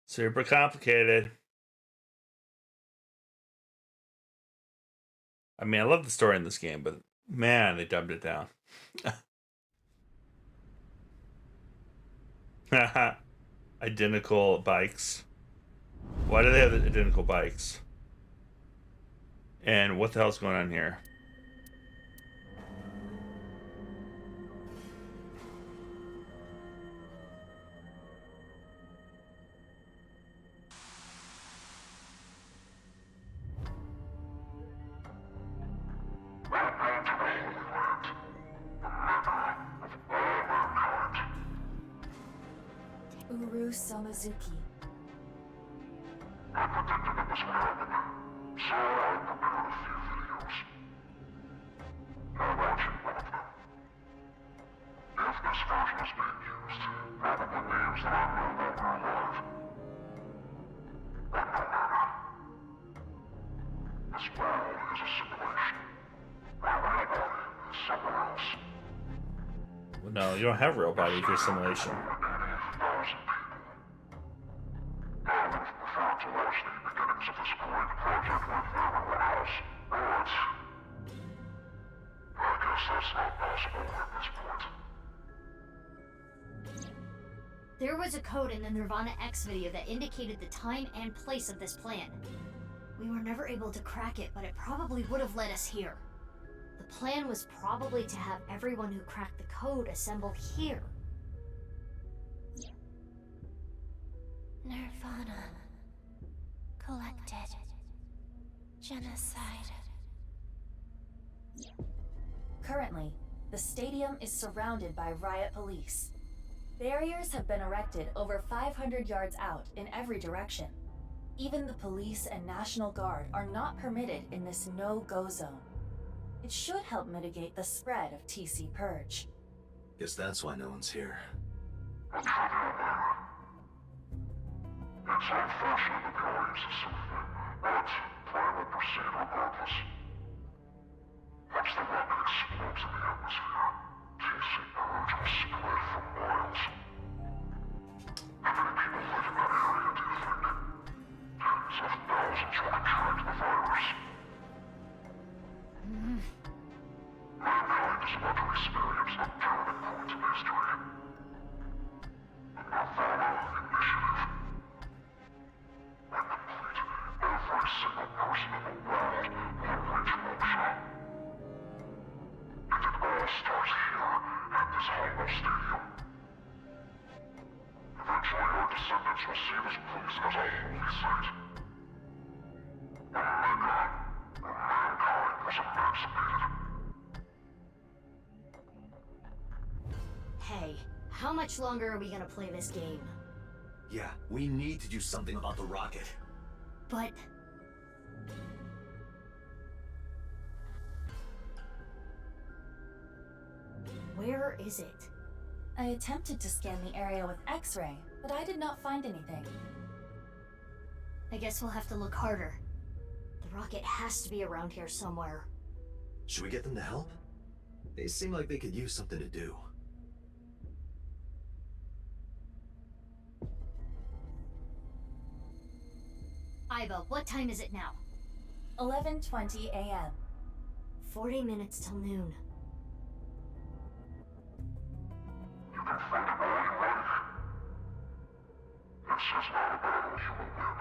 Super complicated. I mean, I love the story in this game, but man, they dumbed it down. Identical bikes. Why do they have identical bikes? And what the hell's going on here? Uru Samazuki. I predicted it was going to happen, so I prepared a few videos. Now watching one of them. If this version is being used, probably means that I'm no longer alive. But no matter. This world is a simulation. My real body is somewhere else. Well, no, you don't have a real body if you're simulation. There was a code in the Nirvana X video that indicated the time and place of this plan. We were never able to crack it, but it probably would have led us here. The plan was probably to have everyone who cracked the code assembled here. Nirvana. Collected. Genocide. Currently, the stadium is surrounded by riot police. Barriers have been erected over 500 yards out in every direction. Even the police and National Guard are not permitted in this no-go zone. It should help mitigate the spread of TC Purge. Guess that's why no one's here. It's old-fashioned in the colonies and something, but plan will proceed regardless. Once the rocket explodes in the atmosphere, TC Purge will spread for miles. How many people live in that area, do you think? Tens of thousands will contract the virus. Mankind is about to experience a turning point in history. The Nirvana Initiative. When complete, every single person in the world will reach moksha. And it all starts here at this hollow stadium. Eventually, our descendants will see this place as a holy site. A mecca where mankind was emancipated. Hey, how much longer are we gonna play this game? Yeah, we need to do something about the rocket. But... where is it? I attempted to scan the area with X-ray, but I did not find anything. I guess we'll have to look harder. The rocket has to be around here somewhere. Should we get them to help? They seem like they could use something to do. Iva, what time is it now? 11:20 a.m. 40 minutes till noon. You can fight it all you like. It's just not a battle you will win.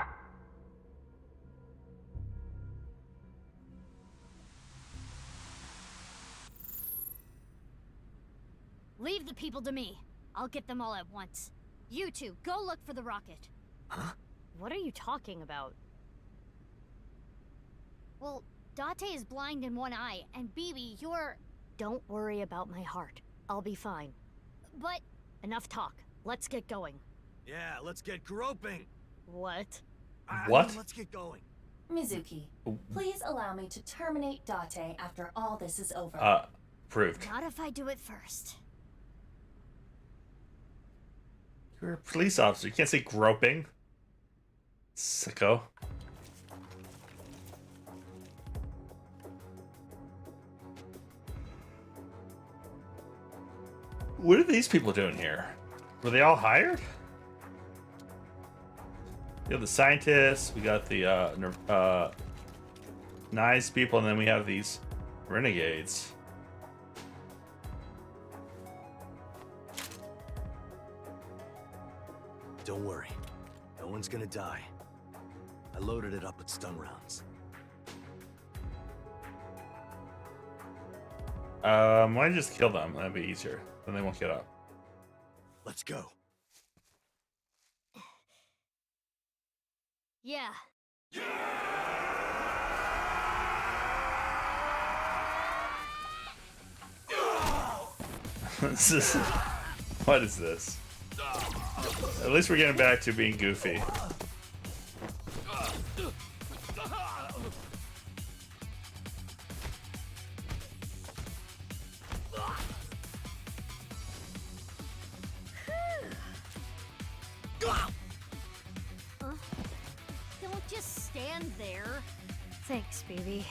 Leave the people to me. I'll get them all at once. You two, go look for the rocket. Huh? What are you talking about? Well, Date is blind in one eye, and Bibi, you're... Don't worry about my heart. I'll be fine. But... Enough talk. Let's get going. Yeah, let's get groping. What? What? I mean, let's get going. Mizuki, please allow me to terminate Date after all this is over. Proved. Not if I do it first. You're a police officer. You can't say groping. Sicko. What are these people doing here? Were they all hired? We have the scientists, we got the nice people, and then we have these renegades. Don't worry. No one's gonna die. I loaded it up with stun rounds. Why don't you just kill them? That'd be easier. Then they won't get up. Let's go. Yeah. This is... What is this? At least we're getting back to being goofy. Don't just stand there. Thanks, baby.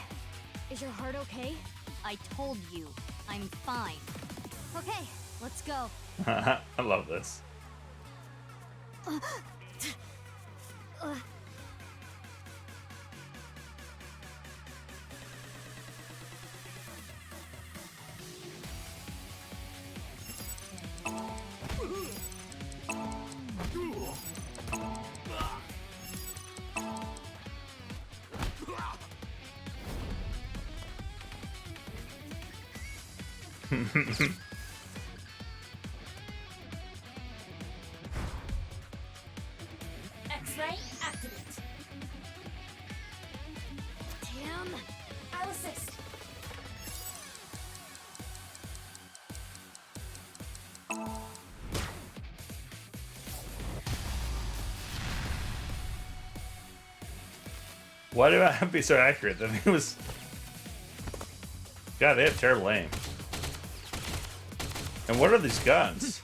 Is your heart okay? I told you. I'm fine. Okay, let's go. I love this. X-ray activate. Damn. I'll assist. Why did I have to be so accurate? That it was... God, they have terrible aim. And what are these guns?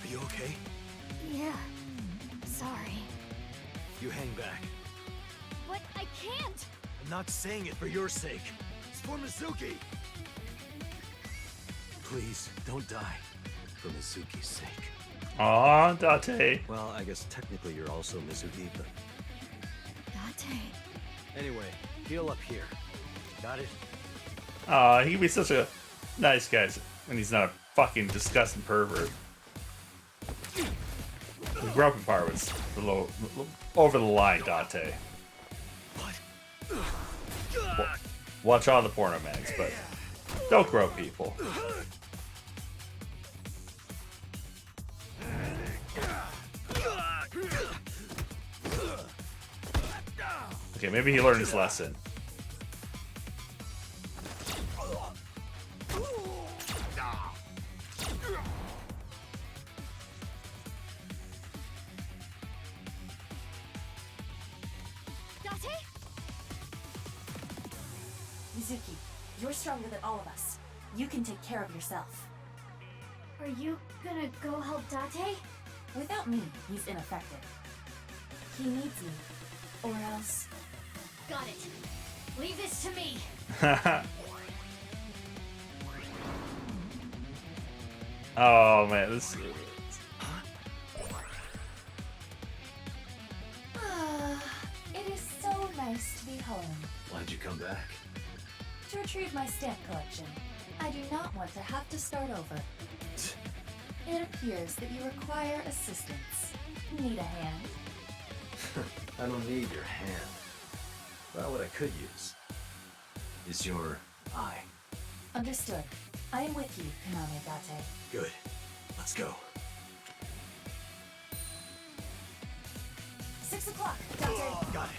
Are you okay? Yeah. Sorry. You hang back. But I can't. I'm not saying it for your sake. It's for Mizuki. Please, don't die. For Mizuki's sake. Aw, Date. Well, I guess technically you're also Mizuki, but... Date. Anyway, heal up here. Got it? Aw, he can be such a nice guy when he's not a fucking disgusting pervert. The groping part was a little over the line, Date. Watch all the porno mags, but don't grope people. Okay, maybe he learned his lesson. Mizuki, you're stronger than all of us. You can take care of yourself. Are you gonna go help Date? Without me, he's ineffective. He needs me. Or else... Got it. Leave this to me. Oh man, this. It is so nice to be home. Why'd you come back? To retrieve my stamp collection. I do not want to have to start over. It appears that you require assistance. Need a hand? I don't need your hand. But what I could use is your eye. Understood. I am with you, Konami Date. Good. Let's go. 6 o'clock, Date. Got it.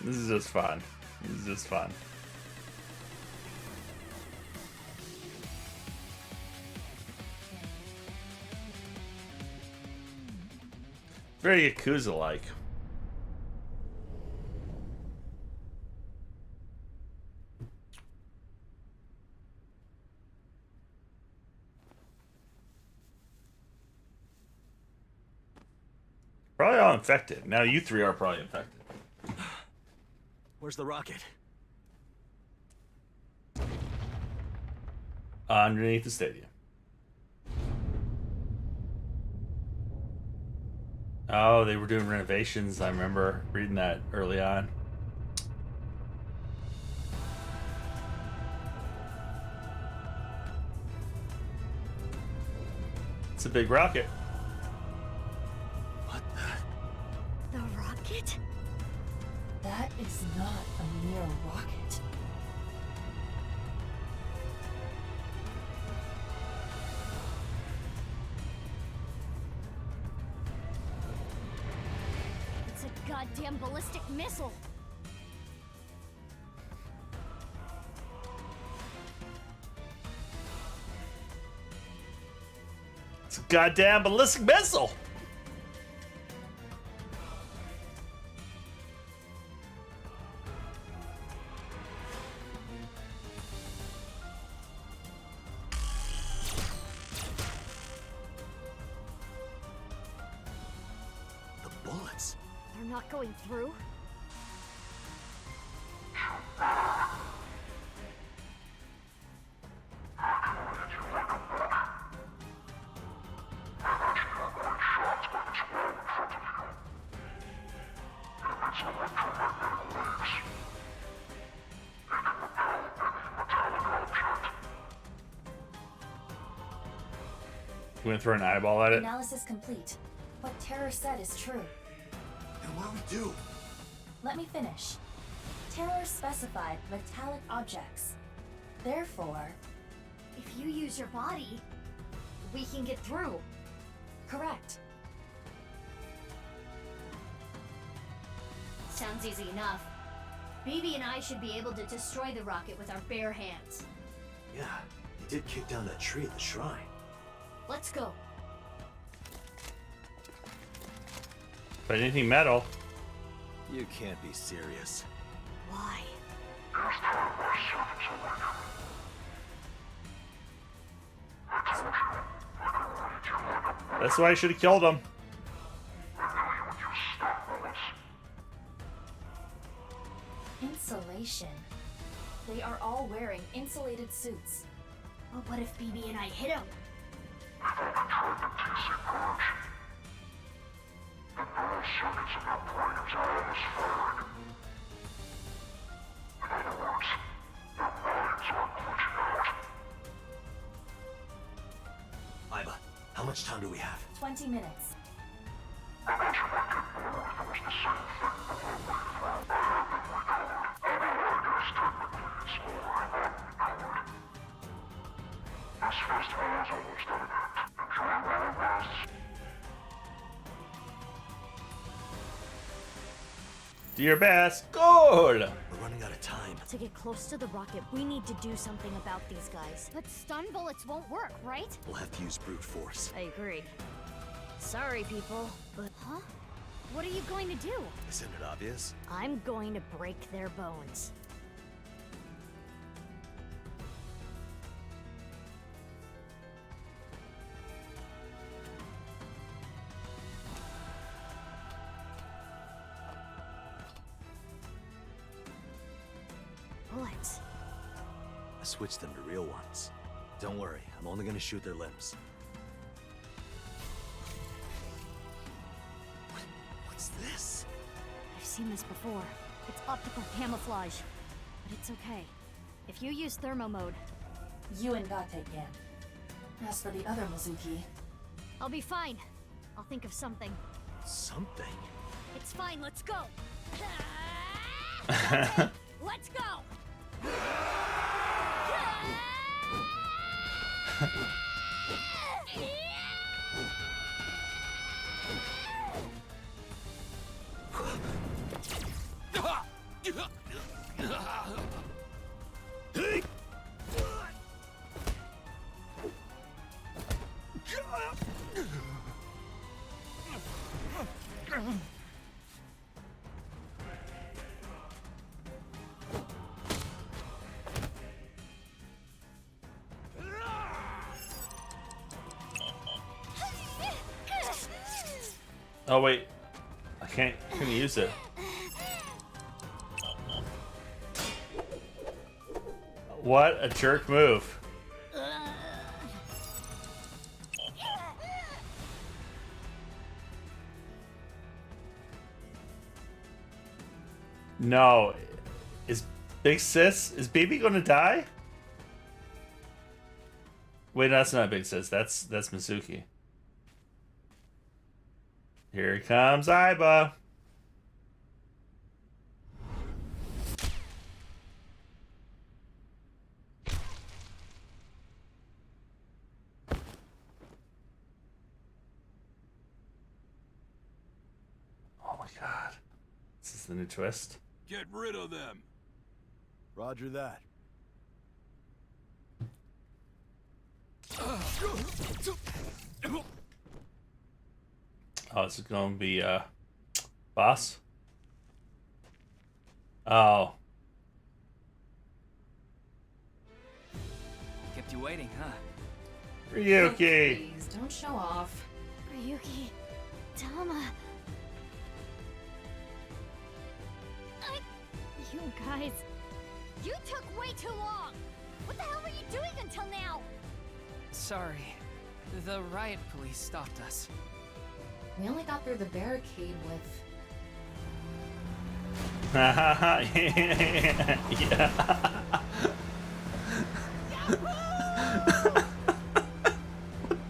This is just fun. This is just fun. Very Yakuza-like. Probably all infected. Now you three are probably infected. Where's the rocket? Underneath the stadium. Oh, they were doing renovations. I remember reading that early on. It's a big rocket. What the? The rocket? That is not a mere rocket. It's a goddamn ballistic missile. It's a goddamn ballistic missile. Bullets. They're not going through? You went through an eyeball at it? Analysis complete. What Terror said is true. Then what do we do? Let me finish. Terror specified metallic objects. Therefore, if you use your body, we can get through. Correct. Sounds easy enough. Baby and I should be able to destroy the rocket with our bare hands. Yeah, he did kick down that tree at the shrine. Let's go. But anything metal. You can't be serious. Why? That's why I should have killed him. Insulation. They are all wearing insulated suits. But what if BB and I hit him? Without controlling the TC production, Iba, how much time do we have? 20 minutes. This festival is almost at an end. Enjoy your rests. Do your best. Goal! We're running out of time. To get close to the rocket, we need to do something about these guys. But stun bullets won't work, right? We'll have to use brute force. I agree. Sorry, people, but... Huh? What are you going to do? Isn't it obvious? I'm going to break their bones. Bullets. I switched them to real ones. Don't worry, I'm only gonna shoot their limbs. What's this? I've seen this before. It's optical camouflage. But it's okay. If you use thermo mode... You and Gate can. As for the other Mizuki... I'll be fine. I'll think of something. Something? It's fine, let's go! Let's go! Oh wait, I couldn't use it. What a jerk move. No. Is Baby gonna die? Wait, that's not Big Sis, that's Mizuki. Here comes Iba. Oh my god. This is the new twist. Get rid of them. Roger that. Oh, it's gonna be boss. Oh. Kept you waiting, huh? Ryuki. Please, don't show off. Ryuki, Tama. You guys. You took way too long! What the hell were you doing until now? Sorry. The riot police stopped us. We only got through the barricade with... Yeah.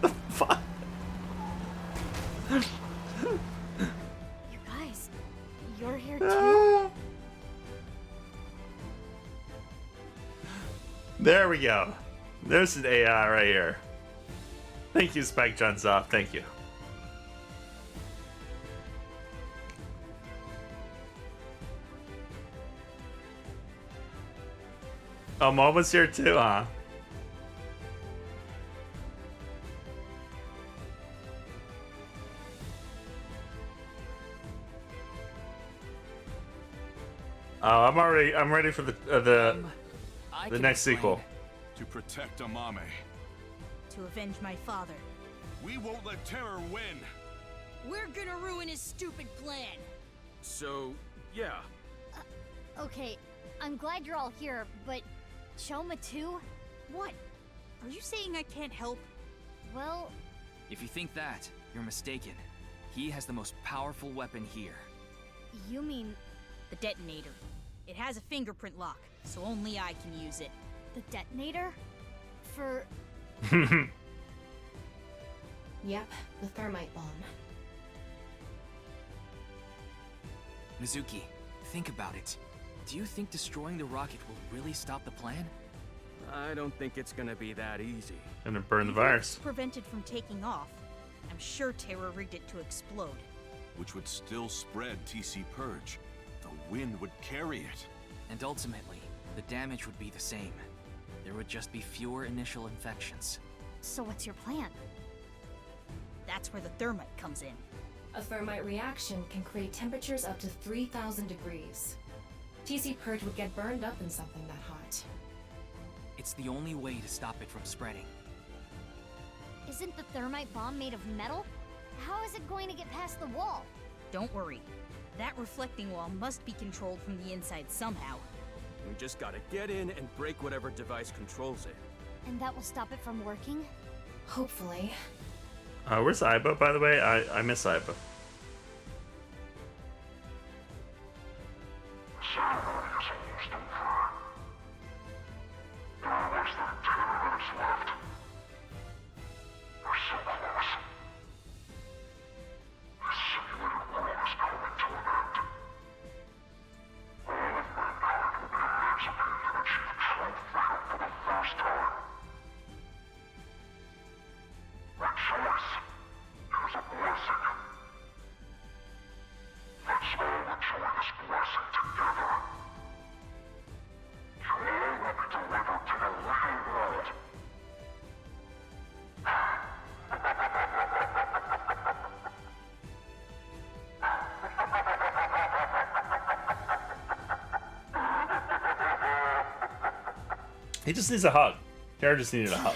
What the fuck? You guys, you're here too? There we go. There's an AI right here. Thank you, Spike John's off. Thank you. Oh, Momo's here too, huh? Oh, I'm ready for the next sequel. To protect Amame. To avenge my father. We won't let terror win. We're gonna ruin his stupid plan. So, yeah. Okay, I'm glad you're all here, but Choma too? What? Are you saying I can't help? Well... If you think that, you're mistaken. He has the most powerful weapon here. You mean the detonator? It has a fingerprint lock, so only I can use it. The detonator? For... Yep, the thermite bomb. Mizuki, think about it. Do you think destroying the rocket will really stop the plan? I don't think it's gonna be that easy. Gonna burn the Even if virus. it's prevented from taking off, I'm sure Terra rigged it to explode. Which would still spread TC Purge. The wind would carry it. And ultimately, the damage would be the same. There would just be fewer initial infections. So what's your plan? That's where the thermite comes in. A thermite reaction can create temperatures up to 3,000 degrees. TC Purge would get burned up in something that hot. It's the only way to stop it from spreading. Isn't the thermite bomb made of metal? How is it going to get past the wall? Don't worry. That reflecting wall must be controlled from the inside somehow. We just gotta get in and break whatever device controls it. And that will stop it from working? Hopefully. Where's Aiba, by the way? I miss Aiba. He just needs a hug. Terra just needed a hug.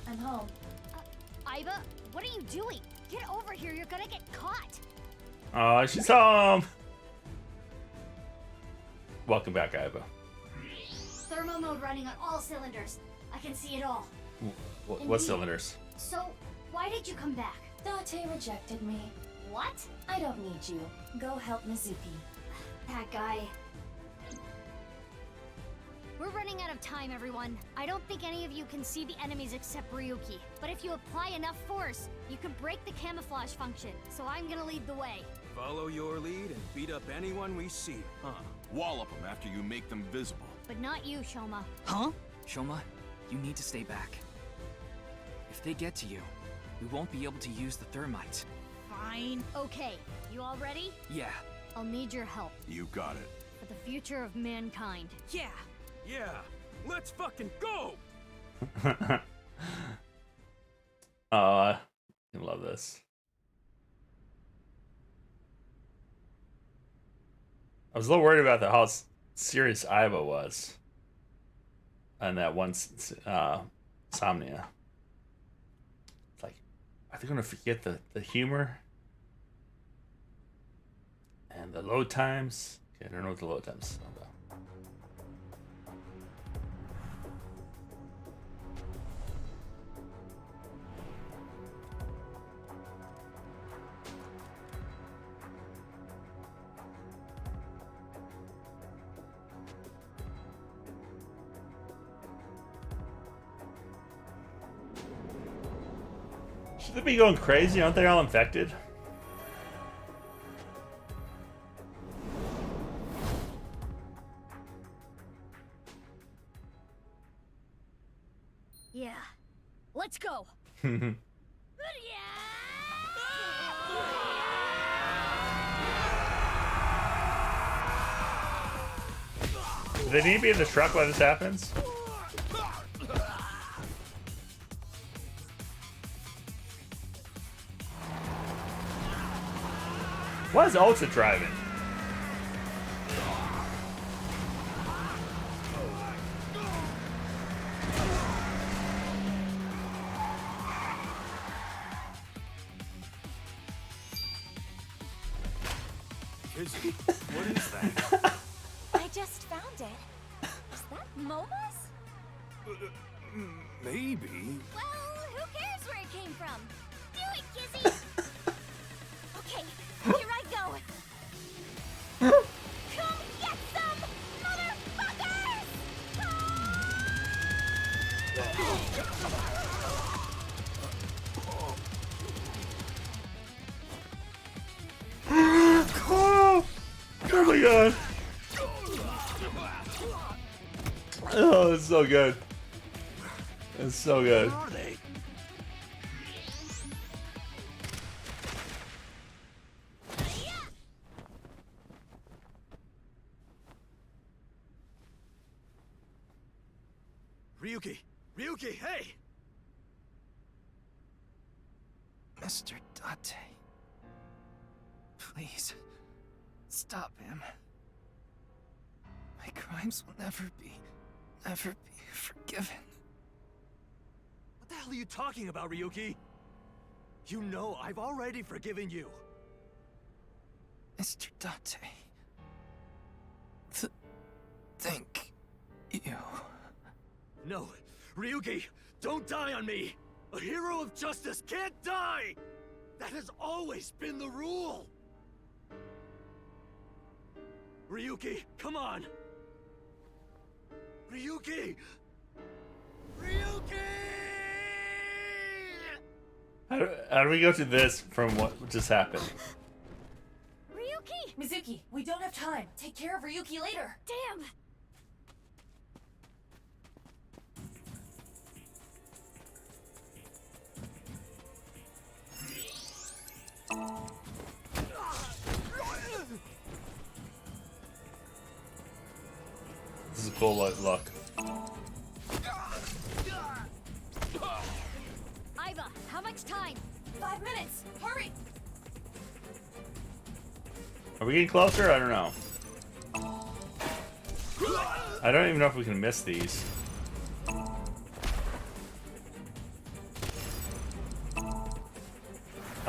I'm home. Aiba, what are you doing? Get over here, you're gonna get caught! Oh, she's home! Welcome back, Aiba. Thermo mode running on all cylinders. I can see it all. What cylinders? So, why did you come back? Date rejected me. What? I don't need you. Go help Mizuki. That guy. We're running out of time, everyone. I don't think any of you can see the enemies except Ryuki. But if you apply enough force, you can break the camouflage function. So I'm gonna lead the way. Follow your lead and beat up anyone we see, huh? Wallop them after you make them visible. But not you, Shoma. Huh? Shoma, you need to stay back. If they get to you, we won't be able to use the thermite. Fine. Okay, you all ready? Yeah. I'll need your help. You got it. For the future of mankind. Yeah. Yeah. Let's fucking go! I love this. I was a little worried about how serious Aiba was. And that one Somnia. It's like, are they going to forget the humor? And the load times? Okay, I don't know what the load times are about. Should they be going crazy? Aren't they all infected? Yeah. Let's go. Do they need to be in the truck while this happens? Why is Ultra driving? What is that? I just found it. Is that Momo's? Maybe. Well, who cares where it came from? Do it, Kizzy! Okay, here I go. Come get some, motherfuckers! Oh my god. Oh, it's so good. It's so good. Where are they? Ryuki! Ryuki, hey! Mr. Date. Please, stop him. My crimes will never be forgiven. What the hell are you talking about, Ryuki? You know I've already forgiven you. Mr. Date. Thank you. No, Ryuki, don't die on me! A hero of justice can't die! That has always been the rule! Ryuki, come on! Ryuki! Ryuki! How do we go to this from what just happened? Ryuki! Mizuki, we don't have time. Take care of Ryuki later. Damn! This is a cool look. Iva, how much time? 5 minutes. Hurry! Are we getting closer? I don't know. I don't even know if we can miss these.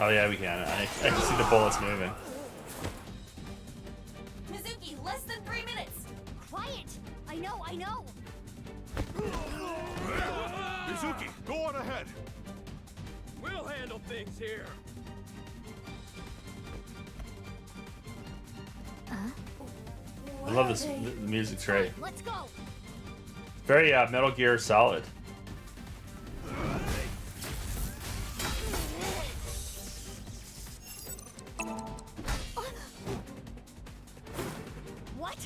Oh yeah, we can. I can see the bullets moving. Mizuki, less than 3 minutes. Quiet! I know! Mizuki, go on ahead. We'll handle things here. I love this. The music's great. Let's go! Very Metal Gear Solid. What?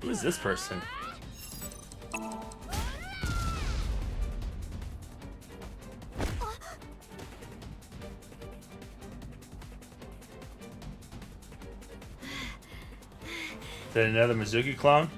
Who is this person? Is that another Mizuki clone?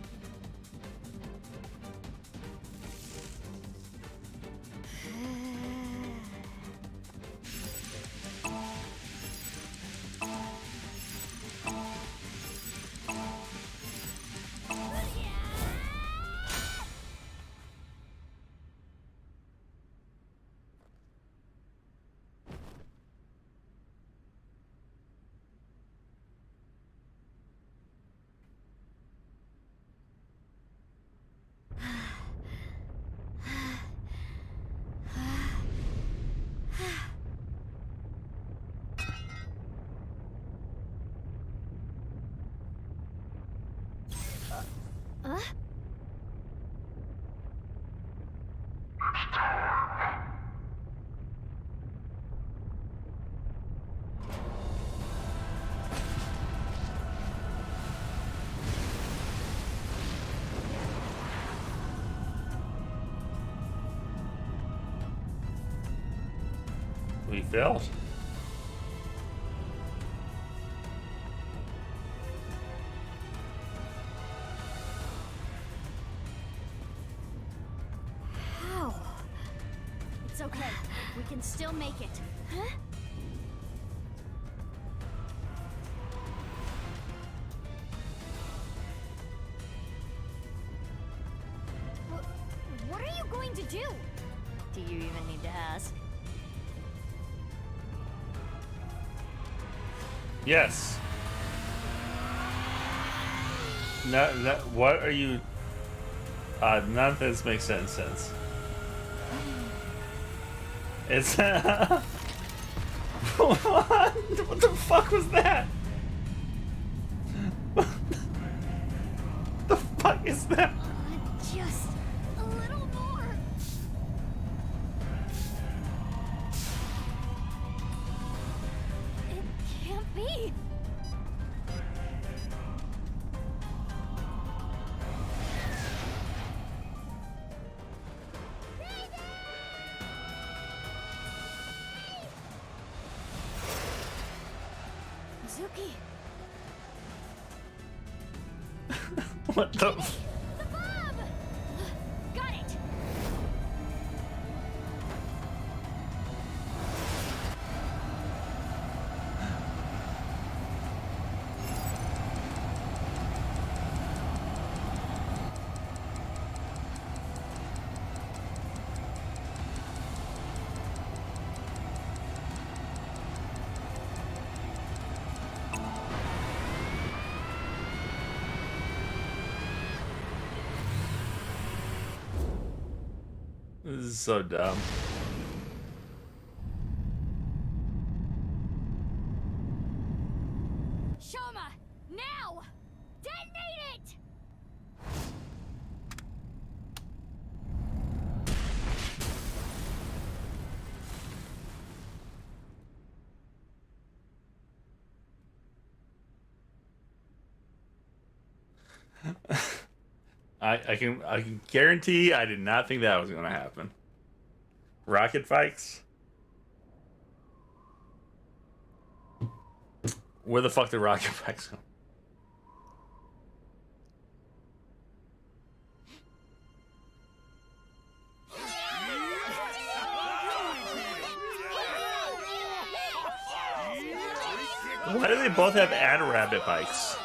We failed. How? It's okay. We can still make it. Huh? What are you going to do? Do you even need to ask? Yes. What are you? None of this makes any sense. It's what the fuck was that? What the fuck is that? Just a little more. It can't be. Mizuki. What the? The bomb! Got it! This is so dumb. Shoma! Now! Detonate it! I can guarantee I did not think that was gonna happen. Rocket bikes? Where the fuck did rocket bikes go? Why do they both have ad rabbit bikes?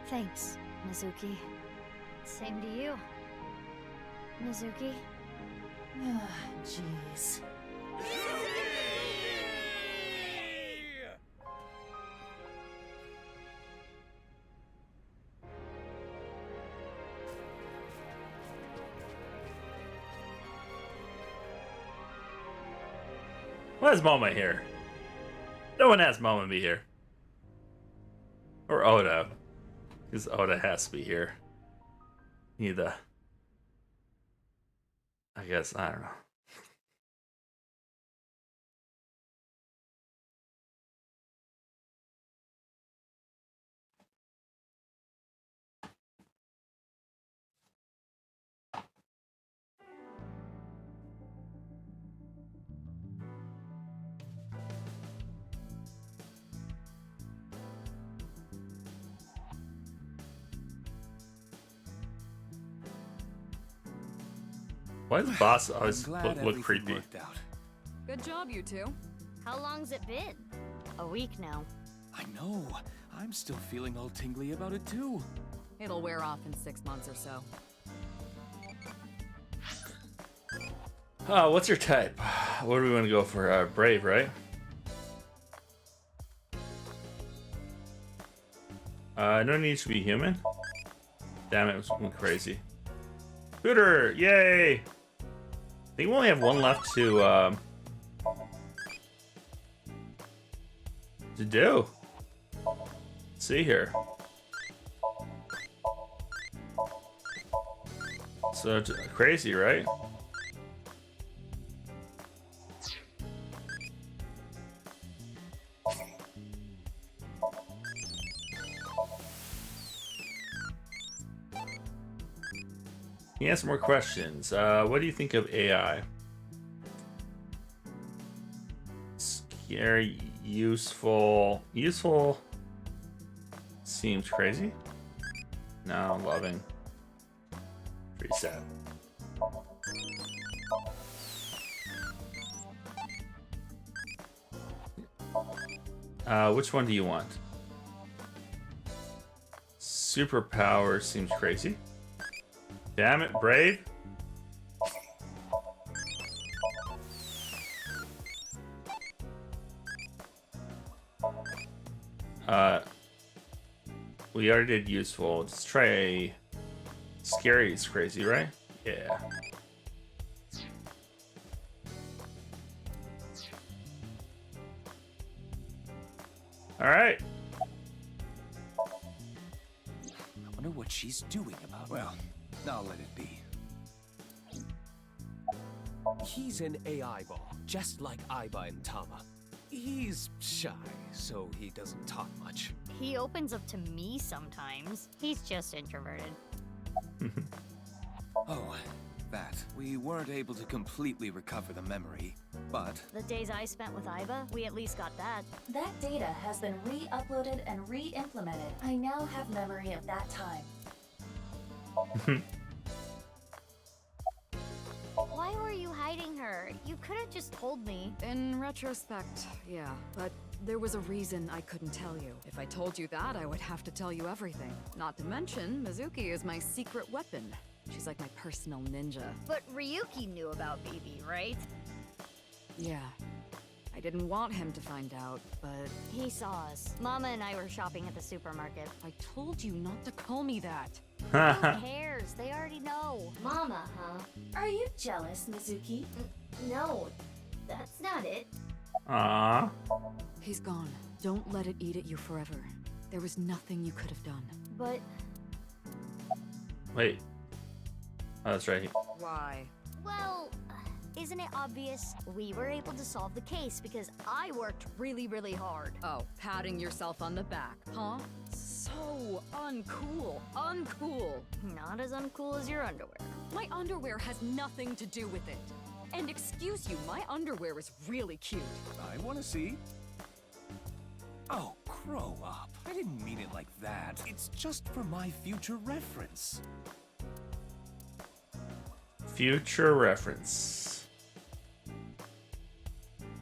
Thanks, Mizuki. Same to you, Mizuki. Ah, jeez. Why is Moma here? No one asked Moma to be here. Or Oda. Because Oda has to be here. Neither. I guess, I don't know. Why does boss always look creepy? Good job, you two. How long's it been? A week now. I know. I'm still feeling all tingly about it too. It'll wear off in 6 months or so. What's your type? What do we want to go for? Brave, right? No need to be human. Damn it, it was going crazy. Hooter, yay! I think we only have one left to do. Let's see here. So it's crazy, right? He has more questions. What do you think of AI? Scary, useful. seems crazy. No, loving. Pretty sad. Which one do you want? Superpower seems crazy. Damn it, brave. We already did useful. Let's try scary is crazy, right? Yeah. All right. I wonder what she's doing about it. Well, I'll let it be. He's an AI ball, just like Aiba and Tama. He's shy, so he doesn't talk much. He opens up to me sometimes. He's just introverted. Oh, that. We weren't able to completely recover the memory, but... The days I spent with Aiba, we at least got that. That data has been re-uploaded and re-implemented. I now have memory of that time. Why were you hiding her? You could have just told me. In retrospect, yeah, but there was a reason I couldn't tell you. If I told you that, I would have to tell you everything. Not to mention, Mizuki is my secret weapon. She's like my personal ninja. But Ryuki knew about BB, right? Yeah. I didn't want him to find out, but... He saw us. Mama and I were shopping at the supermarket. I told you not to call me that. Who cares? They already know. Mama, huh? Are you jealous, Mizuki? No, that's not it. Aww. He's gone. Don't let it eat at you forever. There was nothing you could have done. But... Wait. Oh, that's right. Why? Well, isn't it obvious? We were able to solve the case because I worked really, really hard. Oh, patting yourself on the back, huh? So uncool. Uncool. Not as uncool as your underwear. My underwear has nothing to do with it. And excuse you, my underwear is really cute. I want to see. Oh, grow up. I didn't mean it like that. It's just for my future reference. Future reference.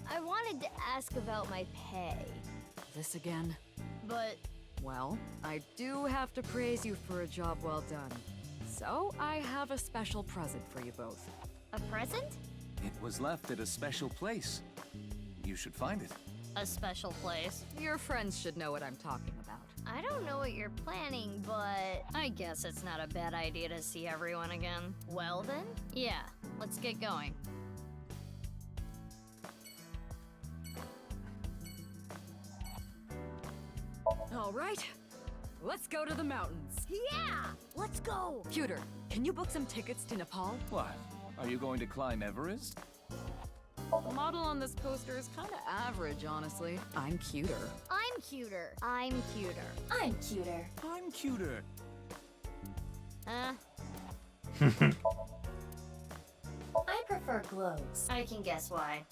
I wanted to ask about my pay. This again? But... Well, I do have to praise you for a job well done. So, I have a special present for you both. A present? It was left at a special place. You should find it. A special place? Your friends should know what I'm talking about. I don't know what you're planning, but I guess it's not a bad idea to see everyone again. Well then, yeah, let's get going. All right, let's go to the mountains. Yeah, let's go. Pewter, can you book some tickets to Nepal? What? Are you going to climb Everest? The model on this poster is kind of average, honestly. I'm cuter. I'm cuter. I'm cuter. I'm cuter. I'm cuter. I prefer globes. I can guess why.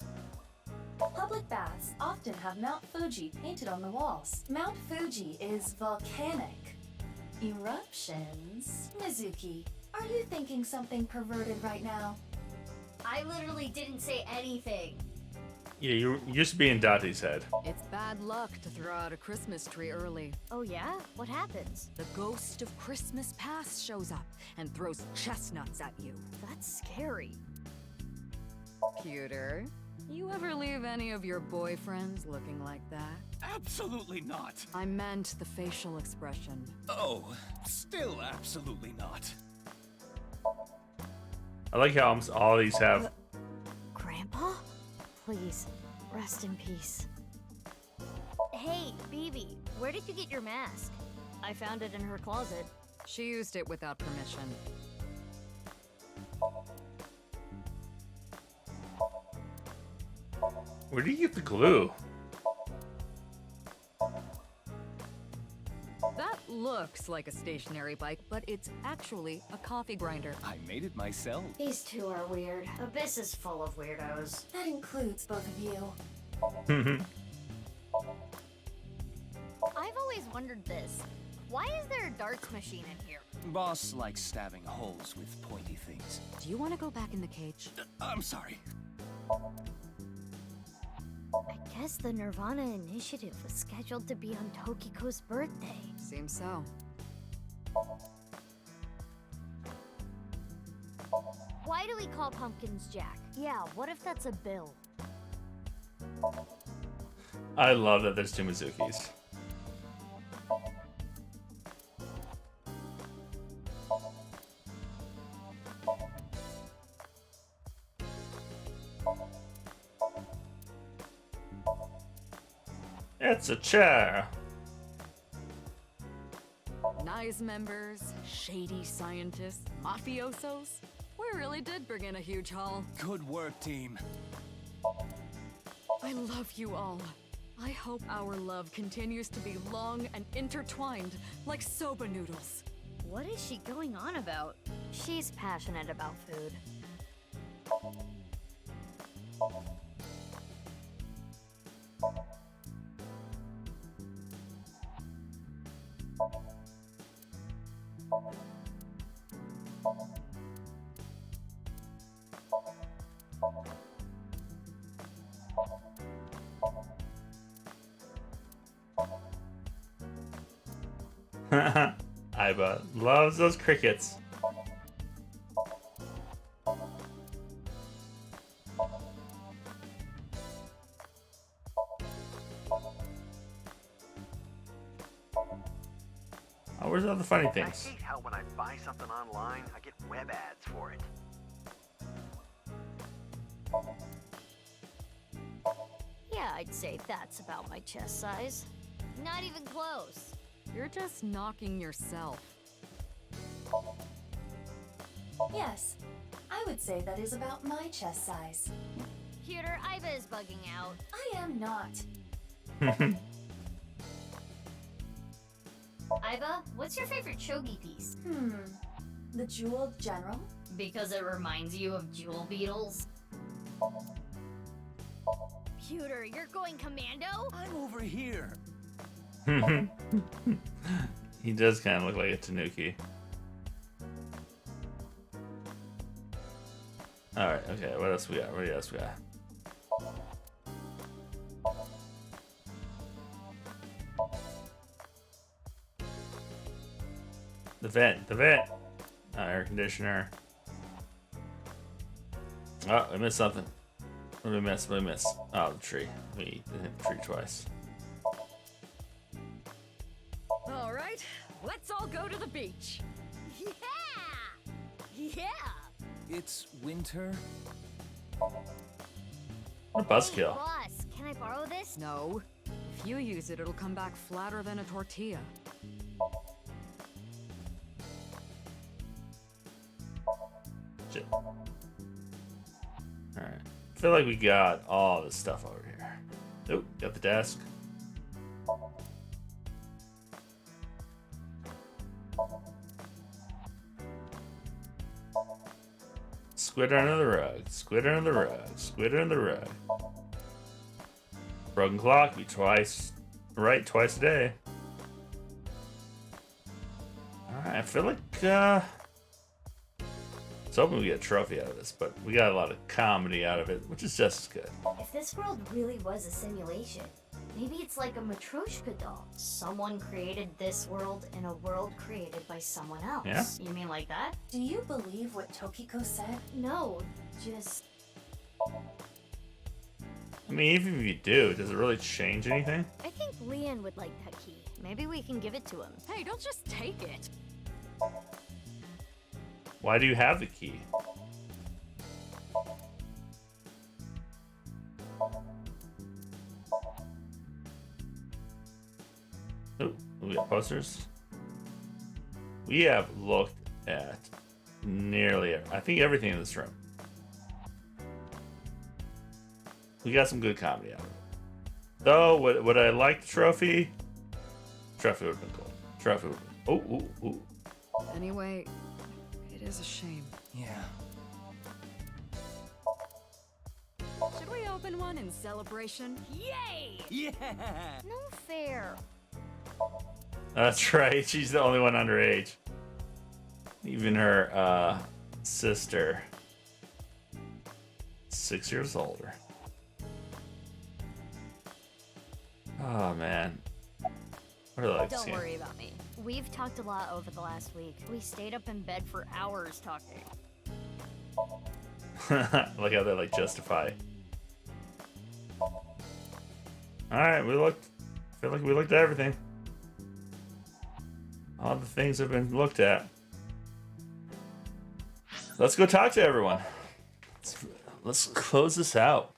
Public baths often have Mount Fuji painted on the walls. Mount Fuji is volcanic. Eruptions? Mizuki, are you thinking something perverted right now? I literally didn't say anything. Yeah, you used to be in Dotty's head. It's bad luck to throw out a Christmas tree early. Oh yeah? What happens? The ghost of Christmas past shows up and throws chestnuts at you. That's scary. Cuter. You ever leave any of your boyfriends looking like that? Absolutely not. I meant the facial expression. Oh, still absolutely not. I like how almost all these have. Grandpa? Please, rest in peace. Hey, BB, where did you get your mask? I found it in her closet. She used it without permission. Where do you get the glue? That looks like a stationary bike, but it's actually a coffee grinder. I made it myself. These two are weird. Abyss is full of weirdos. That includes both of you. I've always wondered this. Why is there a darts machine in here? Boss likes stabbing holes with pointy things. Do you want to go back in the cage? I'm sorry. I guess the Nirvana initiative was scheduled to be on Tokiko's birthday. Seems so. Why do we call pumpkins Jack? Yeah, what if that's a bill? I love that there's two Mizukis. It's a chair. Nice members, shady scientists, mafiosos. We really did bring in a huge haul. Good work, team. I love you all. I hope our love continues to be long and intertwined like soba noodles. What is she going on about? She's passionate about food. Aiba loves those crickets. Oh, where's all the funny things? I hate how when I buy something online, I get web ads for it. Yeah, I'd say that's about my chest size. Not even close. You're just knocking yourself. Yes, I would say that is about my chest size. Cuter, Iba is bugging out. I am not. Iba, what's your favorite shogi piece? The Jeweled General? Because it reminds you of jewel beetles? Cuter, you're going commando? I'm over here. He does kind of look like a Tanuki. Alright, okay, what else we got? What else we got? The vent. Air conditioner. Oh, I missed something. What did we miss? What did we miss? Oh, the tree. We hit the tree twice. All right, let's all go to the beach. Yeah! Yeah! It's winter. What a buzzkill. Boss, can I borrow this? No. If you use it, it'll come back flatter than a tortilla. Shit. Alright. I feel like we got all this stuff over here. Oh, got the desk. Squid under the rug. Squid under the rug. Squid under the rug. Broken clock. Be twice right twice a day. Alright, I feel like I was hoping we get a trophy out of this, but we got a lot of comedy out of it, which is just as good. If this world really was a simulation, maybe it's like a Matryoshka doll. Someone created this world in a world created by someone else. Yeah? You mean like that? Do you believe what Tokiko said? No, just... I mean, even if you do, does it really change anything? I think Leon would like that key. Maybe we can give it to him. Hey, don't just take it. Why do you have the key? Oh, we got posters. We have looked at nearly, I think, everything in this room. We got some good comedy out of it. Though, would I like the trophy? Trophy would have been cool. Trophy would have been... Oh, ooh, ooh. Anyway, it is a shame. Yeah. Should we open one in celebration? Yay! Yeah! No fair. That's right. She's the only one underage. Even her sister, 6 years older. Oh man. What do I like Don't seeing? worry about me. We've talked a lot over the last week. We stayed up in bed for hours talking. Like how they like justify. Alright, we looked. I feel like we looked at everything. All the things have been looked at. Let's go talk to everyone. Let's close this out.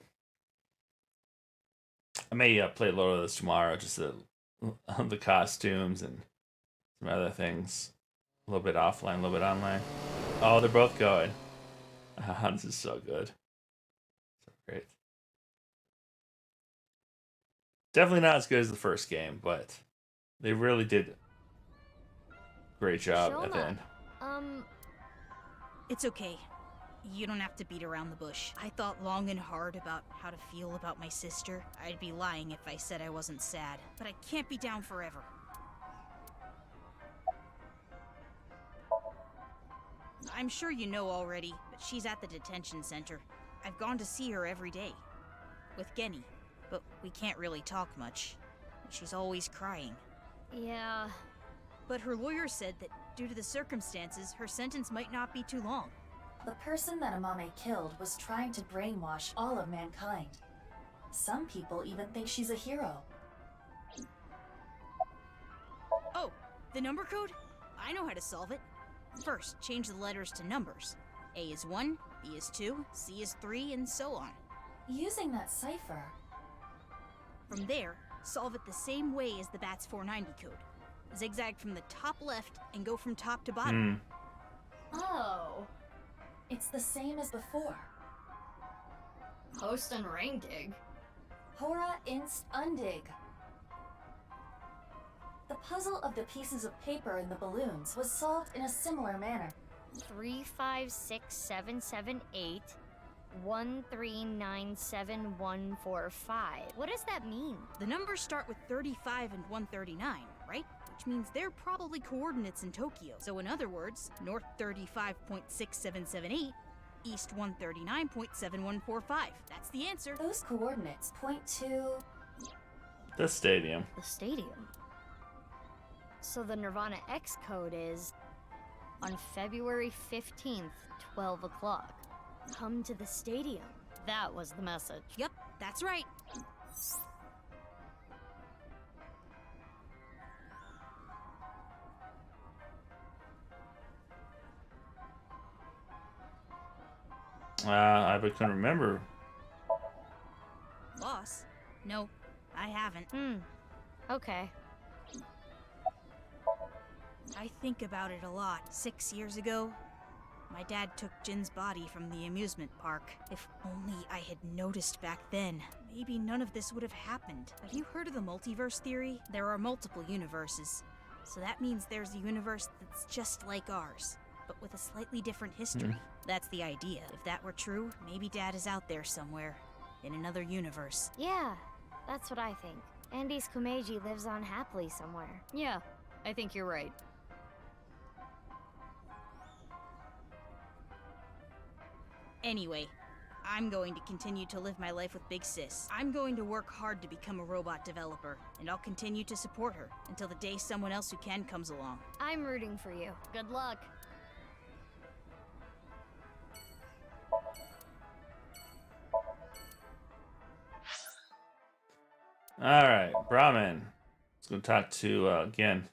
I may play a little of this tomorrow, just the costumes and some other things. A little bit offline, a little bit online. Oh, they're both going. This is so good. So great. Definitely not as good as the first game, but they really did a great job at the end. It's okay. You don't have to beat around the bush. I thought long and hard about how to feel about my sister. I'd be lying if I said I wasn't sad, but I can't be down forever. I'm sure you know already, but she's at the detention center. I've gone to see her every day. With Genny, but we can't really talk much. She's always crying. Yeah. But her lawyer said that due to the circumstances, her sentence might not be too long. The person that Amame killed was trying to brainwash all of mankind. Some people even think she's a hero. Oh, the number code? I know how to solve it. First, change the letters to numbers. A is 1, B is 2, C is 3, and so on. Using that cipher. From there, solve it the same way as the BATS 490 code. Zigzag from the top left and go from top to bottom. Oh. It's the same as before. Post and ring dig. Hora inst undig. The puzzle of the pieces of paper in the balloons was solved in a similar manner. 3, 5, 6, 7, 7, 8, 1, 3, 9, 7, 1, 4, 5. What does that mean? The numbers start with 35 and 139, right? Which means they're probably coordinates in Tokyo. So in other words, north 35.6778, east 139.7145. That's the answer. Those coordinates point to... The stadium. The stadium. So the Nirvana X code is on February 15th, 12 o'clock. Come to the stadium. That was the message. Yep, that's right. I couldn't remember. Boss? No, I haven't. Okay. I think about it a lot. 6 years ago, my dad took Jin's body from the amusement park. If only I had noticed back then, maybe none of this would have happened. Have you heard of the multiverse theory? There are multiple universes. So that means there's a universe that's just like ours, but with a slightly different history. That's the idea. If that were true, maybe Dad is out there somewhere, in another universe. Yeah, that's what I think. Andy's Komeiji lives on happily somewhere. Yeah, I think you're right. Anyway, I'm going to continue to live my life with Big Sis. I'm going to work hard to become a robot developer, and I'll continue to support her until the day someone else who can comes along. I'm rooting for you. Good luck. All right, Brahmin. Let's go talk to again.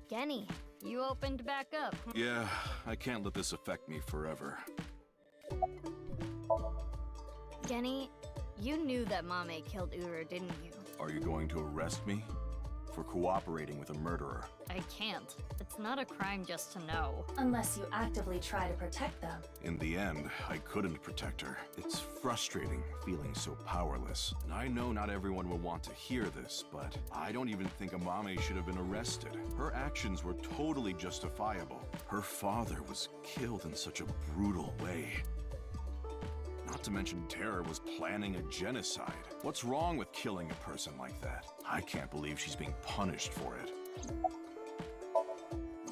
Genny, you opened back up. Yeah, I can't let this affect me forever. Genny, you knew that Mame killed Uru, didn't you? Are you going to arrest me? for cooperating with a murderer. I can't. It's not a crime just to know. Unless you actively try to protect them. In the end, I couldn't protect her. It's frustrating feeling so powerless. And I know not everyone will want to hear this, but I don't even think Amame should have been arrested. Her actions were totally justifiable. Her father was killed in such a brutal way. Not to mention Terror was planning a genocide. What's wrong with killing a person like that? I can't believe she's being punished for it.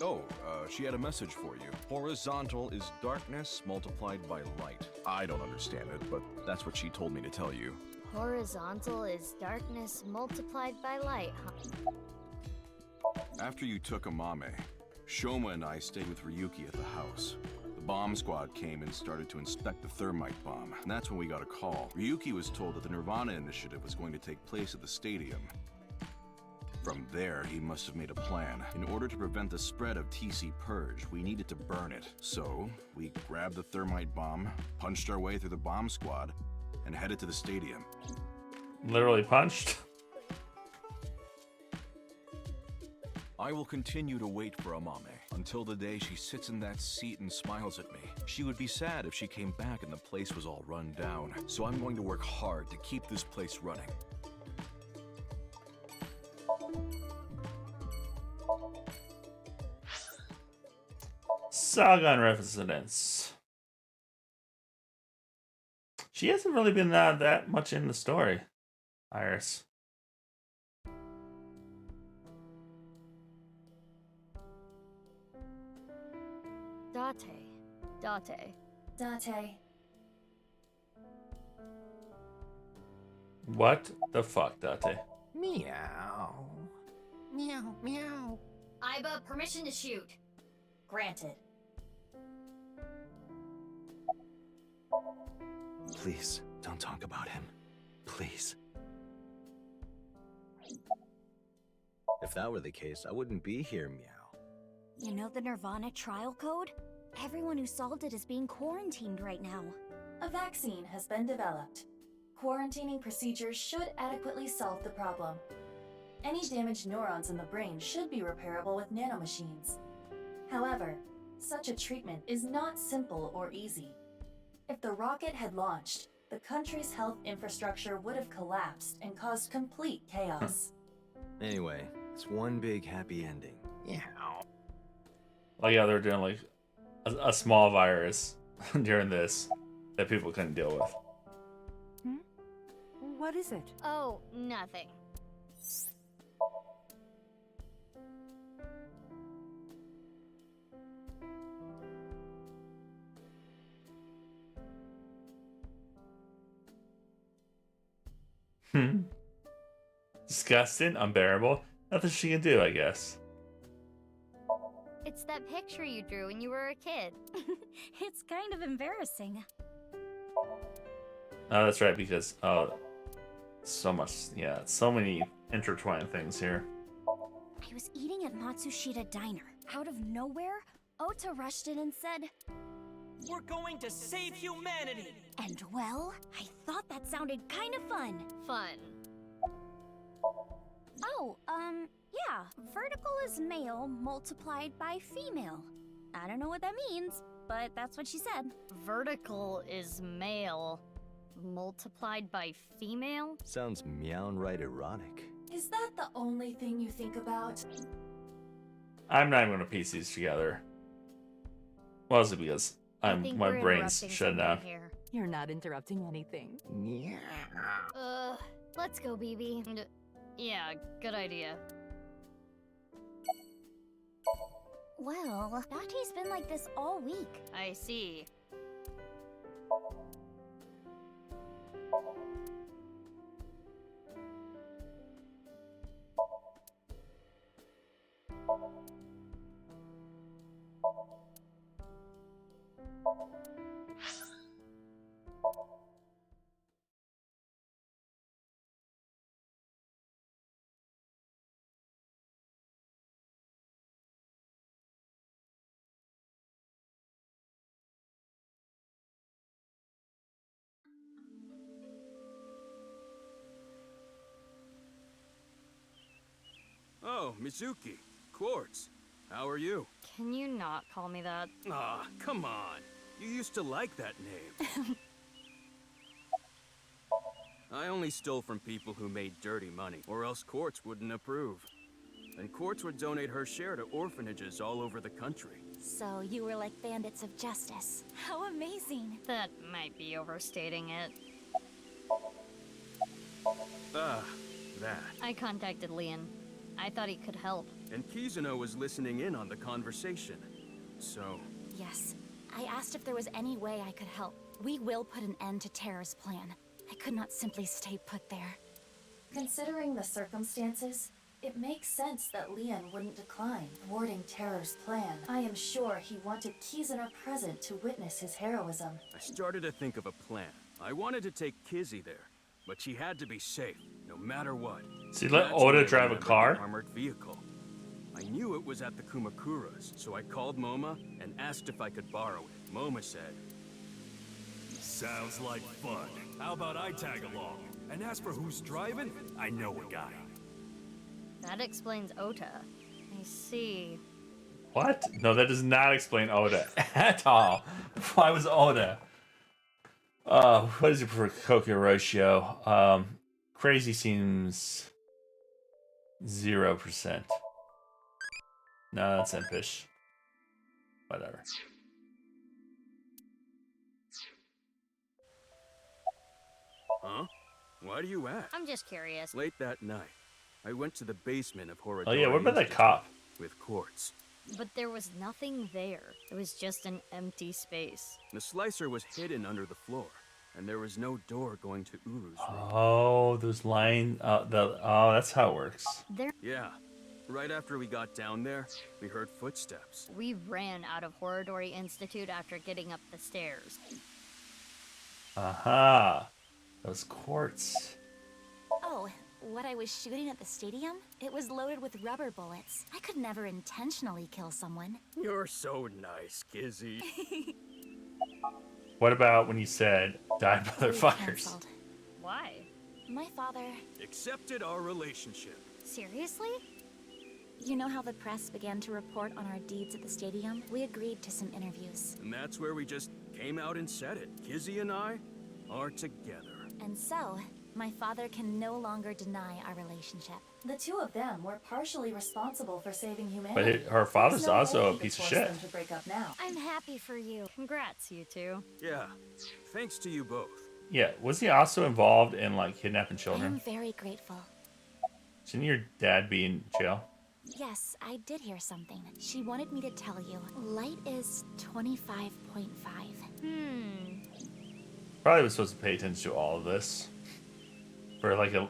Oh, she had a message for you. Horizontal is darkness multiplied by light. I don't understand it, but that's what she told me to tell you. Horizontal is darkness multiplied by light, huh? After you took Amame, Shoma and I stayed with Ryuki at the house. The bomb squad came and started to inspect the thermite bomb, and that's when we got a call. Ryuki was told that the Nirvana initiative was going to take place at the stadium. From there, he must have made a plan. In order to prevent the spread of TC Purge, we needed to burn it. So, we grabbed the thermite bomb, punched our way through the bomb squad, and headed to the stadium. Literally punched? I will continue to wait for Amame until the day she sits in that seat and smiles at me. She would be sad if she came back and the place was all run down. So I'm going to work hard to keep this place running. Saga residence. She hasn't really been that much in the story, Iris. Date. What the fuck, Date? Meow. Meow, meow. Iba, permission to shoot. Granted. Please, don't talk about him. Please. If that were the case, I wouldn't be here, Meow. You know the Nirvana trial code? Everyone who solved it is being quarantined right now. A vaccine has been developed. Quarantining procedures should adequately solve the problem. Any damaged neurons in the brain should be repairable with nanomachines. However, such a treatment is not simple or easy. If the rocket had launched, the country's health infrastructure would have collapsed and caused complete chaos. Anyway, it's one big happy ending. Yeah. Like, yeah, they're doing like a small virus during this that people couldn't deal with. What is it? Oh, nothing. Disgusting, unbearable. Nothing she can do, I guess. It's that picture you drew when you were a kid. It's kind of embarrassing. Oh, that's right, because so much, yeah, so many intertwined things here. I was eating at Matsushita Diner. Out of nowhere, Ota rushed in and said, "We're going to save humanity!" And well, I thought that sounded kind of fun. Fun. Oh, yeah. Vertical is male multiplied by female. I don't know what that means, but that's what she said. Vertical is male multiplied by female? Sounds meow-right erotic. Is that the only thing you think about? I'm not even gonna piece these together. Mostly because my brain's shut down. Here. You're not interrupting anything. Yeah. Let's go, BB. Yeah, good idea. Well, Dati's been like this all week. I see. Oh, Mizuki. Quartz. How are you? Can you not call me that? Aw, come on. You used to like that name. I only stole from people who made dirty money, or else Quartz wouldn't approve. And Quartz would donate her share to orphanages all over the country. So you were like bandits of justice. How amazing. That might be overstating it. Ah, that. I contacted Leon. I thought he could help. And Kizuno was listening in on the conversation. So... Yes. I asked if there was any way I could help. We will put an end to Terror's plan. I could not simply stay put there. Considering the circumstances, it makes sense that Leon wouldn't decline thwarting Terror's plan. I am sure he wanted Kizuno present to witness his heroism. I started to think of a plan. I wanted to take Kizzy there, but she had to be safe, no matter what. So you let Oda drive a car? Armored vehicle. I knew it was at the Kumakura's, so I called Moma and asked if I could borrow it. Moma said, "Sounds like fun. How about I tag along? And as for who's driving, I know a guy." That explains Ota. I see. What? No, that does not explain Oda at all. Why was Oda? What is your Kokyo ratio? Crazy seems 0%. No, that's impish. Whatever. Huh? Why do you ask? I'm just curious. Late that night, I went to the basement of Horodori. Oh yeah, what about that cop? With Quartz. But there was nothing there. It was just an empty space. The slicer was hidden under the floor, and there was no door going to Uru's room. Oh, those line. That's how it works. Yeah. Right after we got down there, we heard footsteps. We ran out of Horodori Institute after getting up the stairs. Aha. Those quartz. Oh, what I was shooting at the stadium? It was loaded with rubber bullets. I could never intentionally kill someone. You're so nice, Kizzy. What about when you said, "Die, motherfuckers"? Canceled. Why? My father... Accepted our relationship. Seriously? You know how the press began to report on our deeds at the stadium? We agreed to some interviews. And that's where we just came out and said it. Kizzy and I are together. And so, my father can no longer deny our relationship. The two of them were partially responsible for saving humanity. But her father's also a piece of shit. Them to break up now. I'm happy for you. Congrats, you two. Yeah, thanks to you both. Yeah, was he also involved in like kidnapping I children? am very grateful. Shouldn't your dad be in jail? Yes, I did hear something. She wanted me to tell you. Light is 25.5. Probably was supposed to pay attention to all of this for like a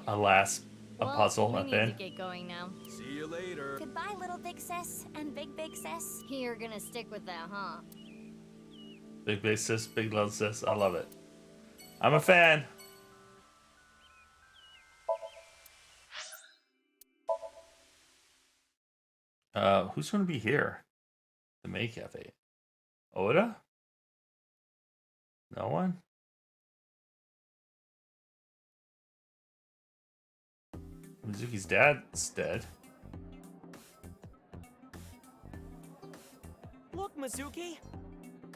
puzzle at the We need end. to get going now. See you later. Goodbye, little big sis and big sis. You're gonna stick with that, huh? Big sis, big little sis. I love it. I'm a fan. Who's going to be here? The May Cafe. Oda? No one? Mizuki's dad's dead. Look, Mizuki!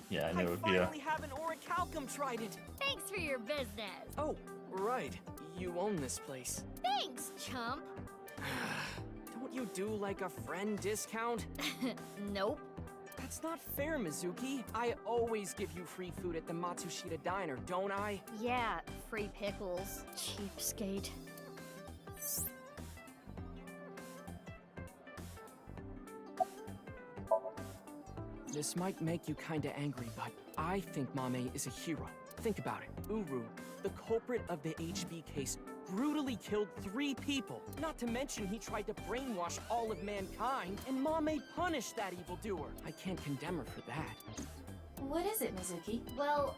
Yeah, I knew it would be a... finally have an orichalcum trident! Thanks for your business. Oh, right. You own this place. Thanks, chump. Don't you do like a friend discount? Nope. That's not fair, Mizuki. I always give you free food at the Matsushita Diner, don't I? Yeah, free pickles. Cheapskate. This might make you kinda angry, but I think Mame is a hero. Think about it. Uru, the culprit of the HB case, brutally killed 3 people. Not to mention he tried to brainwash all of mankind, and Mame punished that evildoer. I can't condemn her for that. What is it, Mizuki? Well,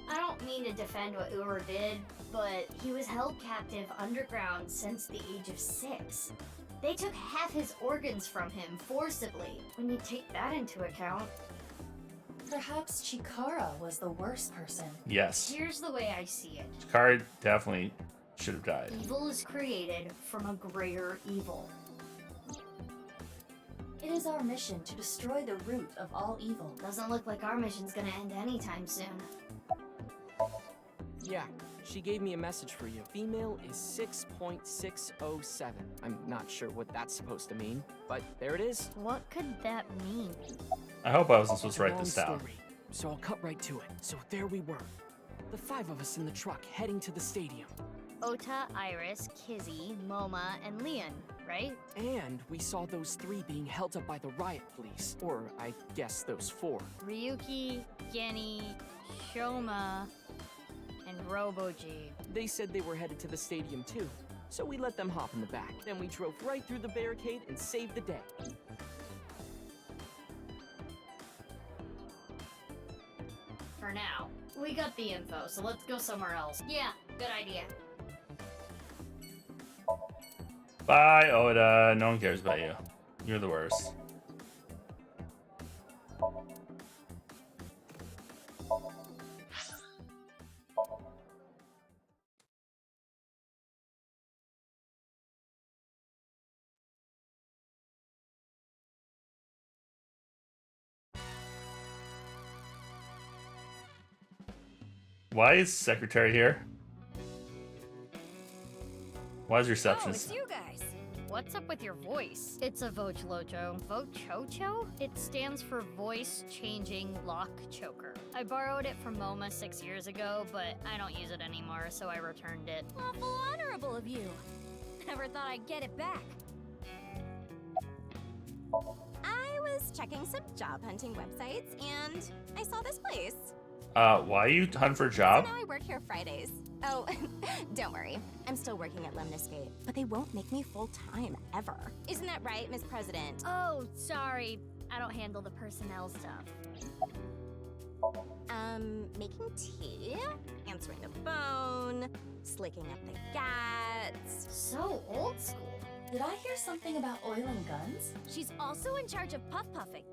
I don't mean to defend what Uru did, but he was held captive underground since the age of 6. They took half his organs from him forcibly. When you take that into account... Perhaps Chikara was the worst person. Yes. Here's the way I see it. Chikara definitely should have died. Evil is created from a greater evil. It is our mission to destroy the root of all evil. Doesn't look like our mission's gonna end anytime soon. Yeah, she gave me a message for you. Female is 6.607. I'm not sure what that's supposed to mean, but there it is. What could that mean? I hope I wasn't supposed to write Long this down. story, so I'll cut right to it. So there we were. The 5 of us in the truck heading to the stadium. Ota, Iris, Kizzy, Moma, and Leon, right? And we saw those 3 being held up by the riot police. Or, I guess those 4. Ryuki, Genny, Shoma, and Roboji. They said they were headed to the stadium too, so we let them hop in the back. Then we drove right through the barricade and saved the day. For now. We got the info, so let's go somewhere else. Yeah, good idea. Bye, Oda. No one cares about you. You're the worst. Why is secretary here? Why is Oh, receptionist? it's you guys. What's up with your voice? It's a Vochlocho. Vochocho? It stands for Voice Changing Lock Choker. I borrowed it from MoMA 6 years ago, but I don't use it anymore, so I returned it. Awful honorable of you. Never thought I'd get it back. I was checking some job hunting websites and I saw this place. Why are you hunting for a job? So now I work here Fridays. Oh, don't worry. I'm still working at Lemniscate, but they won't make me full-time, ever. Isn't that right, Miss President? Oh, sorry. I don't handle the personnel stuff. Making tea, answering the phone, slicking up the gats. So old school. Did I hear something about oil and guns? She's also in charge of puff puffing.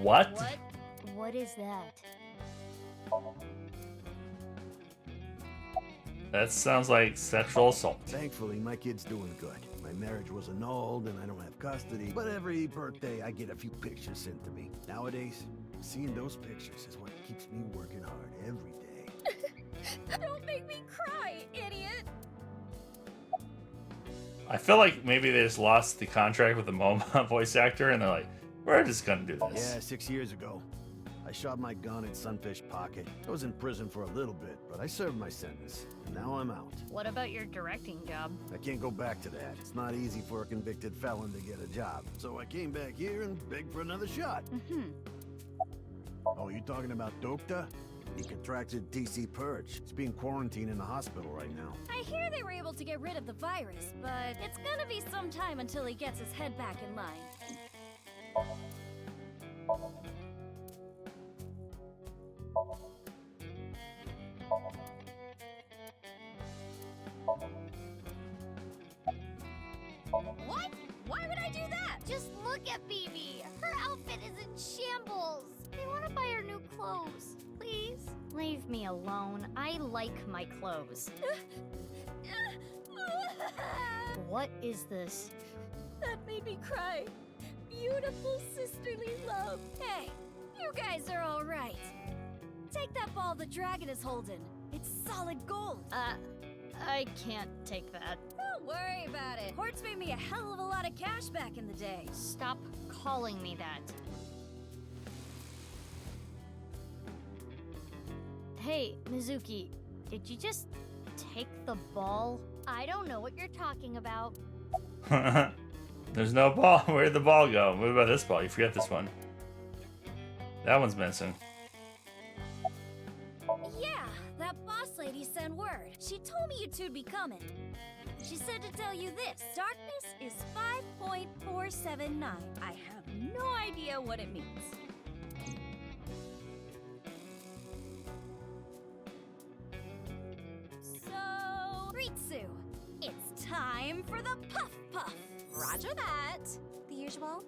What? What is that? That sounds like sexual assault. Thankfully, my kid's doing good. My marriage was annulled and I don't have custody, but every birthday I get a few pictures sent to me. Nowadays, seeing those pictures is what keeps me working hard every day. Don't make me cry, idiot. I feel like maybe they just lost the contract with the MoMA voice actor and they're like, we're just gonna do this. Yeah, 6 years ago. I shot my gun at Sunfish Pocket. I was in prison for a little bit, but I served my sentence. Now I'm out. What about your directing job? I can't go back to that. It's not easy for a convicted felon to get a job. So I came back here and begged for another shot. Oh, you talking about Dokta? He contracted TC Purge. He's being quarantined in the hospital right now. I hear they were able to get rid of the virus, but it's gonna be some time until he gets his head back in line. What? Why would I do that? Just look at Bibi. Her outfit is in shambles. I want to buy her new clothes. Please? Leave me alone. I like my clothes. What is this? That made me cry. Beautiful sisterly love. Hey, you guys are all right. Take that ball the dragon is holding. It's solid gold. I can't take that. Don't worry about it. Quartz made me a hell of a lot of cash back in the day. Stop calling me that. Hey, Mizuki, did you just take the ball? I don't know what you're talking about. There's no ball. Where'd the ball go? What about this ball? You forget this one. That one's missing. Yeah, that boss lady sent word. She told me you two'd be coming. She said to tell you this. Darkness is 5.479. I have no idea what it means. So, Ritsu, it's time for the Puff Puff. Roger that. The usual.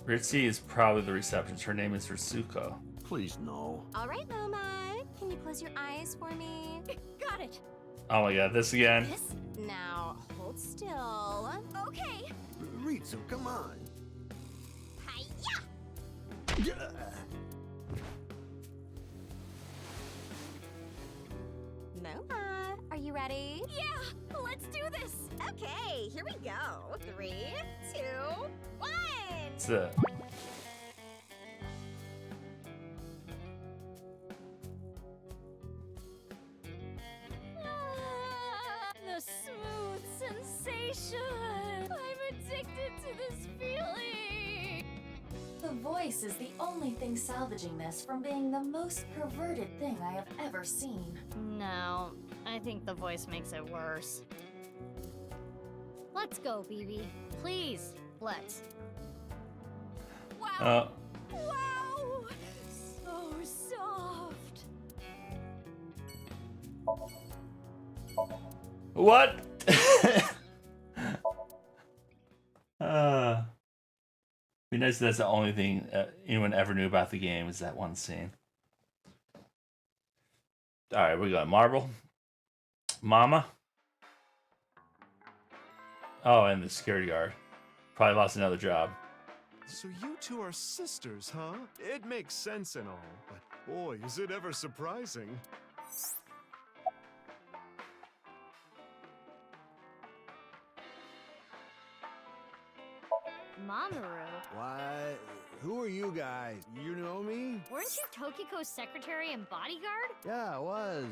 Ritzy is probably the receptionist. Her name is Ritsuko. Please, no. All right, Moma. Can you close your eyes for me? Got it. Oh my god, this again. Now, hold still. Okay. Ritsu, come on. Hiya! Moa, are you ready? Yeah, let's do this. Okay, here we go. 3, 2, 1. It's the The smooth sensation. I'm addicted to this feeling. The voice is the only thing salvaging this from being the most perverted thing I have ever seen. No, I think the voice makes it worse. Let's go, BB. Please, let's. Wow. Wow. So soft. what? Be nice if that's the only thing anyone ever knew about the game is that one scene. All right, we got Marble, Mama. Oh, and the security guard. Probably lost another job. So you two are sisters, huh? It makes sense and all, but boy, is it ever surprising. Mamoru? What? Who are you guys? You know me? Weren't you Tokiko's secretary and bodyguard? Yeah, I was.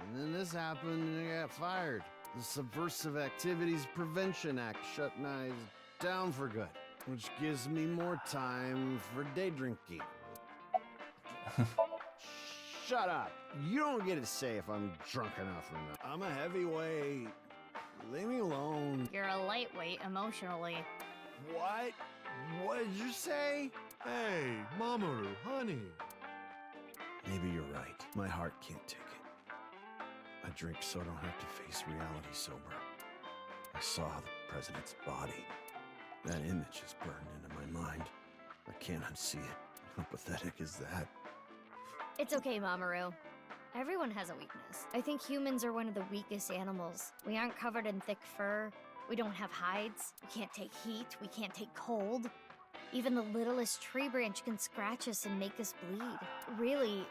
And then this happened and I got fired. The Subversive Activities Prevention Act shut Nyes down for good, which gives me more time for day drinking. Shut up. You don't get to say if I'm drunk enough or not. I'm a heavyweight. Leave me alone. You're a lightweight emotionally. What? What did you say? Hey, Mamoru, honey. Maybe you're right. My heart can't take it. I drink so I don't have to face reality sober. I saw the president's body. That image is burned into my mind. I can't unsee it. How pathetic is that? It's okay, Mamoru. Everyone has a weakness. I think humans are one of the weakest animals. We aren't covered in thick fur. We don't have hides. We can't take heat. We can't take cold. Even the littlest tree branch can scratch us and make us bleed. Really,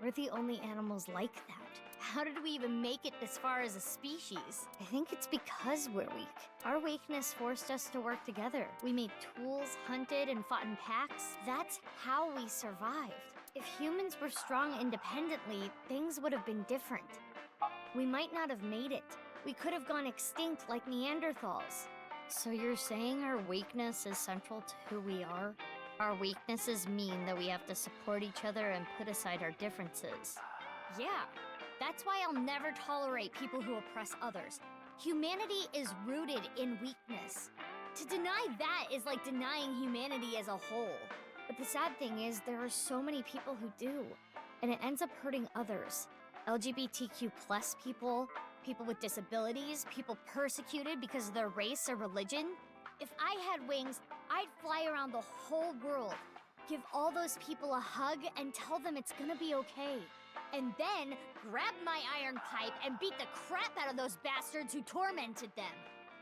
we're the only animals like that. How did we even make it this far as a species? I think it's because we're weak. Our weakness forced us to work together. We made tools, hunted, and fought in packs. That's how we survived. If humans were strong independently, things would have been different. We might not have made it. We could have gone extinct like Neanderthals. So you're saying our weakness is central to who we are? Our weaknesses mean that we have to support each other and put aside our differences. Yeah, that's why I'll never tolerate people who oppress others. Humanity is rooted in weakness. To deny that is like denying humanity as a whole. But the sad thing is, there are so many people who do, and it ends up hurting others. LGBTQ+ people, people with disabilities, people persecuted because of their race or religion. If I had wings, I'd fly around the whole world, give all those people a hug and tell them it's gonna be okay. And then grab my iron pipe and beat the crap out of those bastards who tormented them.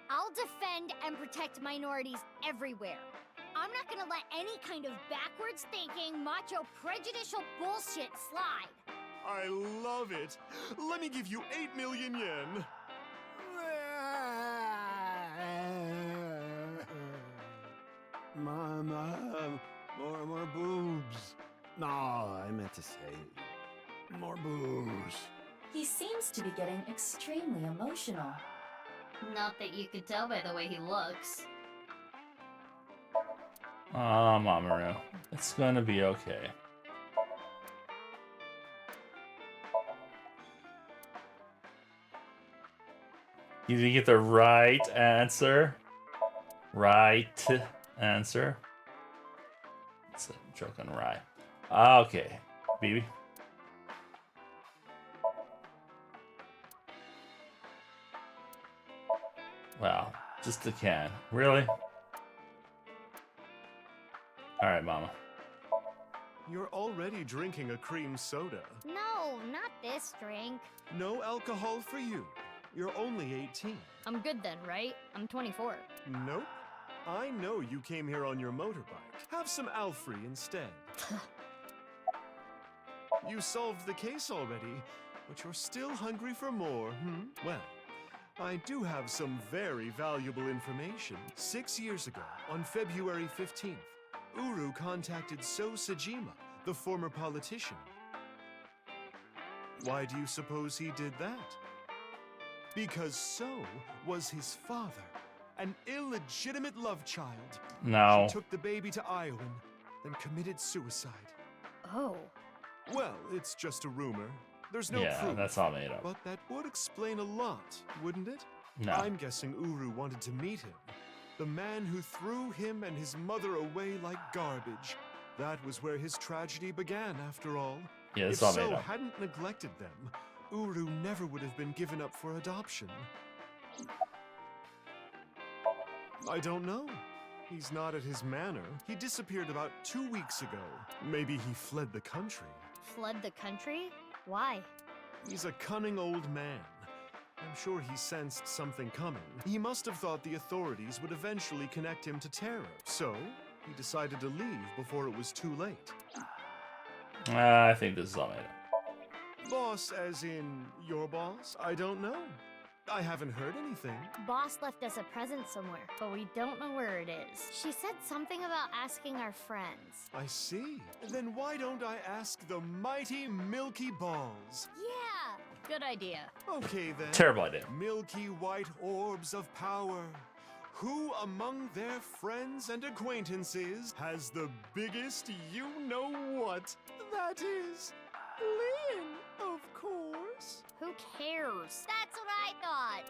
I'll defend and protect minorities everywhere. I'm not gonna let any kind of backwards thinking, macho, prejudicial bullshit slide. I love it. Let me give you 8 million yen. Mama, more boobs. No, I meant to say more boobs. He seems to be getting extremely emotional. Not that you could tell by the way he looks. Ah, Mamoru. It's gonna be okay. You didn't get the right answer. Right answer. It's a joke on rye. Okay, BB. Wow, just a can. Really? Alright, Mama. You're already drinking a cream soda. No, not this drink. No alcohol for you. You're only 18. I'm good then, right? I'm 24. Nope. I know you came here on your motorbike. Have some Alfrey instead. You solved the case already, but you're still hungry for more, Well, I do have some very valuable information. 6 years ago, on February 15th, Uru contacted So Sajima, the former politician. Why do you suppose he did that? Because So was his father, an illegitimate love child. No. She took the baby to Iowan, then committed suicide. Oh. Well, it's just a rumor. There's no Yeah, proof. that's all made up. But that would explain a lot, wouldn't it? No. I'm guessing Uru wanted to meet him. The man who threw him and his mother away like garbage. That was where his tragedy began, after all. Yeah, If it's all made So up. hadn't neglected them, Uru never would have been given up for adoption. I don't know. He's not at his manor. He disappeared about 2 weeks ago. Maybe he fled the country. Fled the country? Why? He's a cunning old man. I'm sure he sensed something coming. He must have thought the authorities would eventually connect him to terror. So, he decided to leave before it was too late. I think this is all made up. Boss as in your boss? I don't know. I haven't heard anything. Boss left us a present somewhere, but we don't know where it is. She said something about asking our friends. I see. Then why don't I ask the mighty Milky Balls? Yeah! Good idea. Okay then. Terrible idea. Milky white orbs of power. Who among their friends and acquaintances has the biggest you-know-what? That is Lian, of course. Who cares? That's what I thought.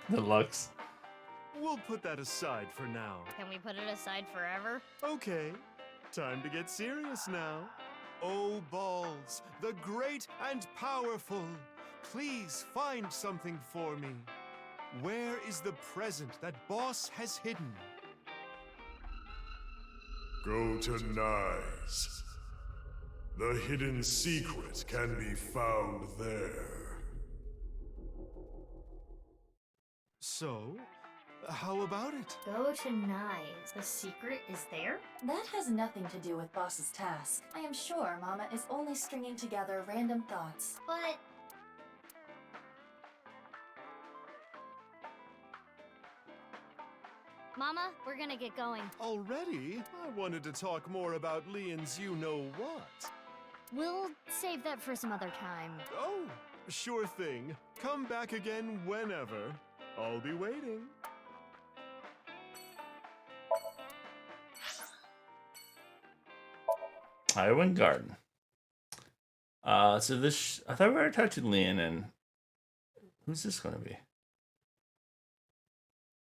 The looks. We'll put that aside for now. Can we put it aside forever? Okay, time to get serious now. Oh, Balls, the great and powerful, please find something for me. Where is the present that Boss has hidden? Go to Nyes. The hidden secret can be found there. So, how about it? Go to Nyes. The secret is there? That has nothing to do with Boss's task. I am sure Mama is only stringing together random thoughts. But Mama, we're gonna get going. Already? I wanted to talk more about Lian's you-know-what. We'll save that for some other time. Oh, sure thing. Come back again whenever. I'll be waiting. Iowan Garden. So this, I thought we were touching Lian, and who's this going to be?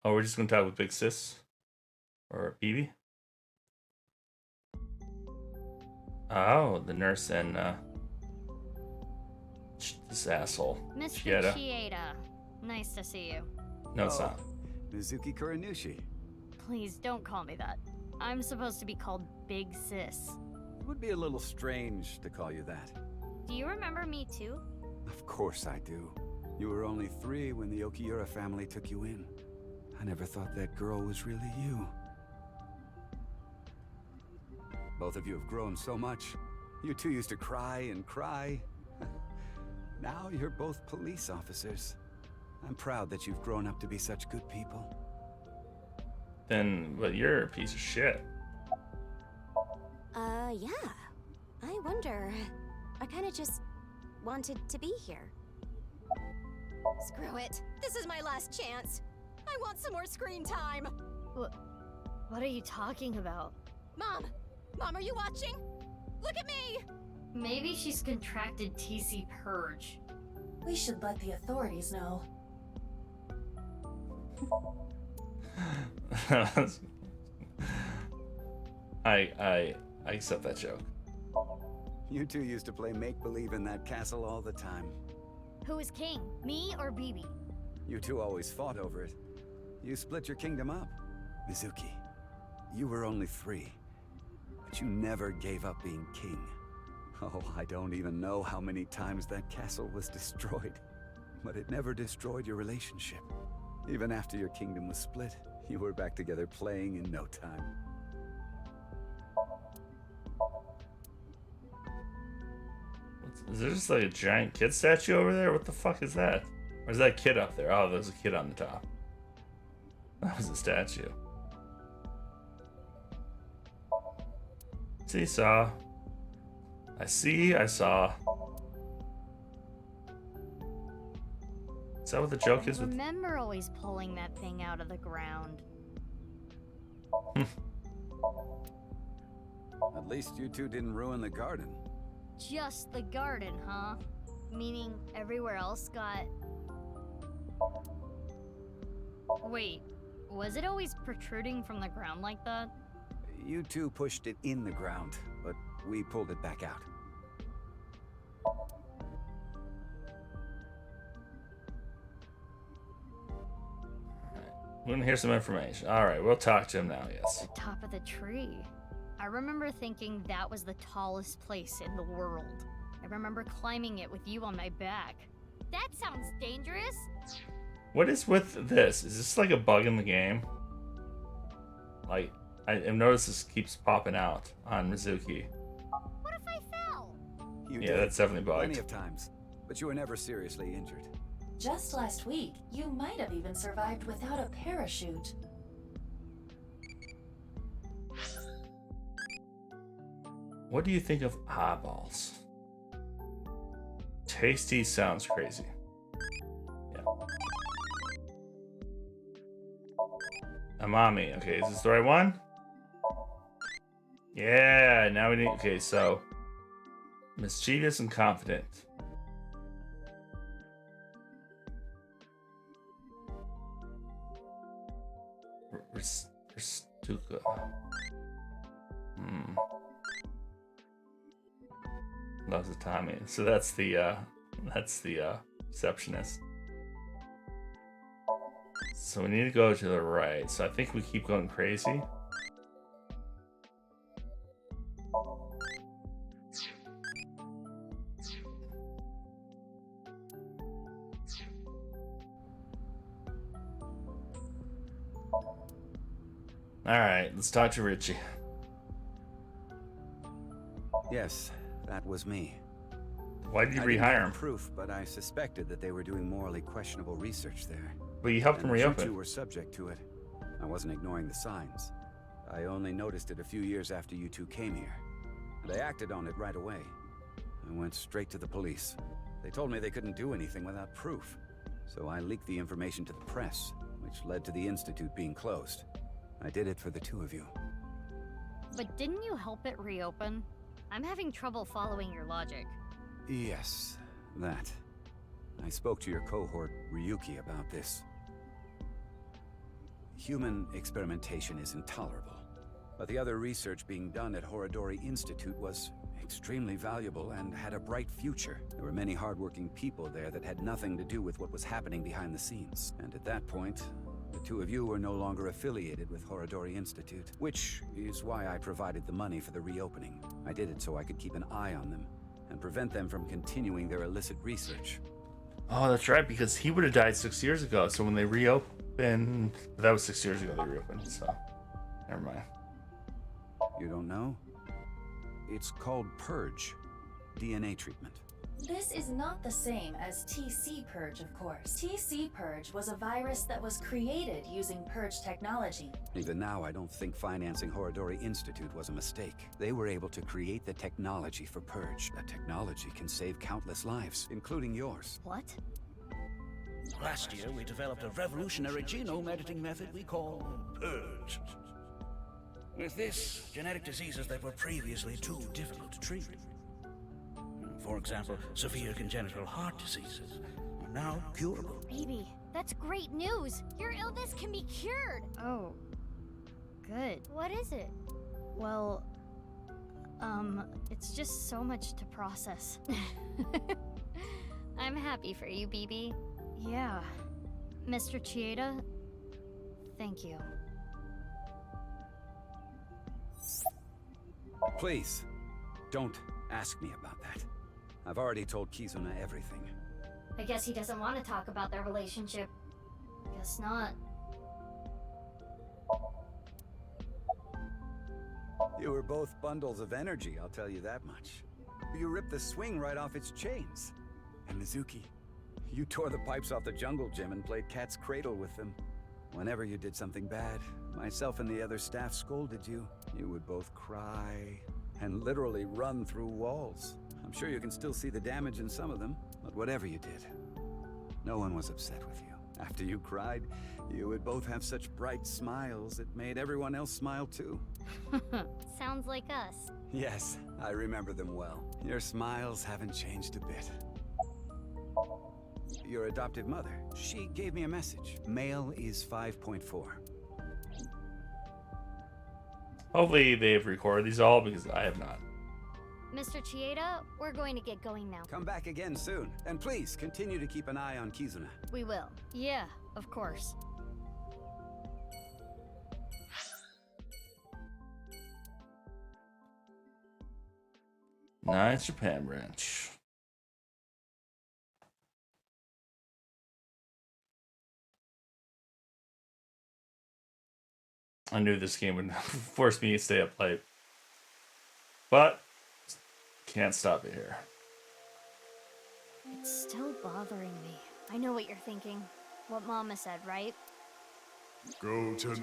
Oh, we're just going to talk with Big Sis? Or BB? Oh, the nurse and, this asshole. Mr. Chieda. Nice to see you. No, it's not. Mizuki Kuranushi. Please don't call me that. I'm supposed to be called Big Sis. It would be a little strange to call you that. Do you remember me too? Of course I do. You were only 3 when the Okiura family took you in. I never thought that girl was really you. Both of you have grown so much. You two used to cry and cry. Now you're both police officers. I'm proud that you've grown up to be such good people. Then, but you're a piece of shit. Yeah. I wonder. I kind of just wanted to be here. Screw it. This is my last chance. I want some more screen time. What are you talking about? Mom! Mom, are you watching? Look at me! Maybe she's contracted TC Purge. We should let the authorities know. I accept that joke. You two used to play make-believe in that castle all the time. Who is king? Me or BB? You two always fought over it. You split your kingdom up. Mizuki, You were only 3, but you never gave up being king. Oh, I don't even know how many times that castle was destroyed. But it never destroyed your relationship. Even after your kingdom was split, you were back together playing in no time. Is there just like a giant kid statue over there? What the fuck is that? Or is that a kid up there? Oh, there's a kid on the top. That was a statue. Seesaw. I see, I saw. Is that what the joke is I with? remember always pulling that thing out of the ground. At least you two didn't ruin the garden. Just the garden, huh? Meaning everywhere else got... Wait, was it always protruding from the ground like that? You two pushed it in the ground, but we pulled it back out. We're gonna hear some information. Alright, we'll talk to him now, yes. The top of the tree. I remember thinking that was the tallest place in the world. I remember climbing it with you on my back. That sounds dangerous. What is with this? Is this like a bug in the game? Like, I've noticed this keeps popping out on Mizuki. What if I fell? You Yeah, did. that's definitely bugged. Plenty of times, but you were never seriously injured. Just last week, you might have even survived without a parachute. What do you think of eyeballs? Tasty sounds crazy. Yeah. Amami. Okay, is this the right one? Yeah, now we need... Okay, so... Mischievous and confident. Stuka. Loves the Tommy. So that's the receptionist. So we need to go to the right. So I think we keep going crazy. Alright, let's talk to Richie. Yes, that was me. Why did you I didn't rehire have him? Proof, but I suspected that they were doing morally questionable research there. But you helped him And reopen. You two were subject to it. I wasn't ignoring the signs. I only noticed it a few years after you two came here. And I acted on it right away. I went straight to the police. They told me they couldn't do anything without proof. So I leaked the information to the press, which led to the Institute being closed. I did it for the two of you. But didn't you help it reopen? I'm having trouble following your logic. Yes, that. I spoke to your cohort, Ryuki, about this. Human experimentation is intolerable. But the other research being done at Horodori Institute was extremely valuable and had a bright future. There were many hardworking people there that had nothing to do with what was happening behind the scenes. And at that point, the two of you were no longer affiliated with Horodori Institute, which is why I provided the money for the reopening. I did it so I could keep an eye on them and prevent them from continuing their illicit research. Oh, that's right, because he would have died 6 years ago. So when they reopened... That was 6 years ago they reopened, so... Never mind. You don't know? It's called Purge. DNA treatment. This is not the same as TC Purge, of course. TC Purge was a virus that was created using Purge technology. Even now, I don't think financing Horodori Institute was a mistake. They were able to create the technology for Purge. That technology can save countless lives, including yours. What? Last year, we developed a revolutionary genome editing method we call Purge. With this, genetic diseases that were previously too difficult to treat. For example, severe congenital heart diseases are now curable. Baby, that's great news. Your illness can be cured. Oh, good. What is it? Well, it's just so much to process. I'm happy for you, BB. Yeah. Mr. Chieda, thank you. Please, don't ask me about that. I've already told Kizuna everything. I guess he doesn't want to talk about their relationship. Guess not. You were both bundles of energy, I'll tell you that much. You ripped the swing right off its chains. And Mizuki, you tore the pipes off the jungle gym and played cat's cradle with them. Whenever you did something bad, myself and the other staff scolded you. You would both cry and literally run through walls. I'm sure you can still see the damage in some of them, but whatever you did, no one was upset with you. After you cried, you would both have such bright smiles it made everyone else smile too. Sounds like us. Yes, I remember them well. Your smiles haven't changed a bit. Your adoptive mother, she gave me a message. Male is 5.4. Hopefully they've recorded these all because I have not. Mr. Chieda, we're going to get going now. Come back again soon. And please, continue to keep an eye on Kizuna. We will. Yeah, of course. Nice Japan branch. I knew this game would force me to stay up late. But can't stop it here. It's still bothering me. I know what you're thinking. What Mama said, right? Go to 9.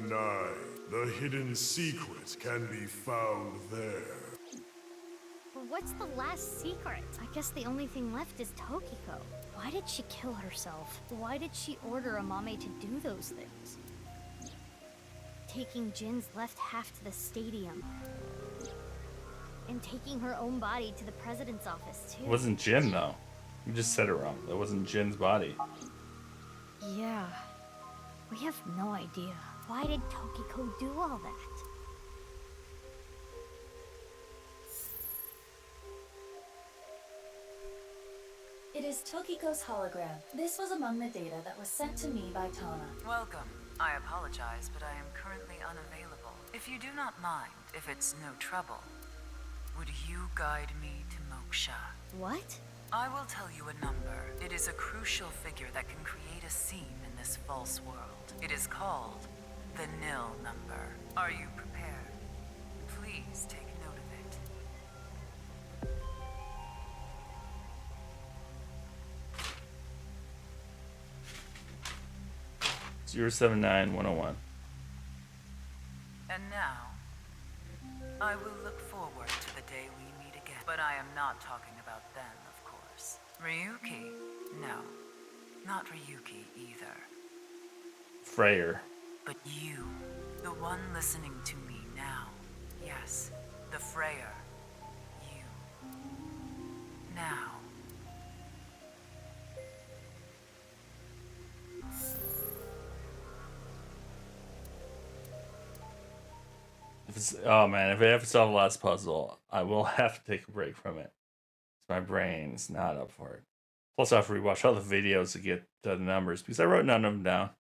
The hidden secret can be found there. But what's the last secret? I guess the only thing left is Tokiko. Why did she kill herself? Why did she order Amame to do those things? Taking Jin's left half to the stadium. And taking her own body to the president's office, too. It wasn't Jin, though. You just said it wrong. That wasn't Jin's body. Yeah. We have no idea. Why did Tokiko do all that? It is Tokiko's hologram. This was among the data that was sent to me by Tana. Welcome. I apologize, but I am currently unavailable. If you do not mind, if it's no trouble, would you guide me to Moksha? What? I will tell you a number. It is a crucial figure that can create a scene in this false world. It is called the nil number. Are you prepared? Please take note of it. 079101. And now, I will look forward to the day we meet again. But I am not talking about then, of course. Ryuki? No. Not Ryuki either. Freyr. But you, the one listening to me now. Yes, the Freyr. You. Now. If it's, oh man, if I have to solve the last puzzle, I will have to take a break from it. My brain's not up for it. Plus, I have to rewatch all the videos to get the numbers because I wrote none of them down.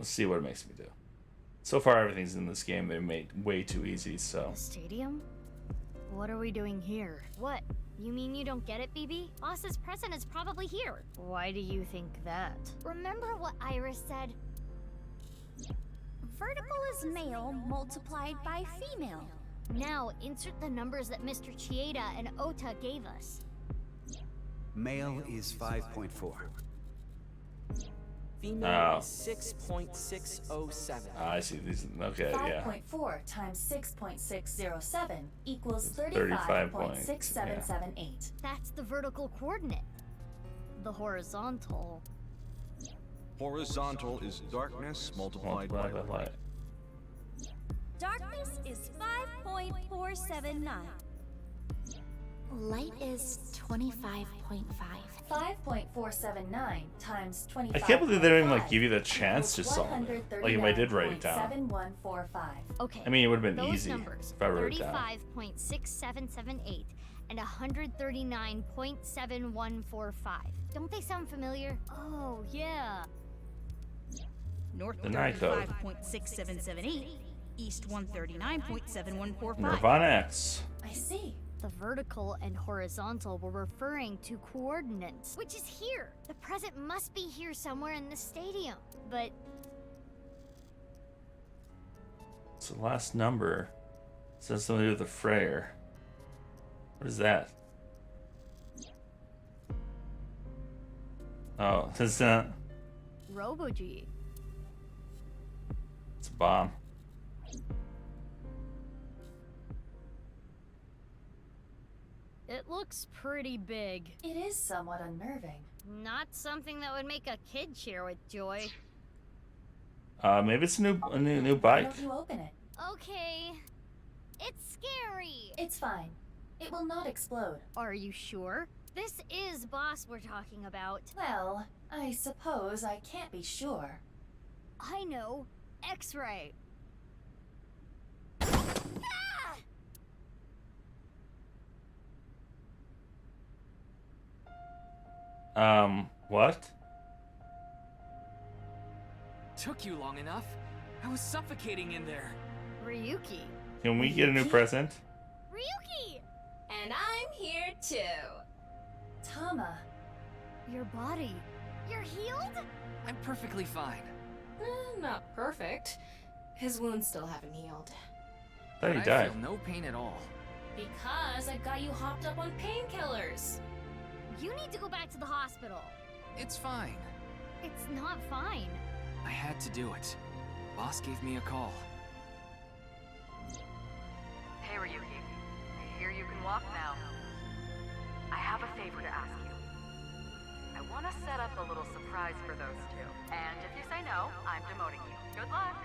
Let's see what it makes me do. So far, everything's in this game they made way too easy, so. The stadium? What are we doing here? What? You mean you don't get it, BB? Boss's present is probably here. Why do you think that? Remember what Iris said? Vertical is male multiplied by female. Now, insert the numbers that Mr. Chieda and Ota gave us. Male is 5.4. Female is 6.607. I see these. Okay, yeah. 5.4 times 6.607 equals 35.6778. That's the vertical coordinate. The horizontal. Horizontal is darkness multiplied by light. Darkness is 5.479. Light is 25.5. 5.479 times 25. I can't believe they don't even like give you the chance to solve it. Like if I did write it down. 7145. Okay. I mean, it would have been those easy numbers, if I wrote it down. 35.6778 and 139.7145. Don't they sound familiar? Oh, yeah. North Deny code. 35.6778, East 139.7145. Nirvana X. I see. The vertical and horizontal were referring to coordinates. Which is here. The present must be here somewhere in the stadium. But So the last number says something to do with the Freyr. What is that? Oh, it's Robo-G. It's a bomb. It looks pretty big. It is somewhat unnerving. Not something that would make a kid cheer with joy. Maybe it's a new Why bike. don't you open it? okay. It's scary. It's fine. It will not explode. Are you sure? This is Boss we're talking about. Well, I suppose I can't be sure. I know. X-ray. What? Took you long enough. I was suffocating in there. Ryuki. Can we get a new present? Ryuki! And I'm here too. Tama. Your body. You're healed? I'm perfectly fine. Not perfect. His wounds still haven't healed. Thought he But died. I feel no pain at all. Because I got you hopped up on painkillers. You need to go back to the hospital. It's fine. It's not fine. I had to do it. Boss gave me a call. Hey, Ryuki. I hear you can walk now. I have a favor to ask you. I want to set up a little surprise for those two. And if you say no, I'm demoting you. Good luck.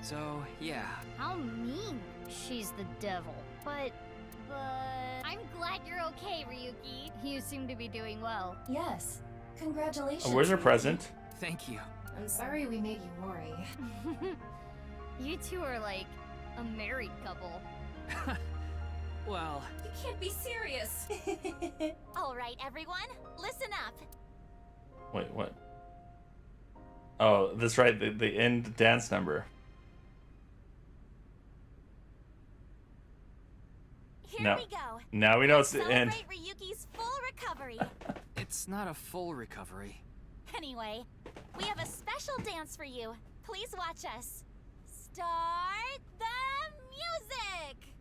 So, yeah. How mean. She's the devil. But I'm glad you're okay, Ryuki. you seem to be doing well. Yes. Congratulations. Oh, where's her present? Thank you. I'm sorry we made you worry. You two are like a married couple. Well, You can't be serious. All right, everyone, listen up. Wait, what? Oh, that's right. The end dance number. Here No. we go. Now we know it's the end. Celebrate Ryuki's full recovery. it's not a full recovery. Anyway, we have a special dance for you. Please watch us. Start the music!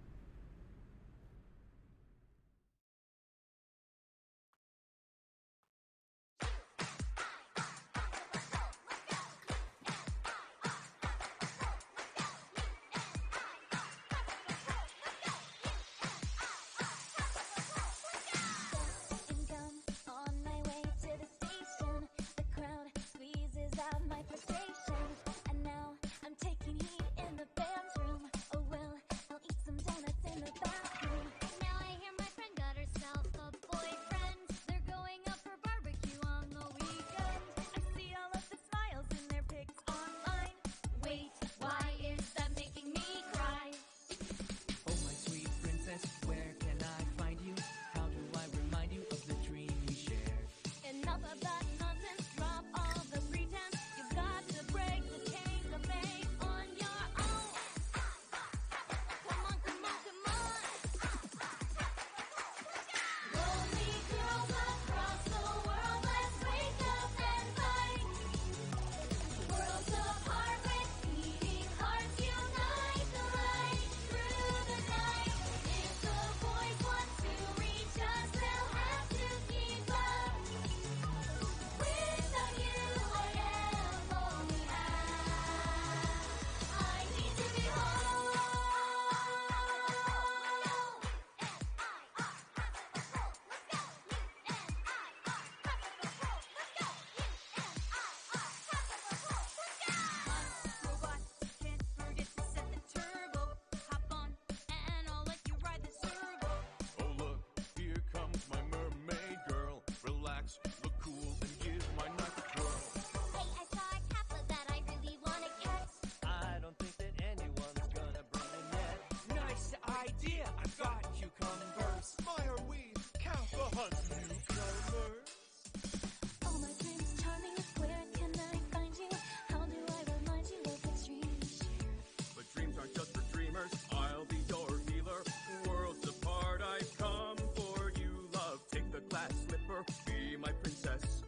my princess.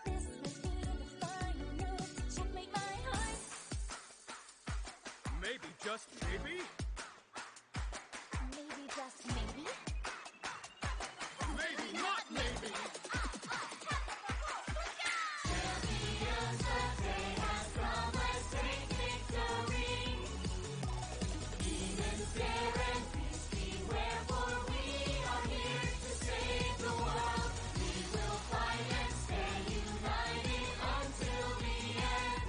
This must be the final move to checkmate my heart. Maybe, just maybe? Maybe, just maybe? Maybe, not maybe! Champions, the day has come, let's take victory. Demons dare and beasts beware, for we are here to save the world. We will fight and stay united until the end.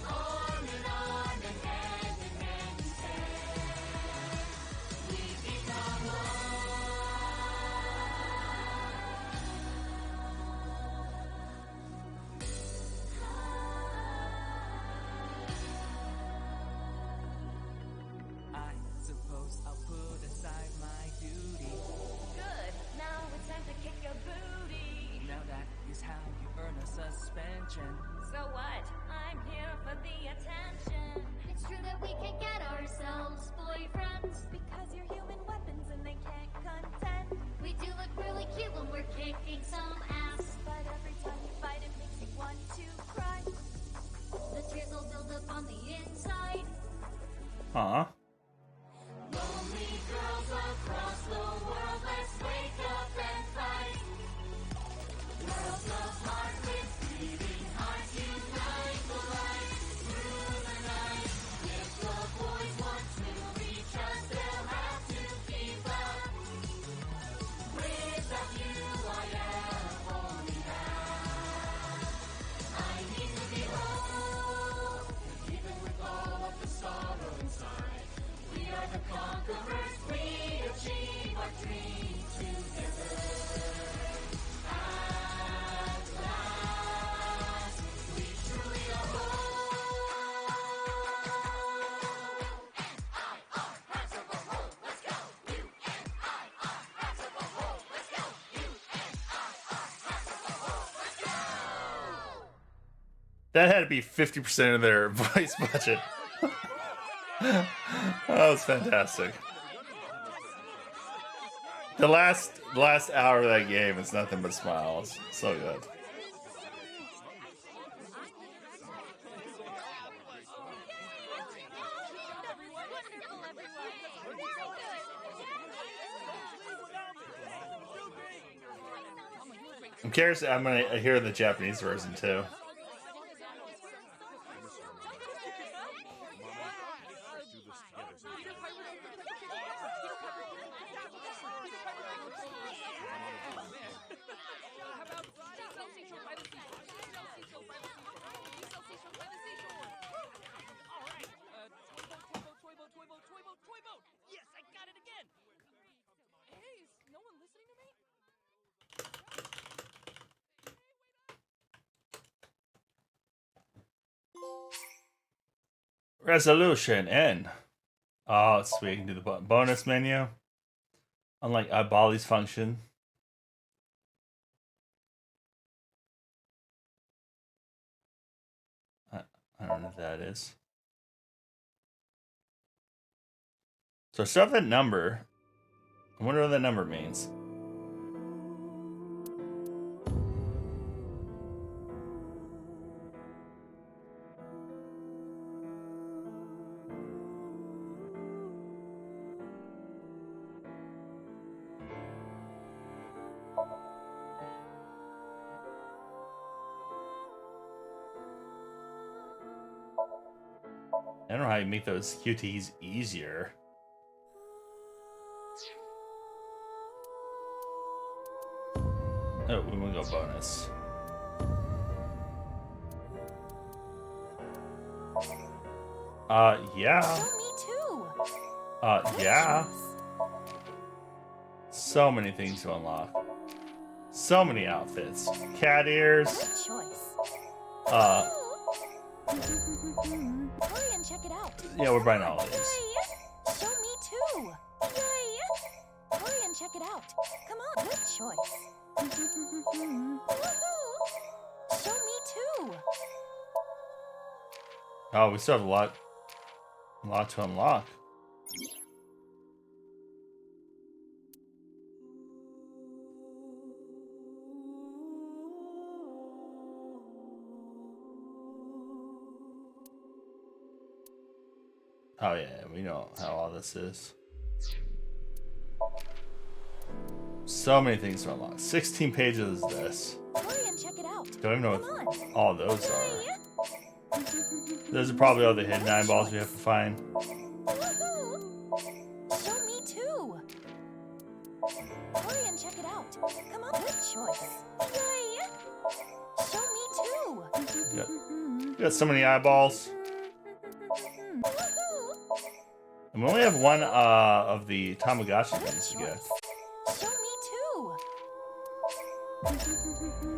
Arm in arm and hand in hand we stand. We become one. I suppose I'll put aside my duty. Good. Now it's time to kick a booty. Now that is how you earn a suspension. So what? I'm here for the attention. It's true that we can get ourselves boyfriends. Because you're human weapons and they can't contend. We do look really cute when we're kicking some ass. But every time you fight, it makes you want to cry. The tears will build up on the inside. Huh? Lonely girls across the world, let's wake up and fight. Worlds of heartless, beating hearts, unite the light through the night. If the boys want to reach us, they'll have to keep up. Without you, I am only half. I need to be whole, even with all of the sorrow inside. We are the conquerors, we achieve our dreams together. At last, we truly are whole. U-N-I-R, hands up a whole, let's go. U-N-I-R, hands up a whole, let's go. U-N-I-R, hands up a whole, let's go. That had to be 50% of their voice budget. That was fantastic. The last hour of that game is nothing but smiles. So good. I'm curious. I'm gonna hear the Japanese version too. Yes, I got it again! Hey, is no one listening to me? Resolution N. Oh, sweet. You can do the bonus menu. Unlike Bali's function. I don't know what that is. So stuff that number. I wonder what that number means. I don't know how you make those QTs easier. Oh, we want to go bonus. Yeah. Oh, me too. Yeah. So many things to unlock. So many outfits. Cat ears. Good choice. Hurry and check it out. Yeah, we're buying all of these. Show me too. Hurry and check it out. Come on. Good choice. Show me too. Oh, we still have a lot to unlock. Oh yeah, we know how all this is. So many things to unlock. 16 pages is this. Hurry and check it out. Don't even know Come what on. all those are. Those are probably all the hidden eyeballs we have to find. Woohoo! Show me too. Hurry and check it out. Come on. Good choice. Yay! Show me too. You got so many eyeballs. And we only have one of the Tamagotchi things to get. Show me too.